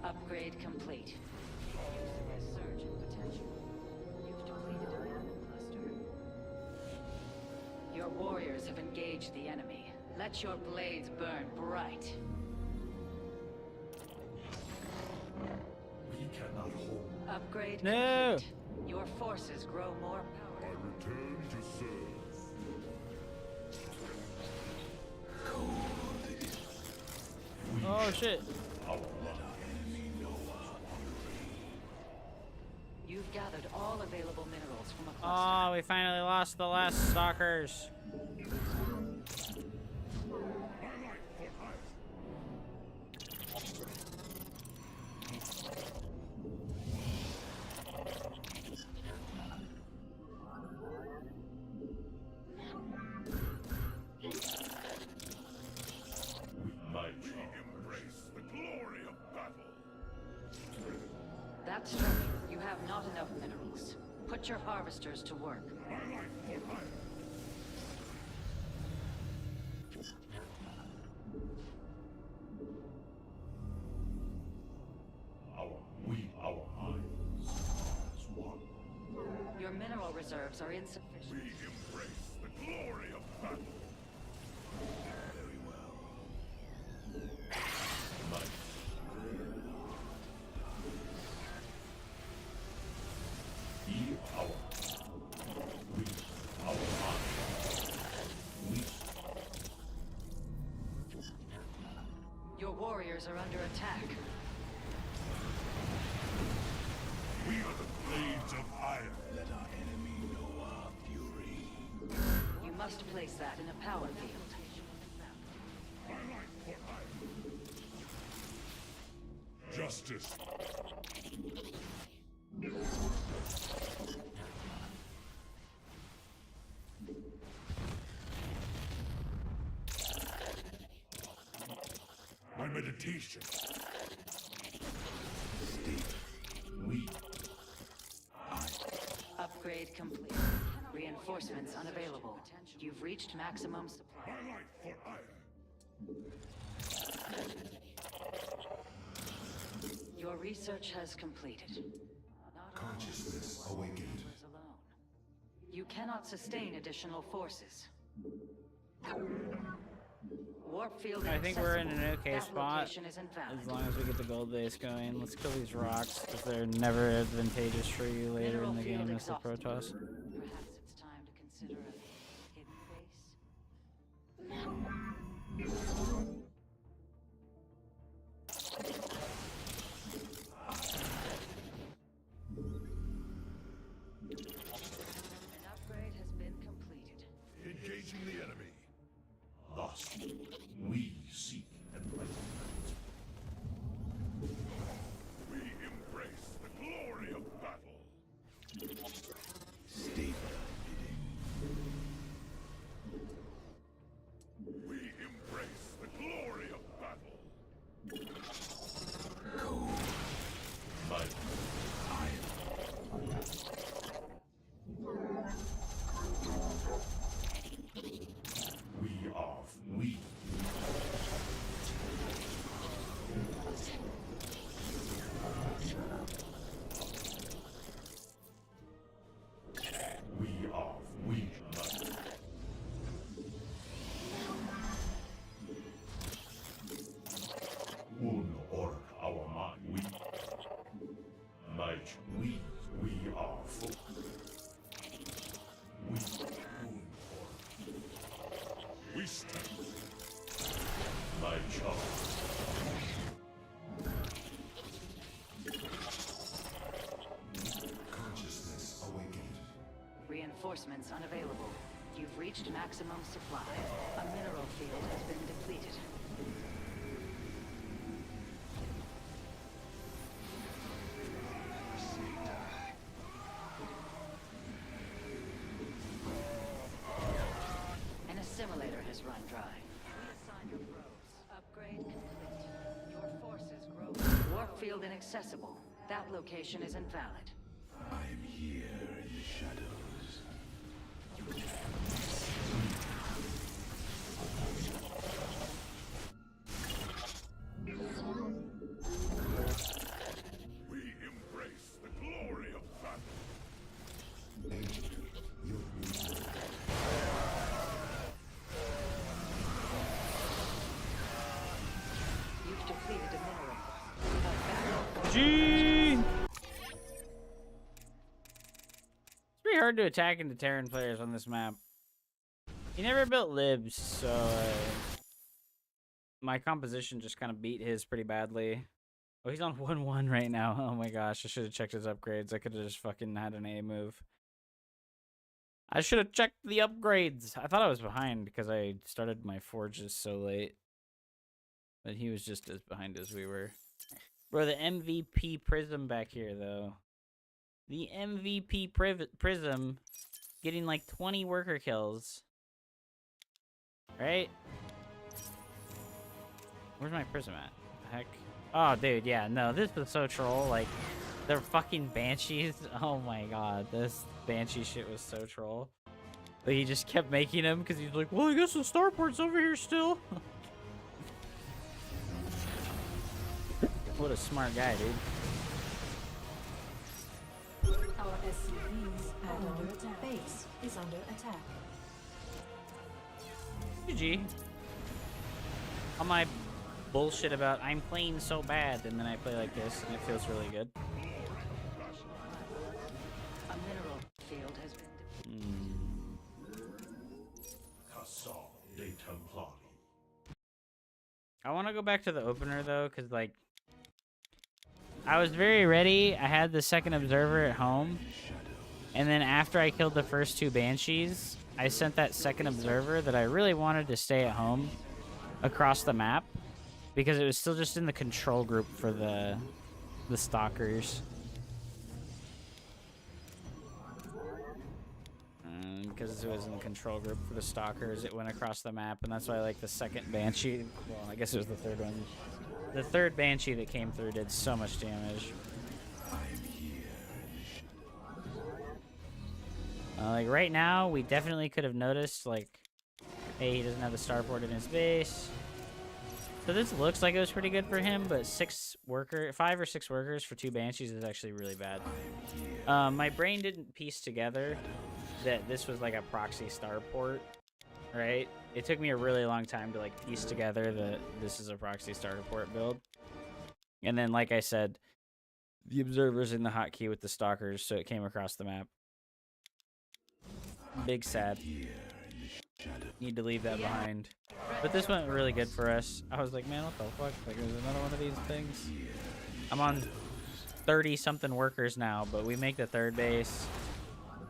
Upgrade complete. A surge in potential. You've depleted a mana cluster. Your warriors have engaged the enemy. Let your blades burn bright. We cannot hold. Upgrade No. complete. Your forces grow more I powerful. return to serve. Oh shit. You've gathered all available minerals from a cluster. Oh, we finally lost the last stalkers. That's true. You have not enough minerals. Put your harvesters to work. Your mineral reserves are insufficient. We embrace the glory of battle. Very well. Your warriors are under attack. We are the blades of iron. Let our enemy know our fury. You must place that in a power field. Justice. My meditation. Upgrade complete. Reinforcements unavailable. You've reached maximum supply. My life for iron. Your research has completed. Not all Consciousness awakened. was alone. You cannot sustain additional forces. Warp field I think we're in an inaccessible. okay That spot location is invalid. as long as we get the gold base going. Let's kill these rocks because they're never advantageous for you later Mineral in the field game as the exhausted. Protoss. Perhaps it's time to consider a hidden base. An upgrade has been completed. Engaging the enemy. Lost. We seek enlightenment. We embrace the glory of battle. State We embrace the glory of battle. code. Might. We are we. We are we. Un orc our mind. We. Might we are folk. We un orc. We stand. My charge. elements unavailable. You've reached maximum supply. A mineral field has been depleted. An assimilator has run dry. Reassign your probes. Upgrade complete. Your forces grow. Warp field inaccessible. That location is invalid. I am here in the shadows. We embrace the glory of battle. You've depleted a mineral. Gee! It's pretty hard to attack into Terran players on this map. He never built libs, so my composition just kind of beat his pretty badly. Oh, he's on 1-1 right now. Oh my gosh, I should have checked his upgrades. I could have just fucking had an A move. I should have checked the upgrades. I thought I was behind because I started my forges so late. But he was just as behind as we were. Bro, the MVP Prism back here, though. The MVP Prism getting like 20 worker kills. Right? Where's my Prism at? What the heck? Oh, dude, yeah, no, this was so troll. Like, they're fucking Banshees. Oh my god, this Banshee shit was so troll. But he just kept making them because he's like, well, I guess the starport's over here still. What a smart guy, dude. Our SCV's under attack. Base is under attack. GG. All my bullshit about I'm playing so bad, and then I play like this, and it feels really good. A mineral field has been I want to go back to the opener, though, because, like, I was very ready. I had the second observer at home, and then after I killed the first two Banshees, I sent that second observer that I really wanted to stay at home across the map, because it was still just in the control group for the stalkers. Because it was in the control group for the stalkers, it went across the map, and that's why I like the second Banshee. Well, I guess it was the third one. The third Banshee that came through did so much damage. Like right now, we definitely could have noticed, like, hey, he doesn't have the starport in his base. So this looks like it was pretty good for him, but 5 or 6 workers for 2 Banshees is actually really bad. My brain didn't piece together that this was like a proxy starport, right? It took me a really long time to like piece together that this is a proxy starport build. And then, like I said, the observer's in the hotkey with the stalkers, so it came across the map. Big sad. Need to leave that behind. But this went really good for us. I was like, man, what the fuck? Like, there's another one of these things. I'm on 30-something workers now, but we make the third base,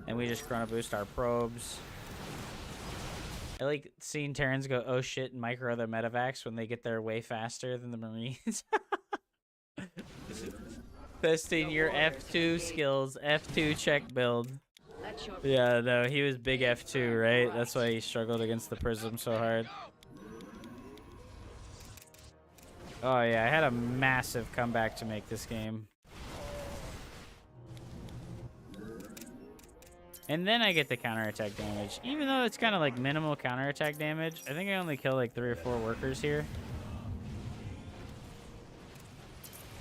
and we just chrono boost our probes. I like seeing Terrans go, oh shit, and micro their medevacs when they get there way faster than the Marines. Testing your F2 skills. F2 check build. Yeah, no, he was big F2, right? That's why he struggled against the Prism so hard. Oh yeah, I had a massive comeback to make this game. And then I get the counterattack damage. Even though it's kind of like minimal counterattack damage, I think I only kill like 3 or 4 workers here.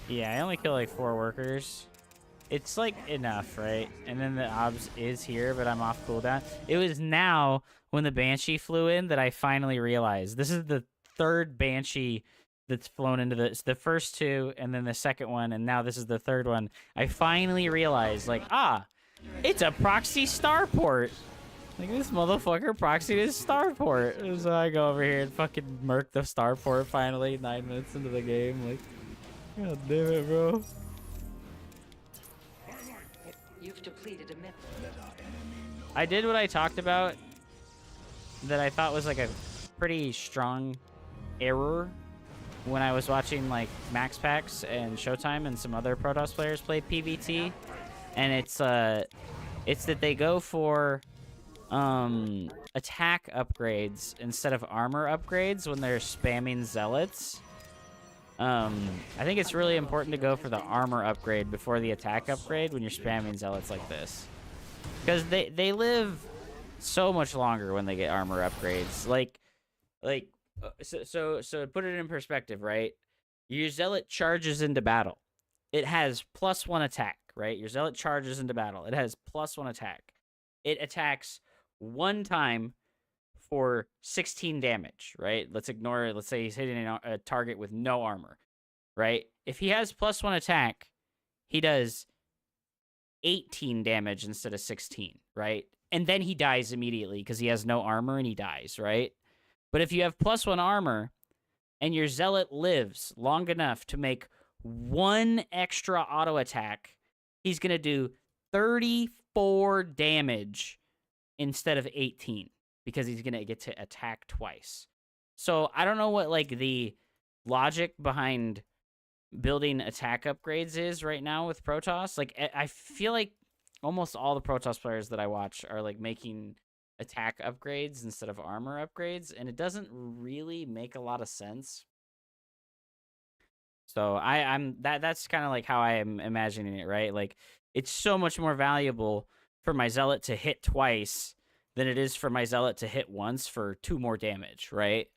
Yeah, I only kill like 4 workers. It's like enough, right? And then the obs is here, but I'm off cooldown. It was now when the Banshee flew in that I finally realized. This is the third Banshee that's flown into the first 2 and then the second one, and now this is the third one. I finally realized, like, it's a proxy starport. Like, this motherfucker proxied his starport. So I go over here and fucking murk the starport finally 9 minutes into the game. Like, god damn it, bro. You've depleted a mineral. I did what I talked about that I thought was like a pretty strong error when I was watching like Max Packs and Showtime and some other Protoss players play PvT, and it's that they go for attack upgrades instead of armor upgrades when they're spamming zealots. I think it's really important to go for the armor upgrade before the attack upgrade when you're spamming zealots like this, because they live so much longer when they get armor upgrades. So to put it in perspective, right? Your zealot charges into battle. It has +1 attack, right? Your zealot charges into battle. It has +1 attack. It attacks 1 time for 16 damage, right? Let's ignore it. Let's say he's hitting a target with no armor, right? If he has +1 attack, he does 18 damage instead of 16, right? And then he dies immediately because he has no armor and he dies, right? But if you have +1 armor and your zealot lives long enough to make 1 extra auto attack, he's going to do 34 damage instead of 18 because he's going to get to attack twice. So I don't know what like the logic behind building attack upgrades is right now with Protoss. Like I feel like almost all the Protoss players that I watch are like making attack upgrades instead of armor upgrades, and it doesn't really make a lot of sense. So that's kind of like how I am imagining it, right? Like it's so much more valuable for my zealot to hit twice than it is for my zealot to hit once for 2 more damage, right?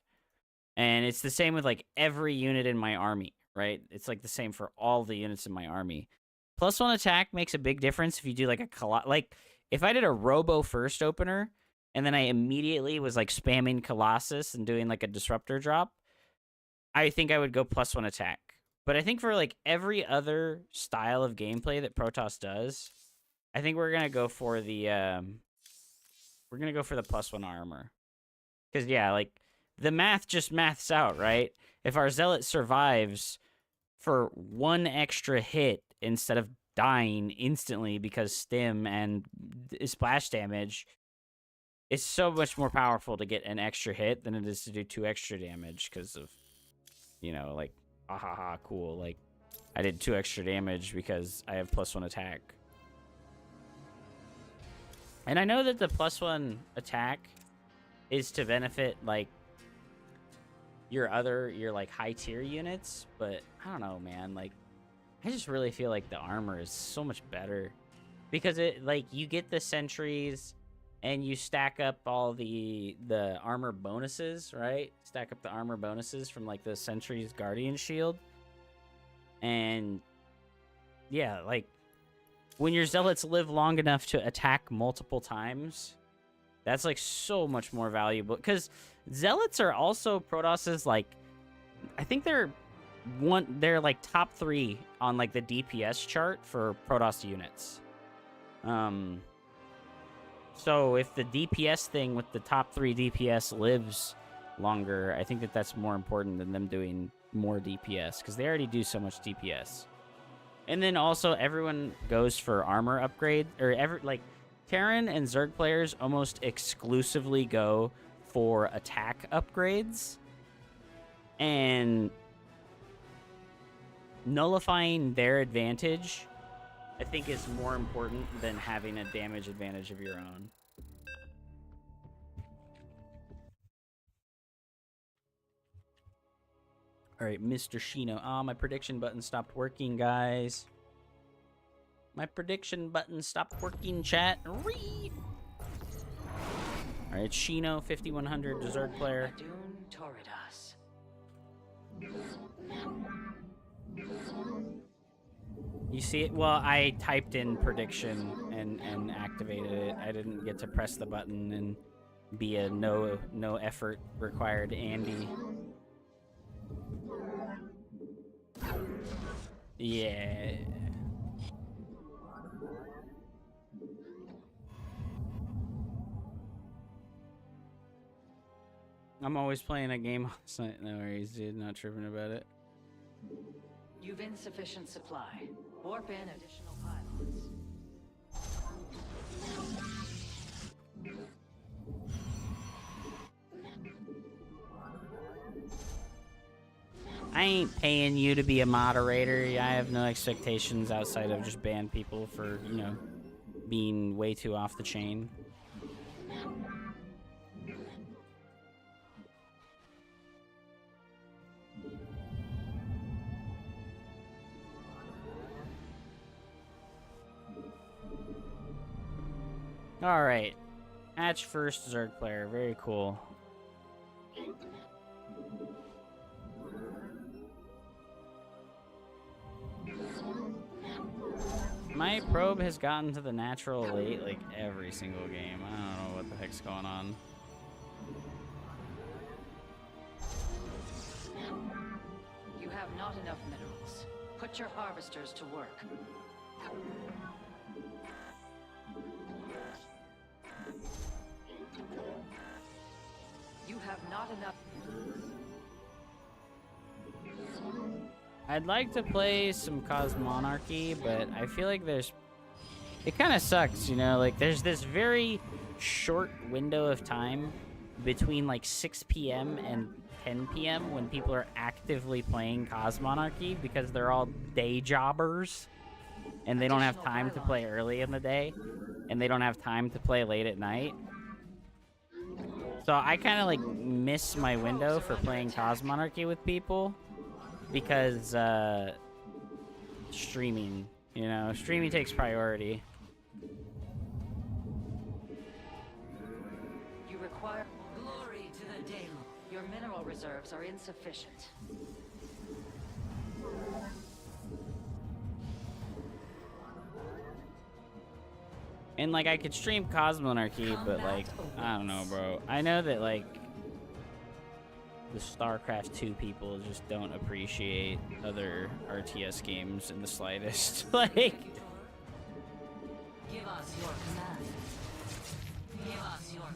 And it's the same with like every unit in my army, right? It's like the same for all the units in my army. +1 attack makes a big difference if you do like like if I did a Robo first opener and then I immediately was like spamming Colossus and doing like a disruptor drop, I think I would go +1 attack. But I think for like every other style of gameplay that Protoss does, I think we're gonna go for the +1 armor. Because yeah, like the math just maths out, right? If our zealot survives for 1 extra hit instead of dying instantly because stim and splash damage, it's so much more powerful to get an extra hit than it is to do 2 extra damage because of, you know, like, ahaha, cool. Like, I did 2 extra damage because I have +1 attack. And I know that the +1 attack is to benefit, like, your like, high-tier units, but I don't know, man. Like, I just really feel like the armor is so much better because it, like, you get the sentries and you stack up all the armor bonuses, right? Stack up the armor bonuses from like the sentry's guardian shield. And yeah, like when your zealots live long enough to attack multiple times, that's like so much more valuable because zealots are also Protoss's, like, I think they're like top 3 on like the DPS chart for Protoss units. So if the DPS thing with the top 3 DPS lives longer, I think that that's more important than them doing more DPS because they already do so much DPS. And then also everyone goes for armor upgrade, or like Terran and Zerg players almost exclusively go for attack upgrades, and nullifying their advantage I think is more important than having a damage advantage of your own. All right, Mr. Shino. Ah, my prediction button stopped working, guys. My prediction button stopped working, chat. Read. All right, Shino, 5100, Zerg player. You see it? Well, I typed in prediction and activated it. I didn't get to press the button and be a no effort required Andy. Yeah. I'm always playing a game on site. No worries, dude. Not tripping about it. You've insufficient supply. Warp in additional pylons. I ain't paying you to be a moderator. I have no expectations outside of just ban people for, you know, being way too off the chain. All right, match first Zerg player, very cool. My probe has gotten to the natural elite like every single game. I don't know what the heck's going on. You have not enough minerals. Put your harvesters to work. You have not enough. I'd like to play some Cosmonarchy, but I feel like there's... It kind of sucks, you know? Like, there's this very short window of time between, like, 6 p.m. and 10 p.m. when people are actively playing Cosmonarchy because they're all day jobbers and they don't have time to play early in the day and they don't have time to play late at night. So I kind of, like, miss my window for playing Cosmonarchy with people. Because, streaming, you know, streaming takes priority. You require glory to the Daemon. Your mineral reserves are insufficient. And, like, I could stream Cosmonarchy, but, like, I don't know, bro. I know that, like, the StarCraft 2 people just don't appreciate other RTS games in the slightest. Like, Give us your command. Give us your.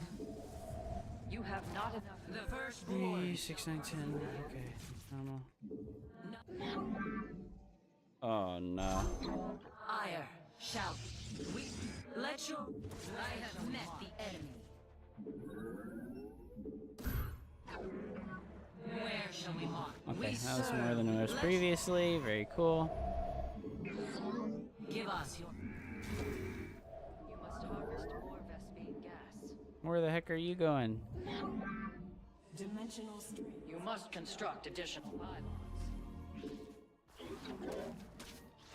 You have not enough. The first 3, 6, 9, 10. Okay. I don't know. Oh no. Ire shall we let your. I have met the enemy. Where shall we mark? Okay, that was more than it was previously. Very cool. Give us your. You must harvest more Vespine gas. Where the heck are you going? Dimensional stream. You must construct additional pylons.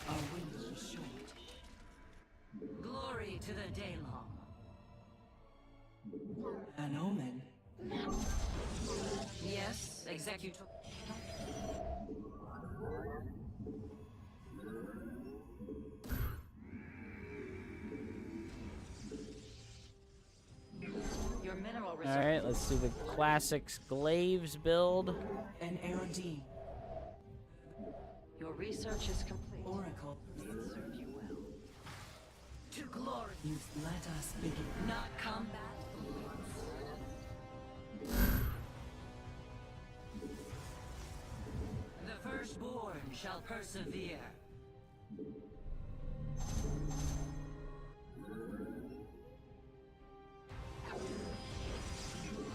Our wind is short. Glory to the Daylong. An omen. Yes, executor. Your mineral reserve. All right, let's do the classics glaives build. An Aerodine. Your research is complete. Oracle. May it serve you well. To glory. You let us begin. Not combat. The firstborn shall persevere.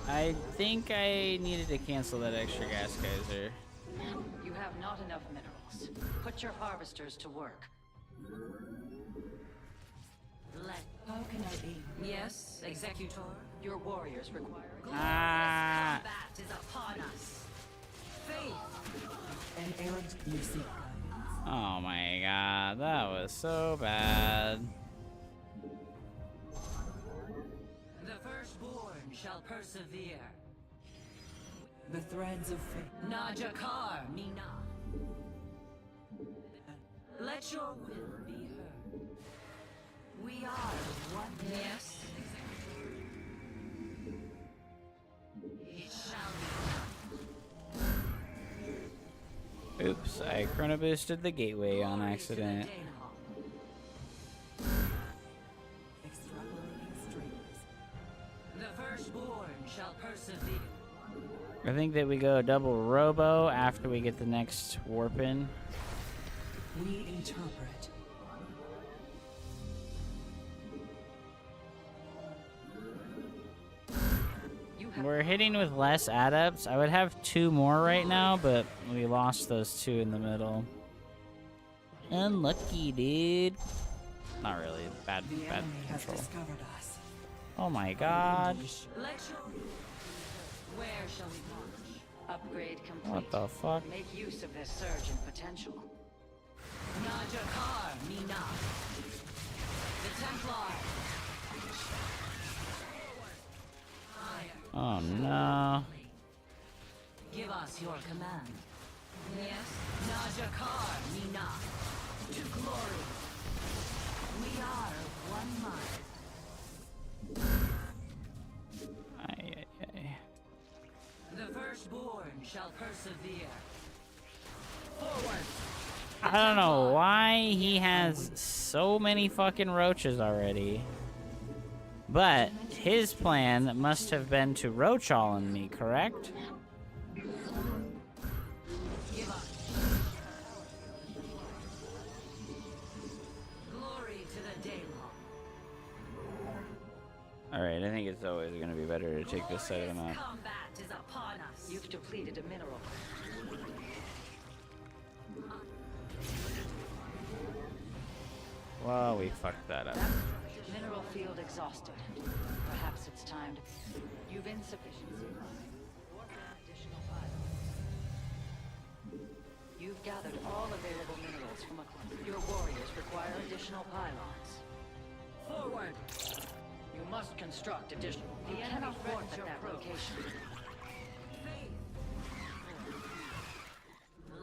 I think I needed to cancel that extra gas geyser. You have not enough minerals. Put your harvesters to work. Let. How can I be? Yes, executor. Your warriors require. Ah. Combat is upon us. Faith. An Aerodine. You seek guidance. Oh my god, that was so bad. The firstborn shall persevere. The threads of fate. Najakar Mina. Let your will be heard. We are one. Yes. It shall be. Oops, I chrono boosted the gateway on accident. Extrapolating strings. The firstborn shall persevere. I think that we go double robo after we get the next warp in. We interpret. You We're hitting with less adepts. I would have 2 more right now, but we lost those 2 in the middle. Unlucky, dude. Not really. Bad control. Oh my god. Where shall we launch? Upgrade complete. What the fuck? Make use of this surge in potential. Najakar Mina. The Templar. Oh no. Give us your command. Yes. Najakar Mina. To glory. We are of one mind. Ay, ay, ay. The firstborn shall persevere. Forward. I don't know why he has so many fucking roaches already. But his plan must have been to roach all on me, correct? Give up. Glory to the Daylon. Alright, I think it's always going to be better to take this side of the map. Combat is upon us. You've depleted a mineral. Well, we fucked that up. Mineral field exhausted. Perhaps it's time to... You've insufficiency. Additional pylons. You've gathered all available minerals from a cluster. Your warriors require additional pylons. Forward! You must construct additional... You cannot warp at that location.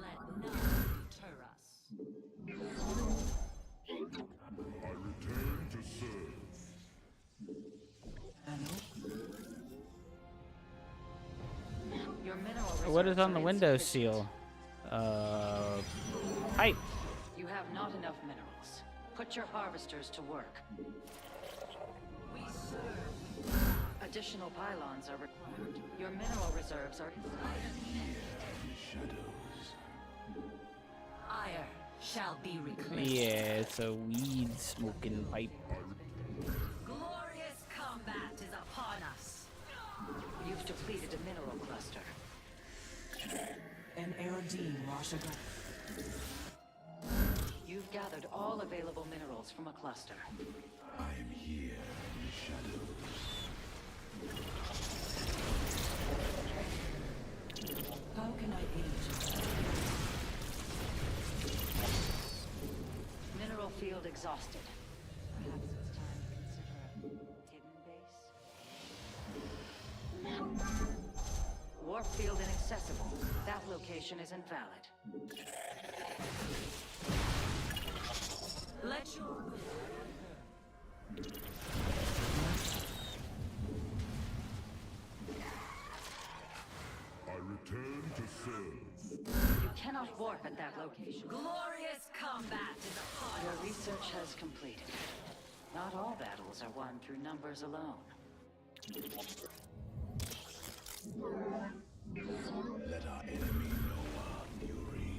Let none deter us. I return to serve. Your mineral What is reserves on the are windowsill? Pipe. You have not enough minerals. Put your harvesters to work. We serve. Additional pylons are required. Your mineral reserves are... Ire shall be reclaimed. Yeah, it's a weed smoking pipe. Glorious combat is upon us. You've depleted a mineral cluster. An Eridine Rashagan. You've gathered all available minerals from a cluster. I am here in the shadows. How can I aid you? Mineral field exhausted. Perhaps it's time to consider a hidden base. Warp field inaccessible. That location is invalid. Let your... I return to serve. You cannot warp at that location. Glorious combat is upon us. Your research has completed. Not all battles are won through numbers alone. Let our enemy know our fury.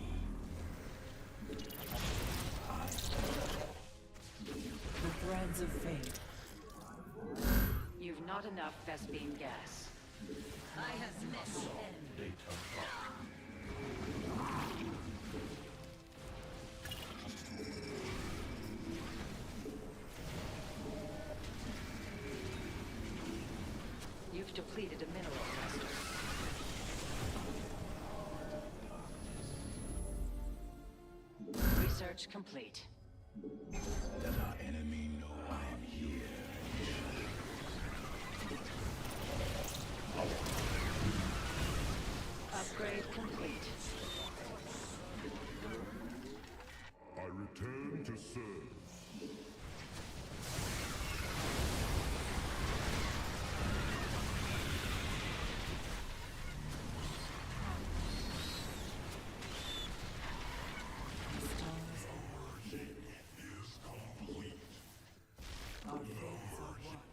The threads of fate. You've not enough Vespine gas. I have missed the end. You've depleted a mineral cluster. Research complete. Let our enemy know I am here. Upgrade complete. I return to serve.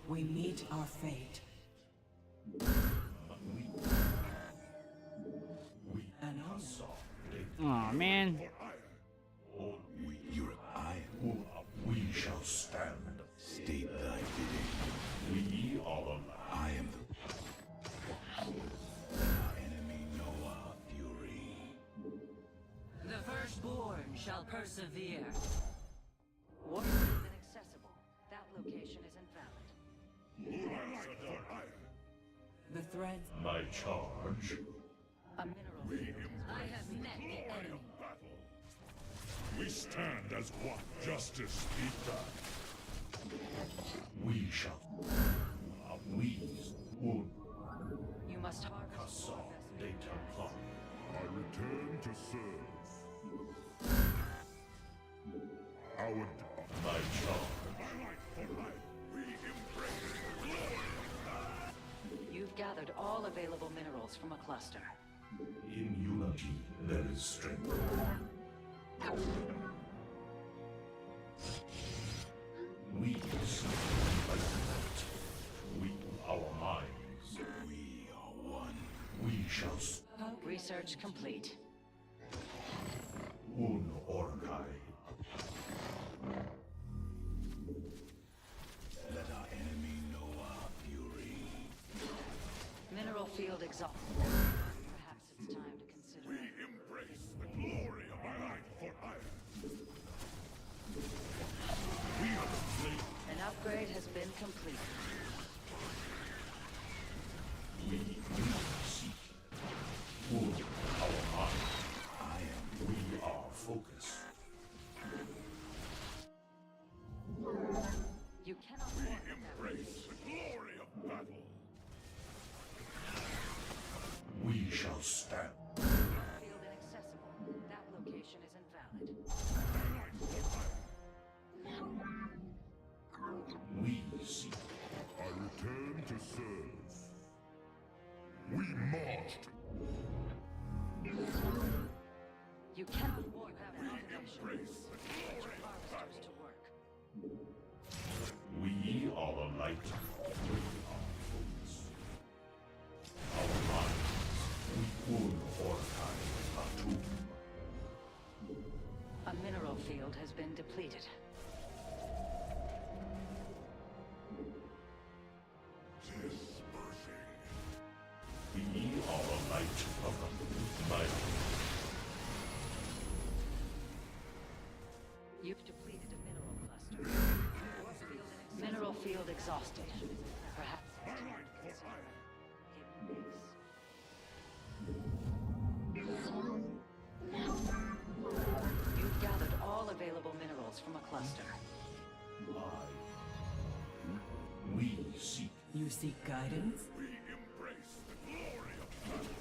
We meet our fate. Oh man. We shall stand. State thy bidding. We are alive. I am the... Scorn shall persevere. Warp is inaccessible. That location is invalid. The threads. My charge. A mineral. I have met the enemy. We stand as one. Justice be done. We shall. You must harvest more vessels. I return to serve. My charge. We embrace the glory. You've gathered all available minerals from a cluster. In unity, there is strength. We see like that. We, our minds. We are one. We shall. Research complete. Un Orkai. Let our enemy know our fury. Mineral field exhausted. Perhaps it's time to consider. We embrace the glory of our light for iron. We are the flame. An upgrade has been completed. We seek. Our mind. We are focused. You cannot Embrace the glory of battle. We shall stand. field inaccessible. That location is invalid. We seek. I return to serve. We marched. You cannot warp that automation. Put your harvesters to work. We are the light. We are focus. Our minds. We un Orkai Atum. A mineral field has been depleted. We are the light of the light. You've depleted a mineral cluster. Mineral field exhausted. Perhaps it's time to consider hidden base. You've gathered all available minerals from a cluster. We seek. You seek guidance? We embrace the glory of battle.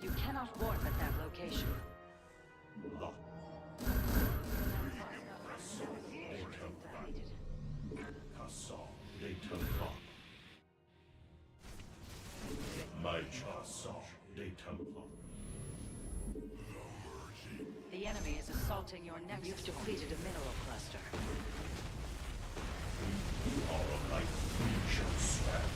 You cannot warp at that location. My Chasson de Temple. The enemy is assaulting your nexus. You've depleted a mineral cluster. We are a light. We shall stand.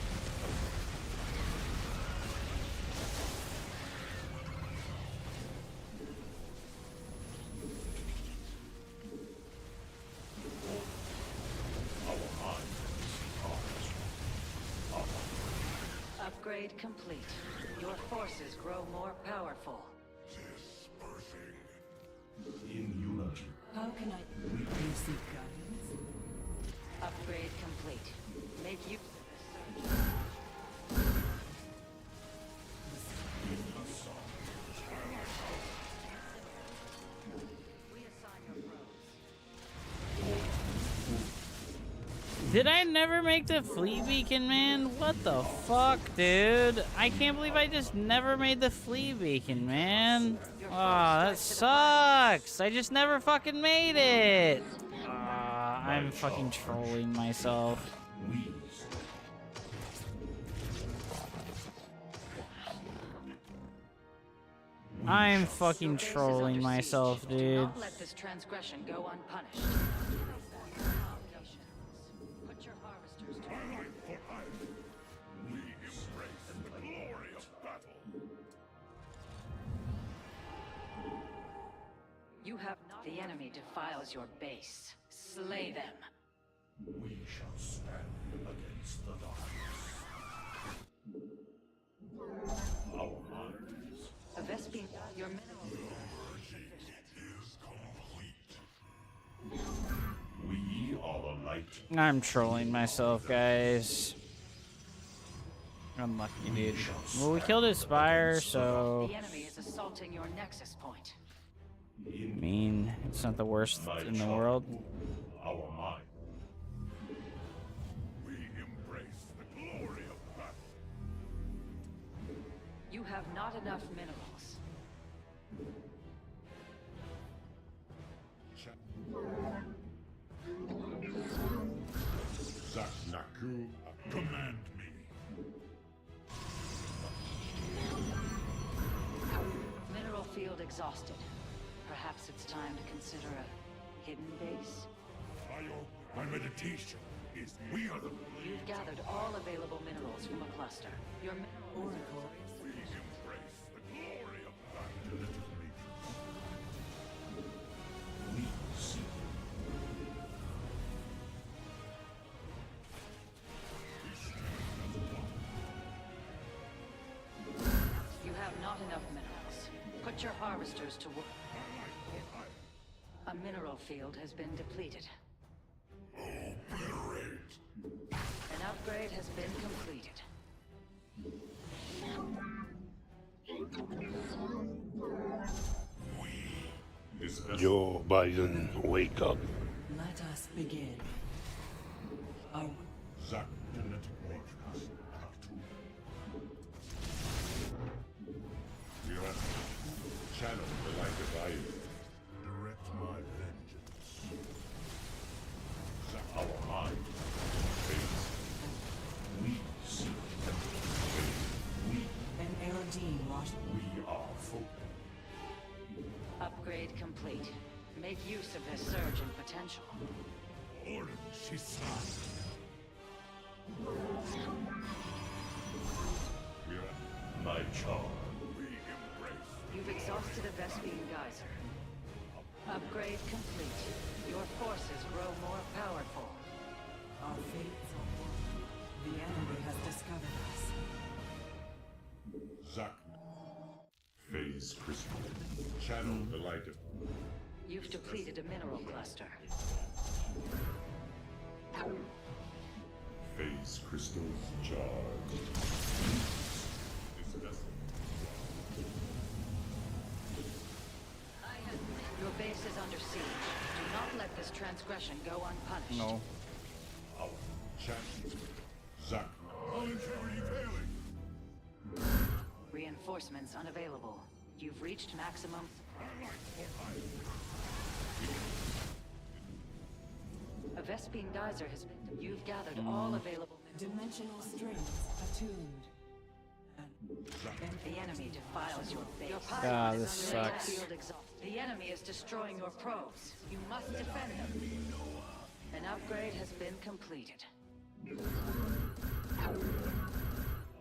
Upgrade complete. Your forces grow more powerful. In unity. How can I? You seek guidance? Upgrade complete. Make use of this. We assign your probes. Did I never make the flea beacon, man? What the fuck, dude? I can't believe I just never made the flea beacon, man. Oh, that sucks. I just never fucking made it. I'm fucking trolling myself. I'm fucking trolling myself, dude. Do not let this transgression go unpunished. Put your harvesters to work. We embrace the glory of battle. You have not. The enemy defiles your base. Slay them. We shall stand against the darkness. Our minds. Your mineral is complete. We are the light. I'm trolling myself, guys. Unlucky, dude. Well, we killed his spire, so... The enemy is assaulting your nexus point. I mean, it's not the worst in the world. Our mind. We embrace the glory of battle. You have not enough minerals. Zaknaku, command me. Mineral field exhausted. Perhaps it's time to consider a hidden base. My meditation is we are the You've gathered all available minerals from a cluster. Your mineral reserves. we embrace the glory of battle. We see. You have not enough minerals. Put your harvesters to work. A mineral field has been depleted. An upgrade has been completed. Joe Biden, wake up. Let us begin. Zak genetic broadcast part 2. We are channel the light of fire. Direct my vengeance. Zak our mind. Face. We see. We An Aerodine washed. we are focused. Upgrade complete. Make use of this surge in potential. Order she signed. My charm. We embrace. You've exhausted a Vespine geyser. Upgrade complete. Your forces grow more powerful. Our fates are one. The enemy has discovered us. Zak. Phase crystal. Channel the light of. You've depleted a mineral cluster. Phase crystals charged. This vessel. Your base is under siege. Do not let this transgression go unpunished. No. Our champion. Zak. Voluntary failing. Reinforcements unavailable. You've reached maximum. A Vespine geyser has been. You've gathered all available minerals. Dimensional strings attuned. The enemy defiles your base. Your Ah, pilot this is under sucks. field exhaust. The enemy is destroying your probes. You must defend them. An upgrade has been completed.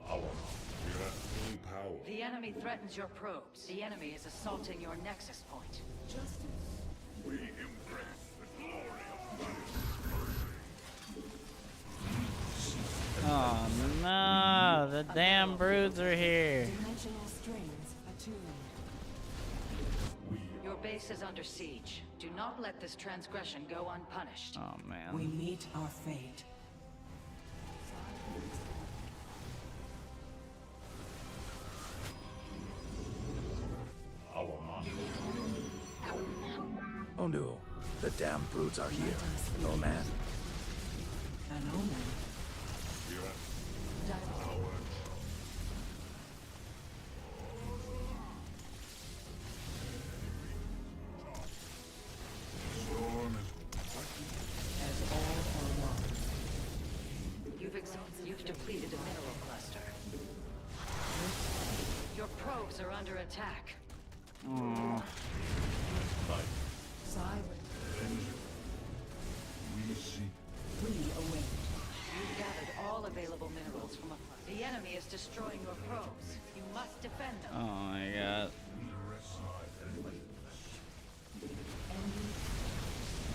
Our full power. The enemy threatens your probes. The enemy is assaulting your nexus point. We embrace the glory of battle. Oh no, the damn broods are here. Dimensional strings attuned. Your base is under siege. Do not let this transgression go unpunished. Oh man. We meet our fate. Our mind. Oh no, the damn broods are here. No man. An omen. As all are one. You've depleted a mineral cluster. Your probes are under attack. Silent. We see. We await. You've gathered all available minerals from a. The enemy is destroying your probes. You must defend them. Oh my god.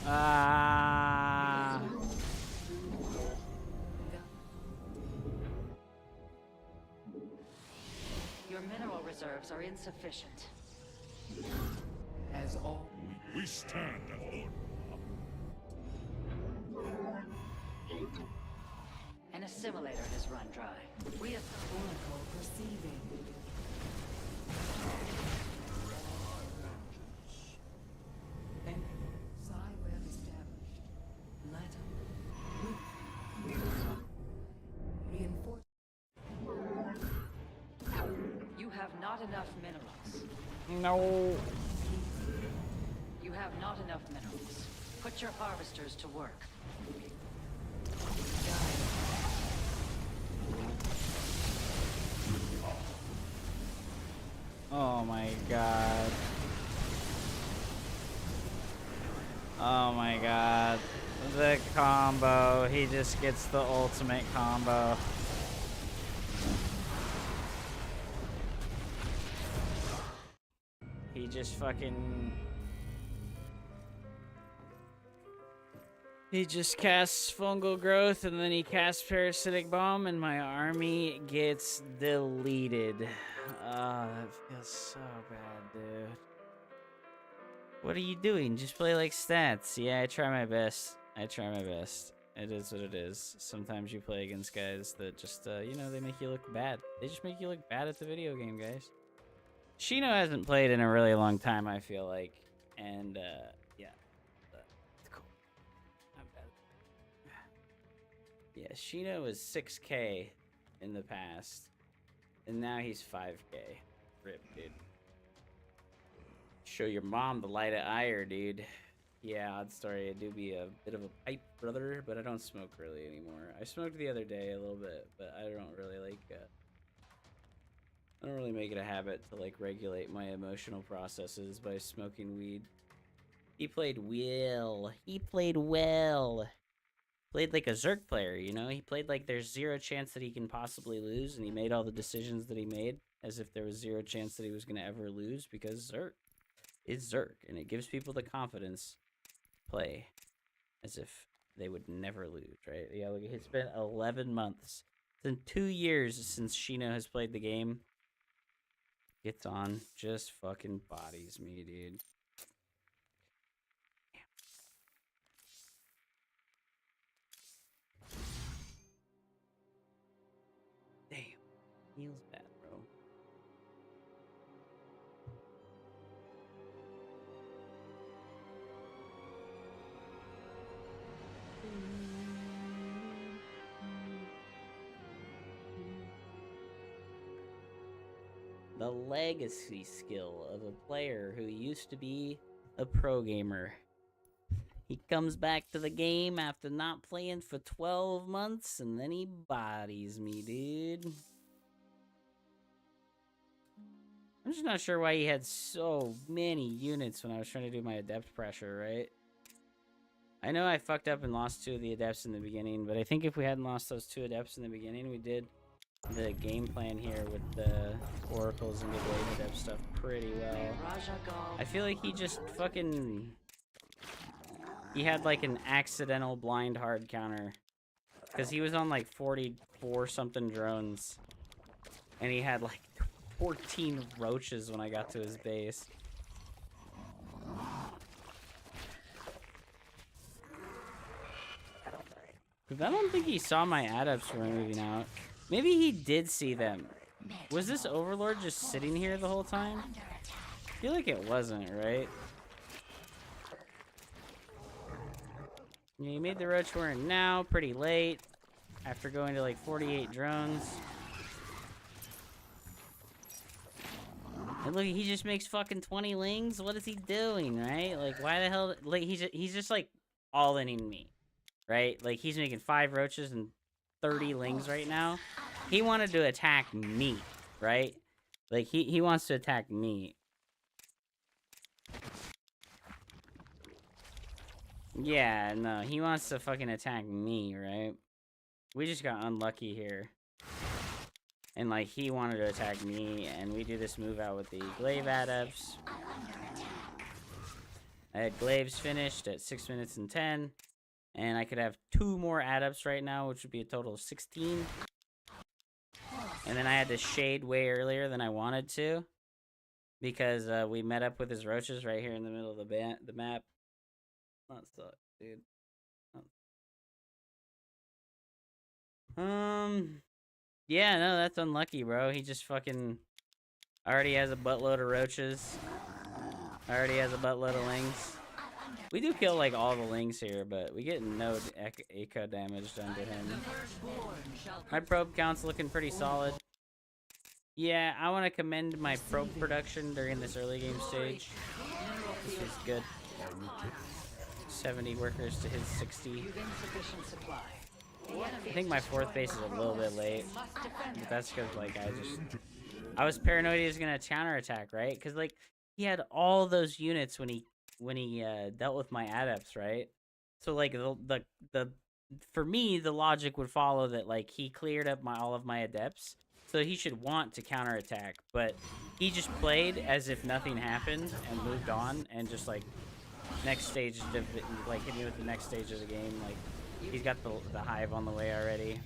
Ah. Your mineral reserves are insufficient. As all We stand at order. An assimilator has run dry. We have Oracle perceiving. And Psyweb established. Let reinforce. You have not enough minerals. No. You have not enough minerals. Put your harvesters to work. Oh my god. Oh my god. The combo. He just gets the ultimate combo. He just fucking... He just casts fungal growth and then he casts parasitic bomb and my army gets deleted. Oh, that feels so bad, dude. What are you doing? Just play like stats. Yeah, I try my best. I try my best. It is what it is. Sometimes you play against guys that just, you know, they make you look bad. They just make you look bad at the video game, guys. Shino hasn't played in a really long time, I feel like. And, yeah. It's cool. Not bad. Yeah, Shino was 6K in the past. And now he's 5K. Rip, dude. Show your mom the light of ire, dude. Yeah, odd story. I do be a bit of a pipe brother, but I don't smoke really anymore. I smoked the other day a little bit, but I don't really like I don't really make it a habit to like regulate my emotional processes by smoking weed. He played well. He played well. Played like a Zerk player, you know? He played like there's zero chance that he can possibly lose, and he made all the decisions that he made as if there was zero chance that he was going to ever lose, because Zerk is Zerk, and it gives people the confidence to play as if they would never lose, right? Yeah, look, it's been 11 months. It's been 2 years since Shino has played the game. Gets on, just fucking bodies me, dude. Damn, feels bad, bro. The legacy skill of a player who used to be a pro gamer. He comes back to the game after not playing for 12 months, and then he bodies me, dude. I'm just not sure why he had so many units when I was trying to do my adept pressure, right? I know I fucked up and lost 2 of the adepts in the beginning, but I think if we hadn't lost those 2 adepts in the beginning, we did the game plan here with the oracles and the blade adept stuff pretty well. I feel like he just fucking... He had like an accidental blind hard counter. Because he was on like 44 something drones. And he had like 14 roaches when I got to his base. I don't think he saw my adepts were moving out. Maybe he did see them. Was this Overlord just sitting here the whole time? I feel like it wasn't, right? Yeah, he made the roach warren now, pretty late. After going to like 48 drones. And look, he just makes fucking 20 lings? What is he doing, right? Like, why the hell? Like, he's just like all-inning me, right? Like, he's making 5 roaches and 30 lings right now. He wanted to attack me, right? Like, he wants to attack me. Yeah, no, he wants to fucking attack me, right? We just got unlucky here. And, like, he wanted to attack me, and we do this move out with the glaive adepts. I had glaives finished at 6 minutes and 10. And I could have 2 more adepts right now, which would be a total of 16. And then I had to shade way earlier than I wanted to. because we met up with his roaches right here in the middle of the map. That sucks, dude. Yeah, no, that's unlucky, bro. He just fucking already has a buttload of roaches. Already has a buttload of lings. We do kill like all the lings here, but we get no eco damage done to him. My probe count's looking pretty solid. Yeah, I want to commend my probe production during this early game stage. This is good. 70 workers to his 60. I think my 4th base is a little bit late, but that's because like I was paranoid he was gonna counterattack, right? Because like he had all those units when he dealt with my adepts, right? So like the for me the logic would follow that like he cleared up all of my adepts, so he should want to counterattack, but he just played as if nothing happened and moved on and just like next stage like hit me with the next stage of the game. Like he's got the hive on the way already.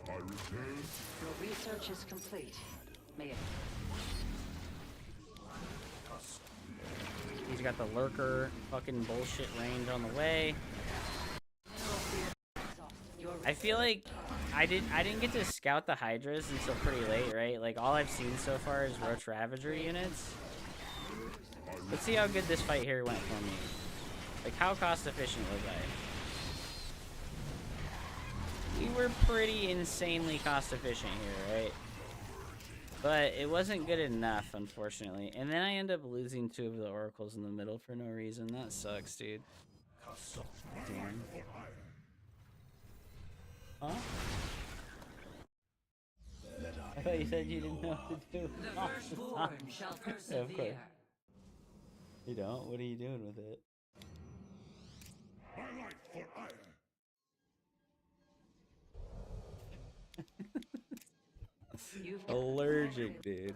Your research is complete. May it... He's got the lurker fucking bullshit range on the way. I feel like I didn't get to scout the Hydras until pretty late, right? Like all I've seen so far is Roach Ravager units. Let's see how good this fight here went for me. Like how cost efficient was I? We were pretty insanely cost efficient here, right? But it wasn't good enough, unfortunately. And then I end up losing 2 of the oracles in the middle for no reason. That sucks, dude. Damn. Huh? I thought you said you didn't know what to do. Yeah, of course. You don't? What are you doing with it? Allergic, dude.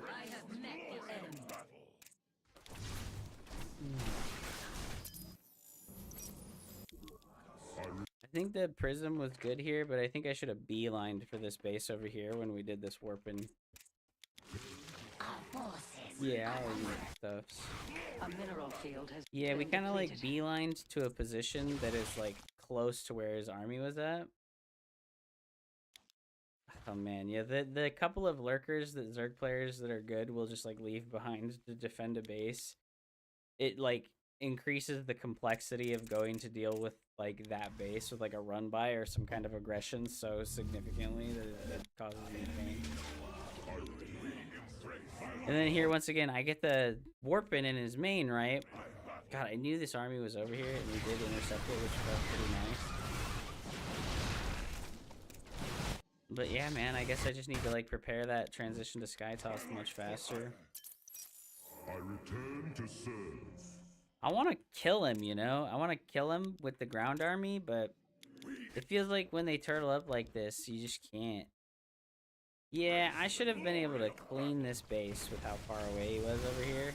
I think the prism was good here, but I think I should have beelined for this base over here when we did this warping. Yeah, all the stuffs. A mineral field has Yeah, we kind of like beelined to a position that is like close to where his army was at. Oh man, yeah, the couple of lurkers that Zerg players that are good will just like leave behind to defend a base. It like increases the complexity of going to deal with like that base with like a run by or some kind of aggression so significantly that it causes me pain. And then here once again I get the warping in his main, right? God, I knew this army was over here and we did intercept it, which felt pretty nice. But yeah, man, I guess I just need to like prepare that transition to Sky Toss much faster. I return to serve. I want to kill him, you know? I want to kill him with the ground army, but it feels like when they turtle up like this, you just can't. Yeah, I should have been able to clean this base with how far away he was over here.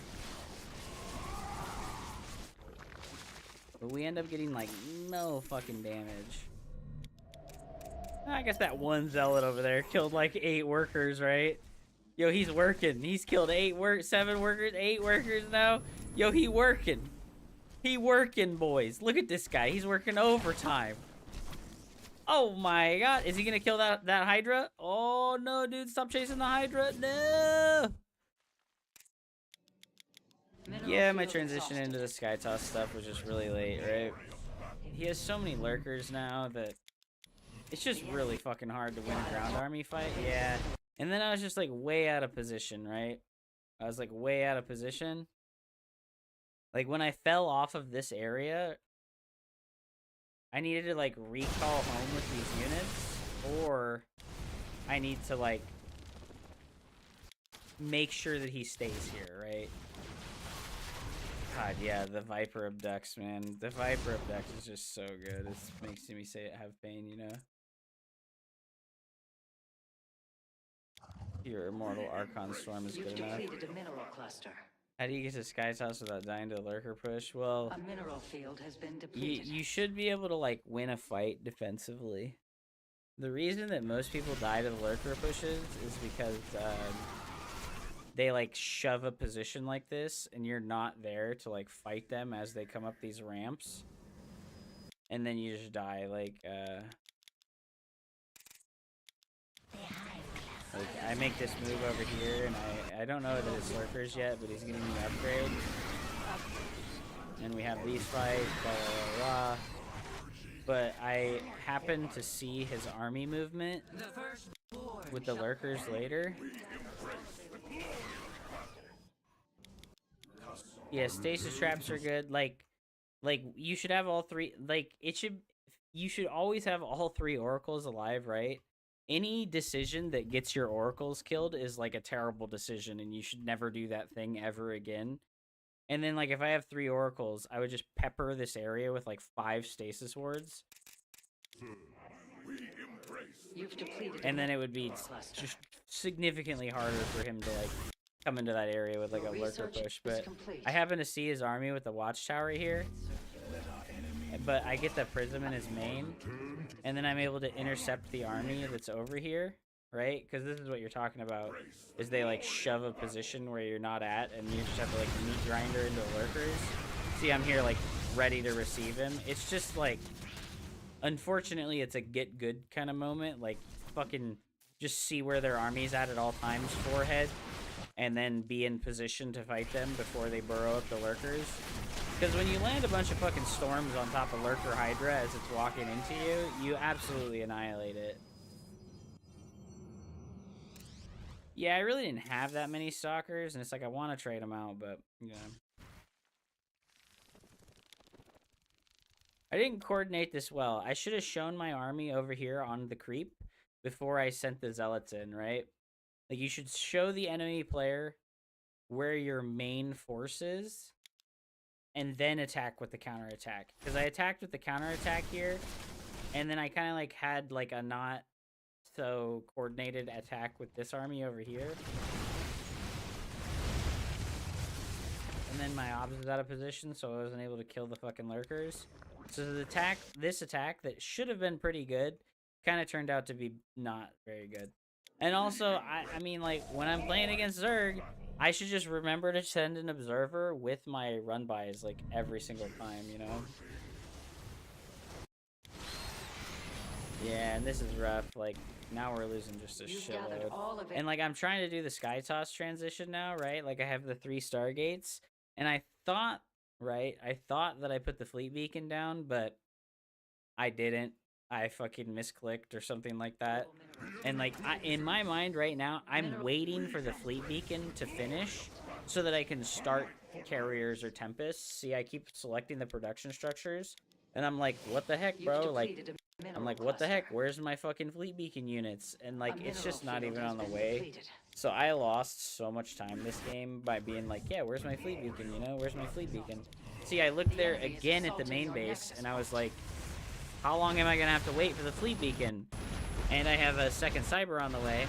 But we end up getting like no fucking damage. I guess that one zealot over there killed like 8 workers, right? Yo, he's working. He's killed 7 workers, 8 workers now. Yo, he working. He working, boys. Look at this guy. He's working overtime. Oh my god. Is he gonna kill that Hydra? Oh no, dude. Stop chasing the Hydra. No. Yeah, my transition into the Sky Toss stuff was just really late, right? He has so many lurkers now that it's just really fucking hard to win a ground army fight. Yeah. And then I was just like way out of position, right? I was like way out of position. Like when I fell off of this area, I needed to like recall home with these units, or I need to like make sure that he stays here, right? God, yeah, the Viper abducts, man. The Viper abducts is just so good. It makes me say it have pain, you know? Your Immortal Archon Storm is good enough. Defeated a mineral cluster. How do you get to Sky Toss without dying to a lurker push? Well, A mineral field has been depleted. you should be able to like win a fight defensively. The reason that most people die to the lurker pushes is because they like shove a position like this, and you're not there to like fight them as they come up these ramps, and then you just die. Like I make this move over here, and I don't know that it's lurkers yet, but he's getting the upgrade. And we have these fights, blah, blah, blah, blah. But I happen to see his army movement with the lurkers later. Yeah, stasis traps are good. Like you should have all three. Like you should always have all three oracles alive, right? Any decision that gets your oracles killed is like a terrible decision, and you should never do that thing ever again. And then, like, if I have 3 oracles, I would just pepper this area with, like, 5 stasis wards. And then it would be just significantly harder for him to, like, come into that area with, like, a lurker push. But I happen to see his army with the watchtower here. But I get the prism in his main. And then I'm able to intercept the army that's over here. Right? Because this is what you're talking about, is they, like, shove a position where you're not at, and you just have to, like, meat grinder into lurkers. See, I'm here, like, ready to receive him. It's just, like, unfortunately, it's a get good kind of moment. Like, fucking just see where their army's at all times, forehead, and then be in position to fight them before they burrow up the lurkers. Because when you land a bunch of fucking storms on top of Lurker Hydra as it's walking into you, you absolutely annihilate it. Yeah, I really didn't have that many stalkers, and it's like I want to trade them out, but, yeah. I didn't coordinate this well. I should have shown my army over here on the creep before I sent the zealots in, right? Like, you should show the enemy player where your main force is, and then attack with the counterattack. Because I attacked with the counterattack here, and then I kind of, like, had, like, a not so coordinated attack with this army over here. And then my obs was out of position, so I wasn't able to kill the fucking lurkers. So this attack that should have been pretty good, kind of turned out to be not very good. And also, I mean, like, when I'm playing against Zerg, I should just remember to send an observer with my run-bys, like, every single time, you know? Yeah, and this is rough, like, now we're losing just a shitload. And, like, I'm trying to do the Sky Toss transition now, right? Like, I have the 3 Stargates, and I thought, right, I thought that I put the Fleet Beacon down, but I didn't. I fucking misclicked or something like that. And, like, in my mind right now, I'm waiting for the Fleet Beacon to finish so that I can start Carriers or Tempests. See, I keep selecting the production structures, and I'm like, what the heck, bro? Like, I'm like, what the heck? Where's my fucking Fleet Beacon units? And, like, it's just not even on the way. So I lost so much time this game by being like, yeah, where's my Fleet Beacon, you know? Where's my Fleet Beacon? See, I looked there again at the main base, and I was like, how long am I going to have to wait for the Fleet Beacon? And I have a second Cyber on the way.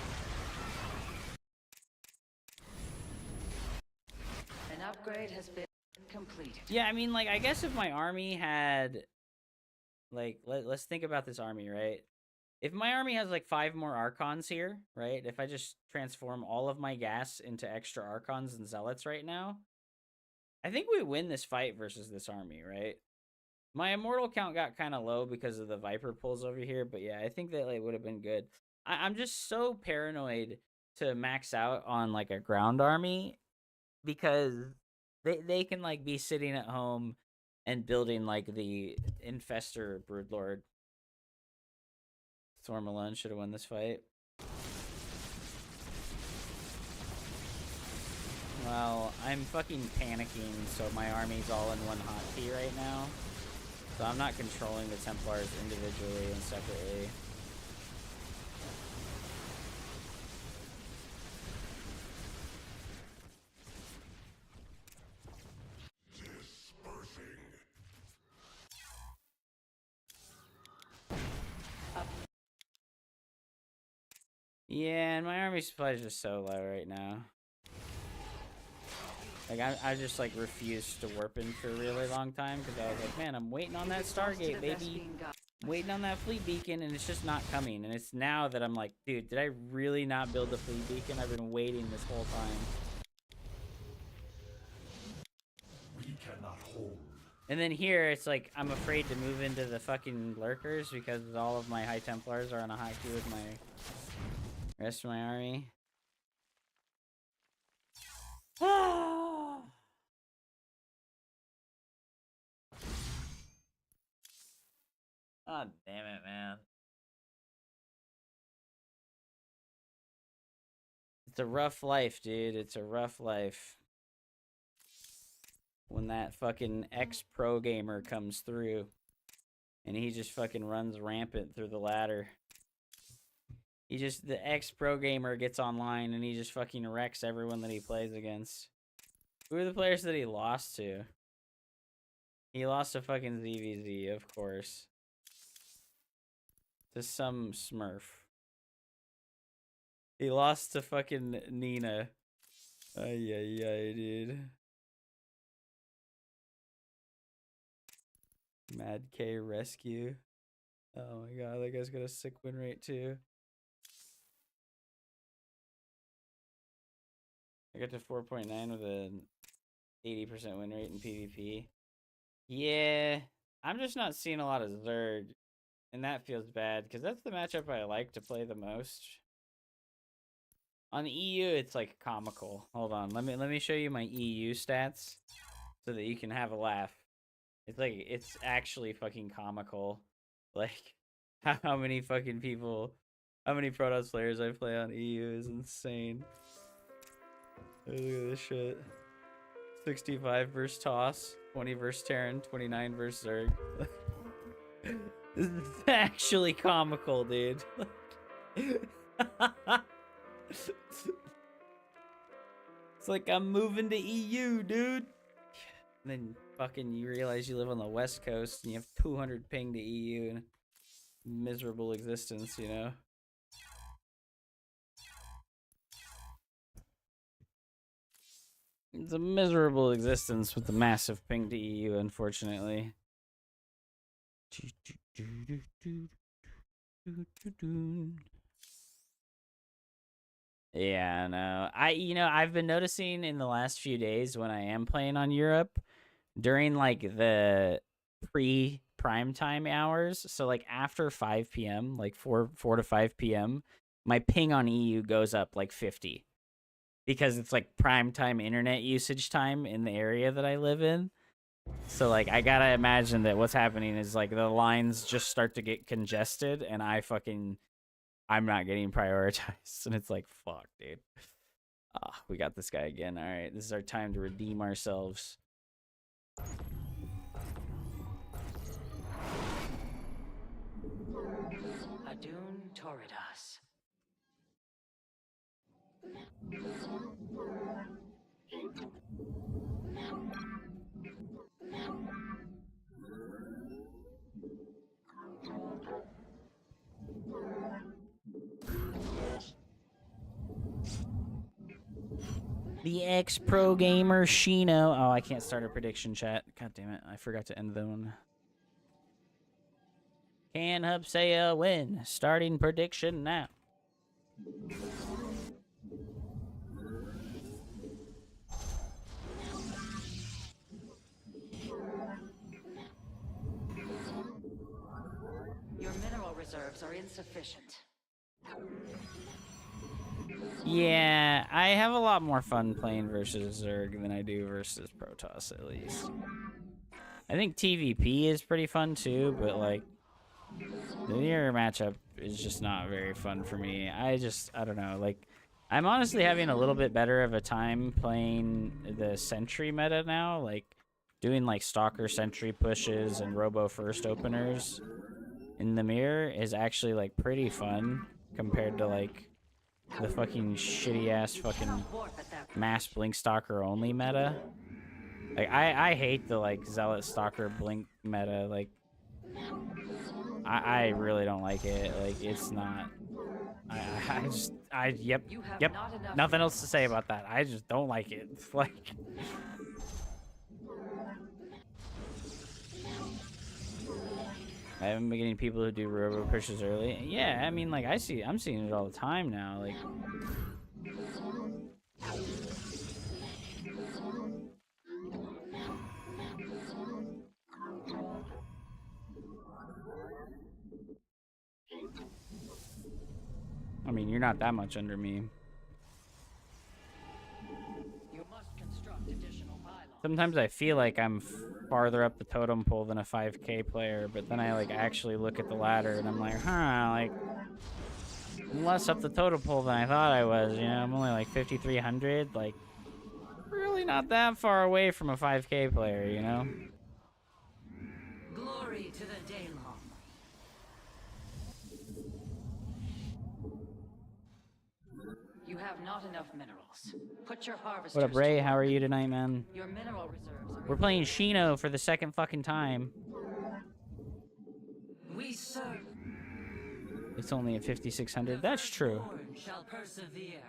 An upgrade has been completed. Yeah, I mean, like, I guess if my army had... Like, let's think about this army, right? If my army has, like, 5 more Archons here, right? If I just transform all of my gas into extra Archons and Zealots right now, I think we win this fight versus this army, right? My Immortal count got kind of low because of the Viper pulls over here, but yeah, I think that, like, would have been good. I'm just so paranoid to max out on, like, a ground army because they can, like, be sitting at home and building, like, the Infestor Broodlord. Storm alone should have won this fight. Well, I'm fucking panicking, so my army's all in one hotkey right now. So I'm not controlling the Templars individually and separately. Yeah, and my army supply is just so low right now. Like, I just, like, refused to warp in for a really long time because I was like, man, I'm waiting on that Stargate, baby. I'm waiting on that Fleet Beacon, and it's just not coming. And it's now that I'm like, dude, did I really not build the Fleet Beacon? I've been waiting this whole time. And then here, it's like, I'm afraid to move into the fucking lurkers because all of my High Templars are on a high queue with my rest of my army. God damn it, man. It's a rough life, dude. It's a rough life. When that fucking ex-pro gamer comes through and he just fucking runs rampant through the ladder. The ex-pro gamer gets online and he just fucking wrecks everyone that he plays against. Who are the players that he lost to? He lost to fucking ZVZ, of course. To some smurf. He lost to fucking Nina. Ay, dude. Mad K Rescue. Oh my god, that guy's got a sick win rate too. I got to 4.9 with an 80% win rate in PvP. Yeah, I'm just not seeing a lot of Zerg. And that feels bad, because that's the matchup I like to play the most. On EU, it's like comical. Hold on, let me show you my EU stats so that you can have a laugh. It's like, it's actually fucking comical. Like, how many fucking people, how many Protoss players I play on EU is insane. Look at this shit. 65 versus Toss, 20 versus Terran, 29 versus Zerg. This is actually comical, dude. It's like I'm moving to EU, dude. And then fucking you realize you live on the West Coast and you have 200 ping to EU and miserable existence, you know? It's a miserable existence with the massive ping to EU, unfortunately. Yeah, no. I've been noticing in the last few days when I am playing on Europe, during like the pre-prime time hours, so like after 5 p.m., like 4 to 5 p.m., my ping on EU goes up like 50. Because it's like prime time internet usage time in the area that I live in. So like I gotta imagine that what's happening is like the lines just start to get congested and I'm not getting prioritized. And it's like, fuck, dude. We got this guy again. All right, this is our time to redeem ourselves. Adun Toridas. The ex-pro gamer Shino. Oh, I can't start a prediction chat. God damn it. I forgot to end the one. Can Hub say a win? Starting prediction now. Your mineral reserves are insufficient. Yeah, I have a lot more fun playing versus Zerg than I do versus Protoss, at least. I think TVP is pretty fun too, but like the mirror matchup is just not very fun for me. I don't know, like I'm honestly having a little bit better of a time playing the Sentry meta now, like doing like Stalker Sentry pushes and Robo First openers in the mirror is actually like pretty fun compared to like the fucking shitty ass fucking mass blink stalker only meta. Like I hate the like zealot stalker blink meta. Like I really don't like it. Like it's not. Yep. Nothing else to say about that. I just don't like it. It's like. I haven't been getting people who do robo pushes early. Yeah, I mean, like, I'm seeing it all the time now. Like, mean, you're not that much under me. You must construct additional pylons. Sometimes I feel like I'm farther up the totem pole than a 5K player, but then I like actually look at the ladder and I'm like, huh, like I'm less up the totem pole than I thought I was. You know, I'm only like 5,300. Like, really not that far away from a 5K player. You know. Glory to the Daylom. You have not enough minerals. Put your harvesters. What up, Ray? How are you tonight, man? Your mineral reserves are. We're playing Shino for the second fucking time. We serve. It's only at 5,600. That's true. Shall persevere.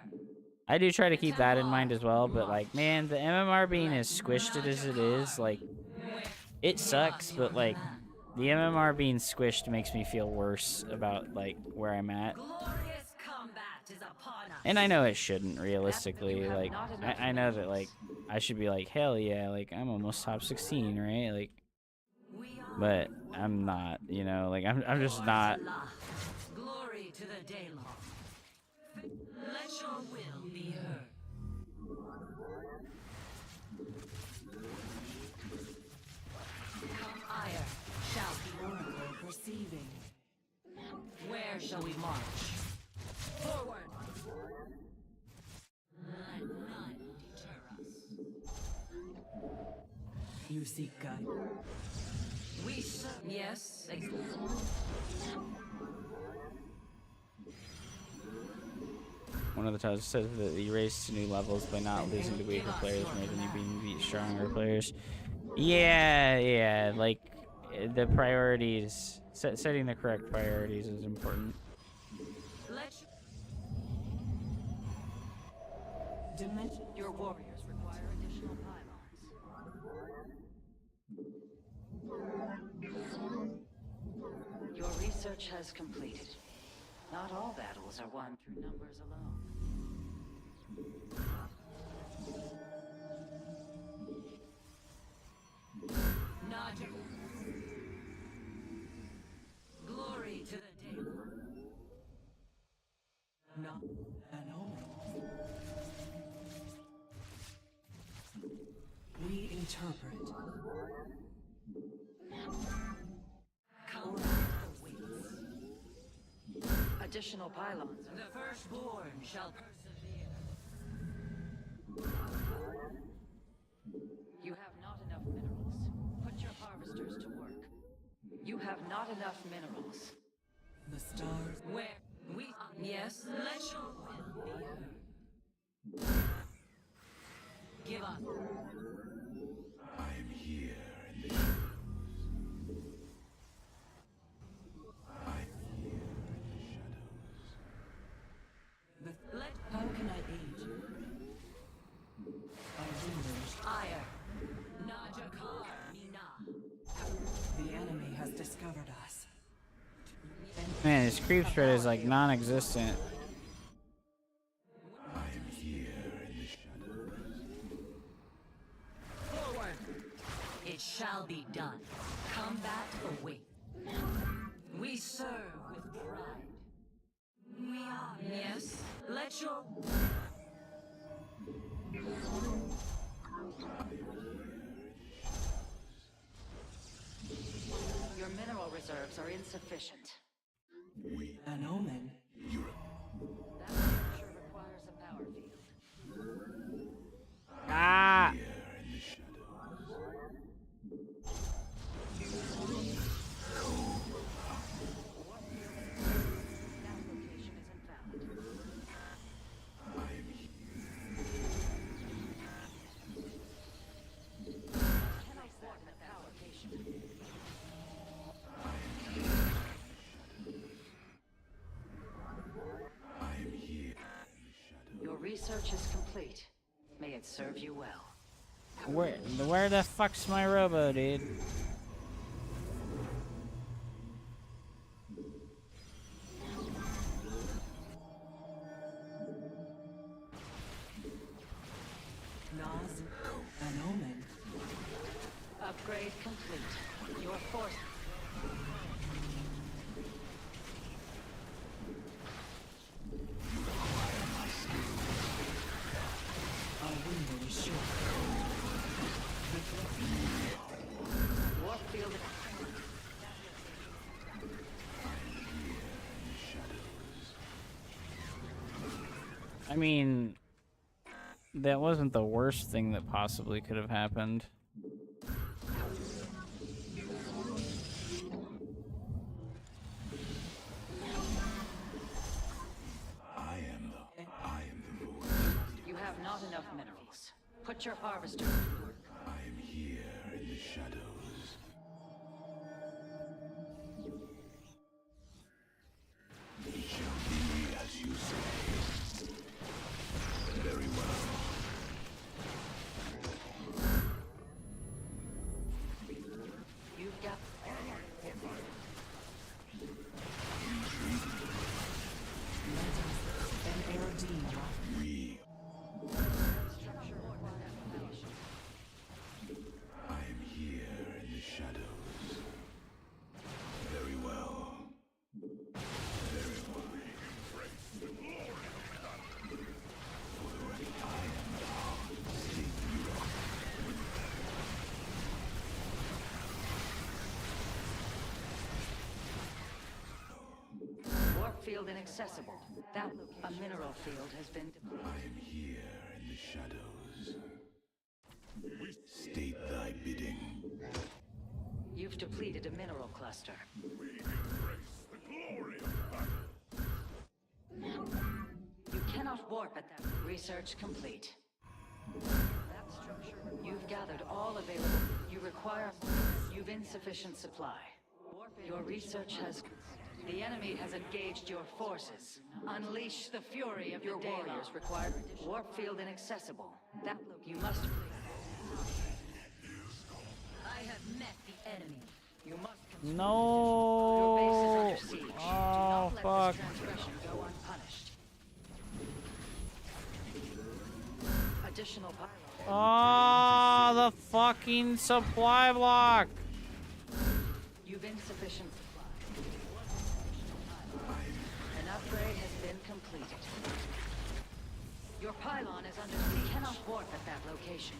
I do try to keep that in mind as well, but like, man, the MMR being as squished as it is, like, it sucks, but like, the MMR being squished makes me feel worse about like where I'm at. And I know it shouldn't, realistically. Like, I know that like I should be like, hell yeah, like I'm almost top 16, right? Like, but I'm not, you know, like I'm just not. Glory to the Daylom. Let your will be heard. Come ire shall be oracle perceiving. Where shall we march? Forward. Let none deter us. You seek guidance. We serve. Yes. One of the times says that you raise to new levels by not losing to weaker players more than you beat stronger players. Yeah, like the priorities, setting the correct priorities is important. Your warriors require additional pylons. Your research has completed. Not all battles are won through numbers alone. Not glory to the Daylom. Not an omen. We interpret. Come awaits. Additional pylons. The firstborn shall persevere. You have not enough minerals. Put your harvesters to work. You have not enough minerals. The stars. Where we yes, let your will be heard. Give us. I am here in the shadows. I am here in the shadows. How can I aid you? Our rulers. Ire. Najakar Mina. The enemy has discovered us. Man, his creep spread is like non-existent. I am here in the shadows. Forward. It shall be done. Combat awaits. We serve with pride. We are. Yes. Let your. Your mineral reserves are insufficient. An omen. That structure requires a power field. Ah! Here in the shadows. That location is invalid. I am here. Cannot walk at that location. I am here in the shadows. Your research is complete. May it serve you well. Where the fuck's my robo, dude? Nas. An omen. Upgrade complete. Your force. Warp field. I mean, that wasn't the worst thing that possibly could have happened. You have not enough minerals. Put your harvester to work. I am here in the shadows. It shall be as you say. Very well. You've got. I am here in the shadows. Very well. Very well. Warp field inaccessible. That a mineral field has been depleted. I am here in the shadows. State thy bidding. You've depleted a mineral cluster. You cannot warp at that. Research complete. That structure. You've gathered all available. You require. You've insufficient supply. Your research has. The enemy has engaged your forces. Unleash the fury of your warriors. Require warp field inaccessible. That you must. I have met the enemy. You must. No. Your base is under siege. Do Oh, not let fuck. this transgression go unpunished. Additional pylon. Oh, the fucking supply block. You've insufficient supply. An upgrade has been completed. Your pylon is under siege. You cannot warp at that location.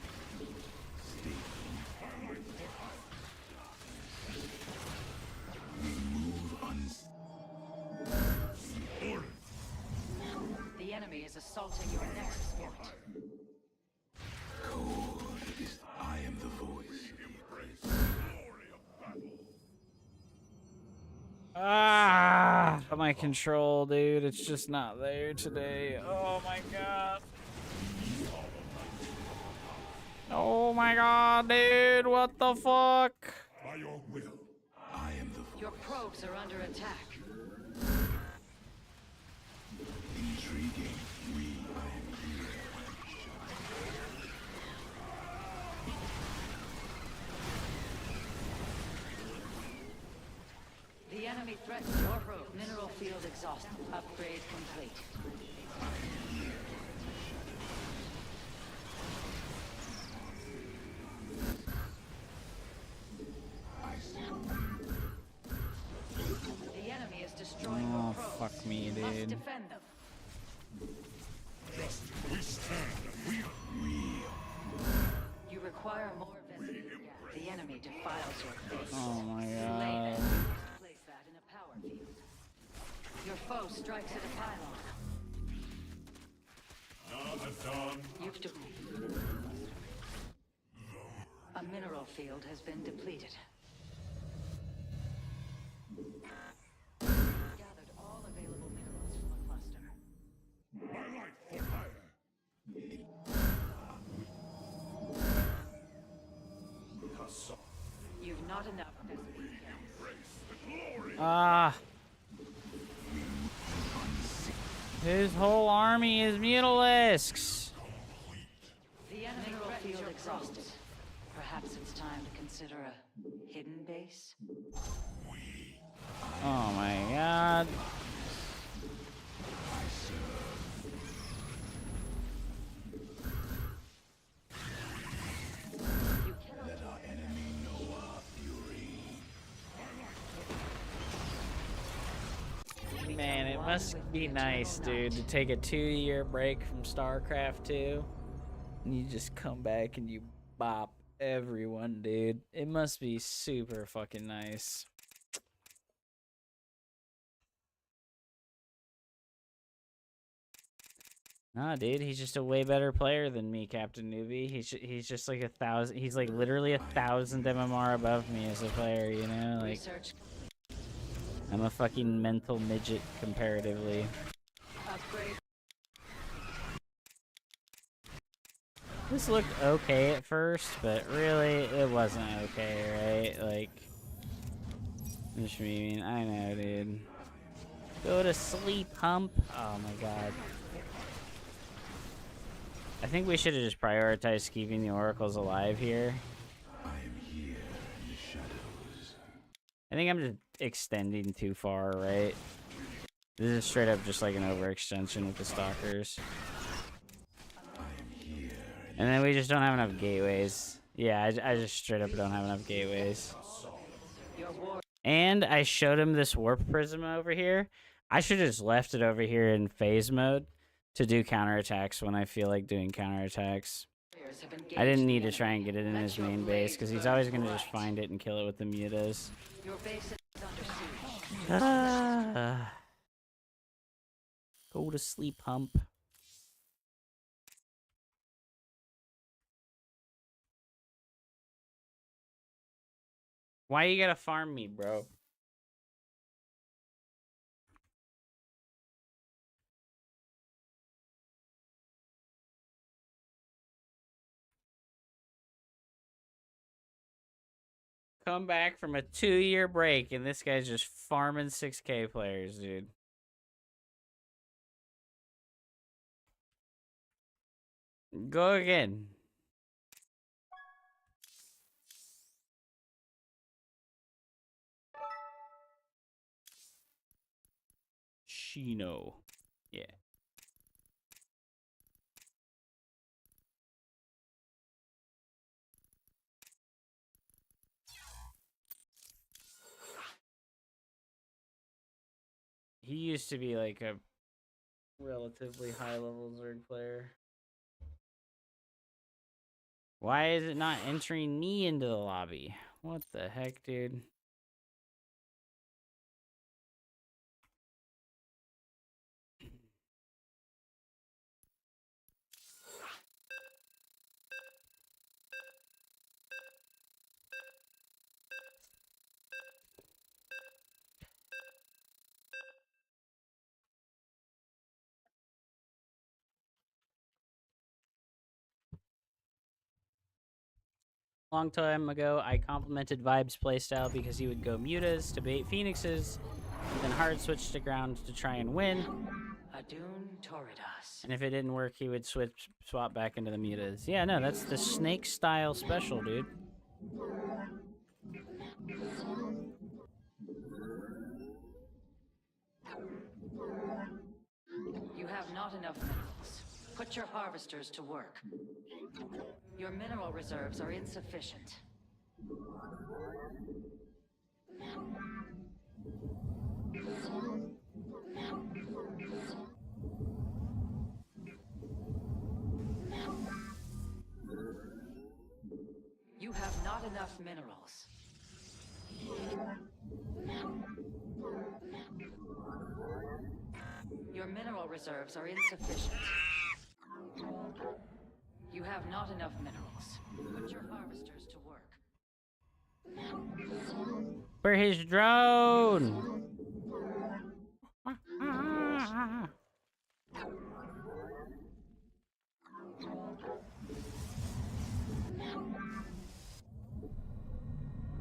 The enemy is assaulting your nexus point. I am the voice. Ah, my control, dude. It's just not there today. Oh my god. Oh my god, dude. What the fuck? By your will. I am the Your probes are under attack. intriguing. The enemy threatens your probe. Mineral field exhausted. Upgrade complete. The enemy is destroying your Oh, probes. fuck me, You must dude. defend them. Just we stand and we You require more visibility. The enemy defiles your base. Oh my Slay god. them. You must place that in a power field. Your foe strikes at a pylon. You've a mineral field has been depleted. Gathered all available minerals from a cluster. my light for hire. You've not enough. Ah. His whole army is mutilisks. The enemy mineral field exhausted. Perhaps it's time to consider a hidden base. Oh my god. Let our enemy know our fury. Man, it must be nice, dude, to take a 2-year break from StarCraft 2. And you just come back and you bop everyone, dude. It must be super fucking nice. Nah, dude, he's just a way better player than me, Captain Newbie. He's just like 1,000. He's like literally 1,000 MMR above me as a player, you know? Like, I'm a fucking mental midget comparatively. This looked okay at first, but really, it wasn't okay, right? Like, what do you mean? I know, dude. Go to sleep, hump. Oh my god. I think we should have just prioritized keeping the oracles alive here. I am here in the shadows. I think I'm just extending too far, right? This is straight up just like an overextension with the stalkers. And then we just don't have enough gateways. Yeah, I just straight up don't have enough gateways. And I showed him this warp prism over here. I should have just left it over here in phase mode to do counterattacks when I feel like doing counterattacks. I didn't need to try and get it in his main base because he's always going to just find it and kill it with the mutas. Go to sleep, hump. Why you gotta farm me, bro? Come back from a 2-year break, and this guy's just farming 6K players, dude. Go again. Shino. Yeah. He used to be like a relatively high-level Zerg player. Why is it not entering me into the lobby? What the heck, dude? Long time ago, I complimented Vibe's playstyle because he would go mutas to bait phoenixes, and then hard switch to ground to try and win. And if it didn't work, he would swap back into the mutas. Yeah, no, that's the snake style special, dude. You have not enough minerals. Put your harvesters to work. Your mineral reserves are insufficient. You have not enough minerals. Your mineral reserves are insufficient. You have not enough minerals. Put your harvesters to work. For his drone!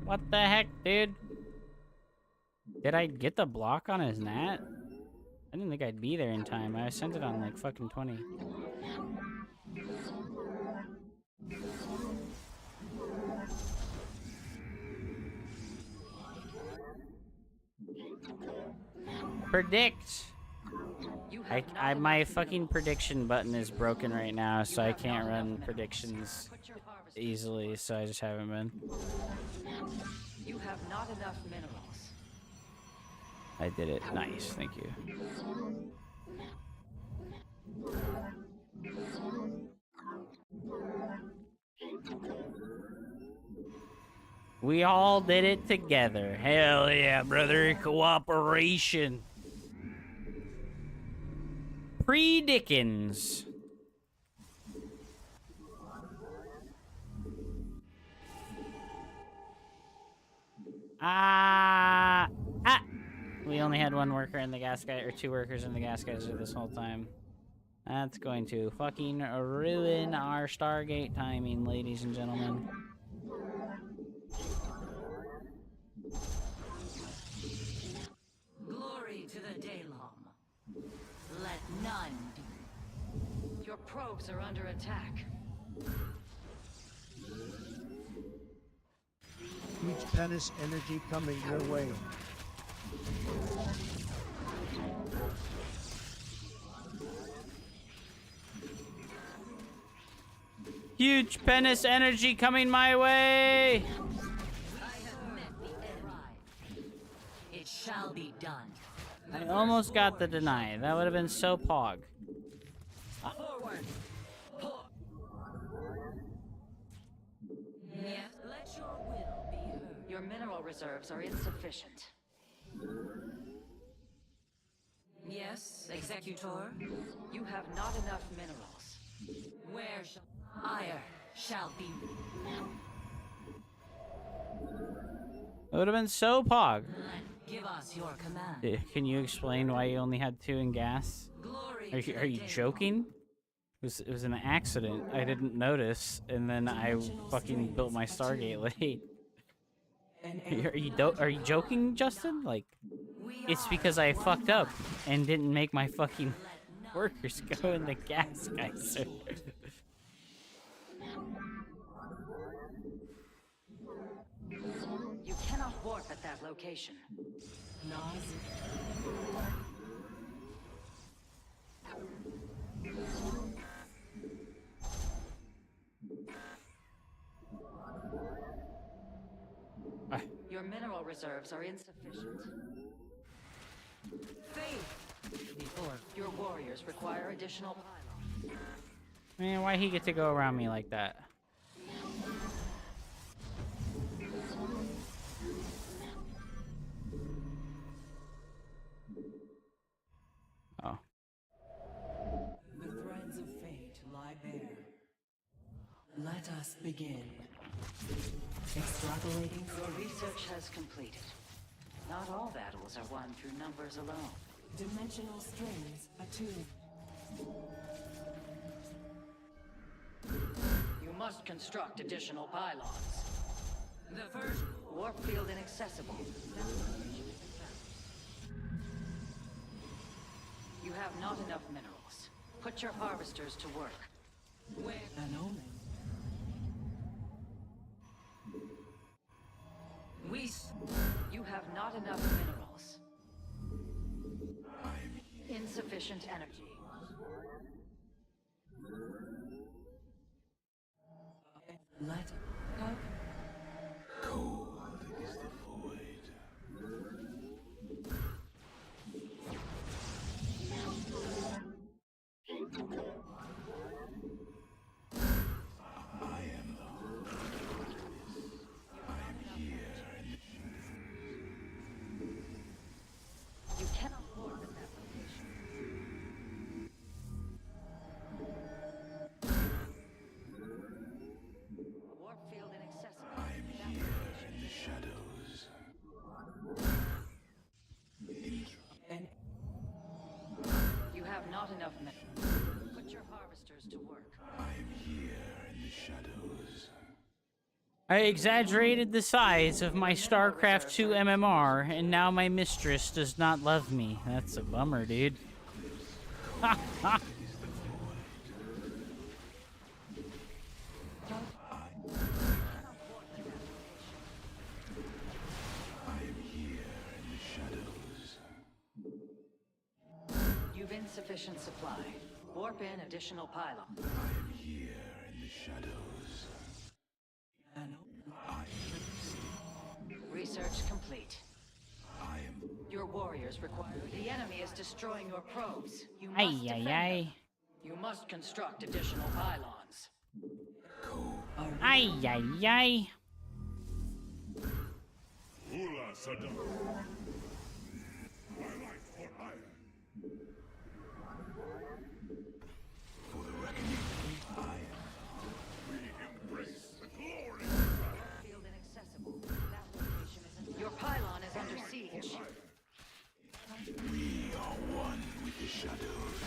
What the heck, dude? Did I get the block on his nat? I didn't think I'd be there in time. I sent it on like fucking 20. Predict! My fucking prediction button is broken right now, so I can't run predictions easily, so I just haven't been. You have not enough minerals. I did it. Nice, thank you. We all did it together. Hell yeah, brother. Cooperation. Pre-Dickens. We only had one worker in the gas guy, or two workers in the gas geyser this whole time. That's going to fucking ruin our Stargate timing, ladies and gentlemen. Glory to the Daylom. Let none be. Your probes are under attack. Huge penis energy coming your way. Huge penis energy coming my way! I have met the enemy. It shall be done. I almost got the deny. That would have been so pog. Forward. Yes, let your will be heard. Your mineral reserves are insufficient. Yes, Executor? You have not enough minerals. Where shall ire shall be? It would have been so pog. Give us your command. Can you explain why you only had 2 in gas? Are you joking? It was an accident. I didn't notice, and then I fucking built my Stargate late. Are you joking, Justin? Like, it's because I fucked up and didn't make my fucking workers go in the gas geyser. You cannot warp at that location. Your mineral reserves are insufficient. Your warriors require additional pylons. Man, why he get to go around me like that? Oh. The threads of fate lie bare. Let us begin. Extrapolating. Your research has completed. Not all battles are won through numbers alone. Dimensional strings attuned. You must construct additional pylons. The first warp field inaccessible. You have not enough minerals. Put your harvesters to work. Where? An omen. You have not enough minerals. Insufficient energy. Let Cold is the void. I am the I am here. You cannot warp at that location. Warp field inaccessible. I am here in the shadows. You have not enough minerals. Put your harvesters to work. I am here in the shadows. I exaggerated the size of my StarCraft 2 MMR, and now my mistress does not love me. That's a bummer, dude. Ha ha! You've insufficient supply. Warp in additional pylons. I am here in the shadows. Research complete. I am. Your warriors require. The enemy is destroying your probes. You must Ay, defend ay, them. You must construct additional pylons. ay. Ay, ay, ay. Saddam. My life for iron. For the reckoning, I am. We embrace the glory. Field inaccessible. That location is. Your pylon is under siege. We are one with the shadows.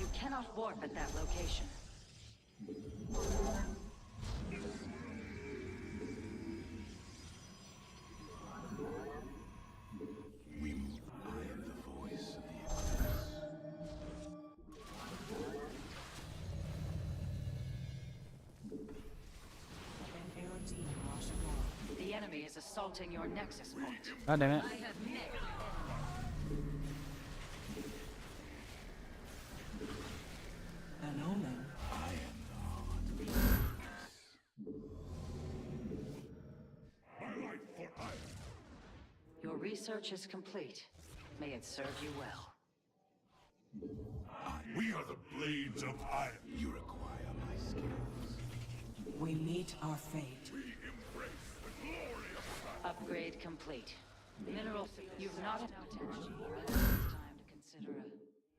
You cannot warp at that location. We move. I am the voice of the abyss. The enemy is assaulting your nexus point. God damn it. I have met. An omen. I am the heart of the My life for iron. Your research is complete. May it serve you well. We are the blades of iron. You require my skills. We meet our fate. We embrace the glory of battle. Upgrade complete. Mineral. You've not enough potential. It's time to consider a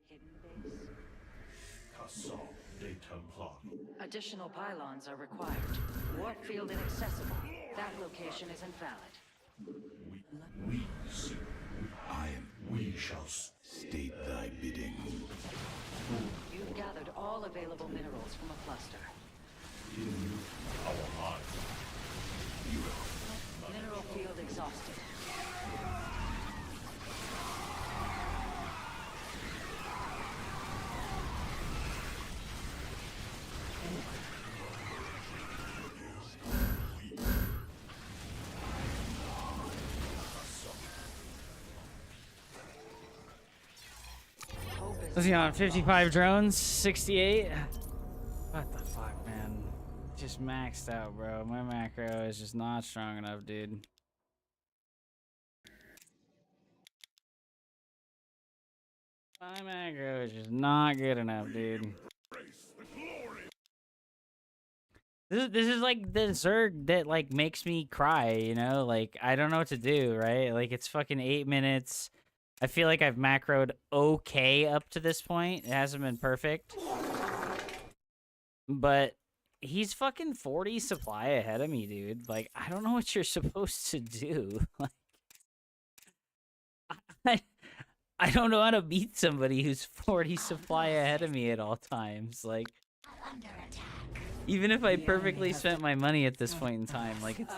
hidden base. Castle de Templar. Additional pylons are required. Warp field inaccessible. That location is invalid. We see. I am. We shall State thy bidding. You've gathered all available minerals from a cluster. our lives. Mineral field exhausted. What's he on? 55 drones, 68. What the fuck, man? Just maxed out, bro. My macro is just not strong enough, dude. My macro is just not good enough, dude. This is like the Zerg that like makes me cry, you know? Like I don't know what to do, right? Like it's fucking 8 minutes. I feel like I've macroed okay up to this point. It hasn't been perfect. But he's fucking 40 supply ahead of me, dude. Like I don't know what you're supposed to do. Like I don't know how to beat somebody who's 40 supply ahead of me at all times. Like even if I perfectly spent my money at this point in time, like it's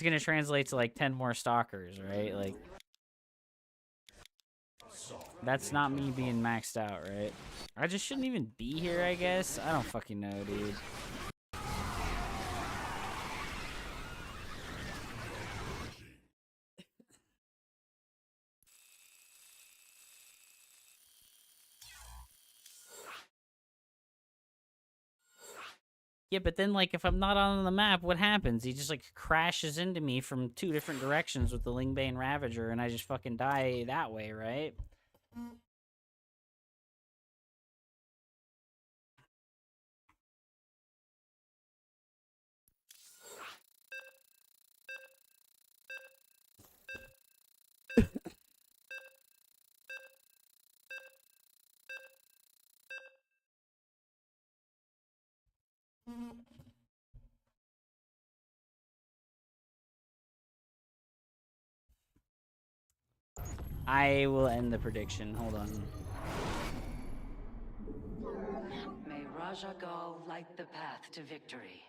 gonna translate to like 10 more stalkers, right? Like that's not me being maxed out, right? I just shouldn't even be here, I guess. I don't fucking know, dude. Yeah, but then, like, if I'm not on the map, what happens? He just, like, crashes into me from 2 different directions with the Lingbane Ravager, and I just fucking die that way, right? I will end the prediction. Hold on. May Raja Gal light the path to victory.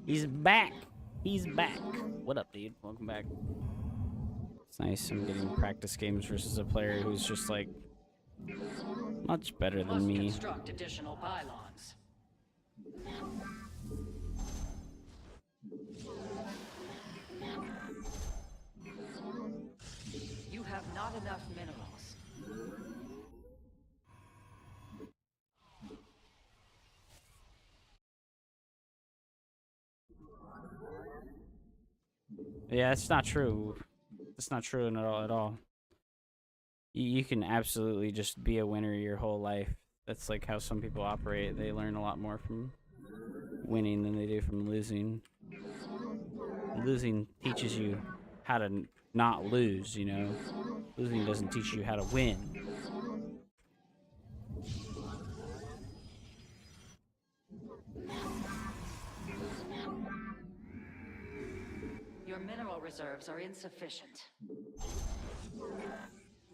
He's back. He's back. What up, dude? Welcome back. It's nice. I'm getting practice games versus a player who's just like much better than me. Construct additional pylons. You have not enough minerals. Yeah, it's not true. It's not true at all. You can absolutely just be a winner your whole life. That's like how some people operate. They learn a lot more from winning than they do from losing. Losing teaches you how to not lose, you know? Losing doesn't teach you how to win. Your mineral reserves are insufficient.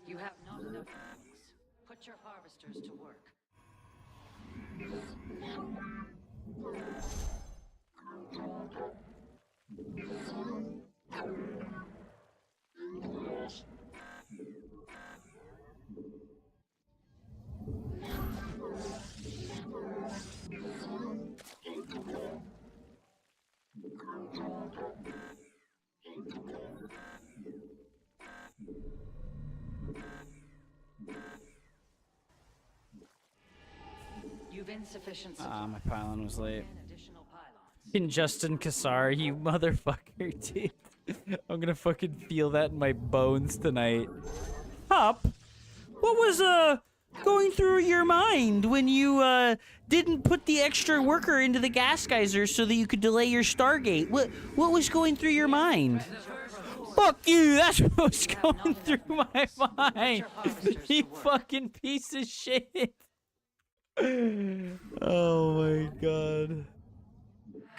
You have not enough rings. Put your harvesters to work. You've insufficient supply. Ah, my pylon was late. Additional pylons. In Justin Kassar, you motherfucker, dude. I'm gonna fucking feel that in my bones tonight. Hup, what was going through your mind when you didn't put the extra worker into the gas geyser so that you could delay your Stargate? What was going through your mind? Fuck you, that's what was going through my mind. You fucking piece of shit. Oh my god.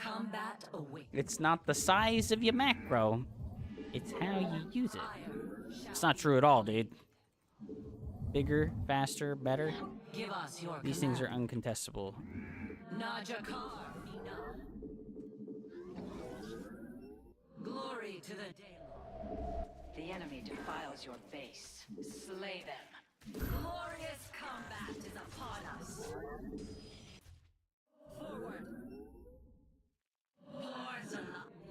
Combat awaits. It's not the size of your macro. It's how you use it. It's not true at all, dude. Bigger, faster, better. Give us your These things are uncontestable. Najakar, Mina. Glory to the Daylon. The enemy defiles your base. Slay them. Glorious combat is upon us. Forward.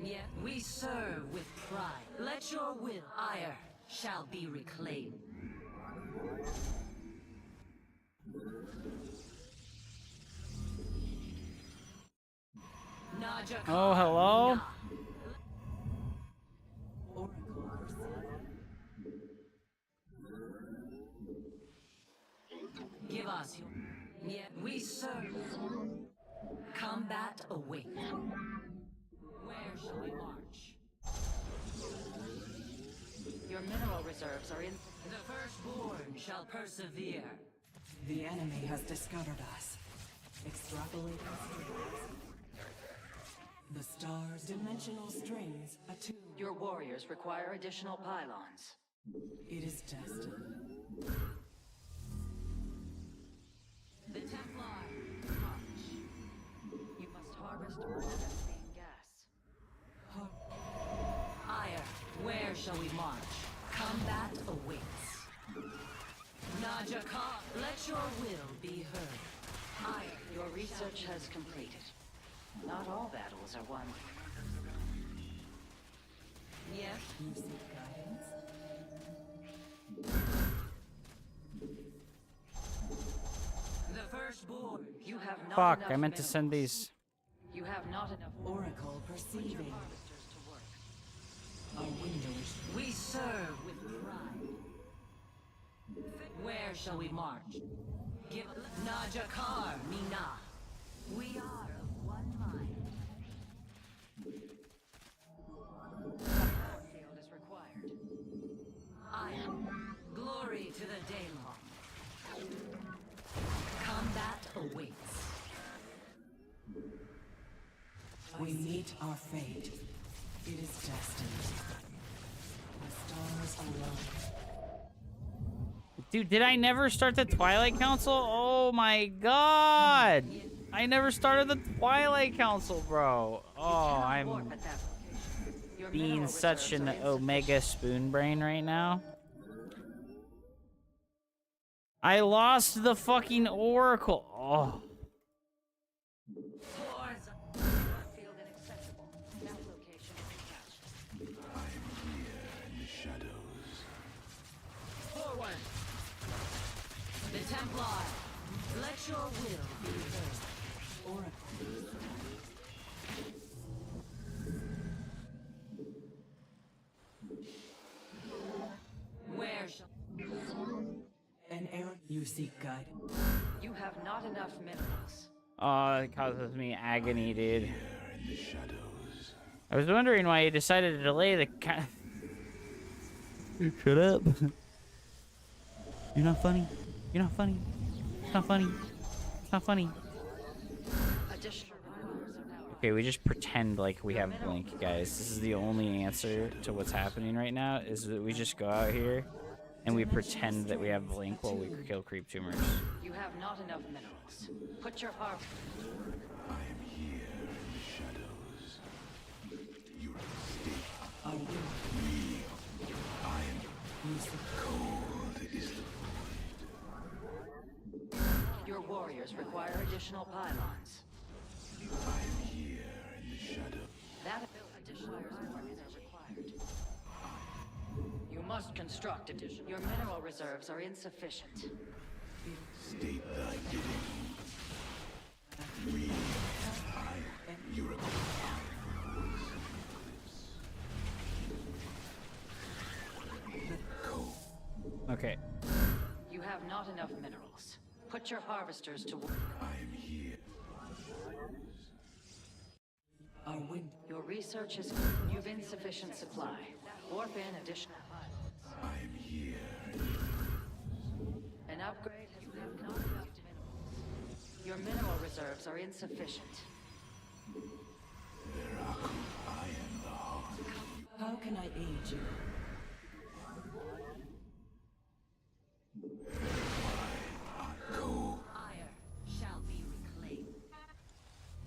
Yet we serve with pride. Let your will, ire, shall be reclaimed. Oh, hello? Give us your... Yet we serve. Combat awaits. Where shall we march? Your mineral reserves are in... The firstborn shall persevere. The enemy has discovered us. Extrapolating strings. The stars' dimensional strings attune. Your warriors require additional pylons. It is destined. The Templar, march. You must harvest more methane gas. Ire, where shall we march? Combat awaits. Najakar, let your will be heard. Ire, your research has completed. Not all battles are won. Yes? You seek guidance? The firstborn. You have not Fuck, enough I meant to minerals. send these. You have not enough Oracle Put your perceiving. harvesters to work. A window is... We serve with pride. Where shall we march? Give Najakar, Mina. We are of one mind. Field is required. Glory to the Daylon. Combat awaits. We meet our fate. It is destined. The stars alone. Dude, did I never start the Twilight Council? Oh my god! I never started the Twilight Council, bro. Oh, I'm being such an Omega spoon brain right now. I lost the fucking Oracle. Oh. Field inaccessible. Map location attached. In the shadows. Forward. The Templar. Let your will be heard. Oracle. You seek guidance. You have not enough minerals. Oh, it causes me agony, dude. In the shadows. I was wondering why you decided to delay the Shut up. You're not funny. You're not funny. It's not funny. It's not funny. Additional minerals are now. Okay, we just pretend like we have Blink, guys. This is the only answer to what's happening right now, is that we just go out here and we pretend that we have Blink while we kill creep tumors. You have not enough minerals. Put your harp. I am here in the shadows. You are Are you? I am cold is the Your warriors require additional pylons. I am here in the shadows. That additional warriors are required. You must construct additional. Your mineral reserves are insufficient. State thy bidding. You require Okay. You have not enough minerals. Put your harvesters to work. I am here. Our wind. Your research is. You've insufficient supply. Warp in additional pylons. I am here. An upgrade has been not enough minerals. Your mineral reserves are insufficient. I am the heart. How can I aid you? Ire shall be reclaimed.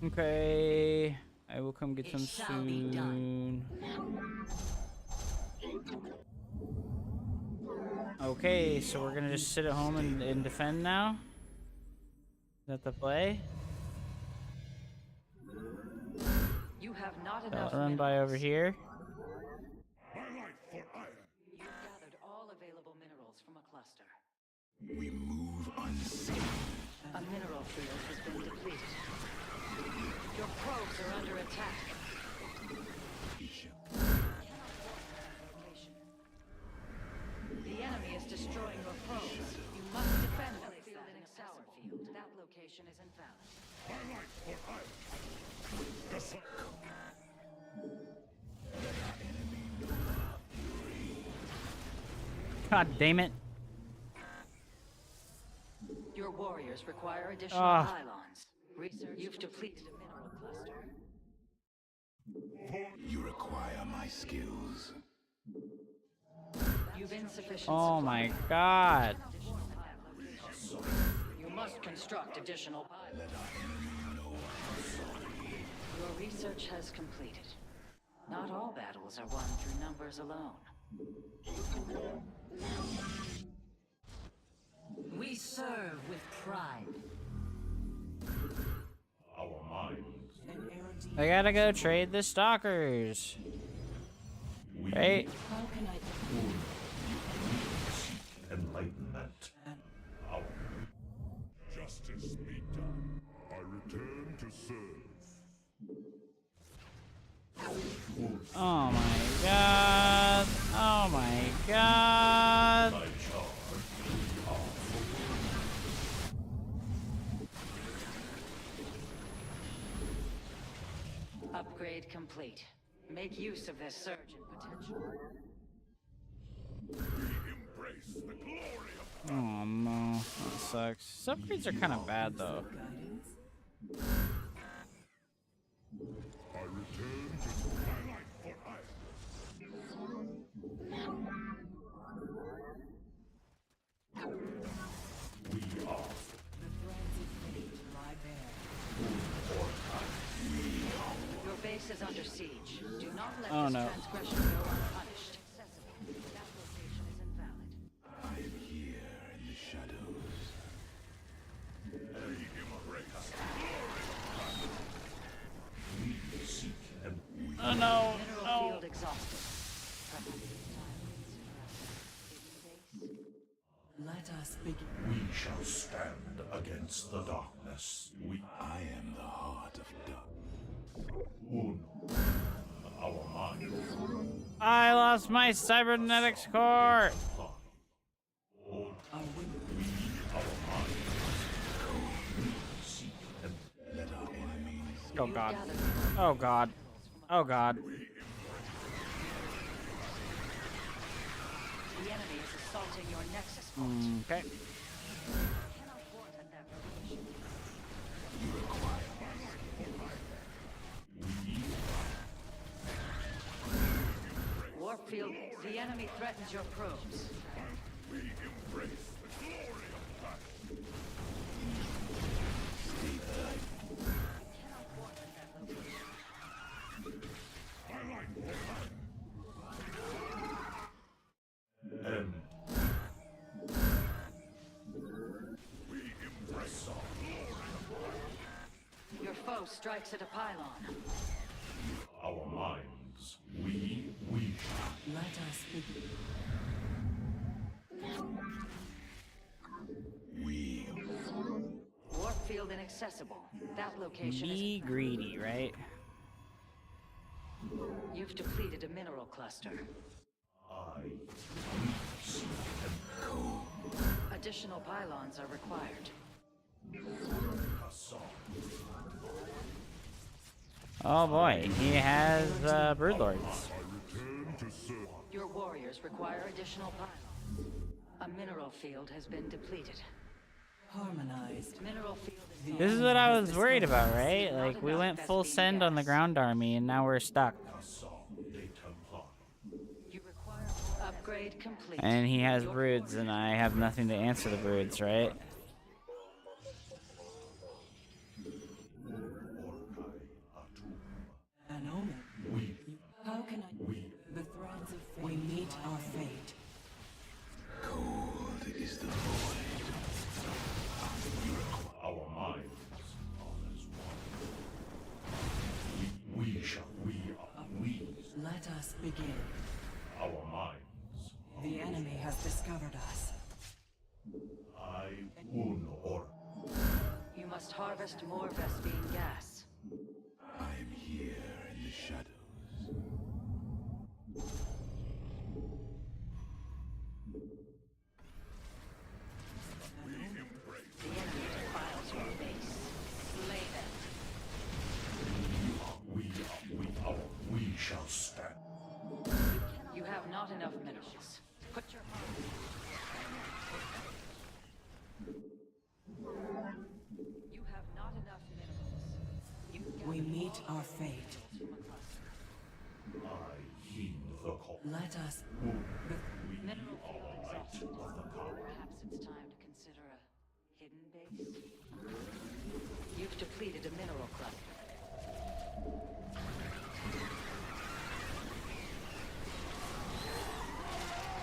Okay. I will come get It some shall be soon. Okay, so we're gonna just sit at home and defend now? Is that the play? You have not I'll enough run by over here. My life for iron. You've gathered all available minerals from a cluster. We move unseen. A mineral field has been depleted. Your probes are under attack. The enemy is destroying your probes. You must defend that field in a sour field. That location is invalid. My life for iron. God damn it. Your warriors require additional Ah. pylons. Research. You've depleted a mineral cluster. You require my skills. You've insufficient Oh supply. my god. You must construct additional pylons. Let our enemy know I'm sorry. Your research has completed. Not all battles are won through numbers alone. We serve with pride. Our minds. An erudite. I gotta go trade the stalkers. Right? How can I? Enlightenment. Our justice be done. I return to serve. Oh my god. Oh my god. My charge. Upgrade complete. Make use of this surge in potential. We embrace the glory of Oh no. That sucks. Some upgrades are kind of bad though. Guidance. I return to my life for iron. We are The threads of fate lie bare. Your base is under siege. Do not let Oh, this no. transgression go unpunished. That location is invalid. I am here in the shadows. we seek and we Oh no. Mineral No. field exhausted. Let us begin. we shall stand against the darkness. I am the heart of dark. Our minds. I lost my cybernetics core. Our wind. Oh god. Oh god. Oh god. The enemy is assaulting your nexus point. Okay. Cannot thwart at that location. Warfield, the enemy threatens your probes. We embrace the glory of battle. Cannot thwart at that location. I like that. We embrace the glory of battle. Your foe strikes at a pylon. Our minds, we Let us begin. Warfield inaccessible. That location Be is... greedy, right? You've depleted a mineral cluster. Additional pylons are required. Oh boy, he has broodlords. Your warriors require additional pylons. A mineral field has been depleted. Harmonized. Mineral field is... This is what I was worried about, right? Like, we went full send on the ground army, and now we're stuck. You require upgrade complete. And he has broods, and I have nothing to answer the broods, right? An omen. How can I... The threads of fate. We meet our fate. Cold is the void. Our minds are as one. We. Let us begin. Our minds. The enemy has discovered us. You must harvest more Vespine gas. I am here in the shadows. The enemy defiles your base. Slay them. We shall stand. You have not enough minerals. Put your You have not enough minerals. We meet our fate. Let us... Mineral field exhausted. Perhaps it's time to consider a hidden base. You've depleted a mineral cluster.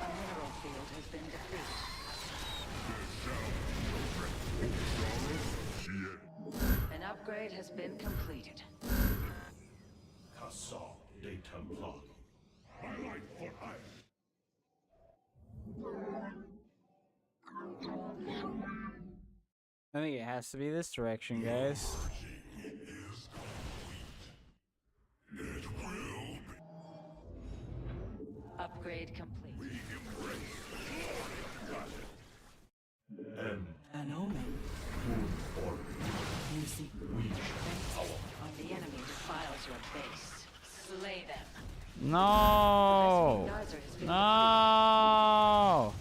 A mineral field has been depleted. An upgrade has been completed. de Templar. I like for hire. I think it has to be this direction, guys. Upgrade complete. An omen. You see, The enemy defiles your base. Slay them. No! No!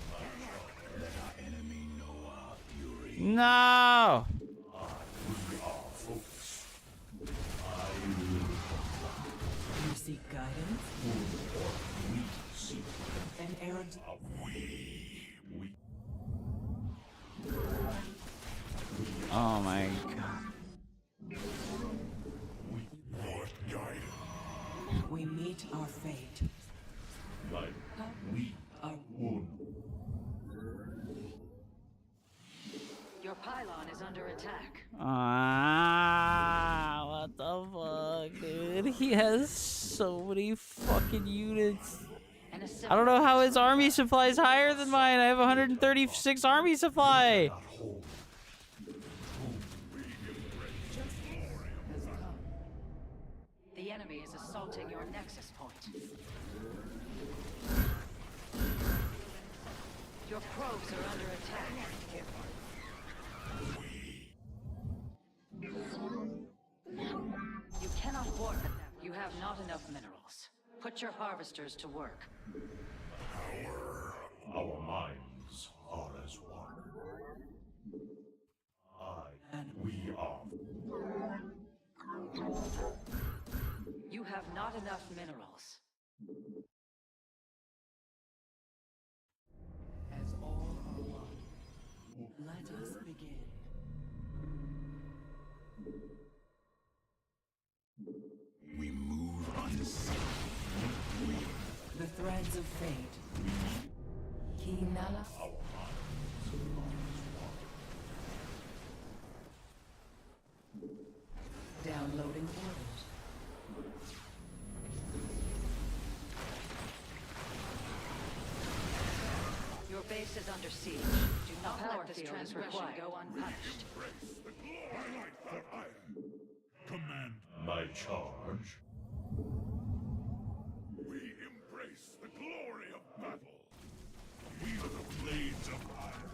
No! you seek guidance? An errant... Oh my god. We meet our fate. Your pylon is under attack. Ah, what the fuck, dude? He has so many fucking units. I don't know how his army supply is higher than mine. I have 136 army supply. The enemy is assaulting your nexus point. Your probes are under attack. Put your harvesters to work. Our minds are as one. We are. You have not enough minerals. As all are one, let us begin. We move unseen. The threads of fate. Kinala. Downloading orders. Your base is under siege. Do not let this transgression go unpunished. Command my charge. We embrace the glory of battle. We are the blades of iron.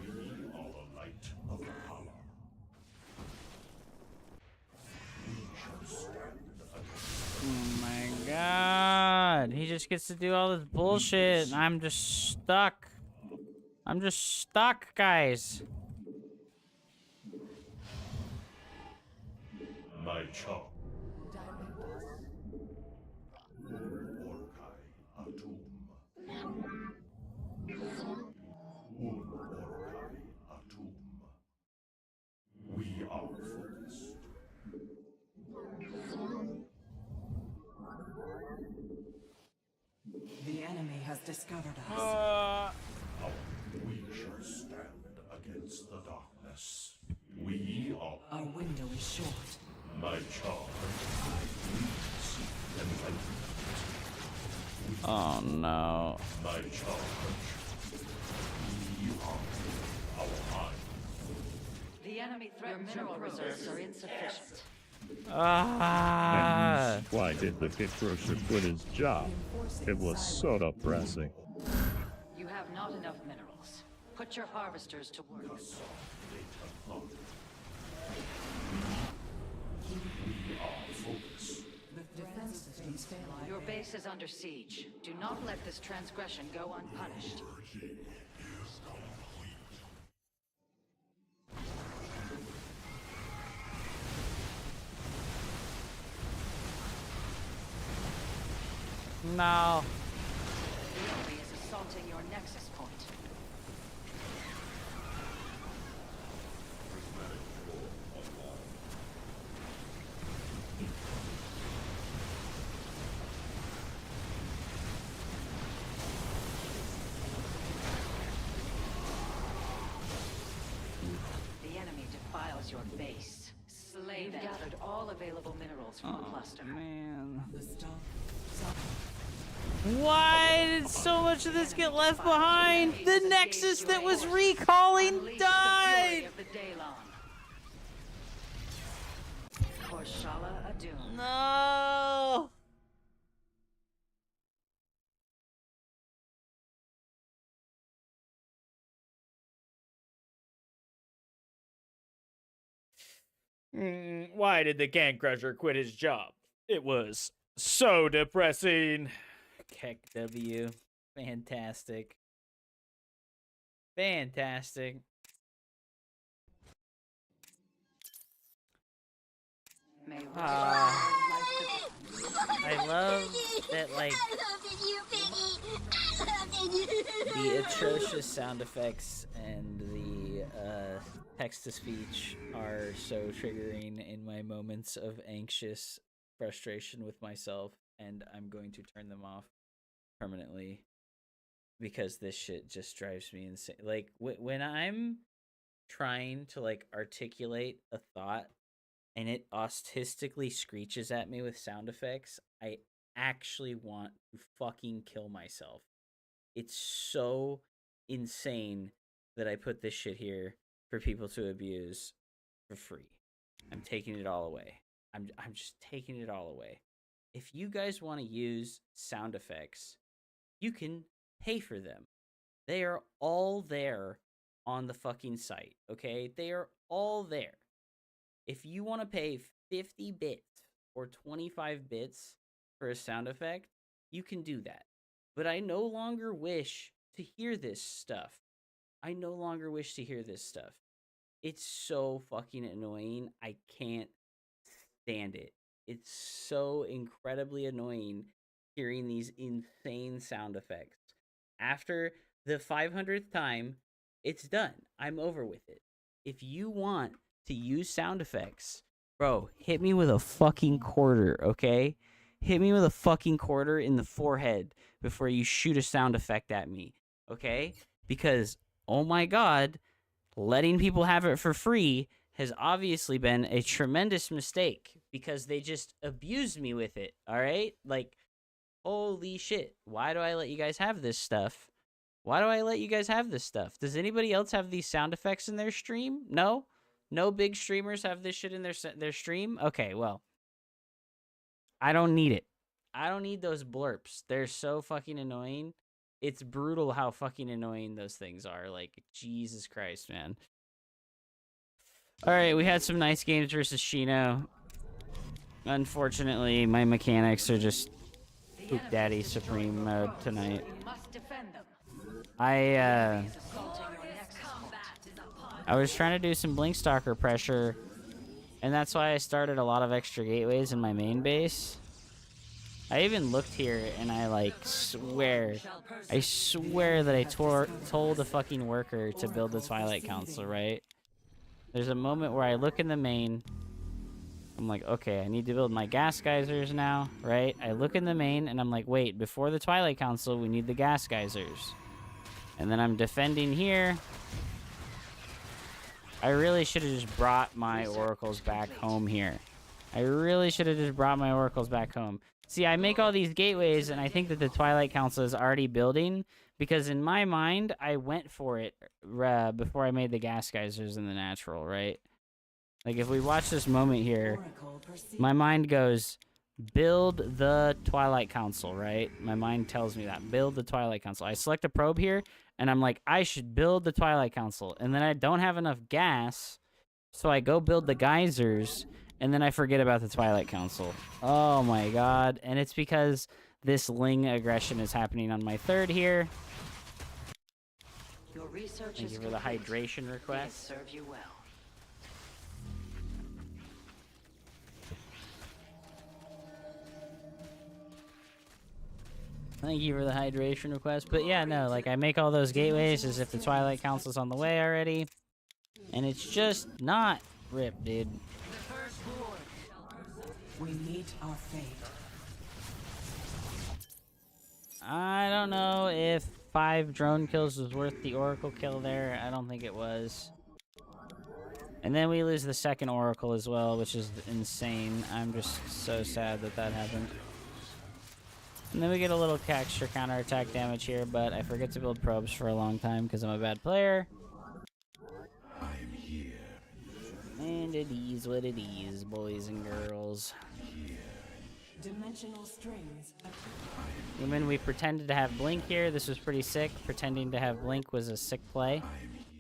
We are the light of power. We shall stand against Oh my god. He just gets to do all this bullshit, and I'm just stuck. I'm just stuck, guys. my charge. Orkai Atum. Orkai Atum. We are focused. The enemy has discovered us. We shall stand against the darkness. We are. Our window is short. My charge. Enlightenment. Oh no. My charge. We are our mind. The enemy threatens your mineral reserves are insufficient. Ah. And why did the pit grocer quit his job? It was so depressing. You have not enough minerals. Put your harvesters to work. Your base is under siege. Do not let this transgression go unpunished. No. The enemy is assaulting your nexus point. The enemy defiles your base. Slay them. You've gathered all available minerals from the cluster. Man. The stone. Why did so much of this get left behind? The Nexus that was recalling died! Korshala Adun. No! Why did the Can Crusher quit his job? It was so depressing. Keck W. Fantastic. Fantastic. I love that, like, the atrocious sound effects and the text-to-speech are so triggering in my moments of anxious frustration with myself, and I'm going to turn them off permanently because this shit just drives me insane. Like, when I'm trying to, like, articulate a thought and it autistically screeches at me with sound effects, I actually want to fucking kill myself. It's so insane that I put this shit here for people to abuse for free. I'm taking it all away. I'm just taking it all away. If you guys want to use sound effects, you can pay for them. They are all there on the fucking site, okay? They are all there. If you want to pay 50 bits or 25 bits for a sound effect, you can do that. But I no longer wish to hear this stuff. I no longer wish to hear this stuff. It's so fucking annoying. I can't stand it. It's so incredibly annoying hearing these insane sound effects. After the 500th time, it's done. I'm over with it. If you want to use sound effects, bro, hit me with a fucking quarter, okay? Hit me with a fucking quarter in the forehead before you shoot a sound effect at me, okay? Because, oh my god, letting people have it for free has obviously been a tremendous mistake because they just abused me with it, all right? Like, holy shit, why do I let you guys have this stuff? Why do I let you guys have this stuff? Does anybody else have these sound effects in their stream? No? No big streamers have this shit in their stream? Okay, well, I don't need it. I don't need those blurps. They're so fucking annoying. It's brutal how fucking annoying those things are. Like, Jesus Christ, man. All right, we had some nice games versus Shino. Unfortunately, my mechanics are just Poop Daddy Supreme mode tonight. I was trying to do some Blink Stalker pressure, and that's why I started a lot of extra gateways in my main base. I even looked here, and I swear that I told a fucking worker to build the Twilight Council, right? There's a moment where I look in the main. I'm like, okay, I need to build my gas geysers now, right? I look in the main, and I'm like, wait, before the Twilight Council, we need the gas geysers. And then I'm defending here. I really should have just brought my oracles back home here. I really should have just brought my oracles back home. See, I make all these gateways, and I think that the Twilight Council is already building, because in my mind, I went for it before I made the gas geysers in the natural, right? Like, if we watch this moment here, my mind goes, build the Twilight Council, right? My mind tells me that. Build the Twilight Council. I select a probe here, and I'm like, I should build the Twilight Council. And then I don't have enough gas, so I go build the geysers, and then I forget about the Twilight Council. Oh my god. And it's because this Ling aggression is happening on my third here. Your research Thank you for the hydration request. Serve you well. Thank you for the hydration request. But yeah, no, like, I make all those gateways as if the Twilight Council's on the way already. And it's just not ripped, dude. We meet our fate. I don't know if 5 drone kills was worth the Oracle kill there. I don't think it was. And then we lose the second Oracle as well, which is insane. I'm just so sad that that happened. And then we get a little extra counterattack damage here, but I forget to build probes for a long time because I'm a bad player. I'm here. And it is what it is, boys and girls. Dimensional strings. When we pretended to have Blink here, this was pretty sick. Pretending to have Blink was a sick play.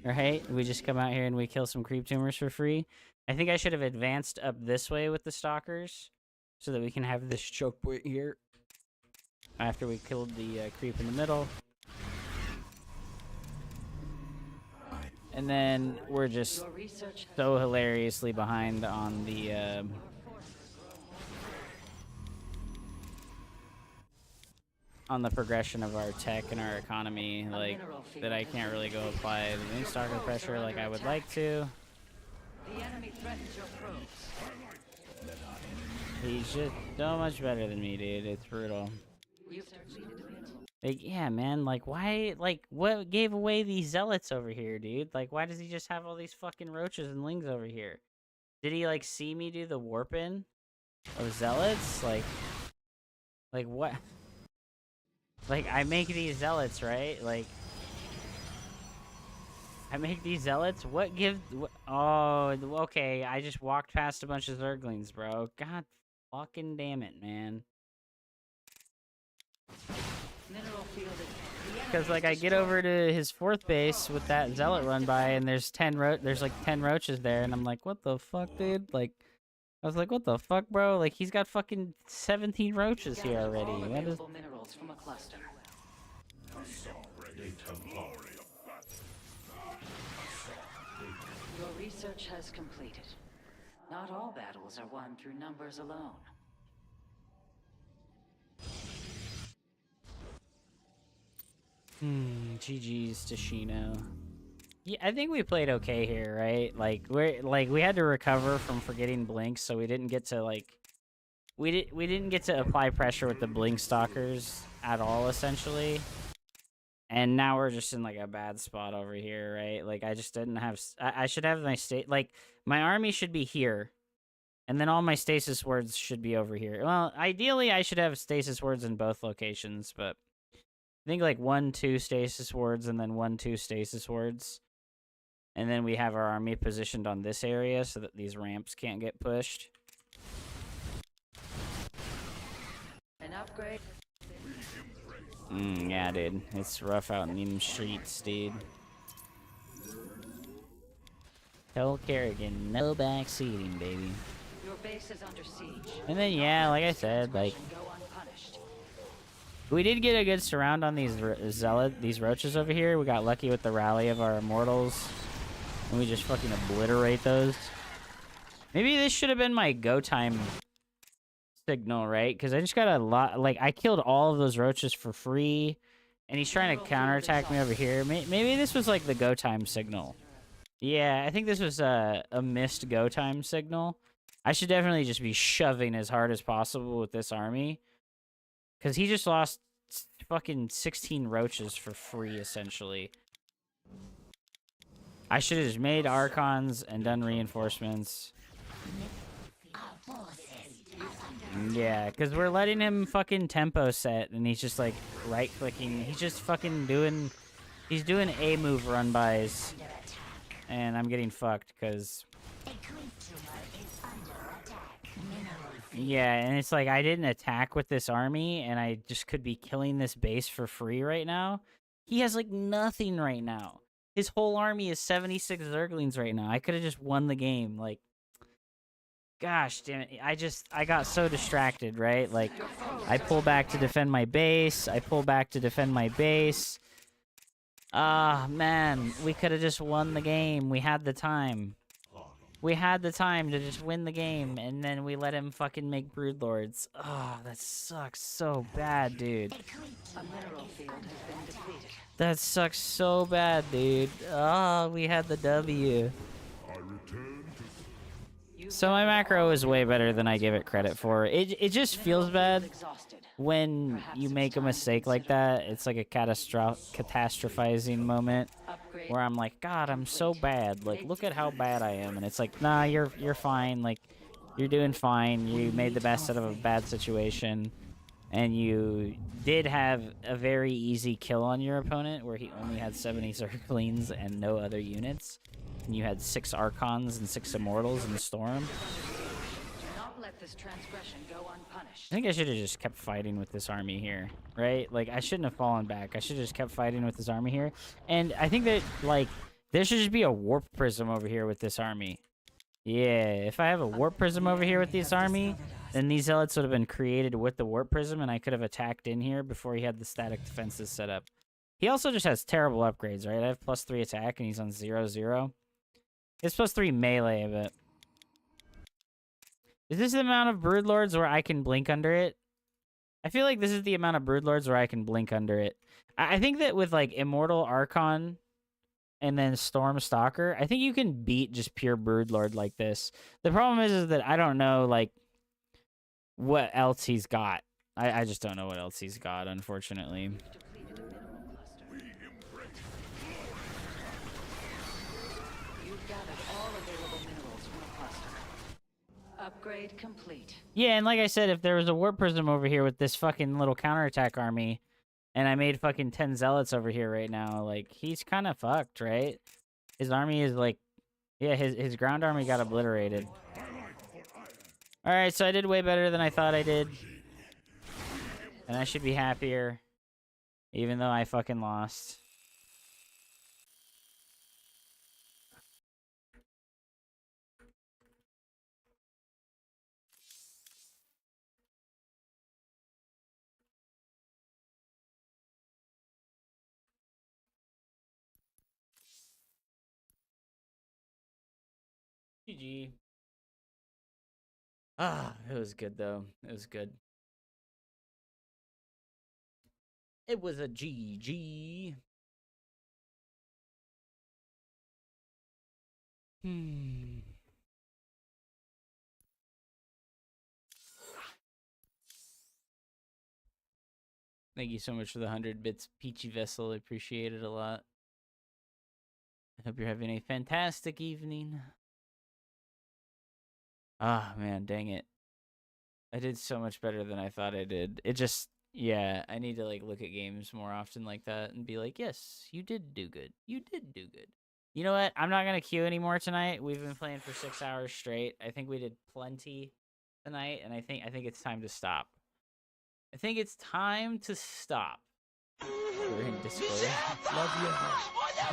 Right? We just come out here and we kill some creep tumors for free. I think I should have advanced up this way with the stalkers so that we can have this choke point here after we killed the creep in the middle. And then we're just so hilariously behind on the progression of our tech and our economy, like, that I can't really go apply the Moon Stalker pressure like I would like to. The enemy threatens your probes. He's just so much better than me, dude. It's brutal. You've depleted a bit. Like, yeah, man, like, why, like, what gave away these zealots over here, dude? Like, why does he just have all these fucking roaches and lings over here? Did he, like, see me do the warp-in of zealots? Like, what? Like, I make these zealots, right? Like, I make these zealots? What gives... Oh, okay, I just walked past a bunch of Zerglings, bro. God fucking damn it, man. Because, like, I get over to his 4th base with that zealot run by, and there's like 10 roaches there, and I'm like, what the fuck, dude? Like, I was like, what the fuck, bro? Like, he's got fucking 17 roaches here Gather already. all What is... available minerals from a cluster. Your research has completed. Not all battles are won through numbers alone. GG's to Shino. Yeah, I think we played okay here, right? Like we had to recover from forgetting blinks, so we didn't get to we didn't get to apply pressure with the blink stalkers at all, essentially. And now we're just in like a bad spot over here, right? Like I just didn't have. I should have my my army should be here, and then all my stasis words should be over here. Well, ideally I should have stasis words in both locations, but I think like 1-2 stasis words and then 1-2 stasis words. And then we have our army positioned on this area so that these ramps can't get pushed. An upgrade. Yeah, dude. It's rough out in them streets, dude. Tell Kerrigan, no backseating, baby. Your base is under siege. And then, yeah, like I said, like... we did get a good surround on these these roaches over here. We got lucky with the rally of our immortals. And we just fucking obliterate those. Maybe this should have been my go time signal, right? Because I just got a lot... like, I killed all of those roaches for free. And he's trying to counterattack me over here. Maybe this was, like, the go time signal. Yeah, I think this was a missed go time signal. I should definitely just be shoving as hard as possible with this army. Because he just lost fucking 16 roaches for free, essentially. I should have just made Archons and done reinforcements. Yeah, because we're letting him fucking tempo set, and he's just, like, right-clicking. He's just fucking doing... he's doing A-move run-bys. And I'm getting fucked, because... yeah, and it's like I didn't attack with this army, and I just could be killing this base for free right now. He has, like, nothing right now. His whole army is 76 Zerglings right now. I could have just won the game. Like, gosh damn it. I got so distracted, right? Like, I pull back to defend my base. I pull back to defend my base. Ah, man. We could have just won the game. We had the time. We had the time to just win the game, and then we let him fucking make Broodlords. Oh, that sucks so bad, dude. A mineral field has been depleted. That sucks so bad, dude. Oh, we had the W. So my macro is way better than I give it credit for. It just feels bad when you make a mistake like that. It's like a catastrophizing moment where I'm like, God, I'm so bad. Like, look at how bad I am. And it's like, nah, you're fine. Like, you're doing fine. You made the best out of a bad situation. And you did have a very easy kill on your opponent where he only had 70 Zerglings and no other units. And you had 6 Archons and 6 Immortals in the Storm. Do not let this transgression go unpunished. I think I should have just kept fighting with this army here, right? Like, I shouldn't have fallen back. I should have just kept fighting with this army here. And I think that, like, there should just be a Warp Prism over here with this army. Yeah, if I have a Warp Prism over here with this army, then these Zealots would have been created with the Warp Prism, and I could have attacked in here before he had the static defenses set up. He also just has terrible upgrades, right? I have +3 attack, and he's on 0-0. It's +3 melee, but... is this the amount of Broodlords where I can blink under it? I feel like this is the amount of Broodlords where I can blink under it. I think that with, like, Immortal Archon and then Storm Stalker, I think you can beat just pure Broodlord like this. The problem is that I don't know, like, what else he's got. I just don't know what else he's got, unfortunately. Upgrade complete. Yeah, and like I said, if there was a Warp Prism over here with this fucking little counterattack army, and I made fucking 10 Zealots over here right now, like, he's kind of fucked, right? His army is like... yeah, his ground army got obliterated. Alright, so I did way better than I thought I did. And I should be happier. Even though I fucking lost. GG. Ah, it was good though. It was good. It was a GG. Thank you so much for the 100 bits, Peachy Vessel. I appreciate it a lot. I hope you're having a fantastic evening. Ah, man, dang it. I did so much better than I thought I did. It just, yeah, I need to like look at games more often like that and be like, yes, you did do good. You did do good. You know what? I'm not going to queue anymore tonight. We've been playing for 6 hours straight. I think we did plenty tonight, and I think it's time to stop. I think it's time to stop. We're in Discord. Love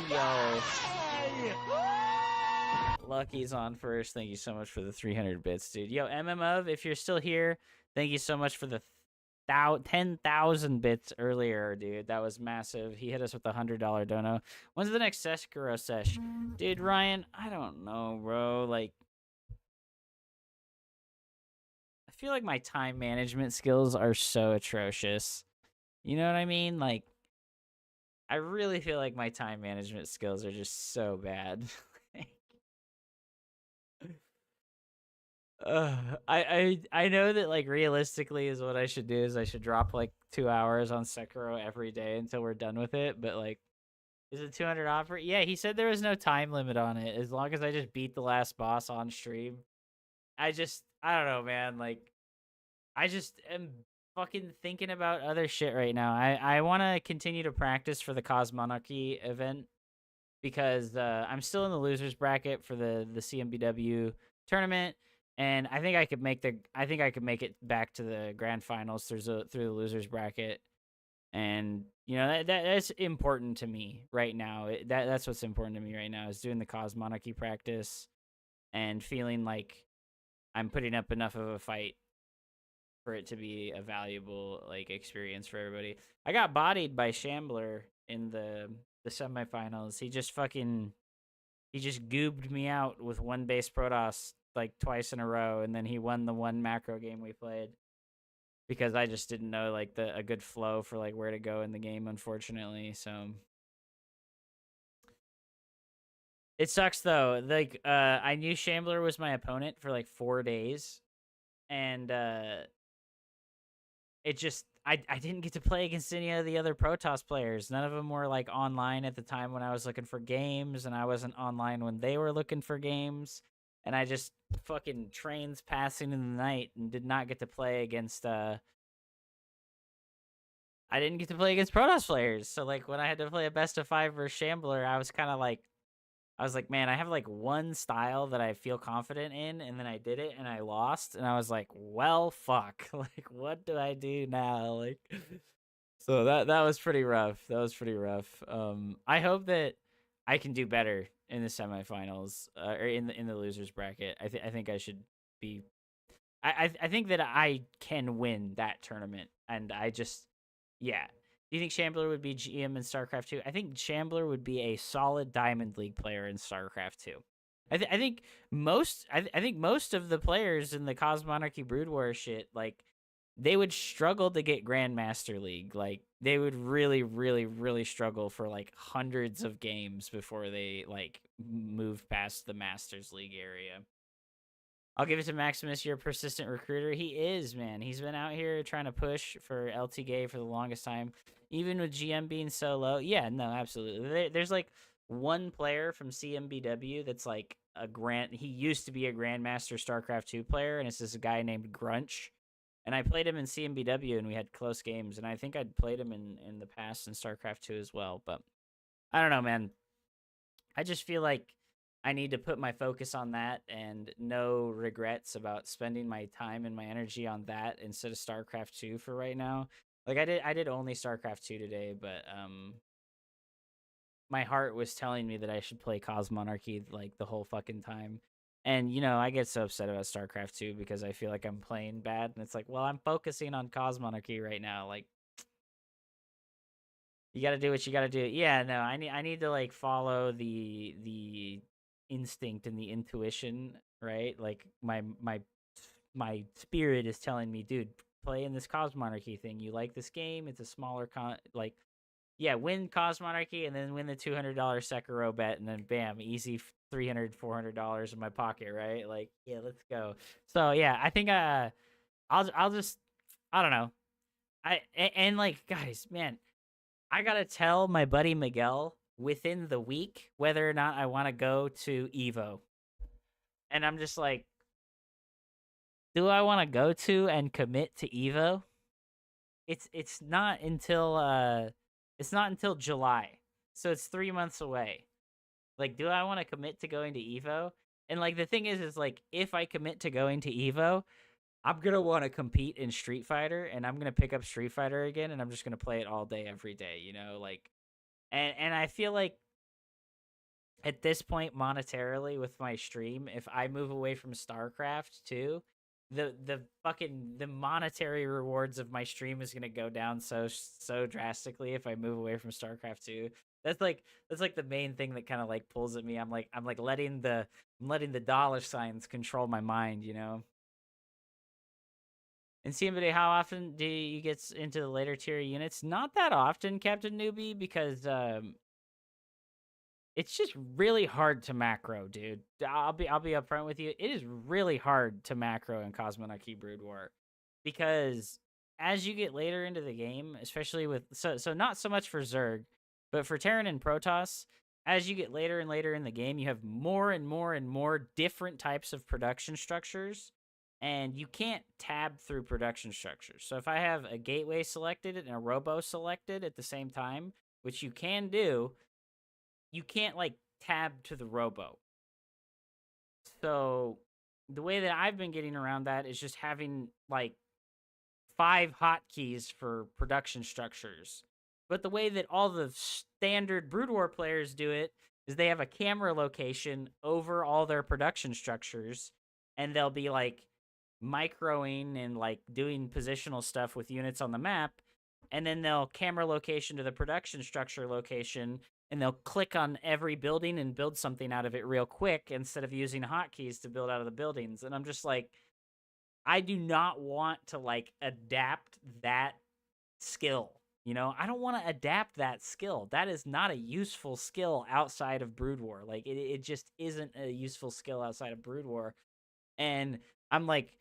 you. Yo. Lucky's on first. Thank you so much for the 300 bits, dude. Yo, MMO, if you're still here, thank you so much for the 10,000 bits earlier, dude. That was massive. He hit us with the $100 dono. When's the next Sekiro sesh? Dude, Ryan, I don't know, bro. Like, I feel like my time management skills are so atrocious. You know what I mean? Like, I really feel like my time management skills are just so bad. I know that like realistically is what I should do is I should drop like 2 hours on Sekiro every day until we're done with it, but like is it 200 offer? Yeah, he said there was no time limit on it as long as I just beat the last boss on stream. I don't know, man, like I just am fucking thinking about other shit right now. I want to continue to practice for the Cosmonarchy event because I'm still in the losers bracket for the CMBW tournament. And I think I could make it back to the grand finals through the losers bracket, and you know that's important to me right now. That's what's important to me right now is doing the Cosmonarchy practice, and feeling like I'm putting up enough of a fight for it to be a valuable like experience for everybody. I got bodied by Shambler in the semifinals. He just goobed me out with one base Protoss like twice in a row, and then he won the one macro game we played because I just didn't know like a good flow for like where to go in the game, unfortunately. So it sucks though. Like I knew Shambler was my opponent for like 4 days, and it just I didn't get to play against any of the other Protoss players. None of them were like online at the time when I was looking for games, and I wasn't online when they were looking for games. And I just fucking trains passing in the night and did not get to play against I didn't get to play against Protoss players. So like when I had to play a best of 5 versus Shambler, I was like, man, I have like one style that I feel confident in, and then I did it and I lost, and I was like, well, fuck. Like, what do I do now? Like, so that was pretty rough. That was pretty rough. I hope that I can do better in the semifinals or in the losers bracket. I think I should be. I think that I can win that tournament, and I just, yeah. Do you think Shambler would be GM in StarCraft 2? I think Shambler would be a solid Diamond League player in StarCraft 2. I think most of the players in the Cosmonarchy Brood War shit, like, they would struggle to get Grandmaster League. Like, they would really, really, really struggle for like hundreds of games before they like moved past the Masters League area. I'll give it to Maximus. You're a persistent recruiter. He is, man. He's been out here trying to push for LTGA for the longest time, even with GM being so low. Yeah, no, absolutely. There's like one player from CMBW that's like he used to be a Grandmaster StarCraft 2 player, and it's this guy named Grunch. And I played him in CMBW, and we had close games, and I think I'd played him in the past in StarCraft 2 as well. But I don't know, man. I just feel like I need to put my focus on that, and no regrets about spending my time and my energy on that instead of StarCraft 2 for right now. Like I did only StarCraft 2 today, but my heart was telling me that I should play Cosmonarchy like the whole fucking time. And you know, I get so upset about StarCraft 2 because I feel like I'm playing bad, and it's like, well, I'm focusing on Cosmonarchy right now. Like, you got to do what you got to do. Yeah, no, I need to like follow the instinct and the intuition right? Like my spirit is telling me, dude, play in this Cosmonarchy thing. You like this game? It's a smaller yeah, win Cosmonarchy and then win the $200 Sekiro bet, and then bam, easy $300-$400 in my pocket, right? Like, yeah, let's go. So yeah, I think I'll just, I don't know. And like, guys, man, I gotta tell my buddy Miguel within the week whether or not I want to go to Evo, and I'm just like, do I want to go to and commit to Evo? It's not until July, so it's 3 months away. Like, do I want to commit to going to Evo? And like the thing is like if I commit to going to Evo, I'm gonna want to compete in Street Fighter, and I'm gonna pick up Street Fighter again, and I'm just gonna play it all day, every day. You know, like, and I feel like at this point monetarily with my stream, if I move away from StarCraft too, the monetary rewards of my stream is gonna go down so drastically if I move away from StarCraft 2. That's like the main thing that kind of like pulls at me. I'm like letting the dollar signs control my mind, you know. And CMBD, how often do you get into the later tier units? Not that often, Captain Newbie, because it's just really hard to macro, dude. I'll be upfront with you. It is really hard to macro in Cosmonarchy Brood War, because as you get later into the game, especially with so not so much for Zerg, but for Terran and Protoss, as you get later and later in the game, you have more and more and more different types of production structures, and you can't tab through production structures. So if I have a gateway selected and a robo selected at the same time, which you can do, you can't like tab to the robo. So the way that I've been getting around that is just having like 5 hotkeys for production structures. But the way that all the standard Brood War players do it is they have a camera location over all their production structures, and they'll be like microing and like doing positional stuff with units on the map, and then they'll camera location to the production structure location, and they'll click on every building and build something out of it real quick instead of using hotkeys to build out of the buildings. And I'm just like, I do not want to like adapt that skill. You know, I don't want to adapt that skill. That is not a useful skill outside of Brood War. Like, it just isn't a useful skill outside of Brood War. And I'm like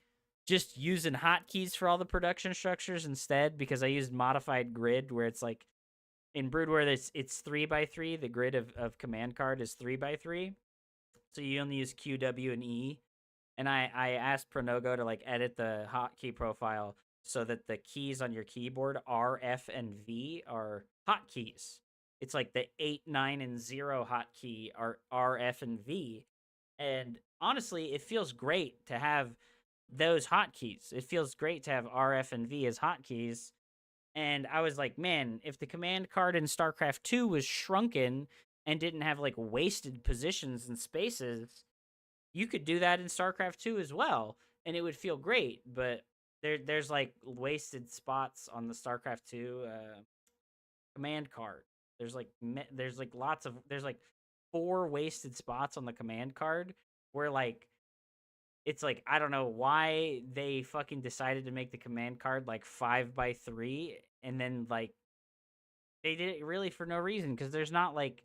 just using hotkeys for all the production structures instead, because I used modified grid where it's like in Brood War it's 3x3. The grid of command card is 3x3. So you only use Q, W, and E. And I asked Pronogo to like edit the hotkey profile so that the keys on your keyboard, R, F, and V, are hotkeys. It's like the 8, 9, and 0 hotkey are R, F, and V. And honestly, it feels great to have those hotkeys. It feels great to have R, F, and V as hotkeys. And I was like, man, if the command card in StarCraft 2 was shrunken and didn't have like wasted positions and spaces, you could do that in StarCraft 2 as well, and it would feel great. But there's like wasted spots on the StarCraft 2 command card. There's like there's like 4 wasted spots on the command card where like it's like, I don't know why they fucking decided to make the command card like 5x3, and then like they did it really for no reason, because there's not like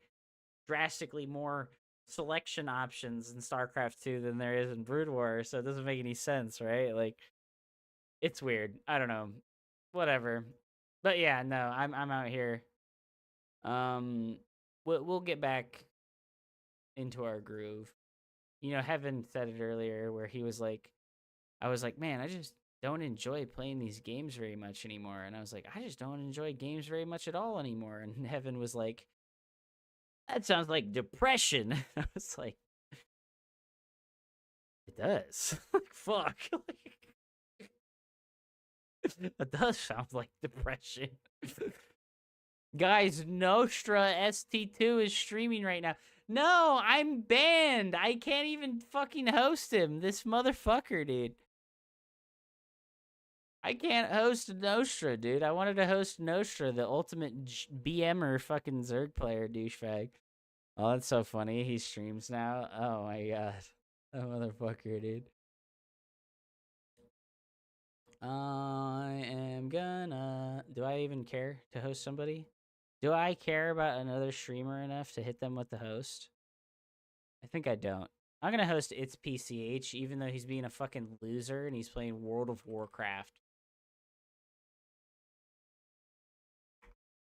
drastically more selection options in StarCraft 2 than there is in Brood War, so it doesn't make any sense, right? Like, it's weird. I don't know. Whatever. But yeah, no, I'm out here. We'll get back into our groove. You know, Heaven said it earlier where he was like, I was like, man, I just don't enjoy playing these games very much anymore. And I was like, I just don't enjoy games very much at all anymore. And Heaven was like, that sounds like depression. I was like, it does. Like, fuck. That does sound like depression. Guys, Nostra ST2 is streaming right now. No, I'm banned. I can't even fucking host him. This motherfucker, dude. I can't host Nostra, dude. I wanted to host Nostra, the ultimate BMer fucking Zerg player douchebag. Oh, that's so funny. He streams now. Oh my god. That motherfucker, dude. I am gonna... Do I even care to host somebody? Do I care about another streamer enough to hit them with the host? I think I don't. I'm gonna host It's PCH, even though he's being a fucking loser and he's playing World of Warcraft.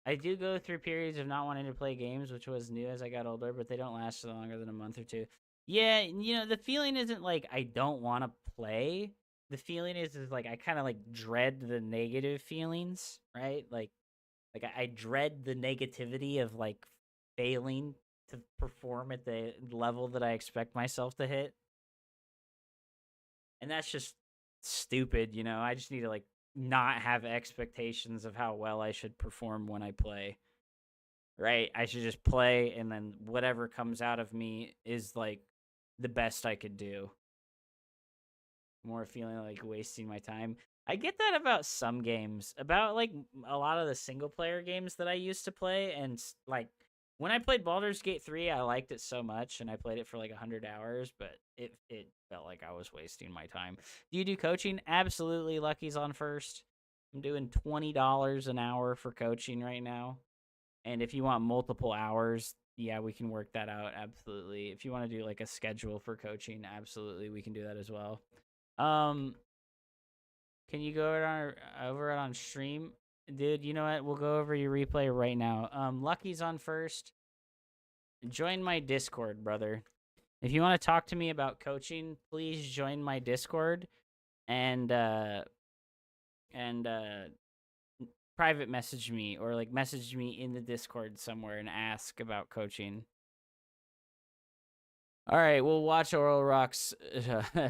I do go through periods of not wanting to play games, which was new as I got older, but they don't last longer than a month or two. Yeah, you know, the feeling isn't like I don't want to play. The feeling is like I kind of like dread the negative feelings, right? Like I dread the negativity of like failing to perform at the level that I expect myself to hit. And that's just stupid, you know. I just need to like not have expectations of how well I should perform when I play. Right? I should just play and then whatever comes out of me is like the best I could do. More feeling like wasting my time. I get that about some games, about like a lot of the single player games that I used to play, and like when I played Baldur's Gate 3, I liked it so much and I played it for like 100 hours, but it felt like I was wasting my time. Do you do coaching? Absolutely. Lucky's on first. I'm doing $20 an hour for coaching right now. And if you want multiple hours, yeah, we can work that out. Absolutely. If you want to do like a schedule for coaching, absolutely, we can do that as well. Can you go over it on stream? Dude, you know what? We'll go over your replay right now. Lucky's on first. Join my Discord, brother. If you want to talk to me about coaching, please join my Discord and private message me or like message me in the Discord somewhere and ask about coaching. All right, we'll watch Oral Rock's.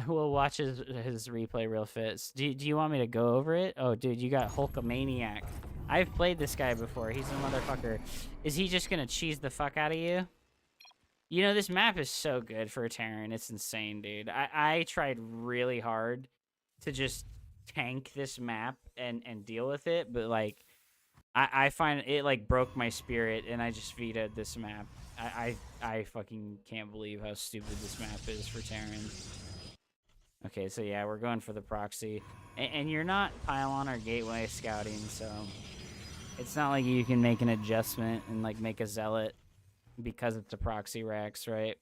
We'll watch his replay real fast. Do you want me to go over it? Oh, dude, you got Hulkamaniac. I've played this guy before. He's a motherfucker. Is he just gonna cheese the fuck out of you? You know, this map is so good for a Terran. It's insane, dude. I tried really hard to just tank this map and deal with it, but like I find it like broke my spirit and I just vetoed this map. I fucking can't believe how stupid this map is for Terran. Okay, so yeah, we're going for the proxy. And you're not pylon or gateway scouting, so it's not like you can make an adjustment and like make a zealot because it's a proxy Rex, right?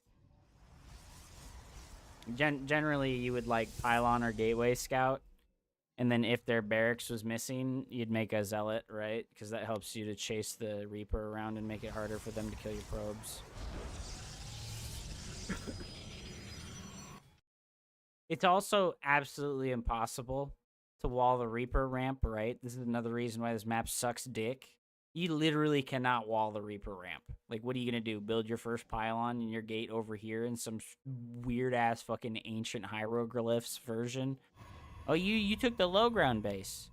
Generally, you would like pylon or gateway scout. And then if their barracks was missing, you'd make a zealot, right? Because that helps you to chase the Reaper around and make it harder for them to kill your probes. It's also absolutely impossible to wall the Reaper ramp, right? This is another reason why this map sucks dick. You literally cannot wall the Reaper ramp. Like, what are you going to do? Build your first pylon in your gate over here in some weird-ass fucking ancient hieroglyphs version? Oh, you took the low ground base.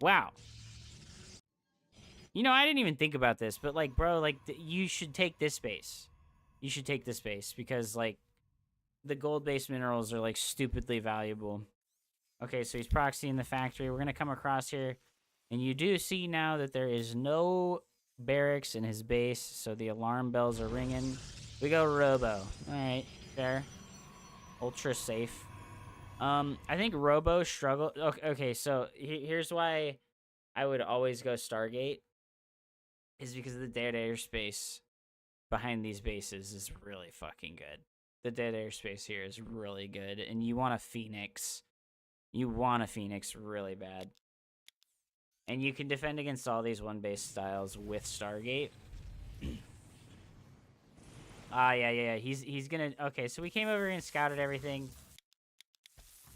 Wow. You know, I didn't even think about this, but, like, bro, like, you should take this base. You should take this base because, like, the gold-based minerals are, like, stupidly valuable. Okay, so he's proxying the factory. We're going to come across here, and you do see now that there is no barracks in his base, so the alarm bells are ringing. We go Robo. All right, fair. Ultra safe. I think Robo struggled. Okay, so here's why I would always go Stargate. Is because the dead airspace behind these bases is really fucking good. The dead airspace here is really good, and you want a Phoenix. You want a Phoenix really bad. And you can defend against all these one-base styles with Stargate. Yeah. He's gonna... Okay, so we came over and scouted everything.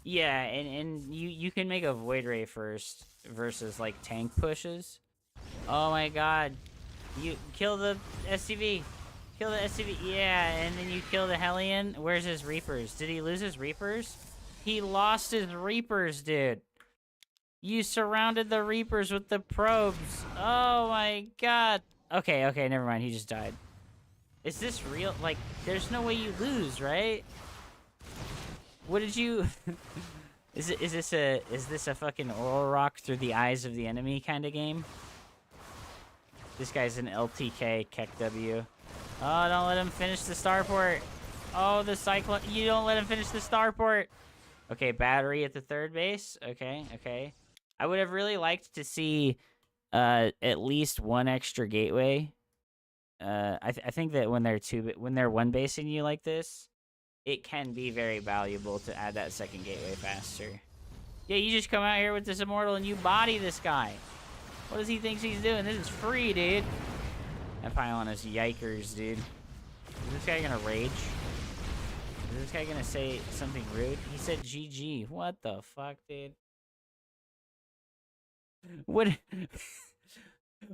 Yeah, and you can make a Void Ray first versus, like, tank pushes. Oh, my God. You kill the SCV. Kill the SCV. Yeah, and then you kill the Hellion. Where's his Reapers? Did he lose his Reapers? He lost his Reapers, dude. You surrounded the Reapers with the probes. Oh, my God. Okay, never mind. He just died. Is this real? Like, there's no way you lose, right? What did you... Is this a fucking Oral Rock through the eyes of the enemy kind of game? This guy's an LTK, Keck W. Oh, don't let him finish the starport. Oh, the cyclone. You don't let him finish the starport. Okay, battery at the third base. Okay, okay. I would have really liked to see at least one extra gateway. I think that when they're one basing you like this, it can be very valuable to add that second gateway faster. Yeah, you just come out here with this immortal and you body this guy. What does he think he's doing? This is free, dude. That pylon is yikers, dude. Is this guy gonna rage? Is this guy gonna say something rude? He said GG. What the fuck, dude? What?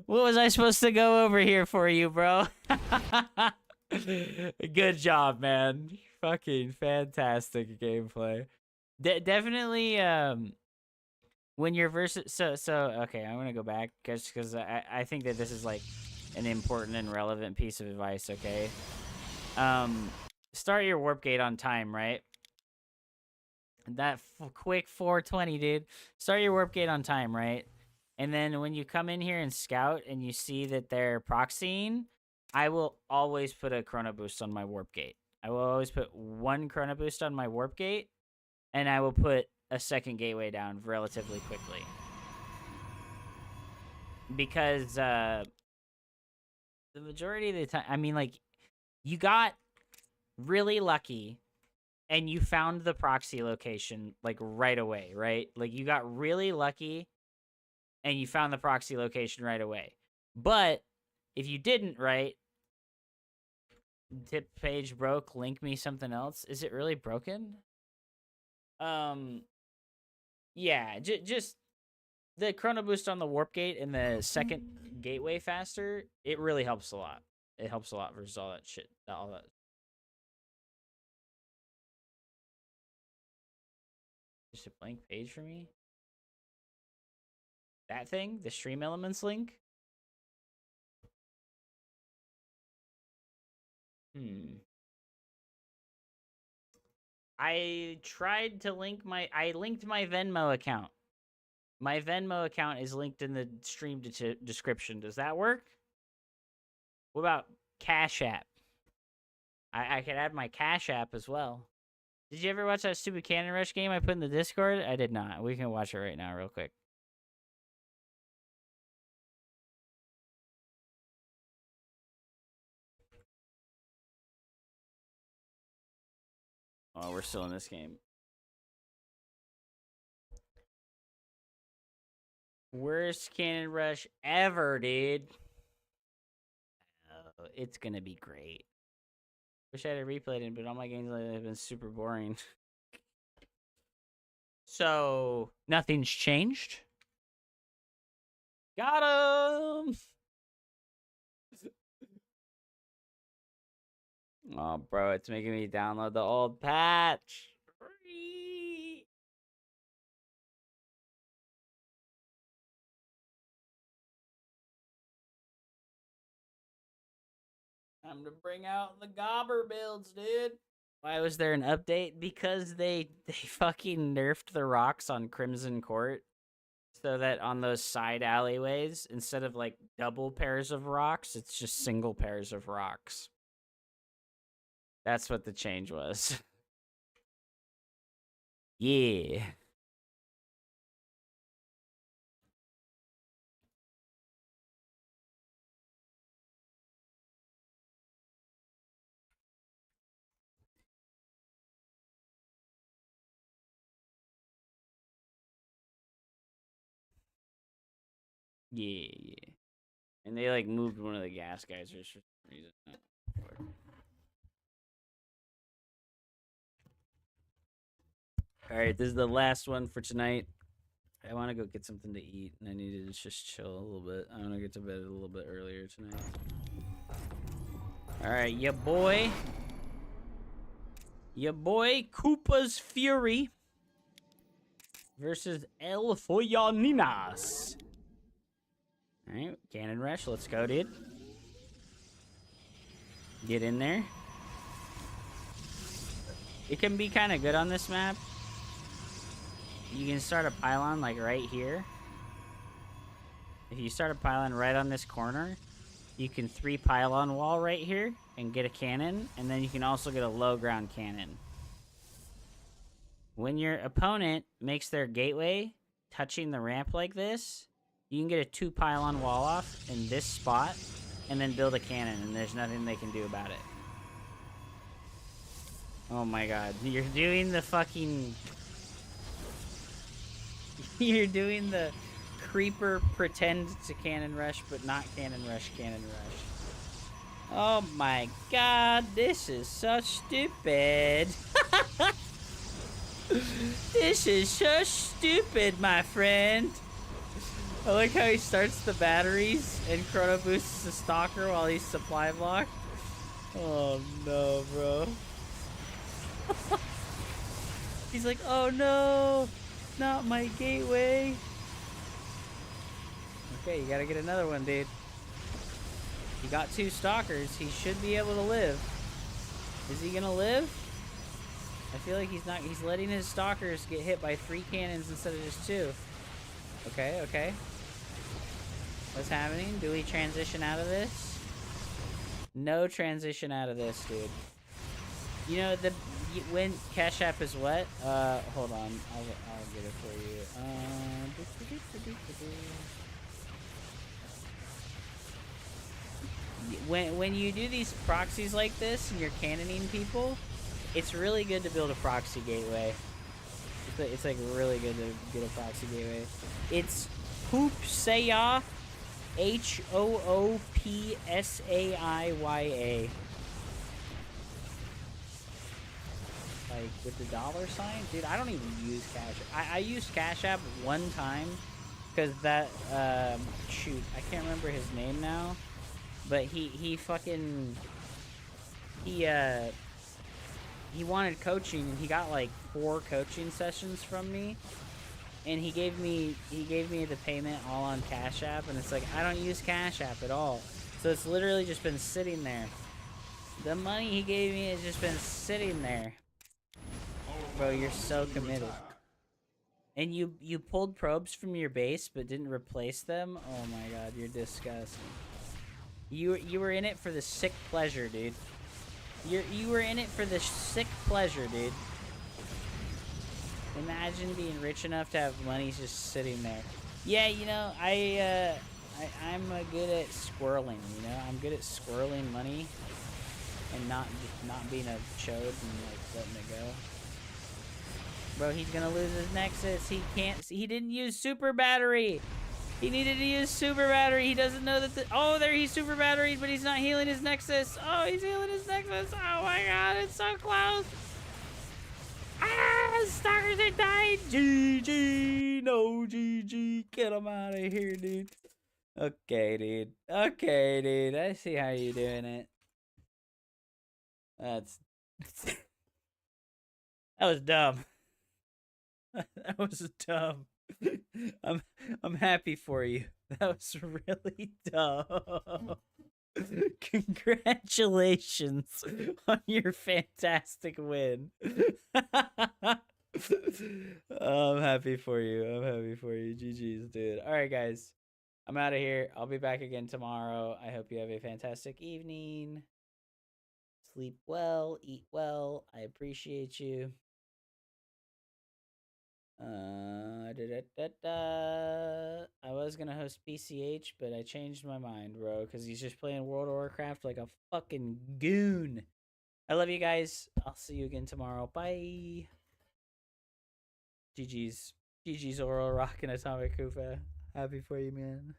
What was I supposed to go over here for you, bro? Good job, man. Fucking fantastic gameplay. Definitely, when you're versus... So, okay, I'm gonna go back, because I think that this is, like, an important and relevant piece of advice, okay? Start your warp gate on time, right? That quick 420, dude. Start your warp gate on time, right? And then when you come in here and scout and you see that they're proxying, I will always put a chrono boost on my warp gate. I will always put one chrono boost on my warp gate, and I will put a second gateway down relatively quickly. Because the majority of the time, I mean, like, you got really lucky and you found the proxy location, like, right away, right? Like, you got really lucky and you found the proxy location right away. But if you didn't, right? Tip page broke, link me something else. Is it really broken? Yeah, just the chrono boost on the warp gate and the second gateway faster, it really helps a lot. It helps a lot versus all that shit. All that. Just a blank page for me? That thing? The stream elements link? I tried to link I linked my Venmo account. My Venmo account is linked in the stream description. Does that work? What about Cash App? I could add my Cash App as well. Did you ever watch that stupid Cannon Rush game I put in the Discord? I did not. We can watch it right now real quick. Oh, we're still in this game. Worst Cannon Rush ever, dude. Oh, it's gonna be great. Wish I had replayed it, but all my games lately have been super boring. So, nothing's changed. Got him! Oh, bro, it's making me download the old patch. Free. Time to bring out the gobber builds, dude. Why was there an update? Because they fucking nerfed the rocks on Crimson Court. So that on those side alleyways, instead of like double pairs of rocks, it's just single pairs of rocks. That's what the change was. Yeah. Yeah, yeah. And they like moved one of the gas geysers for some reason. Alright, this is the last one for tonight. I want to go get something to eat, and I need to just chill a little bit. I want to get to bed a little bit earlier tonight. Alright, ya boy. Ya boy, Koopa's Fury versus El Follaninas. Alright, Cannon Rush, let's go, dude. Get in there. It can be kind of good on this map. You can start a pylon like right here. If you start a pylon right on this corner, you can 3 pylon wall right here and get a cannon, and then you can also get a low ground cannon. When your opponent makes their gateway touching the ramp like this, you can get a 2 pylon wall off in this spot and then build a cannon, and there's nothing they can do about it. Oh my god. You're doing the fucking... You're doing the creeper pretend to cannon rush, but not cannon rush, cannon rush. Oh my god, this is so stupid. This is so stupid, my friend. I like how he starts the batteries and chrono boosts the stalker while he's supply blocked. Oh no, bro. He's like, oh no, not my gateway. Okay, you gotta get another one, dude. He got 2 stalkers. He should be able to live. Is he gonna live? I feel like he's not. He's letting his stalkers get hit by 3 cannons instead of just 2. Okay, okay. What's happening? Do we transition out of this? No transition out of this, dude. You know, when Cash App is what? Hold on. I'll get it for you. When you do these proxies like this and you're cannoning people, it's really good to build a proxy gateway. It's like really good to get a proxy gateway. It's Hoopsaya, Hoopsaiya. Like with the $sign, dude. I don't even use Cash App. I used Cash App one time because that shoot, I can't remember his name now, but he wanted coaching, and he got like 4 coaching sessions from me, and he gave me the payment all on Cash App, and it's like I don't use Cash App at all, so it's literally just been sitting there. The money he gave me has just been sitting there. Bro, you're so committed. And you pulled probes from your base but didn't replace them? Oh my god, you're disgusting. You were in it for the sick pleasure, dude. You were in it for the sick pleasure, dude. Imagine being rich enough to have money just sitting there. Yeah, you know, I'm good at squirreling, you know? I'm good at squirreling money and not being a chode and like letting it go. Bro, he's gonna lose his Nexus. He can't. He didn't use super battery. He needed to use super battery. He doesn't know that oh, there he's super battery, but he's not healing his Nexus. Oh, he's healing his Nexus. Oh my god, it's so close. Ah, stalkers are dying. GG. No, GG. Get him out of here, dude. Okay, dude. Okay, dude. I see how you're doing it. That's... that was dumb. That was dumb. I'm happy for you. That was really dumb. Congratulations on your fantastic win. I'm happy for you. I'm happy for you. GG's, dude. All right, guys. I'm out of here. I'll be back again tomorrow. I hope you have a fantastic evening. Sleep well. Eat well. I appreciate you. I was gonna host BCH, but I changed my mind, bro, because he's just playing World of Warcraft like a fucking goon. I love you guys. I'll see you again tomorrow. Bye. GG's. GG's Oral Rock and Atomic Kufa. Happy for you, man.